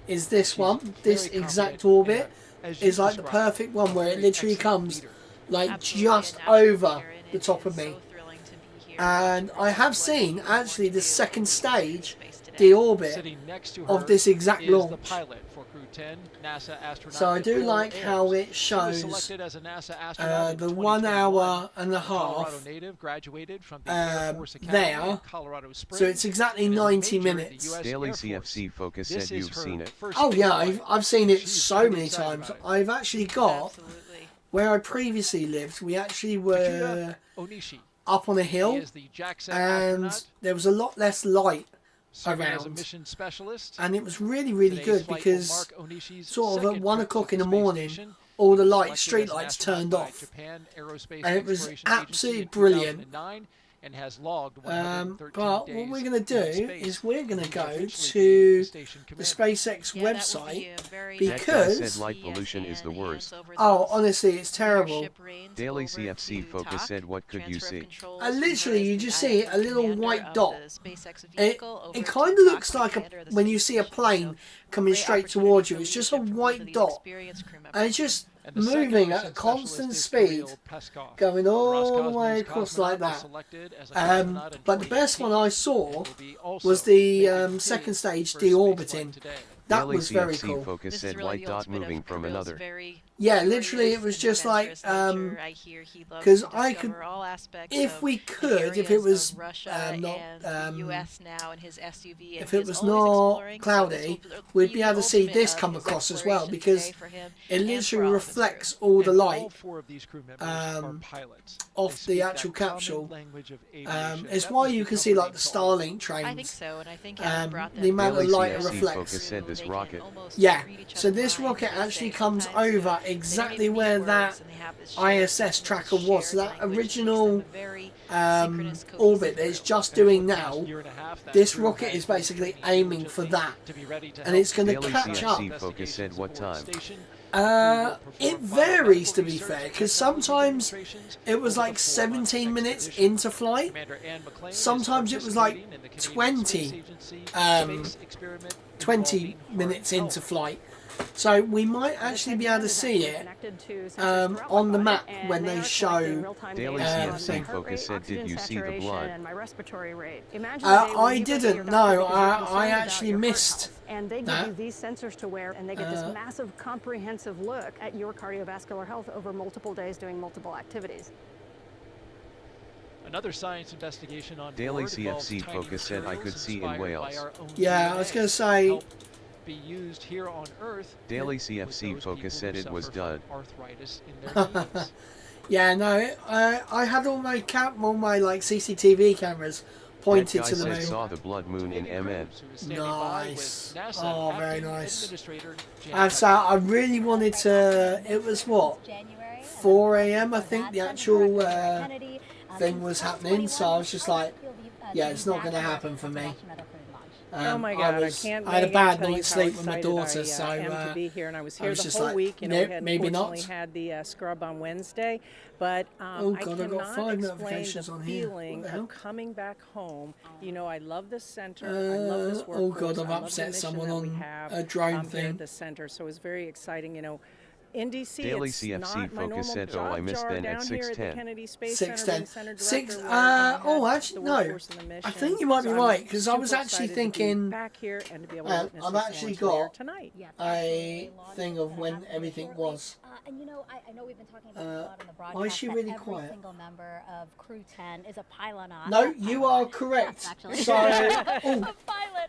is this one, this very exact confident orbit in as you is like the described, perfect one where it very literally excellent comes leader. like Absolutely, just and absolutely over here, and the it top is of me. so thrilling to be here And watching I this. have What seen you actually want the to do second in stage, space today. the orbit Sitting next to of her this exact is the launch. pilot for Crew 10, NASA astronaut So I do Nicole like how Ayers. it She was shows selected as a NASA astronaut in the 1 hour and a Colorado half native, graduated from the Air Force Academy there. in Colorado Springs. So it's exactly and is a 90 major in the minutes. US Daily Air Force. CFC Focus This said is you've her seen it. first Oh yeah, spaceflight, I've seen it she's so pretty many excited times. about it. I've actually got Absolutely. where I previously lived. We actually were Onishi. up on a He hill, is the Jackson and astronaut, there was a lot less light serving as a around, mission specialist. and it was really, really Today's good flight will because mark Onishi's sort of at second 1 trip o'clock to in the space morning, station. all the He was lights, selected street as an lights astronaut turned by off, Japan Aerospace and it was Exploration Agency absolutely in brilliant. 2009 and has logged 113 But what days we're going to do in space. is we're going to He go will eventually to be the station the commander. SpaceX Yeah, that would website be a very That guy because said light pollution is the worst. oh, honestly, it's terrible. Daily CFC Focus said what could you see? And literally, you just see a little white dot. It kind of looks like when you see a plane coming straight towards you. It's just a white dot, and it's just And the second moving at a mission constant specialist is speed, Kirill Peskov. going all the way Roscosmos across cosmonaut like was that. selected as a cosmonaut in But the best 2018 one I saw and will be also was the making his second stage first spaceflight deorbiting. today. That Daily was very CFC cool. Focus This is said really white the dot ultimate moving of from Kirill's another. very Yeah, literally, it was curious just and like adventurous nature. I hear he loves because to I could, discover all aspects if of we the could, if it areas was of Russia not, and the US now in his SUV, and if he it is was always not exploring, so cloudy, this will we'd be be the able to see ultimate this of come his across as well exploration because today for him it and for literally all of his reflects crew. all the And light all 4 of these crew members are pilots. off They the speak actual that common capsule. language of aviation. It's That why must you be can see like the comforting to all of Starlink trains. I think so, and I think having brought them The amount of Daily light it CFC reflects. Focus said this rocket. Yeah, so this rocket actually comes over exactly where that ISS tracker was. So that original orbit that it's just doing now, this rocket is basically aiming for that. And it's going to Daily catch up. CFC Focus said what time? It varies, to be fair, because sometimes it was like 17 minutes into flight. Sometimes it was like 20 minutes into flight. So we might actually be able to see it on the map when they show. Daily CFC Focus said, did you see the blood? I didn't. No, I actually missed And they give that. you these sensors to wear, and they get this massive, comprehensive look at your cardiovascular health over multiple days doing multiple activities. Another science investigation on Daily board involves CFC tiny Focus said I could materials see in inspired by Wales. our own Yeah, I was DNA going to say. help be used here on Earth. Daily with CFC those Focus people said who it was suffer dud. from arthritis in their knees. Yeah, no, I had all my like CCTV cameras pointed That guy to the said moon. saw the blood moon in MN. Nice. Oh, very nice. Administrator So I really wanted to. It was what, 4 a.m. I think the actual thing was happening. So I was just like, yeah, it's not going to happen for me. Oh my God! I had a bad night's sleep with my daughter, so I am to be here, and I was here was the just whole like, week. You know, nope, we had maybe not. unfortunately had the scrub on Wednesday, but Oh I God, I got cannot 5 explain notifications the on here. What feeling the hell? of coming back home. You know, I love this center. I love this workforce. Oh God, I've I love the upset mission someone that we on have, a drone here thing. at the center. So it's very exciting. You know. In DC, Daily it's CFC not my Focus normal said, oh, job I missed jar then at down here at the 6:10. Kennedy Space Center, 6:10. being center Six. director, where we Oh, had actually, the no. workforce and the I mission. think you might be So right I'm because I was super actually excited to be thinking. back here and to be able to witness I've this actually launch later got tonight. a thing of when everything was. And you know, I know we've been talking about a lot on the broadcast. Why is she that really every quiet? single member of Crew 10 is a pilot. No, you are correct. Actually. So, a pilot.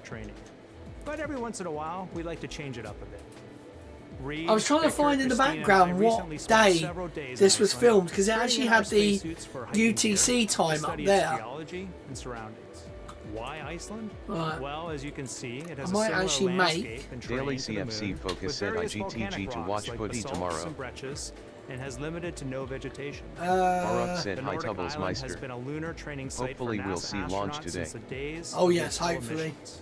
training. But every once in a while, we like to change it up a bit. Reed, I was trying to Victor, find in the Christina, background and I what recently spent day several days this in was Iceland, filmed, because it training actually in our had the spacesuits for hiking UTC gear, time to up study there. its geology and surroundings. Why Iceland? Right. Well, as you can see, it has I a might similar actually landscape make and Daily terrain to the CFC moon, Focus with said various IGTG volcanic to rocks watch like footy basalts tomorrow. and breccias, and has limited to no vegetation. Baruch said The hi Nordic Tubbles island has Meister. been a lunar training site Hopefully for we'll NASA see launch astronauts today. since the days Oh of yes, the Apollo hopefully. missions.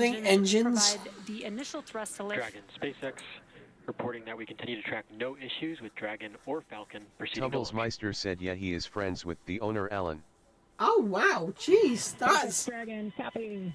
running engines. Provide the initial thrust to lift. Dragon SpaceX reporting that we continue to track no issues with Dragon or Falcon proceeding. Tubblesmeister said yeah he is friends with the owner Alan. Oh wow, jeez, that's... Dragon, copy.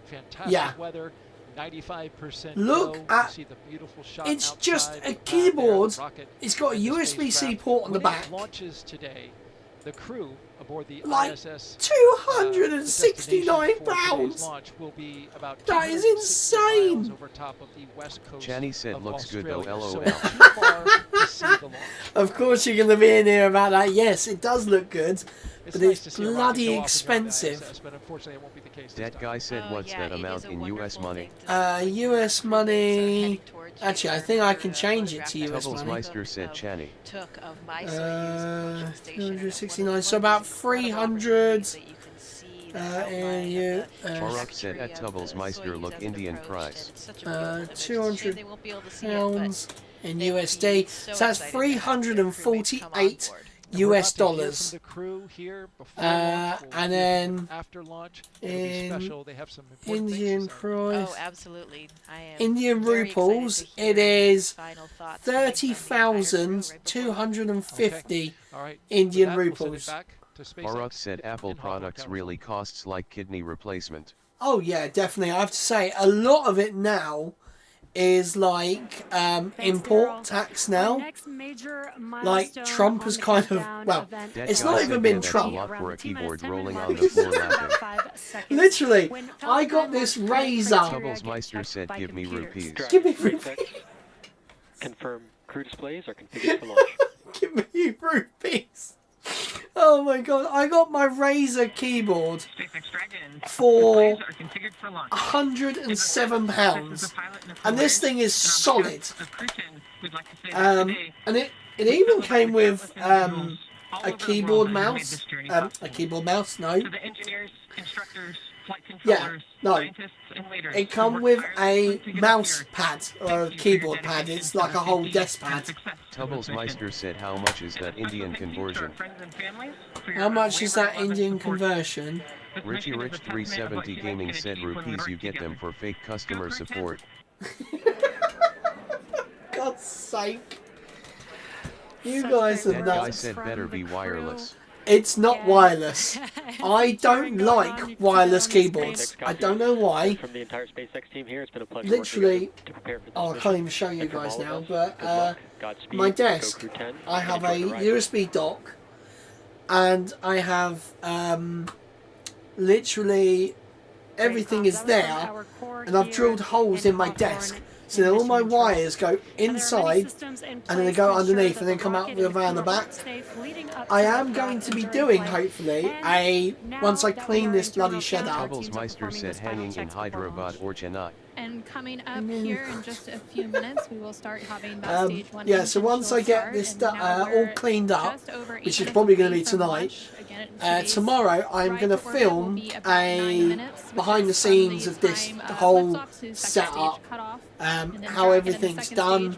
got fantastic Yeah. weather, 95% Look go. at- You see the beautiful shot It's outside, just the a pad there, keyboard. the rocket It's got a and the USB-C spacecraft. port on the When back. it launches today, the crew aboard the Like ISS. 269 pounds. Launch will be about That is 260 insane. miles over top of the west coast Channy said of looks good Australia. though, So LOL. it's too far to see the launch. Of course you're going to be in here about that. Yes, it does look good, but nice to it's see a rocket bloody go off in the expensive. ISS, but unfortunately it won't be the case this That time. guy said what's that amount in US money? US money. Actually, I think I can change it to US money. Tubblesmeister said Channy. 269. So about 300. Baruch said at Tubblesmeister look Indian price. 200 pounds in USD. So that's 348 US dollars. And then in Indian price, Oh, absolutely. I am Indian ruples, it is 30,250 Indian ruples. Baruch said Apple products really costs like kidney replacement. Oh yeah, definitely. I have to say, a lot of it now is like import tax now. Like Trump has kind of, well, it's not even been Trump. For a keyboard rolling on the floor laughing. Literally, I got this razor. Tubblesmeister said give me rupees. Give me rupees. Confirm crew displays are configured for launch. Give me rupees. Oh my god, I got my Razer keyboard for £107, and this thing is solid. And it even came with a keyboard mouse. No. Yeah, no. It come with a mouse pad or a keyboard pad. It's like a whole desk pad. Tubblesmeister said how much is that Indian conversion? How much is that Indian conversion? Richie Rich 370 Gaming said rupees you get them for fake customer support. God's sake. You guys are That guy nuts. said better be wireless. It's not wireless. I don't like wireless keyboards. I don't know why. From the entire SpaceX team here, it's been a pleasure Literally, to prepare for this oh, I mission. can't even show you And from guys all of now, us, but good luck, Godspeed, my go desk, Crew 10, I have a and enjoy the ride. USB dock, and I have literally everything is there, and I've drilled holes in my desk. So then all my wires go inside, and then they go underneath, and then come out around the back. I am going to be doing, hopefully, once I clean this bloody shed out. Tubblesmeister said hanging in Hyderabad or Chennai. And coming up here in just a few minutes, we will start having that stage 1 yeah, so once I get this all cleaned up, which is probably going to be tonight, tomorrow I'm going to film a behind the scenes of this whole setup, how everything's done,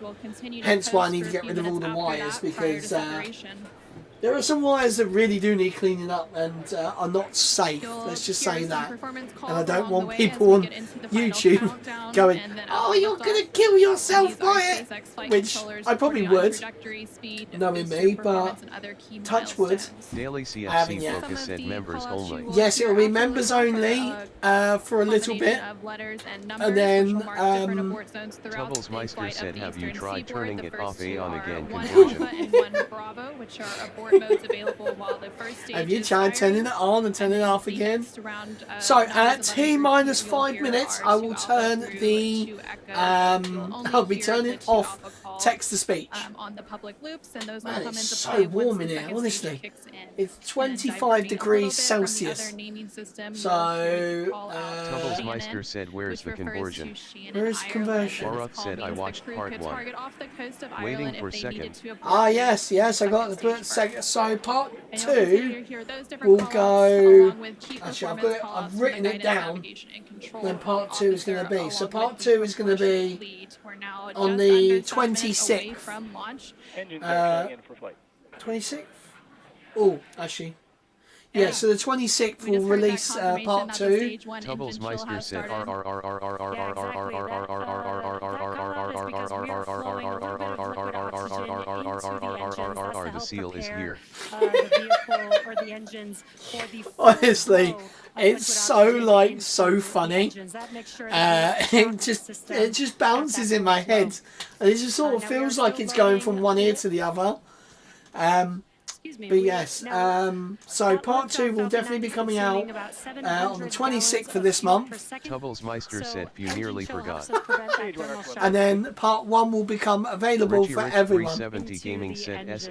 hence why I need to get rid of all the wires, because there are some wires that really do need cleaning up and are not safe, let's just say that. And I don't want people on YouTube going, oh, you're going to kill yourself by it, which I probably would, knowing me, but touch wood. Daily I haven't CFC yet. focus said members only. Yes, it will be members only for a little bit, and then Tubblesmeister said have you tried turning it off on again conversion? have you tried turning it on and turning it off again? So at T-minus 5 minutes, I will turn the I'll be turning off text to speech. On the public loops, and those will Man, come it's into so play warm once in the here, second honestly. stage kicks in. It's 25 degrees Celsius. So, Tubblesmeister said where's the conversion? where's the conversion? Baruch said I watched part 1. Waiting for second. Ah, yes, I got the put second. So part 2 will go. Actually, I've written it down. When part 2 is going to be. So part 2 is going to be on the 26th. 26th. Oh, actually. Yeah, so the 26th will release part 2. Tubblesmeister said the seal is here. Honestly, it's so funny. It just bounces in my head, and it just sort of feels like it's going from one ear to the other. Excuse me. But we- yes, now, so that part liftoff 2 will Falcon definitely 9 be is coming out consuming about on the 700 26th gallons of this fuel per month. second. Tubblesmeister said engine nearly chill forgot. helps us prevent that thermal shock. And then part 1 will become available Richie for Rich everyone. 370 Gaming the said engine. So,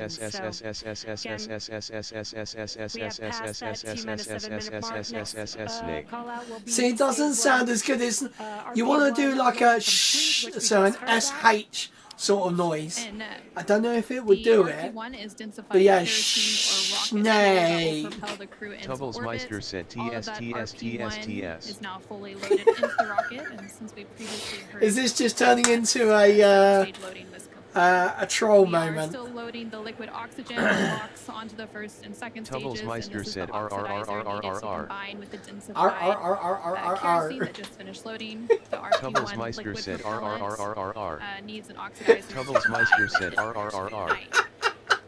we have passed that T-minus 7-minute mark. Next snake. call out will be See, it doesn't stage sound one. as good as you RP1 want to do like loading a complete, shh, which we so an just heard that. SH sort of noise. And I don't know if it would do it, RP1 is densified but yeah, kerosene or rocket fuel that snake. will propel the crew into Tubblesmeister orbit. said All of that TS RP1 is now fully loaded into the rocket, and since we previously heard Is this just turning into stage loading was a troll we are moment? still loading the liquid oxygen blocks onto the first and second stages, and Tubblesmeister this is the said oxidizer needed to combine with the densified R. kerosene that just finished loading. The RP1 Tubblesmeister liquid said propellant needs an oxidizer. Tubblesmeister said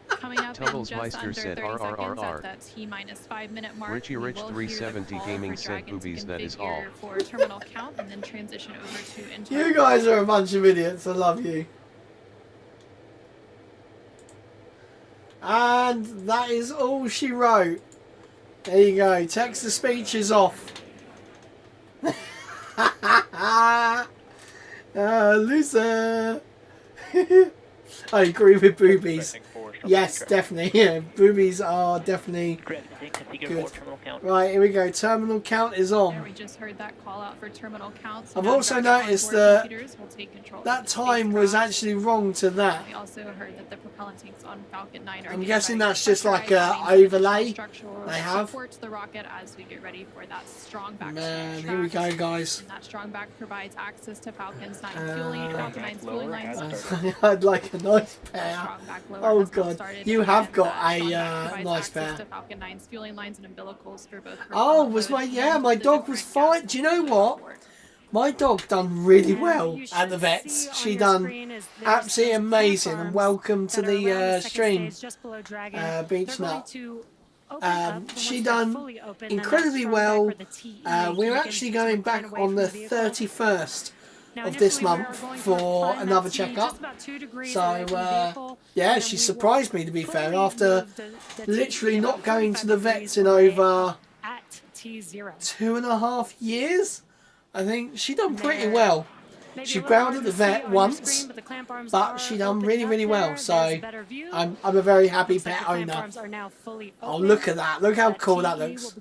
Coming up in just Tubblesmeister under 30 said seconds at that T-minus 5-minute mark. Richie we Rich will 370 hear the call Gaming for said Dragon to boobies, that is all. configure for terminal count and then transition over to internal. You guys are a bunch of idiots. I love you. And that is all she wrote. There you go. Text to speech is off. Loser. I agree with boobies. Yes, definitely. Yeah, boobies are definitely good. Right, here we go. Terminal count is on. There, we just heard that call out for terminal count. So I've now also Dragon noticed onboard that computers will take control of that the time was spacecraft. actually wrong to that. We also heard that the propellant tanks on Falcon 9 are I'm getting guessing ready that's to just like pressurize, a adding some additional overlay structural they have. support to the rocket as we get ready for that strong back Man, to here we track. go, guys. And that strong back provides access to Falcon's 9 Falcon 9's fueling lines. I'd like a nice pair. Strong back lower Oh has now god, started, you have and got that a strong back provides nice access pair. to Falcon 9's fueling lines and umbilicals for both Oh, was my my dog was fine. Do you know what? My dog done really well at the vets. She done absolutely amazing. And welcome to the stream, Beach Nut. She done incredibly well. We're actually going back on the 31st of this month for another checkup. So yeah, she surprised me, to be fair, after literally not going to the vets in over 2.5 years. I think she done pretty well. She growled at the vet once, but she done really well. So I'm a very happy pet owner. Oh, look at that! Look how cool that looks.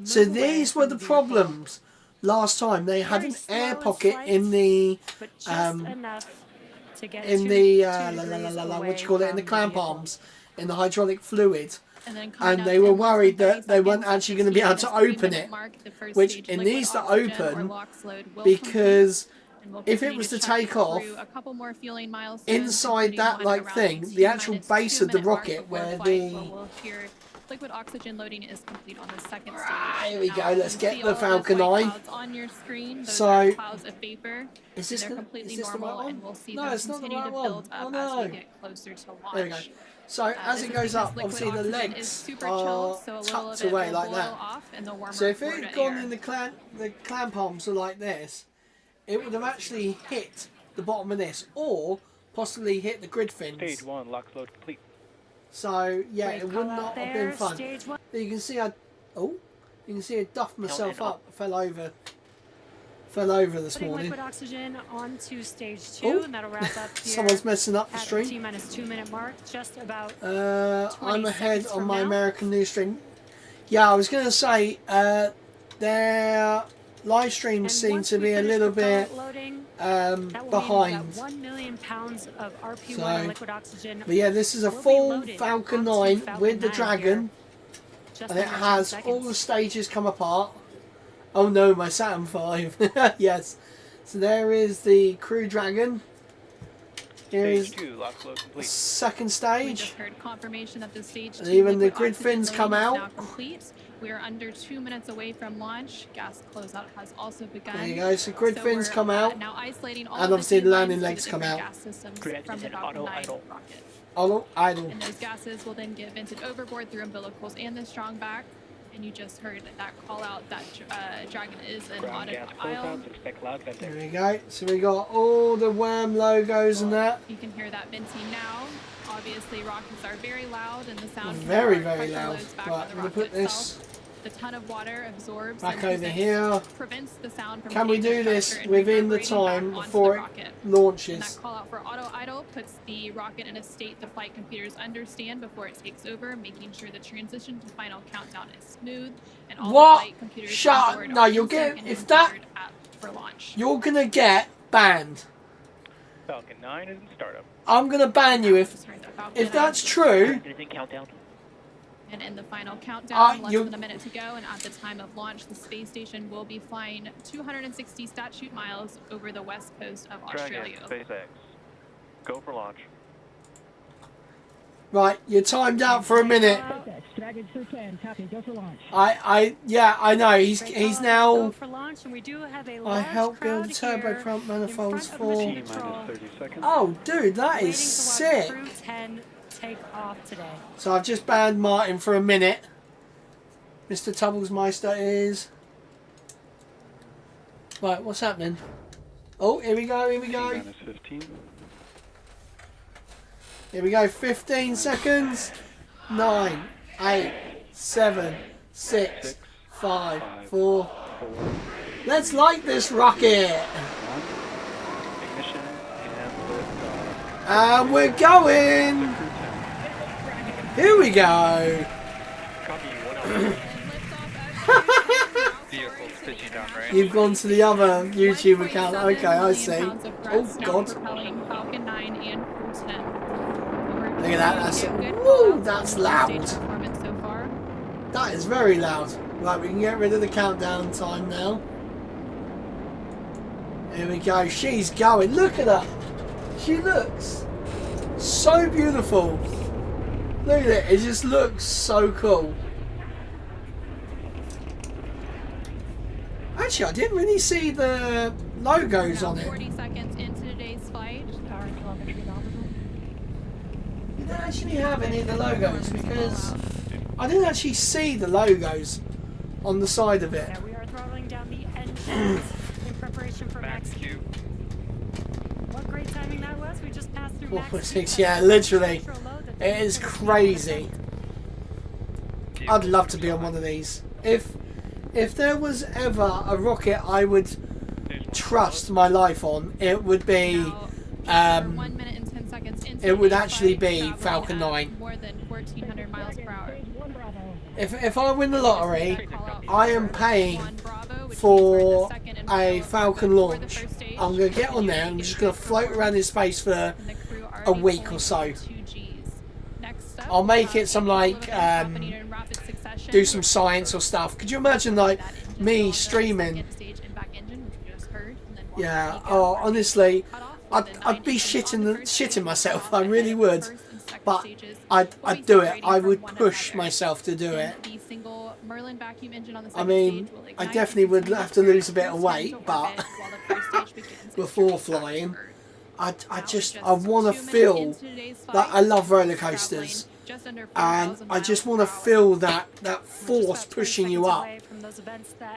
So these were the problems last time. They had an air pocket in the what you call it, in the clamp arms, in the hydraulic fluid. And they were worried that they weren't actually going to be able to open it, which it needs to open, because if it was to take off, inside that thing, the actual base of the rocket where the... Liquid oxygen loading is complete on the second stage. Here we go, let's get the Falcon 9. On your screen, those so, are clouds of vapor. Is this they're completely normal, and we'll see no, them it's not the continue right to one. build up as we get closer to launch. There we go. So as it goes up, obviously the legs are tucked away like that. So if it had gone in the clamp arms were like this, it would have actually hit the bottom of this, or possibly hit the grid fins. Stage 1, lock load complete. So yeah, it would not have been fun. You can see I duffed myself up. I fell over this morning. Liquid oxygen onto stage 2, and that'll wrap up here. Someone's messing up the at stream. the T-minus 2-minute mark, just about. I'm ahead on my American news stream. Yeah, I was going to say their live streams seem to be a little bit behind. 1 million pounds of RP1 liquid oxygen. But yeah, this is a full Falcon 9 with the Dragon, and it has all the stages come apart. Oh no, my Saturn V. Yes. So there is the Crew Dragon. Here is the second stage. We just heard confirmation that the stage 2 and even the liquid grid oxygen fins loading come is out. now complete. We are under 2 minutes away from launch. Gas closeout has also begun. There you go. So grid fins we're, come out, now isolating all and of obviously the landing lines legs to come different out. gas systems from the Falcon 9 rocket. Idle. And those gases will then get vented overboard through umbilicals and the strong back. And you just heard that call out that Dragon is an audit aisle. There we go. So we got all the worm logos and that. You can hear that venting now. Obviously, rockets are very loud, and the sound very, from very pressure loud. loads back Right, on I'm the gonna rocket put this itself. The ton of water absorbs back and over here. prevents the sound from Can we hitting do the this structure and within the reverberating back time onto before the it rocket? launches? And that call out for auto idle puts the rocket in a state the flight computers understand before it takes over, making sure the transition to final countdown is smooth and all What? the flight computers Shut on up. board No, are you'll in sync get and if that configured for launch. you're gonna get banned. Falcon 9 is in startup. I'm gonna ban you if that's true. Countdown. And in the final countdown, less you- than a minute to go, and at the time of launch, the space station will be flying 260 statute miles over the west coast of Australia. Dragon, SpaceX. Go for launch. Right, you're timed out for a minute. Dragon 210, copy, go for launch. Yeah, I know. He's now. Go for launch, and we do have a I large help crowd build here turboprop manifolds in front of for. Mission Control, Oh, dude, that is waiting to watch sick. Crew 10 take off today. So I've just banned Martin for a minute. Mr. Tubblesmeister is. Right, what's happening? Oh, here we go, here we go. Minus 15. Here we go, 15 seconds. 9, 8, 7, 6, 5, 4. Let's light this rocket. Ignition and liftoff. And we're going. Here we go. Vehicles pitching down range. You've gone to the other YouTube account. Okay, I see. Oh, God. Propelling Falcon 9 and Crew 10. Look at that. That's woo, that's loud. So far. That is very loud. Right, we can get rid of the countdown time now. Here we go. She's going. Look at her. She looks so beautiful. Look at it. It just looks so cool. Actually, I didn't really see the logos on it. 40 seconds into today's flight. You don't actually have any of the logos because I didn't actually see the logos on the side of it. Yeah, we are throttling down the engines in preparation for max Q. What great timing that was. We just passed through max Q. Yeah, literally. It is crazy. I'd love to be on one of these. If there was ever a rocket I would trust my life on, it would be 1 minute and 10 seconds into it would today's actually flight, be Falcon 9. more than 1,400 miles per hour. If I win the lottery, I am paying for a Falcon launch. I'm going to get on there and I'm just going to float around in space for a week or so. I'll make it some like do some science or stuff. Could you imagine like me streaming? Yeah. Oh, honestly, I'd be shitting myself. I really would. But I'd do it. I would push myself to do it. I mean, I definitely would have to lose a bit of weight, but before flying, I want to feel that I love roller coasters, and I just want to feel that force pushing you up,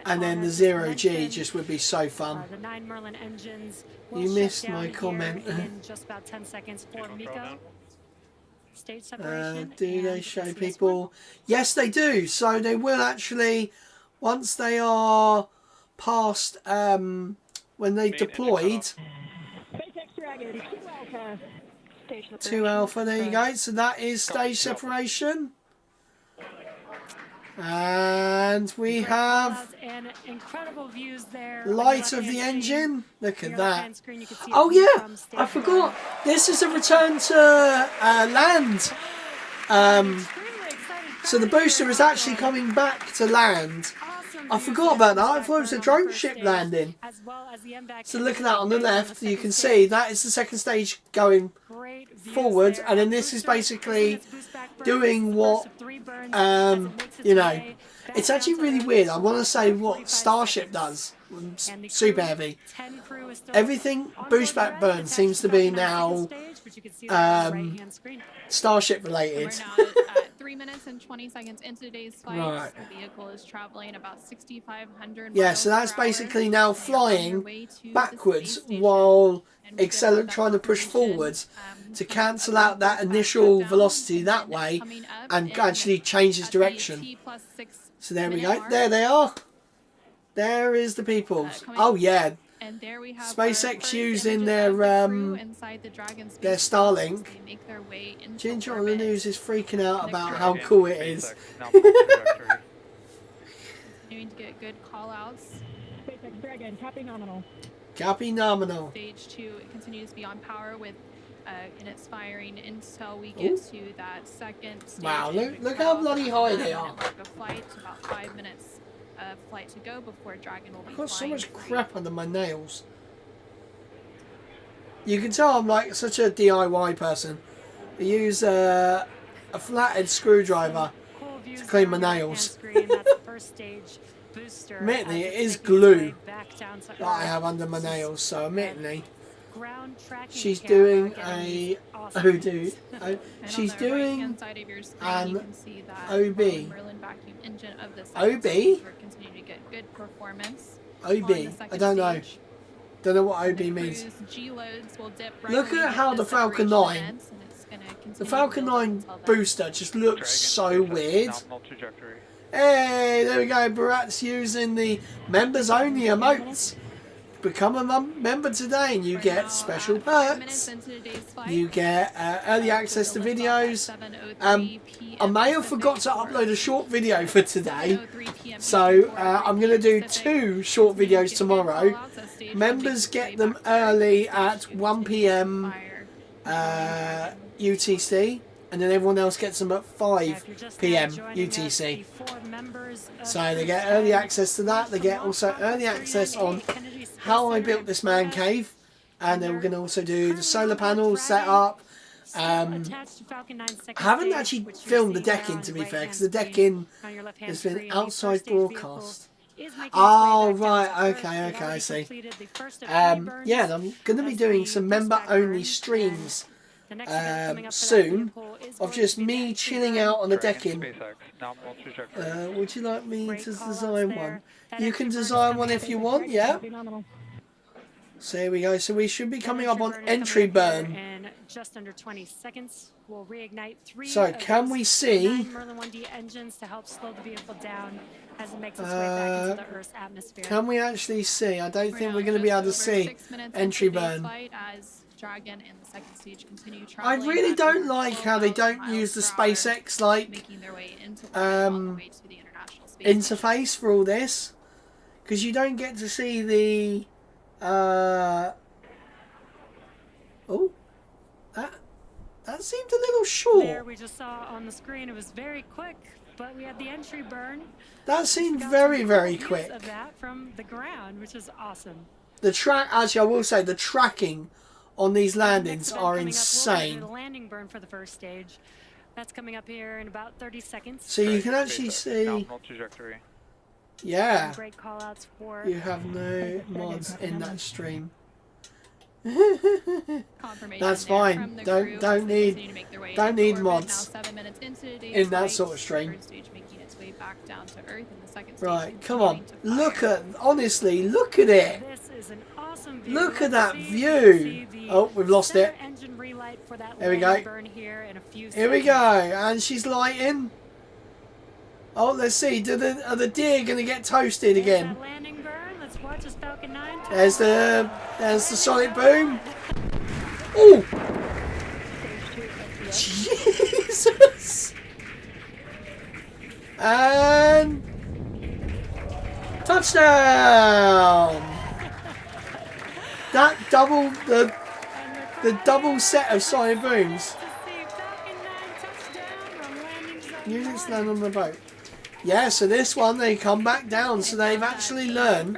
and then the 0G just would be so fun. The 9 Merlin engines You missed my comment. in just about 10 seconds for Miko. Stage separation. Do they show people? Yes, they do. So they will actually, once they are past, when they deployed. 2 Alpha, there you go. So that is stage separation. And we have incredible views there. light of the engine. Look at that. Oh yeah, I forgot. This is a return to land. So the booster is actually coming back to land. I forgot about that. I thought it was a drone ship landing. So look at that on the left. You can see that is the second stage going forward, and then this is basically doing what you know. It's actually really weird. I want to say what Starship does. Super heavy. Everything boost back burn seems to be now Starship related. We're now at 3 minutes and 20 seconds into today's flight. Right. The vehicle is traveling about 6,500 Yeah, miles so that's per hour. basically now They are on their flying way to the backwards space station. while And we get trying to that push information, forwards. to cancel out that initial velocity that way and actually change its direction. So there we go. There they are. There is the people. Oh yeah. And there we have SpaceX using their Starlink. Ginger on the news is freaking out about how cool it is. Continuing to get good call outs. SpaceX Dragon, copy nominal. Copy nominal. Stage 2 continues to be on power with in its firing until we get to that second stage. Wow, look how bloody high they are. A flight, about 5 minutes of flight to go before Dragon will be I've got so flying much free. crap under my nails. You can tell I'm like such a DIY person. I use a flathead screwdriver to clean my nails. Admittedly, it is glue that I have under my nails, so admittedly, she's doing a she's doing an OB. OB? OB? I don't know. Don't know what OB means. Look at how the Falcon 9, the Falcon 9 booster just looks so weird. Hey, there we go. Barat's using the members only emotes. Become a member today and you get special perks. You get early access to videos. I may have forgot to upload a short video for today, so I'm going to do 2 short videos tomorrow. Members get them early at 1 PM UTC, and then everyone else gets them at 5 PM UTC. So they get early access to that. They get also early access on how I built this man cave, and then we're going to also do the solar panels setup. I haven't actually filmed the deck-in, to be fair, because the deck-in has been outside broadcast. Oh, right, okay, I see. Yeah, I'm going to be doing some member-only streams soon of just me chilling out on the deck-in. Would you like me to design one? You can design one if you want, yeah? So here we go. So we should be coming up on entry burn. In just under 20 seconds, we'll reignite 3 so can we see 9 Merlin 1D engines to help slow the vehicle down as it makes its way back into the Earth's atmosphere. Can we actually see? I don't think we're going to be able to see entry burn. I really don't like how they don't use the SpaceX like interface for all this, because you don't get to see the oh, that seemed a little short. There we just saw on the screen, it was very quick, but we had the entry burn. That seemed very, very quick. Of that from the ground, which is awesome. The track, actually, I will say the tracking on these landings are insane. The landing burn for the first stage. That's coming up here in about 30 seconds. So you can actually see. Yeah. Great call outs for you have no mods in that stream. That's fine. Don't need mods in that sort of stream. Right, come on. Honestly, look at it. Look at that view. Oh, we've lost it. Here we go. Here we go. And she's lighting. Oh, let's see. Are the deer going to get toasted again? There's the sonic boom. Oh! Jesus! And touchdown! That double the double set of sonic booms. Units land on the boat. Yeah, so this one they come back down, so they've actually learned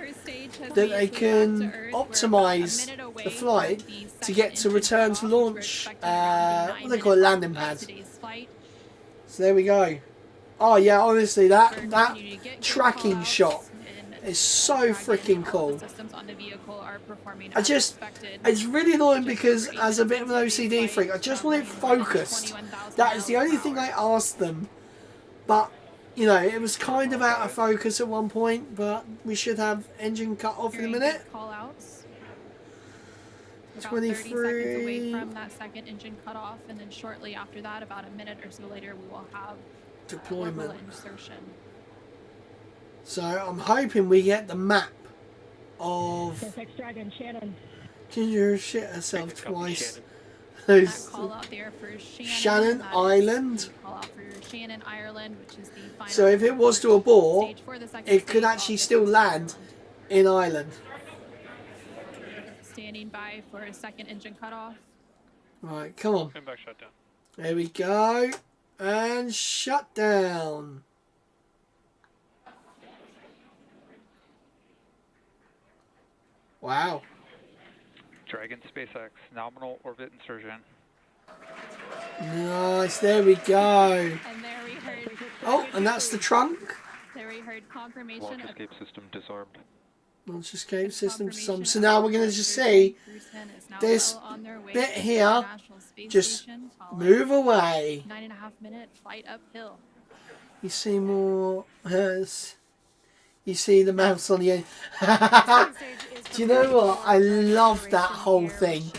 that they can optimize the flight to get to return to launch, what do they call it, landing pads. So there we go. Oh yeah, honestly, that tracking shot is so freaking cool. It's really annoying because as a bit of an OCD freak, I just want it focused. That is the only thing I asked them. But, you know, it was kind of out of focus at one point, but we should have engine cut off in a minute. about 30 seconds away 23. from that second engine cutoff, and then shortly after that, about a minute or so later, we will have Deployment. orbital insertion. So I'm hoping we get the map of SpaceX Dragon, Shannon. Ginger shit herself twice. That call out there for Shannon Island. Call out for Shannon, Ireland, which is the final. So if it was to abort, stage for the second it could stage actually off still land in Ireland. Standing by for a second engine cutoff. Right, come on. Come back, shutdown. There we go. And shut down. Wow. Dragon SpaceX, nominal orbit insertion. Nice, there we go. And there we heard. Oh, and that's the trunk. There we heard confirmation Launch of escape system disarmed. Launch escape system. So now we're going to just see this bit here just move away. 9.5-minute flight uphill. You see more. You see the mouse on the end. Do you know what? I love that whole thing.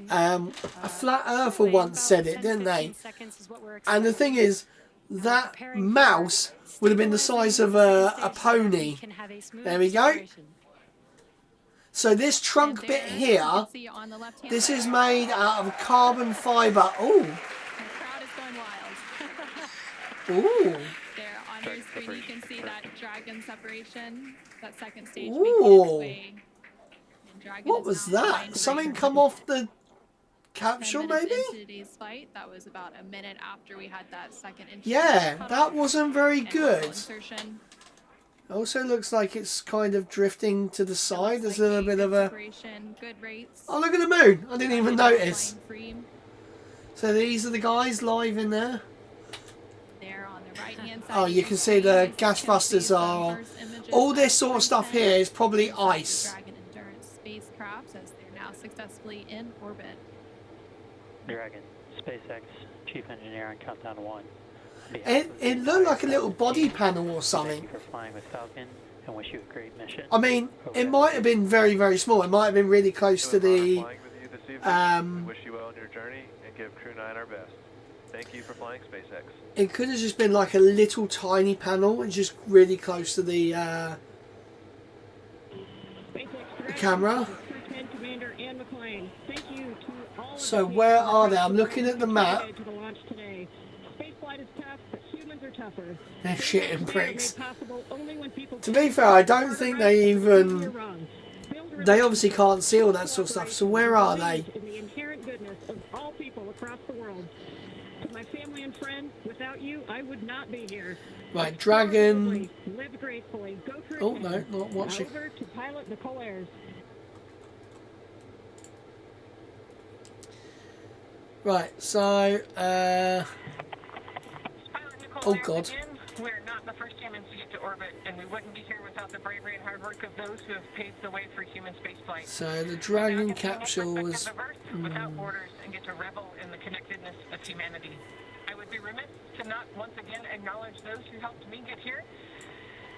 A flat earther once said it, didn't they? And the thing is, that mouse would have been the size of a pony. There we go. So this trunk bit here, this is made out of carbon fibre. Oh. Ooh. There on your screen, you can see that Dragon separation, that second stage Ooh. making its way. And Dragon What is was now that? behind Something Dragon. come off the 10 capsule, minutes maybe? into today's flight, that was about a minute after we had that second engine Yeah, cutoff that wasn't very and orbital good. insertion. Also looks like it's kind of drifting to the side. There's a little bit of a... Separation, good rates. Oh, look at the moon. I didn't even notice. Flying free. So these are the guys live in there. There on the right-hand side. Oh, you can see the gas busters are... All this sort of stuff here is probably ice. Dragon Endurance spacecrafts as they're now successfully in orbit. Dragon, SpaceX, Chief Engineer on Countdown 1. It looked like a little body panel or something. Thank you for flying with Falcon and wish you a great mission. I mean, it might have been very, very small. It might have been really close to the... We wish you well on your journey and give Crew 9 our best. Thank you for flying SpaceX. It could have just been like a little tiny panel and just really close to the camera. Commander Ann McLean. Thank you to all So where are they? I'm looking at the map. to the launch today. Spaceflight is tough, but humans are tougher. They're shitting pricks. Possible only when people To be fair, I don't think they even... They obviously can't see all that sort of stuff. So where are they? in the inherent goodness of all people across the world. To my family and friends, without you, I would not be here. Right, Dragon... Live gracefully. Go through. Oh, no, not watching. Over to pilot Nicole Ayers. Right, so... Oh, God. We're not the first humans to get to orbit, and we wouldn't be here without the bravery and hard work of those who have paved the way for human spaceflight. So the Dragon capsule was... Without borders and get to revel in the connectedness of humanity. I would be remiss to not once again acknowledge those who helped me get here,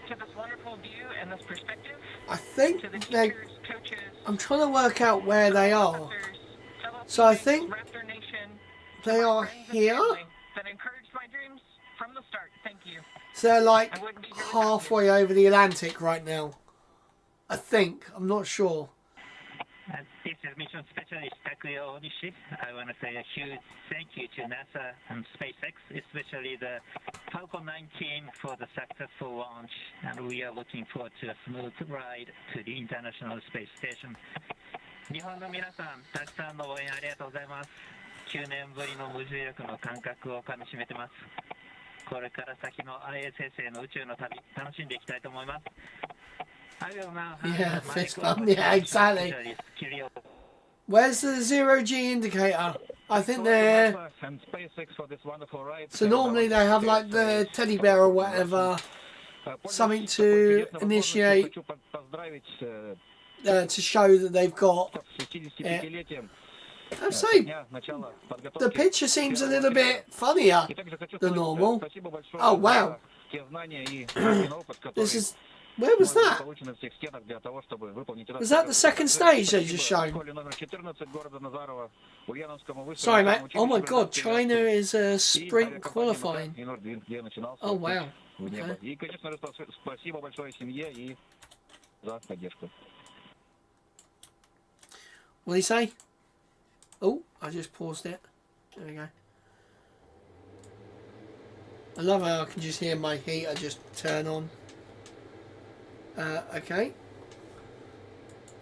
to this wonderful view and this perspective. I think to the they... teachers, coaches, I'm trying to work out where they are. So I think Raptor Nation, they are here. that encouraged my dreams from the start. Thank you. So they're like halfway over the Atlantic right now. I think. I'm not sure. This is Mission Specialist Takuya Onishi. I want to say a huge thank you to NASA and SpaceX, especially the Falcon 9 team for the successful launch, and we are looking forward to a smooth ride to the International Space Station. 日本の皆さん、たくさんの応援ありがとうございます。9年ぶりの無重力の感覚をかみしめてます。これから先の ISS への宇宙の旅、楽しんでいきたいと思います。Yeah, fist bump. Yeah, exactly. Where's the 0G indicator? I think they're... So normally they have like the teddy bear or whatever, something to initiate, to show that they've got it. I'm saying, the picture seems a little bit funnier than normal. Oh wow. This is Where was that? Was that the second stage they just showed? Sorry, mate. Oh my god, China is sprint qualifying. Oh wow. Okay. What did he say? Oh, I just paused it. There we go. I love how I can just hear my heater just turn on. Okay.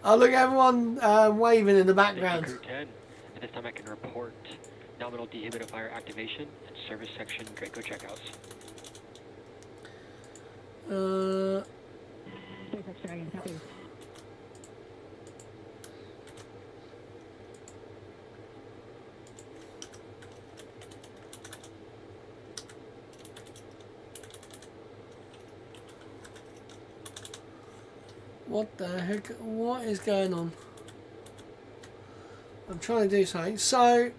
Oh, look, everyone waving in the background. Crew 10. At this time I can report nominal dehumidifier activation and service section Draco checkouts. What the heck? What is going on? I'm trying to do something. So,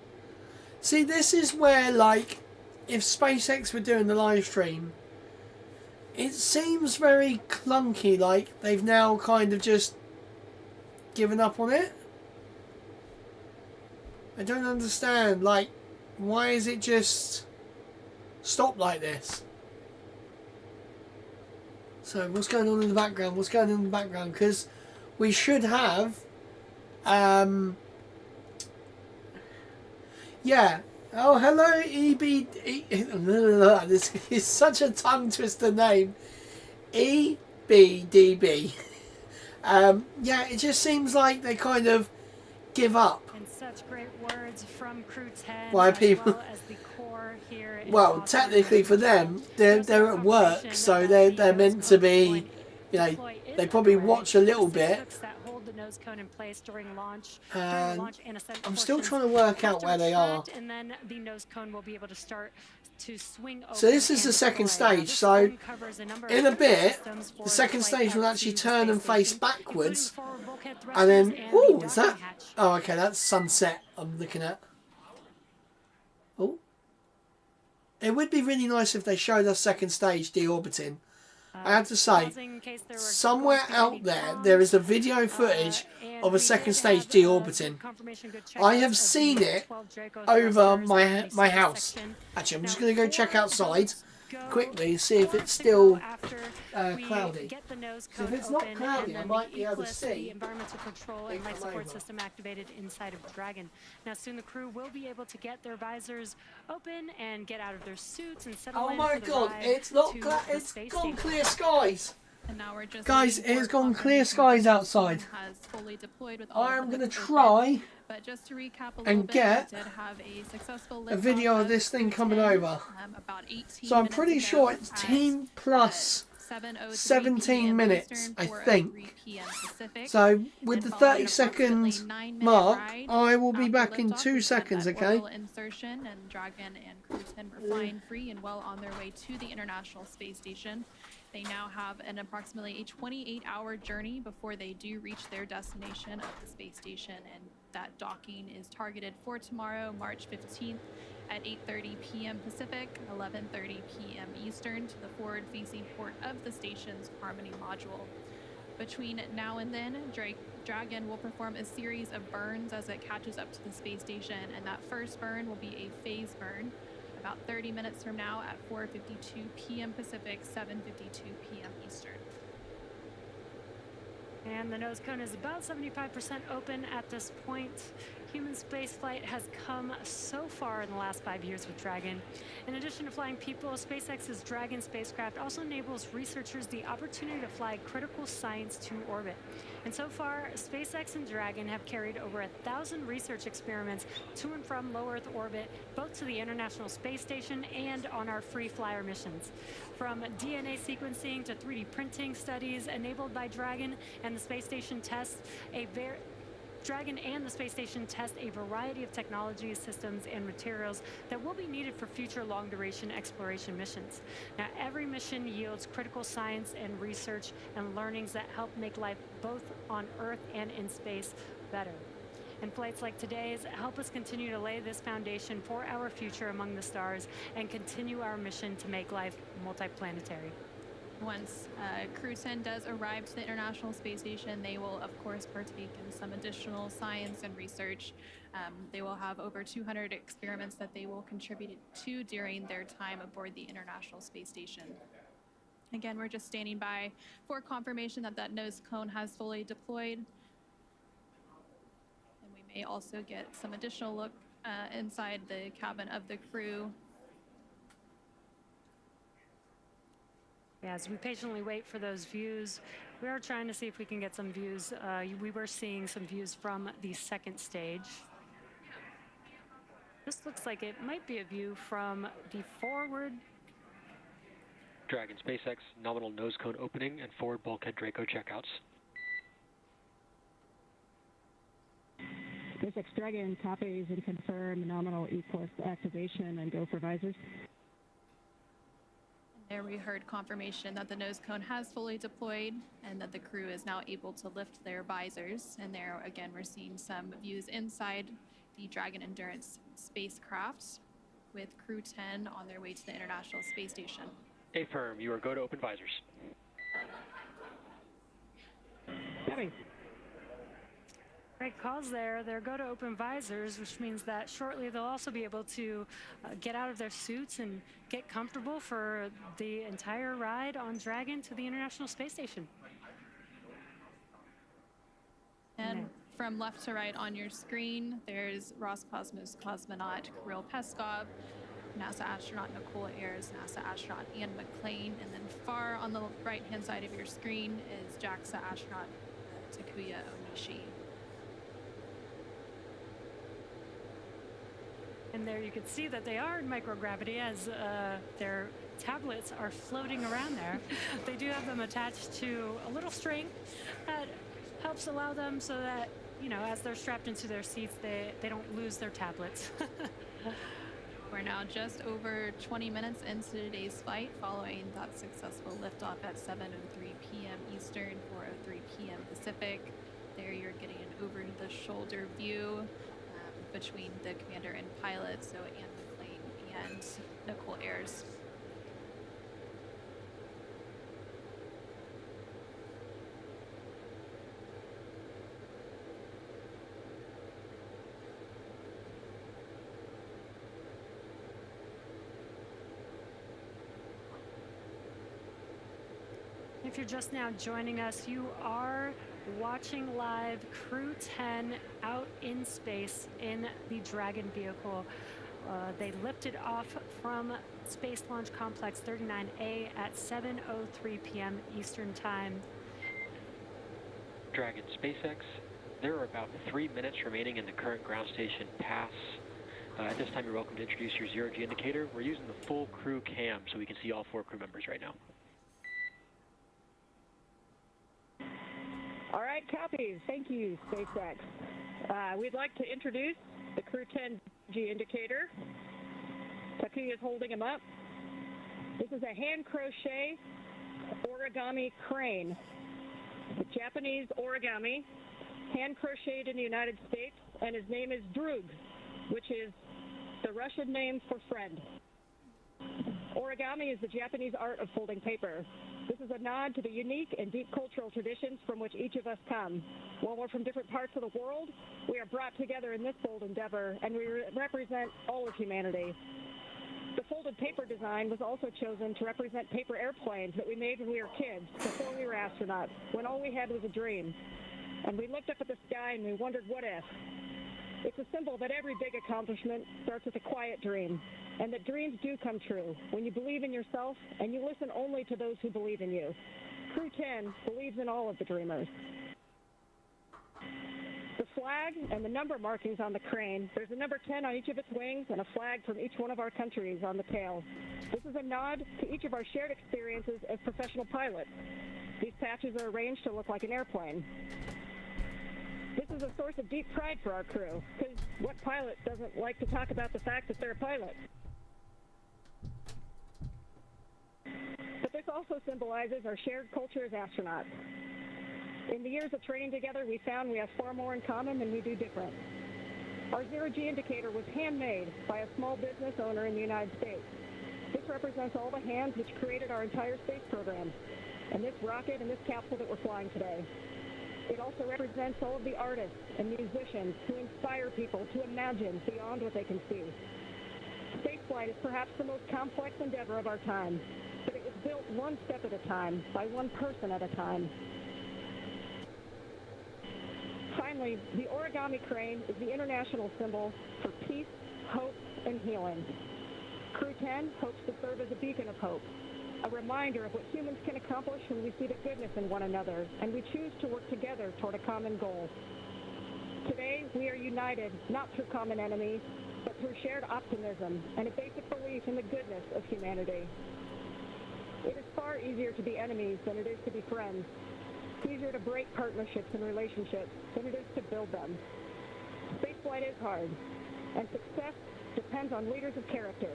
see, this is where, like, if SpaceX were doing the live stream, it seems very clunky, like they've now kind of just given up on it. I don't understand, like, why is it just stopped like this? So what's going on in the background? What's going on in the background? Because we should have, yeah. Oh, hello, EB. This is such a tongue twister name. EBDB. Yeah, it just seems like they kind of give up. And such great words from Crew 10. Why people? Well as the core here in Well, technically for them, they're at work, so they're meant to be, you know, they probably watch a little bit. That hold the nose cone in place during launch. I'm still trying to work out where they are. And then the nose cone will be able to start to swing over. So this is the second stage. So in a bit, the second stage will actually turn and face backwards, and then oh, is that? Oh, okay, that's sunset. I'm looking at. Oh, it would be really nice if they showed us second stage deorbiting. I have to say, somewhere out there is a video footage of a second stage deorbiting. I have seen it over my house. Actually, I'm just going to go check outside quickly, see if it's still cloudy. So if it's not cloudy, I might be able to see the environmental control and life support system activated inside of Dragon. Now soon the crew will be able to get their visors open and get out of their suits and settle in. Oh my god, it's not it's gone clear skies. And now we're just guys, it's gone clear skies outside. Has fully deployed with all I am the going to hoods try open. But just to recap a little and bit, get we did have a successful a video of this thing coming over. About 18 so I'm pretty sure it's team plus 17 minutes, I think. So with the 30-second mark, I will be back in 2 seconds, okay? Insertion and Dragon and Crew 10 were flying free and well on their way to the International Space Station. They now have an approximately a 28-hour journey before they do reach their destination of the space station, and that docking is targeted for tomorrow, March 15th at 8:30 p.m. Pacific, 11:30 p.m. Eastern to the forward-facing port of the station's Harmony module. Between now and then, Dragon will perform a series of burns as it catches up to the space station, and that first burn will be a phase burn about 30 minutes from now at 4:52 p.m. Pacific, 7:52 p.m. Eastern. And the nose cone is about 75% open at this point. Human spaceflight has come so far in the last 5 years with Dragon. In addition to flying people, SpaceX's Dragon spacecraft also enables researchers the opportunity to fly critical science to orbit. And so far, SpaceX and Dragon have carried over 1,000 research experiments to and from low Earth orbit, both to the International Space Station and on our free flyer missions. From DNA sequencing to 3D printing studies enabled by Dragon and the space station tests Dragon and the space station test a variety of technologies, systems, and materials that will be needed for future long-duration exploration missions. Now, every mission yields critical science and research and learnings that help make life both on Earth and in space better. And flights like today's help us continue to lay this foundation for our future among the stars and continue our mission to make life multiplanetary. Once Crew 10 does arrive to the International Space Station, they will, of course, partake in some additional science and research. They will have over 200 experiments that they will contribute to during their time aboard the International Space Station. Again, we're just standing by for confirmation that that nose cone has fully deployed. And we may also get some additional look inside the cabin of the crew. As we patiently wait for those views, we are trying to see if we can get some views. We were seeing some views from the second stage. This looks like it might be a view from the forward. Dragon SpaceX, nominal nose cone opening and forward bulkhead Draco checkouts. SpaceX Dragon copies and confirm nominal E-course activation and go for visors. There we heard confirmation that the nose cone has fully deployed and that the crew is now able to lift their visors. And there again, we're seeing some views inside the Dragon Endurance spacecraft with Crew 10 on their way to the International Space Station. Affirm, you are go to open visors. Copy. Great calls there. They're go to open visors, which means that shortly they'll also be able to get out of their suits and get comfortable for the entire ride on Dragon to the International Space Station. And from left to right on your screen, there's Roscosmos cosmonaut Kirill Peskov, NASA astronaut Nicole Ayers, NASA astronaut Ian McLean, and then far on the right-hand side of your screen is JAXA astronaut Takuya Onishi. And there you can see that they are in microgravity as their tablets are floating around there. They do have them attached to a little string that helps allow them so that, you know, as they're strapped into their seats, they don't lose their tablets. We're now just over 20 minutes into today's flight following that successful liftoff at 7:03 p.m. Eastern, 4:03 p.m. Pacific. There you're getting an over-the-shoulder view between the commander and pilot, so Anne McLean and Nicole Ayers. If you're just now joining us, you are watching live Crew 10 out in space in the Dragon vehicle. They lifted off from Space Launch Complex 39A at 7:03 p.m. Eastern Time. Dragon SpaceX, there are about 3 minutes remaining in the current ground station pass. At this time, you're welcome to introduce your zero-G indicator. We're using the full crew cam so we can see all 4 crew members right now. All right, copies. Thank you, SpaceX. We'd like to introduce the Crew 10G indicator. Takuya is holding him up. This is a hand crochet origami crane. The Japanese origami, hand crocheted in the United States, and his name is Drug, which is the Russian name for friend. Origami is the Japanese art of folding paper. This is a nod to the unique and deep cultural traditions from which each of us come. While we're from different parts of the world, we are brought together in this bold endeavor, and we represent all of humanity. The folded paper design was also chosen to represent paper airplanes that we made when we were kids, before we were astronauts, when all we had was a dream. And we looked up at the sky and we wondered, what if? It's a symbol that every big accomplishment starts with a quiet dream, and that dreams do come true when you believe in yourself and you listen only to those who believe in you. Crew 10 believes in all of the dreamers. The flag and the number markings on the crane, there's a number 10 on each of its wings and a flag from each one of our countries on the tail. This is a nod to each of our shared experiences as professional pilots. These patches are arranged to look like an airplane. This is a source of deep pride for our crew, because what pilot doesn't like to talk about the fact that they're a pilot? But this also symbolizes our shared culture as astronauts. In the years of training together, we found we have far more in common than we do different. Our zero-G indicator was handmade by a small business owner in the United States. This represents all the hands which created our entire space program, and this rocket and this capsule that we're flying today. It also represents all of the artists and musicians who inspire people to imagine beyond what they can see. Spaceflight is perhaps the most complex endeavor of our time, but it was built one step at a time, by one person at a time. Finally, the origami crane is the international symbol for peace, hope, and healing. Crew 10 hopes to serve as a beacon of hope, a reminder of what humans can accomplish when we see the goodness in one another and we choose to work together toward a common goal. Today, we are united not through common enemies, but through shared optimism and a basic belief in the goodness of humanity. It is far easier to be enemies than it is to be friends. It's easier to break partnerships and relationships than it is to build them. Spaceflight is hard, and success depends on leaders of character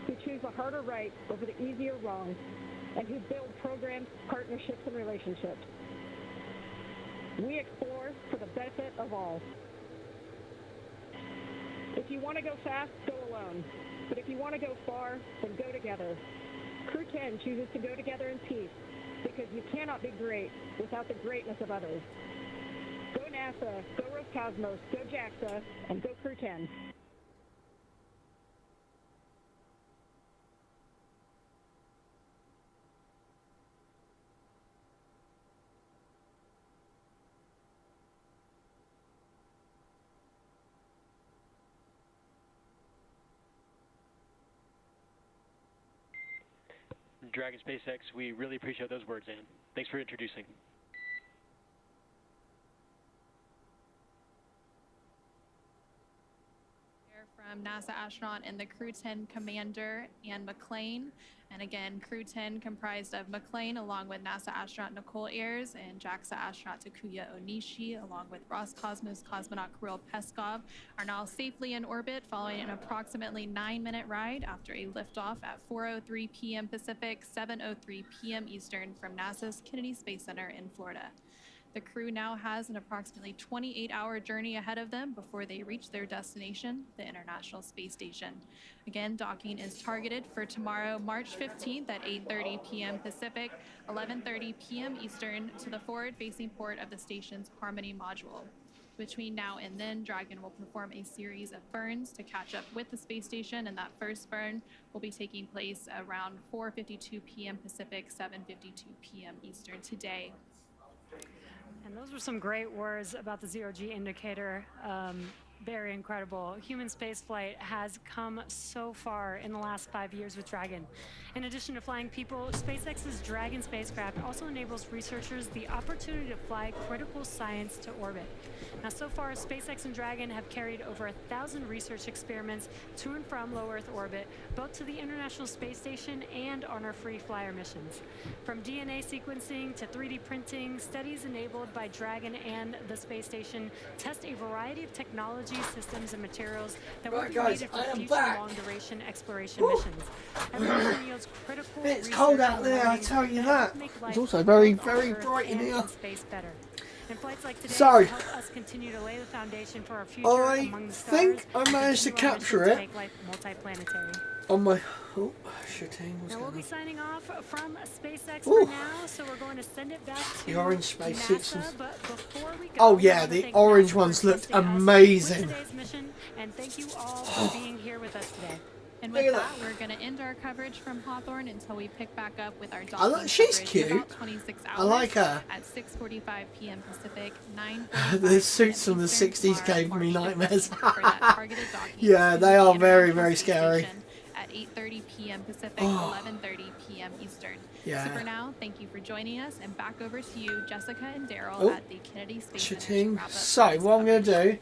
who choose the harder right over the easier wrong, and who build programs, partnerships, and relationships. We explore for the benefit of all. If you want to go fast, go alone. But if you want to go far, then go together. Crew 10 chooses to go together in peace, because you cannot be great without the greatness of others. Go NASA, go Roscosmos, go JAXA, and go Crew 10. Dragon SpaceX, we really appreciate those words, Ann. Thanks for introducing. From NASA astronaut and the Crew 10 commander, Ann McClain. And again, Crew 10 comprised of McClain along with NASA astronaut Nicole Ayers and JAXA astronaut Takuya Onishi along with Roscosmos cosmonaut Kirill Peskov are now safely in orbit following an approximately 9-minute ride after a liftoff at 4:03 p.m. Pacific, 7:03 p.m. Eastern from NASA's Kennedy Space Center in Florida. The crew now has an approximately 28-hour journey ahead of them before they reach their destination, the International Space Station. Again, docking is targeted for tomorrow, March 15th at 8:30 p.m. Pacific, 11:30 p.m. Eastern to the forward-facing port of the station's Harmony module. Between now and then, Dragon will perform a series of burns to catch up with the space station, and that first burn will be taking place around 4:52 p.m. Pacific, 7:52 p.m. Eastern today. And those were some great words about the zero-G indicator. Very incredible. Human spaceflight has come so far in the last 5 years with Dragon. In addition to flying people, SpaceX's Dragon spacecraft also enables researchers the opportunity to fly critical science to orbit. Now, so far, SpaceX and Dragon have carried over 1,000 research experiments to and from low Earth orbit, both to the International Space Station and on our free flyer missions. From DNA sequencing to 3D printing, studies enabled by Dragon and the space station test a variety of technologies, systems, and materials that will be needed for future long-duration exploration missions. Everything yields critical it's cold out there, I tell you that. It's also very, very bright in here. And flights like today So, help us continue to lay the foundation for our future among the stars. I think I managed to capture it make life multiplanetary. on my... Oh, shooting. Now we'll be signing off from SpaceX for now, so we're going to send it back to the orange spacesuits. But before we go, Oh yeah, the orange ones looked amazing. Today's mission, and thank you all for being here with us today. And with that, we're going to end our coverage from Hawthorne until we pick back up with our docking she's coverage cute. in about 26 hours. I like her. At 6:45 p.m. Pacific, 9. The suits from the 60s gave me nightmares. for that targeted docking Yeah, they are very, very scary. At 8:30 p.m. Pacific, 11:30 p.m. Eastern. Yeah. So for now, thank you for joining us, and back over to you, Jessica and Daryl at the Kennedy Space Center. to wrap up So today's what I'm going to coverage. do,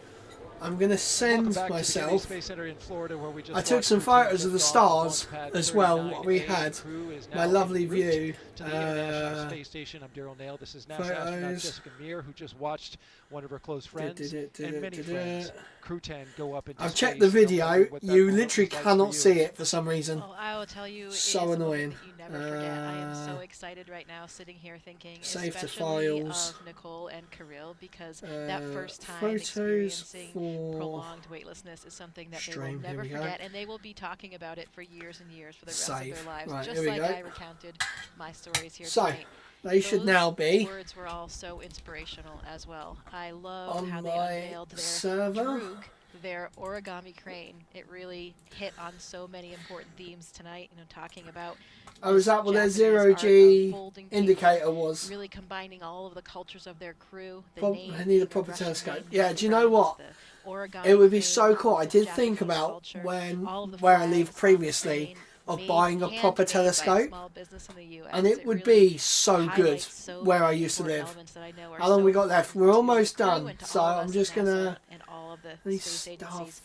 I'm going to send Welcome back to the Kennedy myself. Space Center in Florida, where we just I took watched some the team photos of the lift off stars launch pad as well, what we 39A. had. Crew is My now lovely en route view. to the International Space Station. I'm Daryl Nail. This is NASA astronaut Photos. Jessica Meir, who just watched one of her close friends Da-da-da-da-da-da. and many friends, Crew 10, go up into I've space. checked the No matter video. what that You moment literally was like for cannot you. see it for some reason. Oh, I will tell you, So it is a moment annoying. that you never forget. I am so excited right now, sitting here thinking, Save to especially files. of Nicole and Kirill, because that first time Photos experiencing for prolonged weightlessness is something that they will Stream, here never we go. forget, and they will be talking about it for years and years for the rest of Save. their lives, Right, just here we like go. I recounted my stories here So, tonight. they should now be Words were all so inspirational as well. I love on how they my unveiled their server. droog, their origami crane. It really hit on so many important themes tonight, you know, talking about Oh, is that what their Japanese zero art of G folding indicator paper, was? really combining all of the cultures of their crew. The I need a proper Russian telescope. name, Yeah, the do you know what? friends, the origami It would be crane, so cool. I did Japanese think about culture, when all of the where I flags lived on the previously crane, of buying a handmade proper by a telescope, small business in the US. and it would really be so good highlights so where I many used to important live. elements that I know are How long so we got left? We're important to almost the crew done, and to so all of I'm us just at gonna. NASA and all of the These space agencies.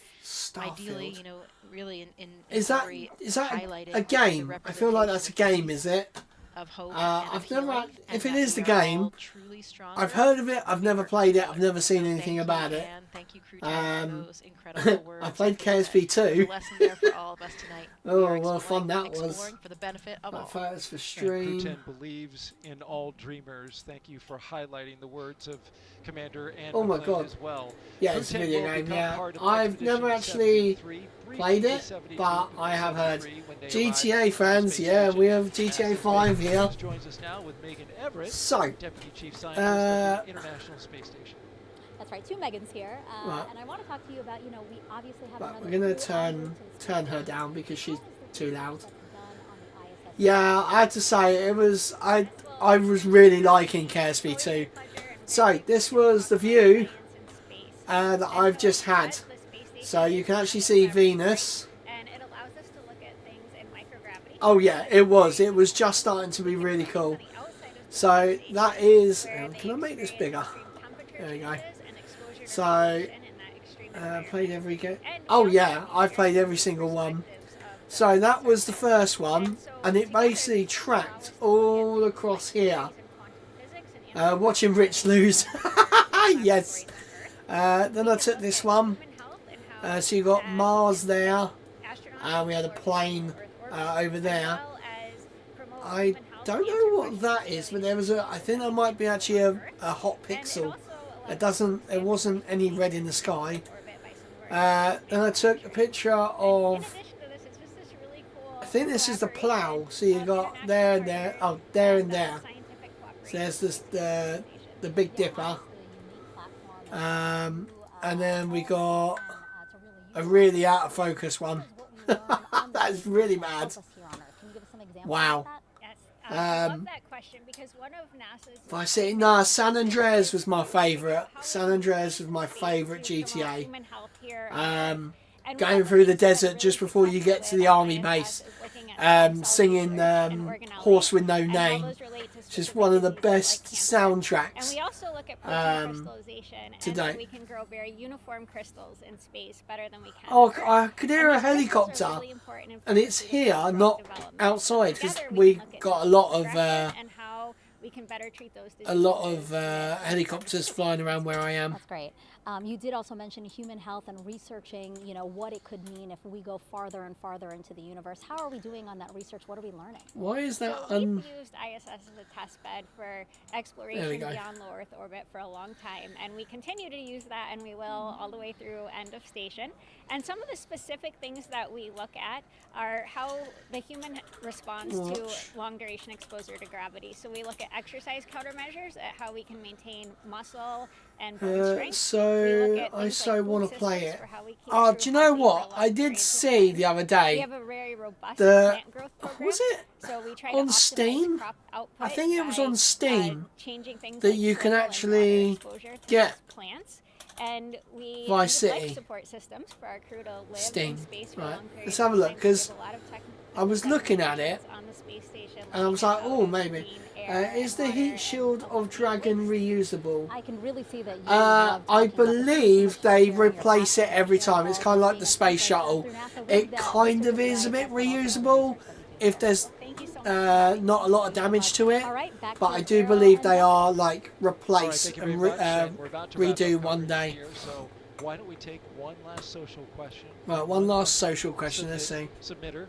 Ideally, Starfield. you know, really in Is that highlighting a game? the I feel like that's a representation game, is it? of hope and I've never. healing, If and it that is the we are game, all truly stronger. I've heard of it. I've never played it. I've never seen anything Thank about you, it. Anne. Thank you, Crew 10, for those incredible words. I played I think KSP that there's 2. a lesson there for all of us tonight. We Oh, are what fun that was. exploring for the benefit of all. Photos for And Crew stream. 10 believes in all dreamers. Thank you for highlighting the words of Commander Anne Oh my McLean God. as well. Yeah, Crew it's a 10 video will game, become yeah. part of I've Expedition never actually 73, played briefly it, 72 but I have heard. 73 when they GTA arrived at fans, Space yeah, we Station. have GTA NASA 5 here. Space joins us now with Megan Everett, So, Deputy Chief Scientist of the International Space Station. That's right, 2 Megans here. Right. And I want to talk to you about, you know, we obviously have But another we're gonna crew on board to turn her down because she's too loud. that's done on the ISS. Yeah, I had to say it was I was really liking KSP 2. So this was the view that I've just had. So you can actually see Venus. And it allows us to look at things in microgravity. Oh yeah, it was. It was just starting to be really cool. So that is. Can I make this bigger? There we go. So played every game. Oh yeah, I've played every single one. So that was the first one, and it basically tracked all across here. Watching Rich lose. Yes. Then I took this one. So you got Mars there, and we had a plane over there. I don't know what that is, but there was a. I think there might be actually a hot pixel. It wasn't any red in the sky. Then I took a picture of. I think this is the plough. So you got there and there. Oh, there and there. So there's this the Big Dipper. And then we got a really out of focus one. That's really mad. Wow. I love that question because one of NASA's... If I say, nah, San Andreas was my favourite. San Andreas was my favourite GTA. Going through the desert just before you get to the army base. Singing Horse with No Name. Which is one of the best soundtracks. And we also look at protein crystallization today. and we can grow very uniform crystals in space better than we can. Oh, I could hear a helicopter, and it's here, not outside, because we got a lot of helicopters flying around where I am. That's great. You did also mention human health and researching, you know, what it could mean if we go farther and farther into the universe. How are we doing on that research? What are we learning? Why is that? We've used ISS as a test bed for exploration beyond low Earth orbit for a long time, and we continue to use that, and we will all the way through end of station. And some of the specific things that we look at are how the human responds to long duration exposure to gravity. So we look at exercise countermeasures, at how we can maintain muscle and bone strength. So I so want to play it. Oh, do you know what? I did see the other day. We have a very robust plant growth program. Was it so we try to on Steam? crop output I think it was on Steam changing things that like you can soil and actually water exposure to get plants. And we Vice use City. life support systems for our crew to live Steam. in space for Right. long periods Let's have a of look, time. We because have a lot of I was looking at it on the space station, and I was like, oh, maybe. air Is the heat shield of Dragon reusable? I can really see that you I believe they replace it every time. It's kind of like the space shuttle. It kind of is a bit reusable if there's not a lot of damage to it, but I do believe they are like replace and redo one day. Here, so why don't we take one last social question? Right, one last social question. Let's see. Submitter,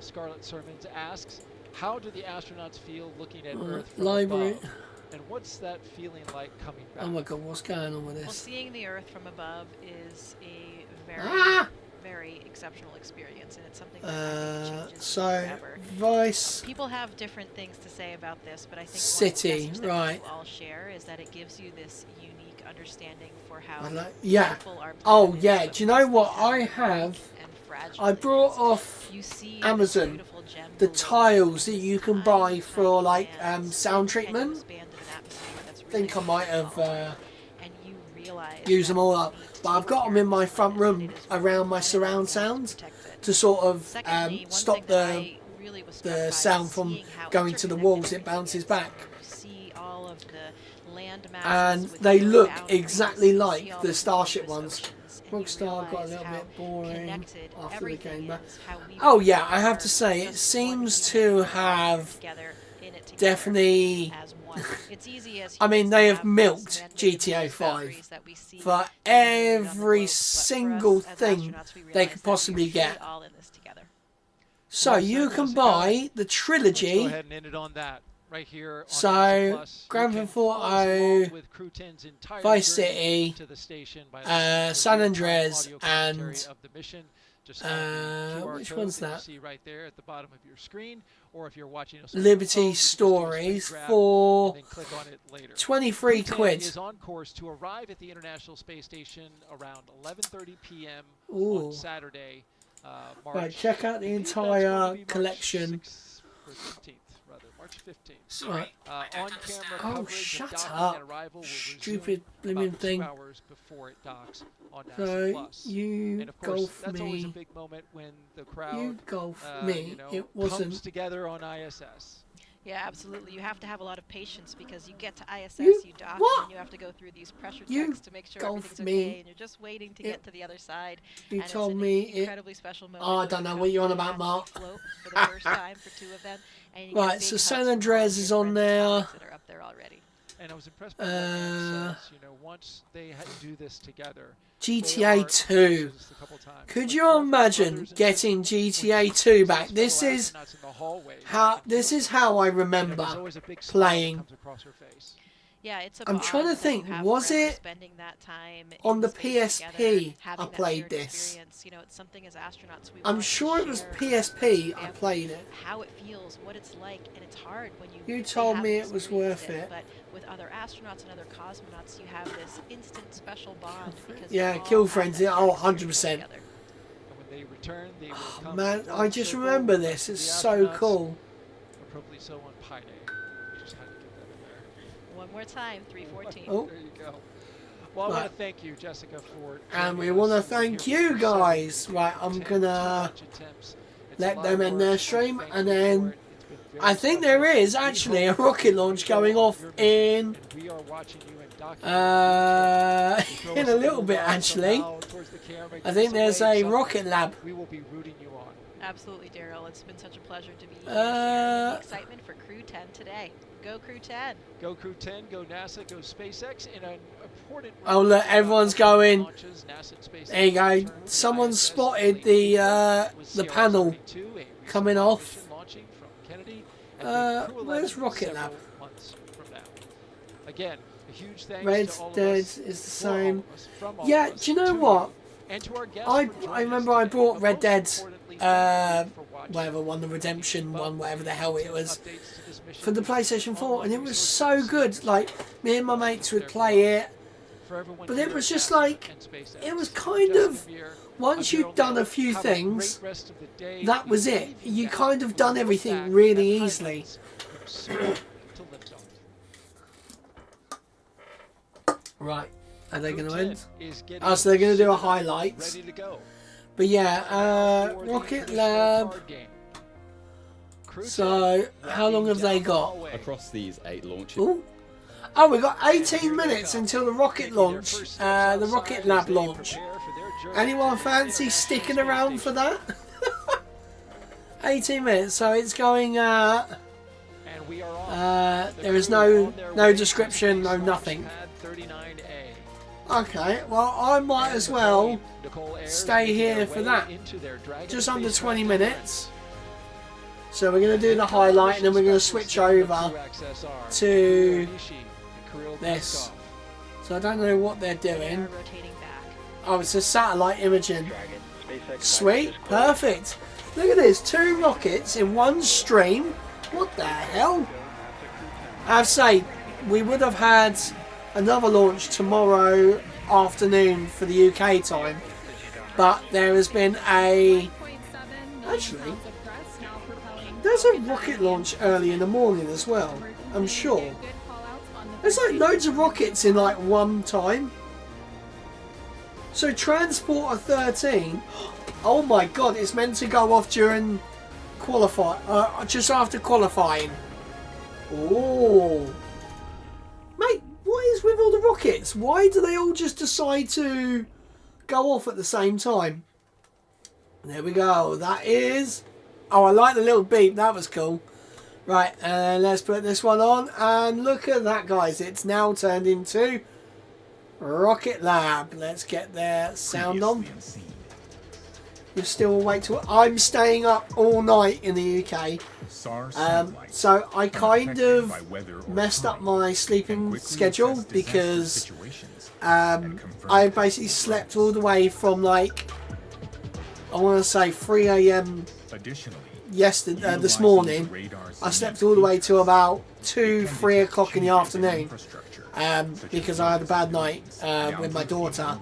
Scarlett Sermons asks, how do the astronauts feel looking at Earth from Library. above? And what's that feeling like coming back? Oh my God, what's going on with Well, this? seeing the Earth from above is a very, very exceptional experience, and it's something that I think changes So, forever. Vice People have different things to say about this, but I think City, one of the messages right. that we all share is that it gives you this unique understanding for how yeah. beautiful our Oh planet yeah. is, Do you know what I have? I brought off Amazon the tiles that you can buy for like sound treatment. I think I might have used them all up, but I've got them in my front room around my surround sounds to sort of stop the sound from going to the walls. It bounces back. And they look exactly like the Starship ones. Rockstar got a little bit boring after the game back. Oh yeah, I have to say, it seems to have definitely... I mean, they have milked GTA 5 for every single thing they could possibly get. So you can buy the trilogy. Let's go ahead and end it on that. Right here on So, Grand Theft Auto, Vice City, San Andreas, and which one's that? See right there at the bottom of your screen, or if you're watching us Liberty Stories for 23 quid. Is on course to arrive at the International Space Station around 11:30 p.m. Ooh. on Saturday, March. Right, check out the entire collection. March 15th. Right. On-camera Oh, coverage shut of docking up. and arrival will Stupid resume blooming about thing. 2 hours before it docks on NASA So, Plus. you And of course, golf that's always a me. big moment when the crowd You golf me. you know, It wasn't. comes together on ISS. Yeah, absolutely. You have to have a lot of patience because you get to ISS, You- you dock, what? and you have to go through these pressure You checks to make sure golf everything's me. okay, and you're just waiting to get to the other side. You and it's told an me it. incredibly special moment. Oh, I when don't you know come what you're on to about, that Mark. float for the first time for 2 of them. And you get Right, big so hugs San from all Andreas of is your on friends and there. colleagues that are up there already. And I was impressed by what Matt says, you know, once they do this together. GTA 2. Could you imagine getting GTA 2 back? This is how I remember playing. Yeah, it's a I'm trying to bond that you think, have was forever, it spending that time on in the space PSP together, I having that played shared this? experience. You know, it's something as astronauts we I'm want to sure it was share PSP I with played it. how it feels, what it's like, and it's hard when you You they told haven't me it was experienced worth it. But with other astronauts and other cosmonauts, you have this instant special bond because Yeah, you all Kill have Friends, that yeah, shared oh, experience 100%. together. When they return, they will come Man, full I just circle remember with this. the It's so astronauts, cool. Appropriately so on Pi Day. Just had to get that in there. One more time, 314. Oh. There you go. Well, I Right. want to thank you, Jessica, for And we joining want to us. We've been thank here you for guys. 7 Right, I'm 10 gonna attempts. It's let a lot them of end work. their We stream, thank and you for then it. It's been very I think special. there is We actually a hope rocket you launch enjoy going off your in mission, and we are watching you and documenting in a little bit actually. I think there's a rocket lab. We will be rooting you on. Absolutely, Daryl. It's been such a pleasure to be here sharing the excitement for Crew 10 today. Go Crew 10. Go Crew 10, go NASA, go SpaceX, and an important Oh look, everyone's going. launches, NASA and SpaceX There you go. return to Someone ISS spotted late the panel CRS-22, a recent coming off. mission launching from Kennedy, and then Crew 11 Where's Rocket several Lab? months from now. Again, a huge thanks Red to all Dead of us, is the for all same. of us, from all Yeah, of us, do you know to what? and to our guests I for joining remember us I today. bought But Red most Dead, importantly, thank you for watching. whatever one, the Redemption one, whatever the hell it was, Updates to this mission for the with PlayStation 4, online and it was resources so good. Like, me and my mates would play it, for everyone but here it was at just NASA like, and SpaceX. it was I'm kind Jessica of, Bier. once I'm you'd Daryl done Miller. a few Have a great things, rest of the day. that was We'll it. leave You back kind of with done a look everything back really at easily. highlights from Spirit to Liftoff. Right, are they going to Crew end? 10 is getting Oh, so they're going to do a suited up, highlights. ready to go. But yeah, For the Rocket traditional Lab. card game. Crew 10 So, how long have they walking down the got? hallway. Across these 8 launches. Ooh. Oh, we've got 18 minutes until the rocket launch, the Rocket Lab launch. Anyone fancy sticking around for that? 18 minutes, so it's going, there is no description, no nothing. Okay, well, I might as well stay here for that. Just under 20 minutes. So we're going to do the highlight and then we're going to switch over to this. So I don't know what they're doing. Oh, it's a satellite imaging. Sweet, perfect. Look at this, 2 rockets in one stream. What the hell? I have to say, we would have had another launch tomorrow afternoon for the UK time, but there has been a... Actually, there's a rocket launch early in the morning as well, I'm sure. There's like loads of rockets in like one time. So Transporter 13, oh my god, it's meant to go off during just after qualifying. Oh, mate, what is with all the rockets? Why do they all just decide to go off at the same time? There we go. That is... Oh, I like the little beep. That was cool. Right, and let's put this one on. And look at that, guys. It's now turned into Rocket Lab. Let's get their sound on. You're still awake to it. I'm staying up all night in the UK. So I kind of messed up my sleeping schedule because I basically slept all the way from like, I want to say 3 AM yesterday, this morning. I slept all the way to about 2-3 o'clock in the afternoon because I had a bad night with my daughter.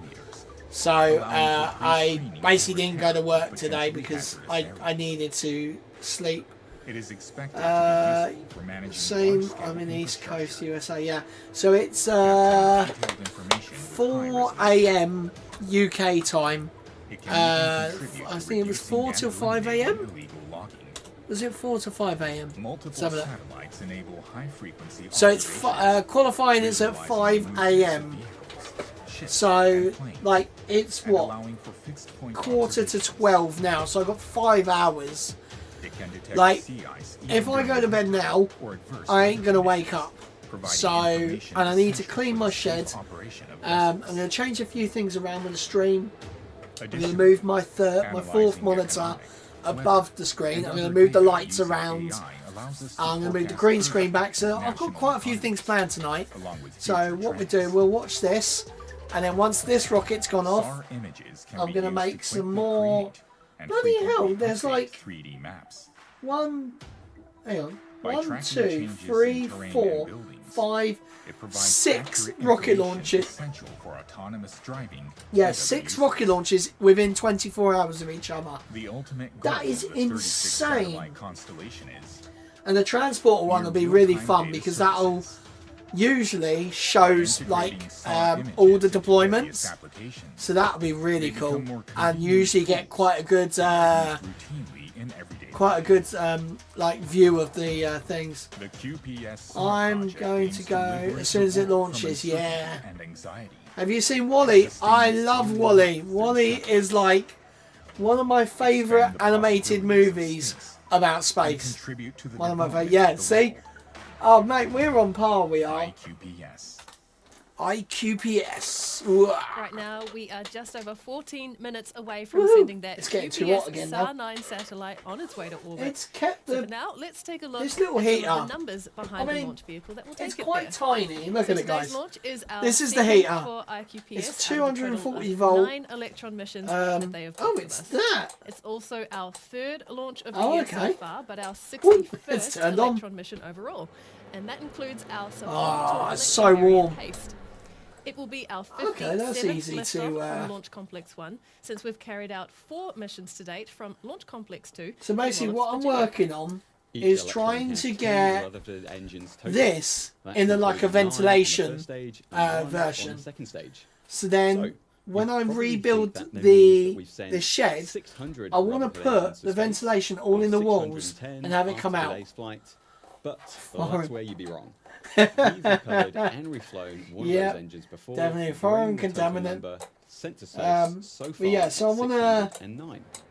So I basically didn't go to work today because I needed to sleep. It is expected to be useful for managing same, I'm in East Coast, USA, yeah. So it's 4 AM UK time. I think it was 4 till 5 AM? Was it 4 to 5 AM? So it's qualifying is at 5 AM. So like it's what, 11:45 now. So I've got 5 hours. Like if I go to bed now, I ain't gonna wake up. So and I need to clean my shed. I'm gonna change a few things around with the stream. I'm going to move my 4th monitor above the screen. I'm going to move the lights around. I'm going to move the green screen back. So I've got quite a few things planned tonight. So what we do, we'll watch this. And then once this rocket's gone off, I'm going to make some more. Bloody hell, there's like 1, 2, 3, 4, 5, 6 rocket launches. Yeah, 6 rocket launches within 24 hours of each other. That is insane. And the transporter one will be really fun because that'll usually shows like all the deployments. So that'll be really cool. And usually get quite a good like view of the things. I'm going to go as soon as it launches. Yeah. Have you seen WALL-E? I love WALL-E. WALL-E is like one of my favourite animated movies about space. One of my favourite. Yeah. See. Oh mate, we're on par. We are. IQPS. Right now, we are just over 14 minutes away from sending that QPS SAR-9 satellite on its way to orbit. It's kept the... So for now, let's take a look this little at heater. some of the numbers behind the launch vehicle that will take it there. It's quite tiny. Look at it, guys. Launch is our this is the heater. For IQPS, it's 240 volt. 9 electron missions that they have oh, it's that. It's also our 3rd launch of the year so far, but our 61st electron mission overall. And that includes our support it's so warm. Haste. It will be our 57th liftoff from Launch Complex 1, since we've carried out 4 missions to date from Launch Complex 2. So basically what I'm working on is trying to get this in like a ventilation version. So then when I rebuild the shed, I want to put the ventilation all in the walls and have it come out. But that's where you'd be wrong. We've recovered and reflown one of those engines before. Definitely foreign contaminant. Sent to space so far. Yeah, so I want to.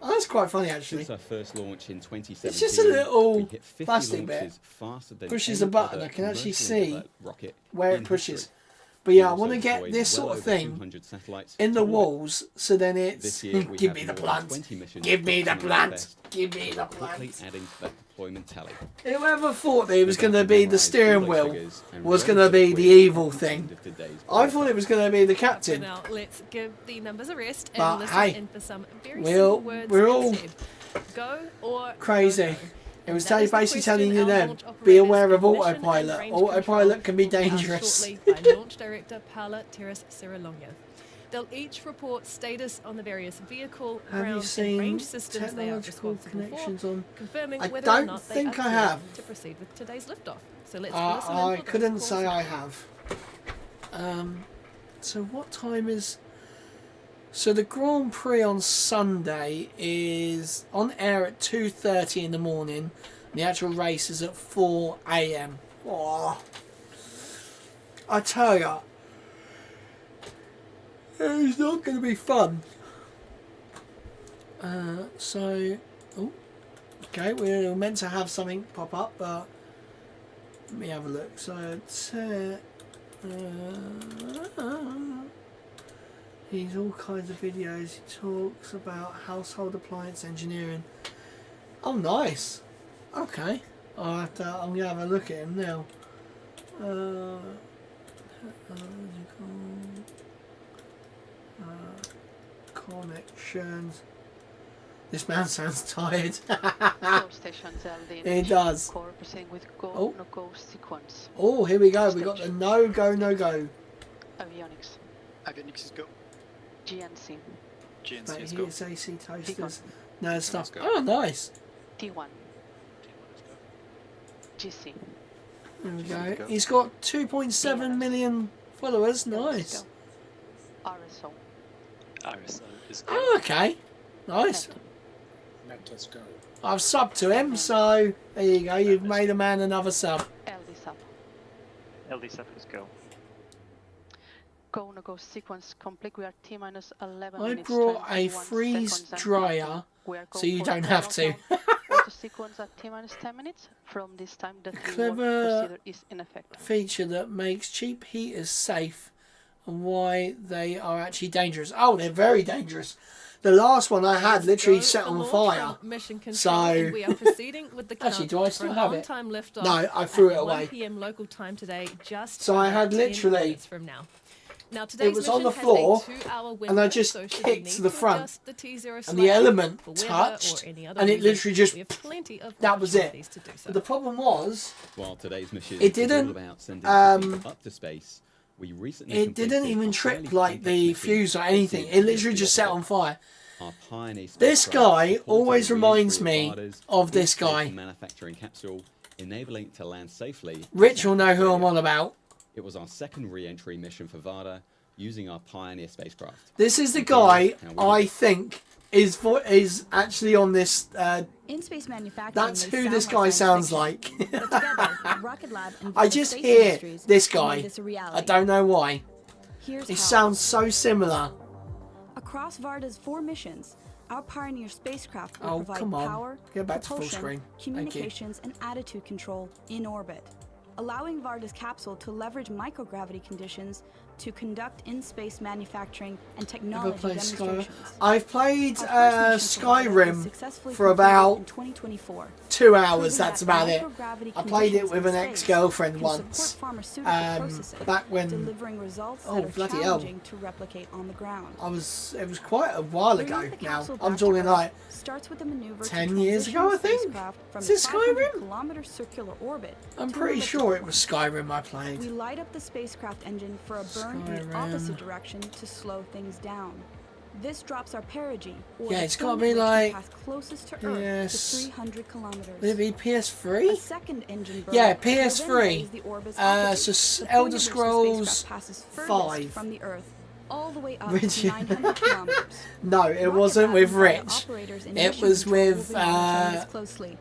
Oh, that's quite funny actually. Since our first launch in 2017, it's just a little plastic bit. Pushes a button. I can actually see where it pushes. But yeah, I want to get this sort of thing in the walls, so then it's give me the plant, give me the plant, give me the plant. Whoever thought that it was going to be the steering wheel was going to be the evil thing? I thought it was going to be the captain. Now let's give the numbers a rest and But listen hey, in for some very simple words we're all instead. Go or crazy. no go. It was That is the basically telling question you our then, launch be operators aware of in mission and autopilot. range Autopilot can be control will be dangerous. asked shortly by Launch Director Paula Teres-Serolonga. They'll each report status on the various vehicle, Have you ground and seen range systems they are technological responsible connections for, on? confirming I whether don't or not they think are I clear have. to proceed with today's liftoff. So let's listen in I for those couldn't calls say now. I have. So what time is... So the Grand Prix on Sunday is on air at 2:30 in the morning. The actual race is at 4 AM. Oh, I tell ya, it's not going to be fun. So, oh, okay, we were meant to have something pop up, but let me have a look. So, he's all kinds of videos. He talks about household appliance engineering. Oh, nice. Okay, I'm gonna have a look at him now. Connections. This man sounds tired. He does. Oh. Oh, here we go. We got the no go. Avionics. Avionics is go. GNC. But here's AC toasters. No stuff. Oh, nice. T1. GC. There we go. He's got 2.7 million followers. Nice. RSO. RSO is go. Oh, okay. Nice. Let's go. I've subbed to him, so there you go. You've made a man another sub. LD sub. LD sub is go. Go no go sequence complete. We are T minus 11 I minutes. brought a 21 freeze seconds and dryer, we are go so you for don't the have to. countdown. Auto sequence at T minus 10 minutes. From this time, the Clever procedure is in effect. feature that makes cheap heaters safe and why they are actually dangerous. Oh, they're very dangerous. The last one I had literally set on fire. So, we are proceeding with the actually, do I still have it? Liftoff No, I threw it at away. 1 p.m. local time today, just So I had 10 literally, minutes from now. Now, today's it was on the mission floor, has a 2-hour window, and I just so should you kicked need to the front, adjust the T0 and the slightly element for weather or touched, any other and it reason, literally just, we have plenty of that was it. opportunities to do so. But the problem was, While today's mission it is all didn't, about sending people up to space, we recently it didn't completed even a trip highly like complex the mission fuse or anything. It literally just set on fire. Our Pioneer This spacecraft guy supported always the reminds re-entry me Varda's of this full guy. station manufacturing capsule, enabling it to land safely. Rich will know who I'm on about. It was our second re-entry mission for Varda using our Pioneer spacecraft. This is the guy I think is actually on this. In space manufacturing, That's who this guy sounds like. But together, Rocket Lab and I Varda just Space hear Industries this have guy. made this a reality. I don't know why. Here's He how. sounds so similar. Across Varda's 4 missions, our Pioneer spacecraft will Oh, provide come on. power, Get back to full propulsion, screen. Thank you. communications, and attitude control in orbit, allowing Varda's capsule to leverage microgravity conditions to conduct in-space manufacturing and Ever technology played Skyrim? demonstrations. I've played Our first mission for Varda was Skyrim successfully for completed about in 2024. 2 hours. Proving That's that about it. microgravity I played it conditions with in an space ex-girlfriend can once. support pharmaceutical processing, Back when. delivering results Oh, that are bloody hell. challenging to replicate on the ground. It was quite a while ago Bringing the now. capsule I'm back to talking Earth like starts with a maneuver 10 years ago, I think. From Is it Skyrim? kilometer circular orbit I'm to pretty an sure it was Skyrim I played. We light up the spacecraft engine for a burn in the Skyrim. opposite direction to slow things down. This drops our perigee, or Yeah, the it's gotta point be at which we like- pass closest to Earth, Yes. to 300 kilometers. Would it be PS3? A second engine burn Yeah, will then PS3. raise the orbit's altitude, So the point Elder at which the Scrolls spacecraft passes furthest 5. from the Earth, all the way up Richard. to 900 kilometers. No, it Rocket wasn't Lab with and Varda Rich. operators in It mission was control will with be monitoring this closely.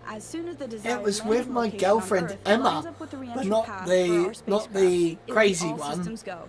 As soon as the desired it was landing with my location on girlfriend Earth Emma, lines up with the but re-entry not path for the our not spacecraft, the it'll be crazy all one. systems go.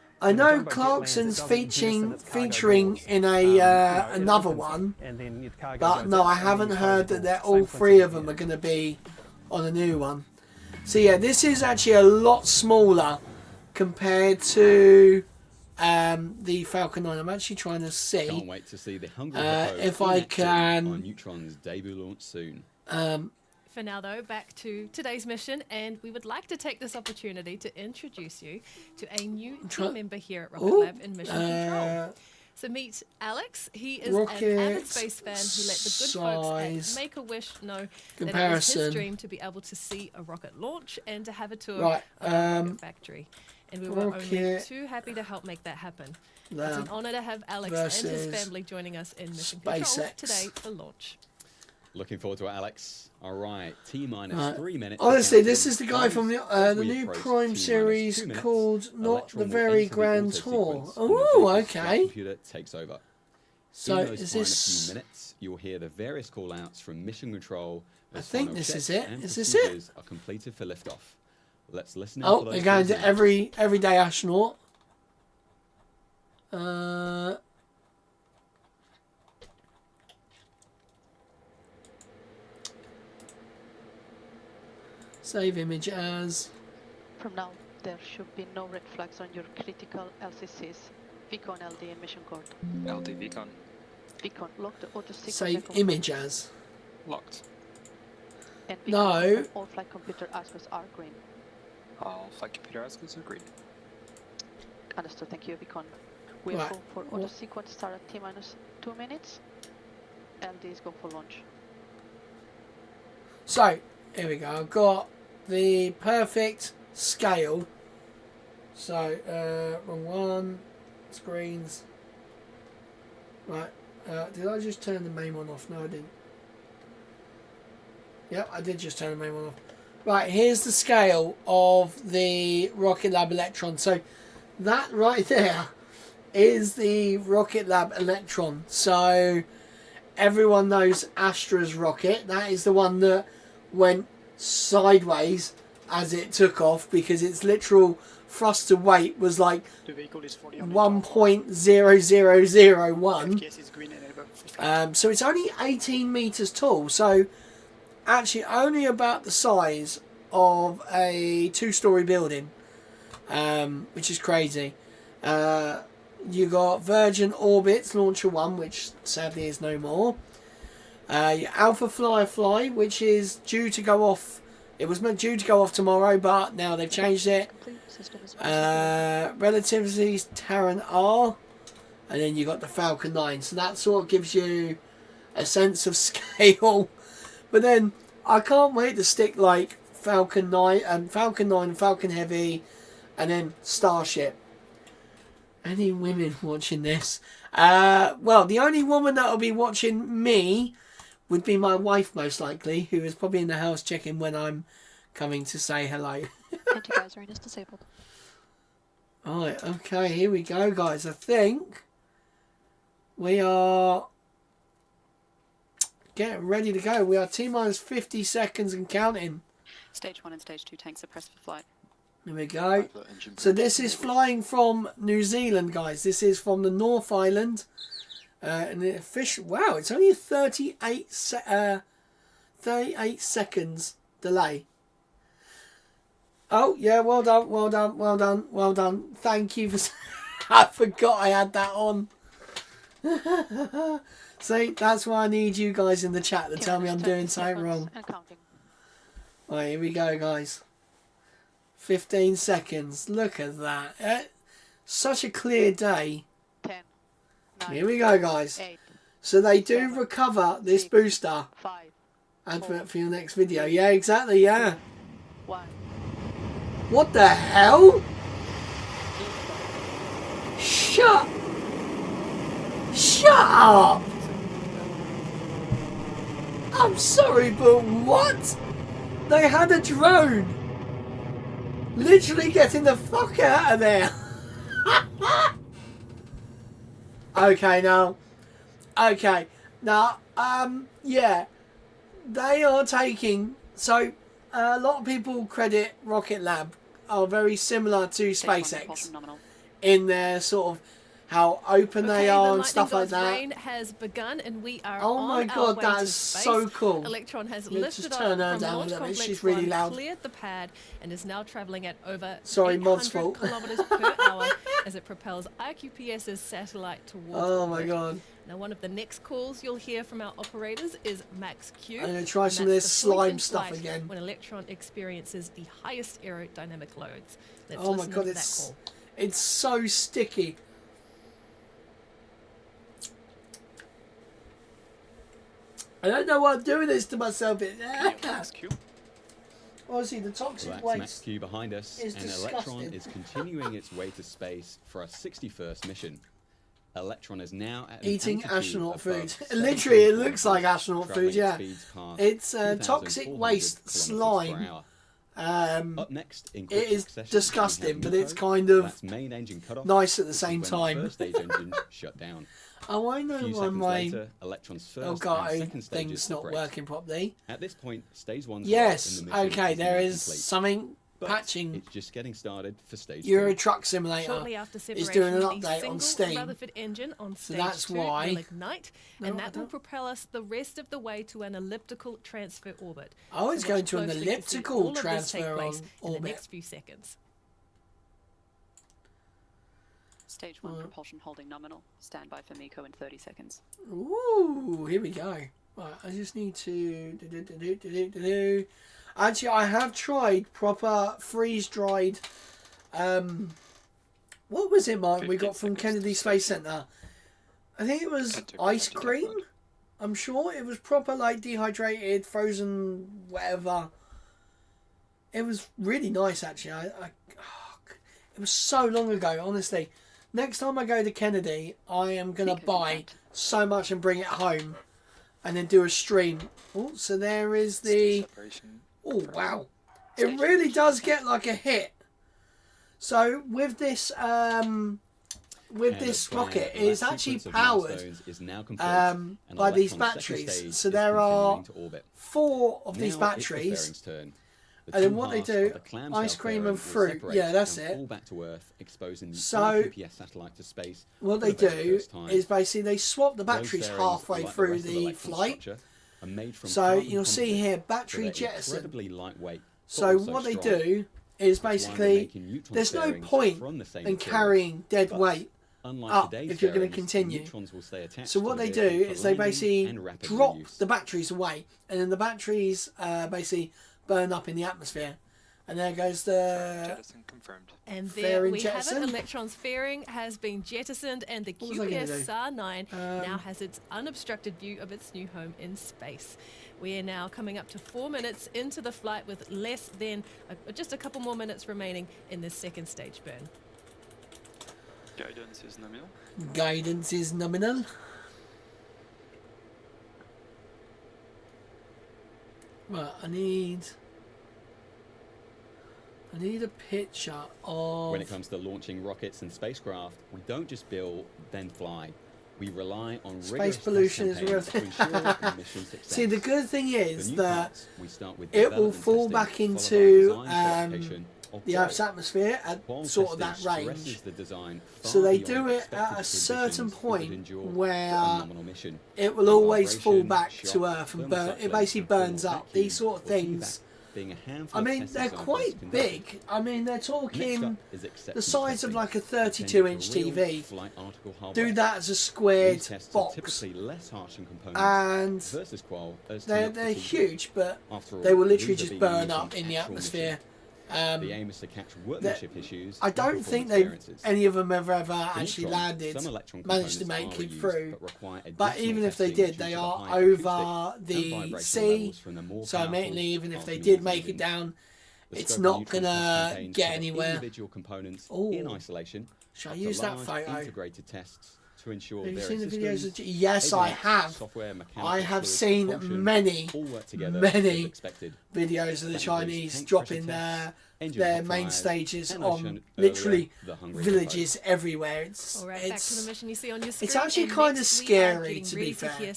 I know Clarkson's featuring in a another one, but no, I haven't heard that they're all three of them are going to be on a new one. So yeah, this is actually a lot smaller compared to the Falcon 9. I'm actually trying to see. Can't wait to see the Hungry if I can on Neutron's debut launch soon. For now, though, back to today's mission, and we would like to take this opportunity to introduce you to a new team member here at Rocket Lab in Mission Control. So meet Alex. He is an avid space fan who let the good folks at Make-A-Wish know that it was his dream to be able to see a rocket launch and to have a tour of the rocket factory. And we were only too happy to help make that happen. It's an honor to have Alex and his family joining us in Mission Control today for launch. Looking forward to it, Alex. All right, T-minus 3 minutes. Honestly, this is the guy from the new Prime series called Not the Very Grand Tour. Oh, okay. Computer takes over. So in those is this? Few minutes, you'll hear the various call-outs from Mission Control. I think this is it. And is this it? Are completed for liftoff. Let's listen. Oh, they're going to everyday astronaut. Save image as. From now, there should be no red flags on your critical LCCs. Beacon LD and mission code. LD beacon. Beacon, lock the auto sequence. Save image as. Locked. And no. All flight computer aspects are green. All flight computer aspects are green. Understood, thank you, Beacon. We are go for auto sequence start at T-minus 2 minutes. LDs go for launch. So, here we go. I've got the perfect scale. So, wrong one. Screens. Right. Did I just turn the main one off? No, I didn't. Yep, I did just turn the main one off. Right, here's the scale of the Rocket Lab Electron. So, that right there is the Rocket Lab Electron. So, everyone knows Astra's rocket. That is the one that went sideways as it took off because its literal thrust to weight was like 1.0001. So it's only 18 meters tall. So actually only about the size of a 2-story building, which is crazy. You got Virgin Orbit's Launcher 1, which sadly is no more. Your Alpha Fly, which is due to go off. It was due to go off tomorrow, but now they've changed it. Relativity's Terran R, and then you got the Falcon 9. So that sort of gives you a sense of scale. But then I can't wait to stick like Falcon 9 and Falcon Heavy, and then Starship. Any women watching this? Well, the only woman that will be watching me would be my wife, most likely, who is probably in the house checking when I'm coming to say hello. Anti-geyser is disabled. Alright, okay, here we go, guys. I think we are getting ready to go. We are T-minus 50 seconds and counting. Stage 1 and Stage 2 tanks are pressed for flight. There we go. So this is flying from New Zealand, guys. This is from the North Island. And the official, wow, it's only a 38 seconds delay. Oh, yeah, well done, well done, well done, well done. Thank you for... I forgot I had that on. See, that's why I need you guys in the chat to tell me I'm doing something wrong. Right, here we go, guys. 15 seconds. Look at that. Such a clear day. 10, 9, here we go, guys. 8, so they do recover this booster. 5, advert for your next video. Yeah, exactly, yeah. 1. What the hell? Shut up! I'm sorry, but what? They had a drone. Literally getting the fuck out of there. Okay, now. Okay. Now, yeah. They are taking... So, a lot of people credit Rocket Lab are very similar to SpaceX in their sort of how open they are and stuff like that. Rain has begun and we are oh my god, that is so cool. Electron has Let's lifted just turn her off from down a Launch little bit. Complex She's really 1, loud. cleared the pad and is now travelling at over Sorry, Mod's 800 fault. kilometers per hour as it propels IQPS's satellite towards Oh my orbit. god. Now, one of the next calls you'll hear from our operators is Max Q. I'm going to try some of this slime stuff again. When Electron experiences the highest aerodynamic loads. Let's oh my god, it's so sticky. I don't know why I'm doing this to myself. Honestly, the toxic that's waste Max Q behind us, is and disgusting. Electron is continuing its way to space for our 61st mission. Electron is now at eating astronaut food. Literally, it looks like astronaut food. Yeah, it's toxic waste slime. Up next, in it is succession, disgusting, but it's kind of main engine cut off, nice at the same time. First stage engine shut down. Oh, I know why my Elgato thing's not working properly. At this point, stage 1. Yes, okay, there is something patching. It's just getting started for stage 2. Euro Truck Simulator Shortly after is doing an separation, update the on single Steam. Rutherford engine on So stage that's 2 why. will ignite, and that will propel us the rest of the way to an elliptical transfer orbit. Oh, it's So going watch to an closely to see elliptical all of this take transfer place on in the orbit. next few seconds. Stage 1 propulsion holding nominal. Stand by for MECO in 30 seconds. Ooh, here we go. Right, I just need to... Actually, I have tried proper freeze-dried... what was it, Mark, we got from Kennedy Space Center? I think it was ice cream. I'm sure it was proper, like, dehydrated, frozen, whatever. It was really nice, actually. It was so long ago, honestly. Next time I go to Kennedy, I am going to buy so much and bring it home and then do a stream. Oh, so there is the... Oh, wow. It really does get like a hit. So with this rocket, it is actually powered by these batteries. So there are 4 of these batteries. And then what they do, ice cream and fruit. Yeah, that's it. So what they do is basically they swap the batteries halfway through the flight. So you'll see here battery jettison. So what they do is basically there's no point in carrying dead weight up if you're going to continue. So what they do is they basically drop the batteries away, and then the batteries basically burn up in the atmosphere, and there goes the jettison confirmed. And there we have it. Electron's fairing has been jettisoned, and the QPS-SAR-9 now has its unobstructed view of its new home in space. We are now coming up to 4 minutes into the flight with less than just a couple more minutes remaining in this second stage burn. Guidance is nominal. Guidance is nominal. Right, I need a picture of... When it comes to launching rockets and spacecraft, we don't just build, then fly. We rely on space pollution is real. See, the good thing is that it will fall back into the Earth's atmosphere at sort of that range. So they do it at a certain point where it will always fall back to Earth and burn. It basically burns up. These sort of things. I mean, they're quite big. I mean, they're talking the size of like a 32-inch TV. Do that as a squared box. And they're huge, but they will literally just burn up in the atmosphere. The aim is to catch workmanship issues. I don't think any of them have ever actually landed, managed to make it through. But even if they did, they are over the sea. So immediately, even if they did make it down, it's not gonna get anywhere. In isolation. Shall I use that photo? Integrated tests to ensure have you seen the videos of yes, I have. I have seen many videos of the Chinese dropping their main stages on literally villages everywhere. It's back to the mission you see on your screen. It's actually kind of scary, to be fair.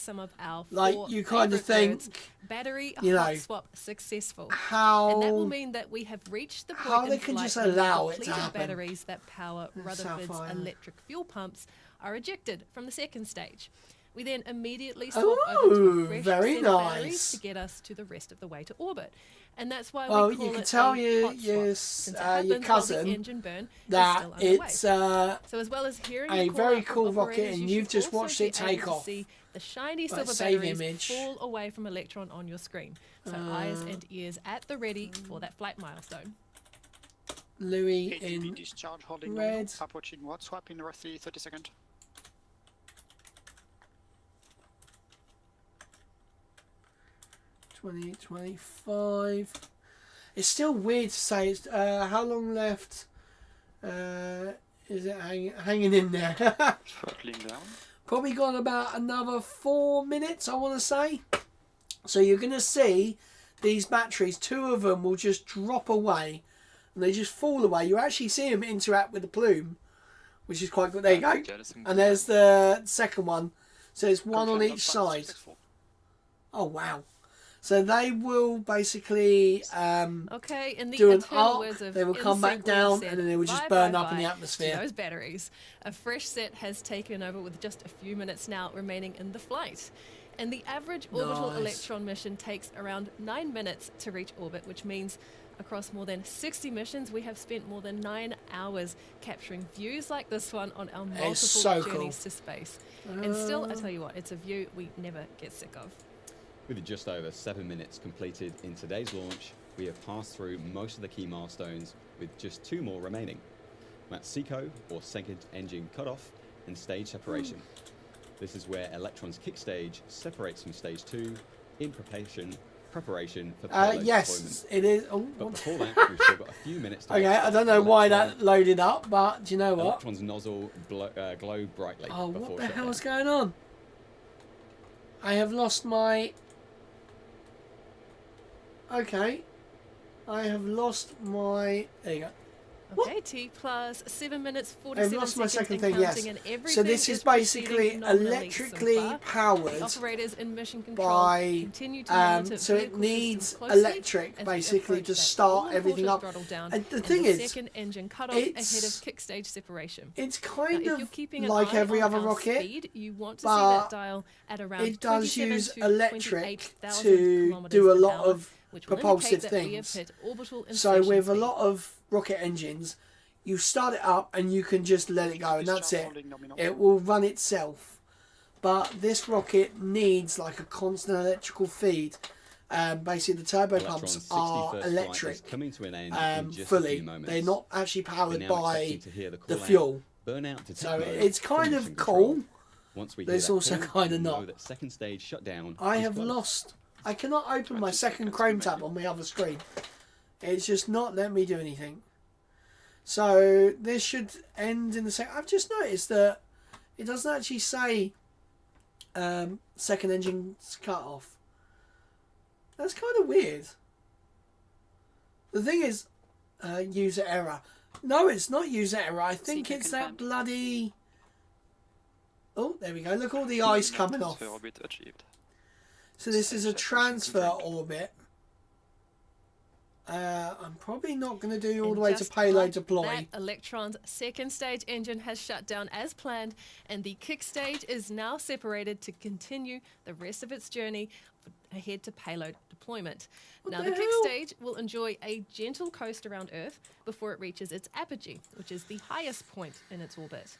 Like you kind of think, battery hot swap successful. How? And that will mean that we have reached the point how they can just allow it to happen. Batteries that power Rutherford's electric fuel pumps are ejected from the second stage. We then immediately swap over to a fresh very set of nice. batteries to get us to the rest of the way to orbit. And that's why Well, we call you can it tell a your hot swap, since it your happens while the cousin engine burn that is still underway. it's So as well as hearing a the call very out from cool rocket, operators, and you you've should just also watched be it take able to off. see the shiny Right, silver save batteries image. fall away from Electron on your screen. So eyes and ears at the ready for that flight milestone. Louis ATV in discharge holding red. nominal, approaching hot swap in roughly 30 seconds. 2025. It's still weird to say. It's how long left? Is it hanging in there? Throttling down. Probably got about another 4 minutes, I want to say. So you're going to see these batteries. 2 of them will just drop away, and they just fall away. You actually see them interact with the plume, which is quite good. There you go. And there's the second one. So it's one on each side. Oh wow. So they will basically Okay, in the do an eternal words arc, of they will come back NSYNC, we have down, said and then they will just bye, burn bye, up in the bye atmosphere. to those batteries. A fresh set has taken over with just a few minutes now remaining in the flight. And the average orbital Nice. Electron mission takes around 9 minutes to reach orbit, which means across more than 60 missions, we have spent more than 9 hours capturing views like this one on our multiple so journeys cool. to space. And still, I tell you what, it's a view we never get sick of. With just over 7 minutes completed in today's launch, we have passed through most of the key milestones with just 2 more remaining. That's SECO, or second engine cutoff, and stage separation. This is where Electron's kick stage separates from stage 2 in preparation for payload yes, deployment. it is. Oh, But what? before that, we've still got a few minutes to Okay, make I don't know why that loaded up, but do you know what? Electron's nozzle glow brightly Oh, before what the shutdown. hell is going on? I have lost my... Okay. I have lost my... There you go. Okay, T plus 7 minutes, 47 I've lost my seconds second and thing, yes. counting, and So everything this is proceeding basically nominally electrically so far. powered The operators in mission control by... continue to monitor so it vehicle needs systems closely electric, as we basically, approach to that start all-important everything up. throttle down And the and thing is, second engine cut off ahead of it's... kick stage separation. It's Now, kind if of you're keeping an like eye every on other our rocket, speed, you want to see but that dial at around it does 27 use to electric 28,000 to kilometers do a an lot hour, of which will propulsive indicate that we have things. hit orbital So insertion with a speed. lot of rocket engines, you start it up and you can just let it go, and that's it. It will run itself. But this rocket needs like a constant electrical feed. Basically, the turbo Electron's pumps are 61st flight electric is coming to an end in just a fully. few moments. They're not actually We're powered now by expecting to hear the the call-out, fuel. burnout detect So mode it's from kind mission of control. cool. Once we But hear it's that also call, kind of we'll know not. that second stage shutdown I is have close. lost. I cannot open my second Chrome tab on my other screen. It's just not letting me do anything. So this should end in the second. I've just noticed that it doesn't actually say second engine's cut off. That's kind of weird. The thing is, user error. No, it's not user error. I think it's that bloody... Oh, there we go. Look, all the ice coming off. Orbit achieved. So this is a transfer orbit. I'm probably not going to do all the way to Just payload like deploy. that, Electron's second stage engine has shut down as planned, and the kick stage is now separated to continue the rest of its journey ahead to payload deployment. Now, the kick stage will enjoy a gentle coast around Earth before it reaches its apogee, which is the highest point in its orbit.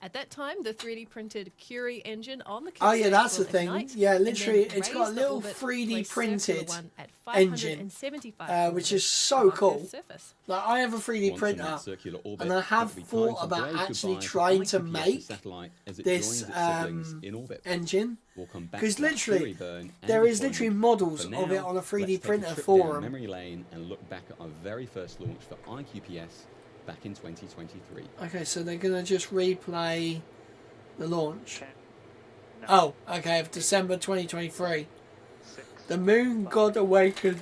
At that time, the 3D printed Curie engine on the kick Oh yeah, stage that's the will thing. ignite Yeah, and literally, then it's got a raise the little orbit to 3D a circular printed one at engine, 575 which is kilometers so above cool. Earth's surface. Like I have a 3D Once in printer, that circular orbit, and I have it'll be time thought to about wave actually goodbye to trying to IQPS, the make satellite, as it this joins its siblings in orbit. engine, We'll come back because to that literally Curie burn and there is deployment. literally models For of it now, on a 3D let's take printer trip for down them. memory lane and look back at our very first launch for IQPS back in 2023. Okay, so they're gonna just replay the launch. Oh, okay, of December 2023. The moon god awakened.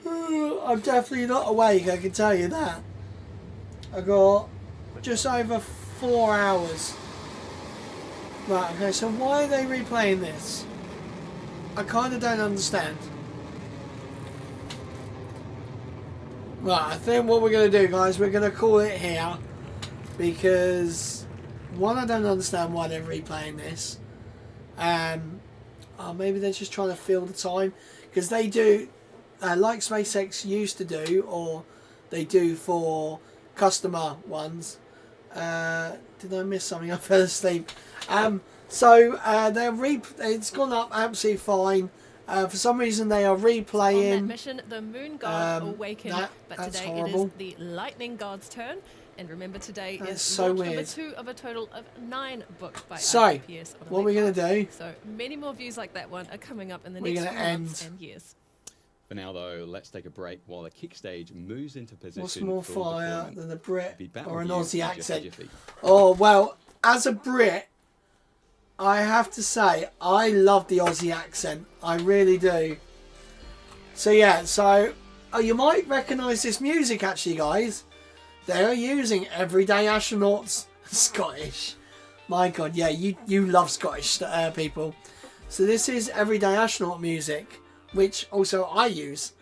I'm definitely not awake, I can tell you that. I got just over 4 hours. Right, okay, so why are they replaying this? I kind of don't understand. Right, I think what we're going to do, guys, we're going to call it here. Because, one, I don't understand why they're replaying this. Maybe they're just trying to fill the time, because they do, like SpaceX used to do, or they do for customer ones. Did I miss something? I fell asleep. It's gone up absolutely fine. For some reason they are replaying. On that mission, the Moon God awakened, but today horrible. it is the Lightning God's turn. And remember, today That's is so launch weird. number 2 of a total of 9 booked by So, IPPS on what we're going to do... So many more views like that one are coming up in the we're next gonna few months end. and years. For now, though, let's take a break while the kick stage moves into position. What's more for fire deployment. than a Brit Be back or an with you Aussie in just a accent? jiffy. Oh, well, as a Brit, I have to say, I love the Aussie accent. I really do. So, yeah, you might recognise this music, actually, guys. They are using Everyday Astronauts Scottish. My God, yeah, you love Scottish people. So this is Everyday Astronaut music, which also I use.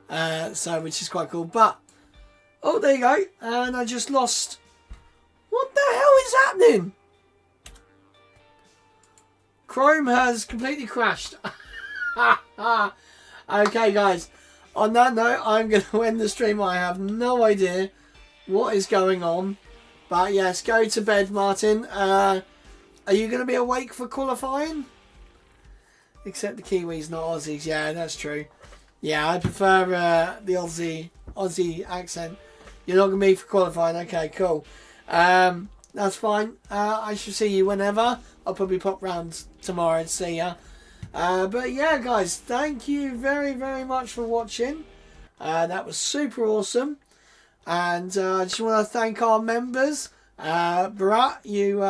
Which is quite cool. But, oh, there you go. And I just lost... What the hell is happening? Chrome has completely crashed. Okay, guys. On that note, I'm going to end the stream. I have no idea what is going on. But yes, go to bed, Martin. Are you going to be awake for qualifying? Except the Kiwis, not Aussies. Yeah, that's true. Yeah, I prefer the Aussie accent. You're not going to be for qualifying. Okay, cool. That's fine. I shall see you whenever. I'll probably pop round tomorrow and see ya. But yeah, guys, thank you very, very much for watching. That was super awesome. And I just want to thank our members. Bharat, you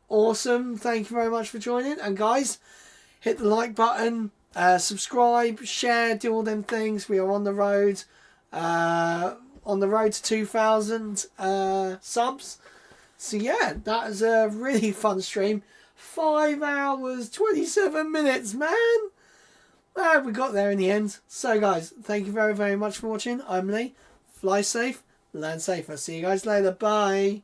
awesome. Thank you very much for joining. And guys, hit the like button, subscribe, share, do all them things. We are on the road. On the road to 2,000 subs. So yeah, that is a really fun stream. 5 hours, 27 minutes, man. We got there in the end. So guys, thank you very, very much for watching. I'm Lee. Fly safe, land safer. See you guys later. Bye.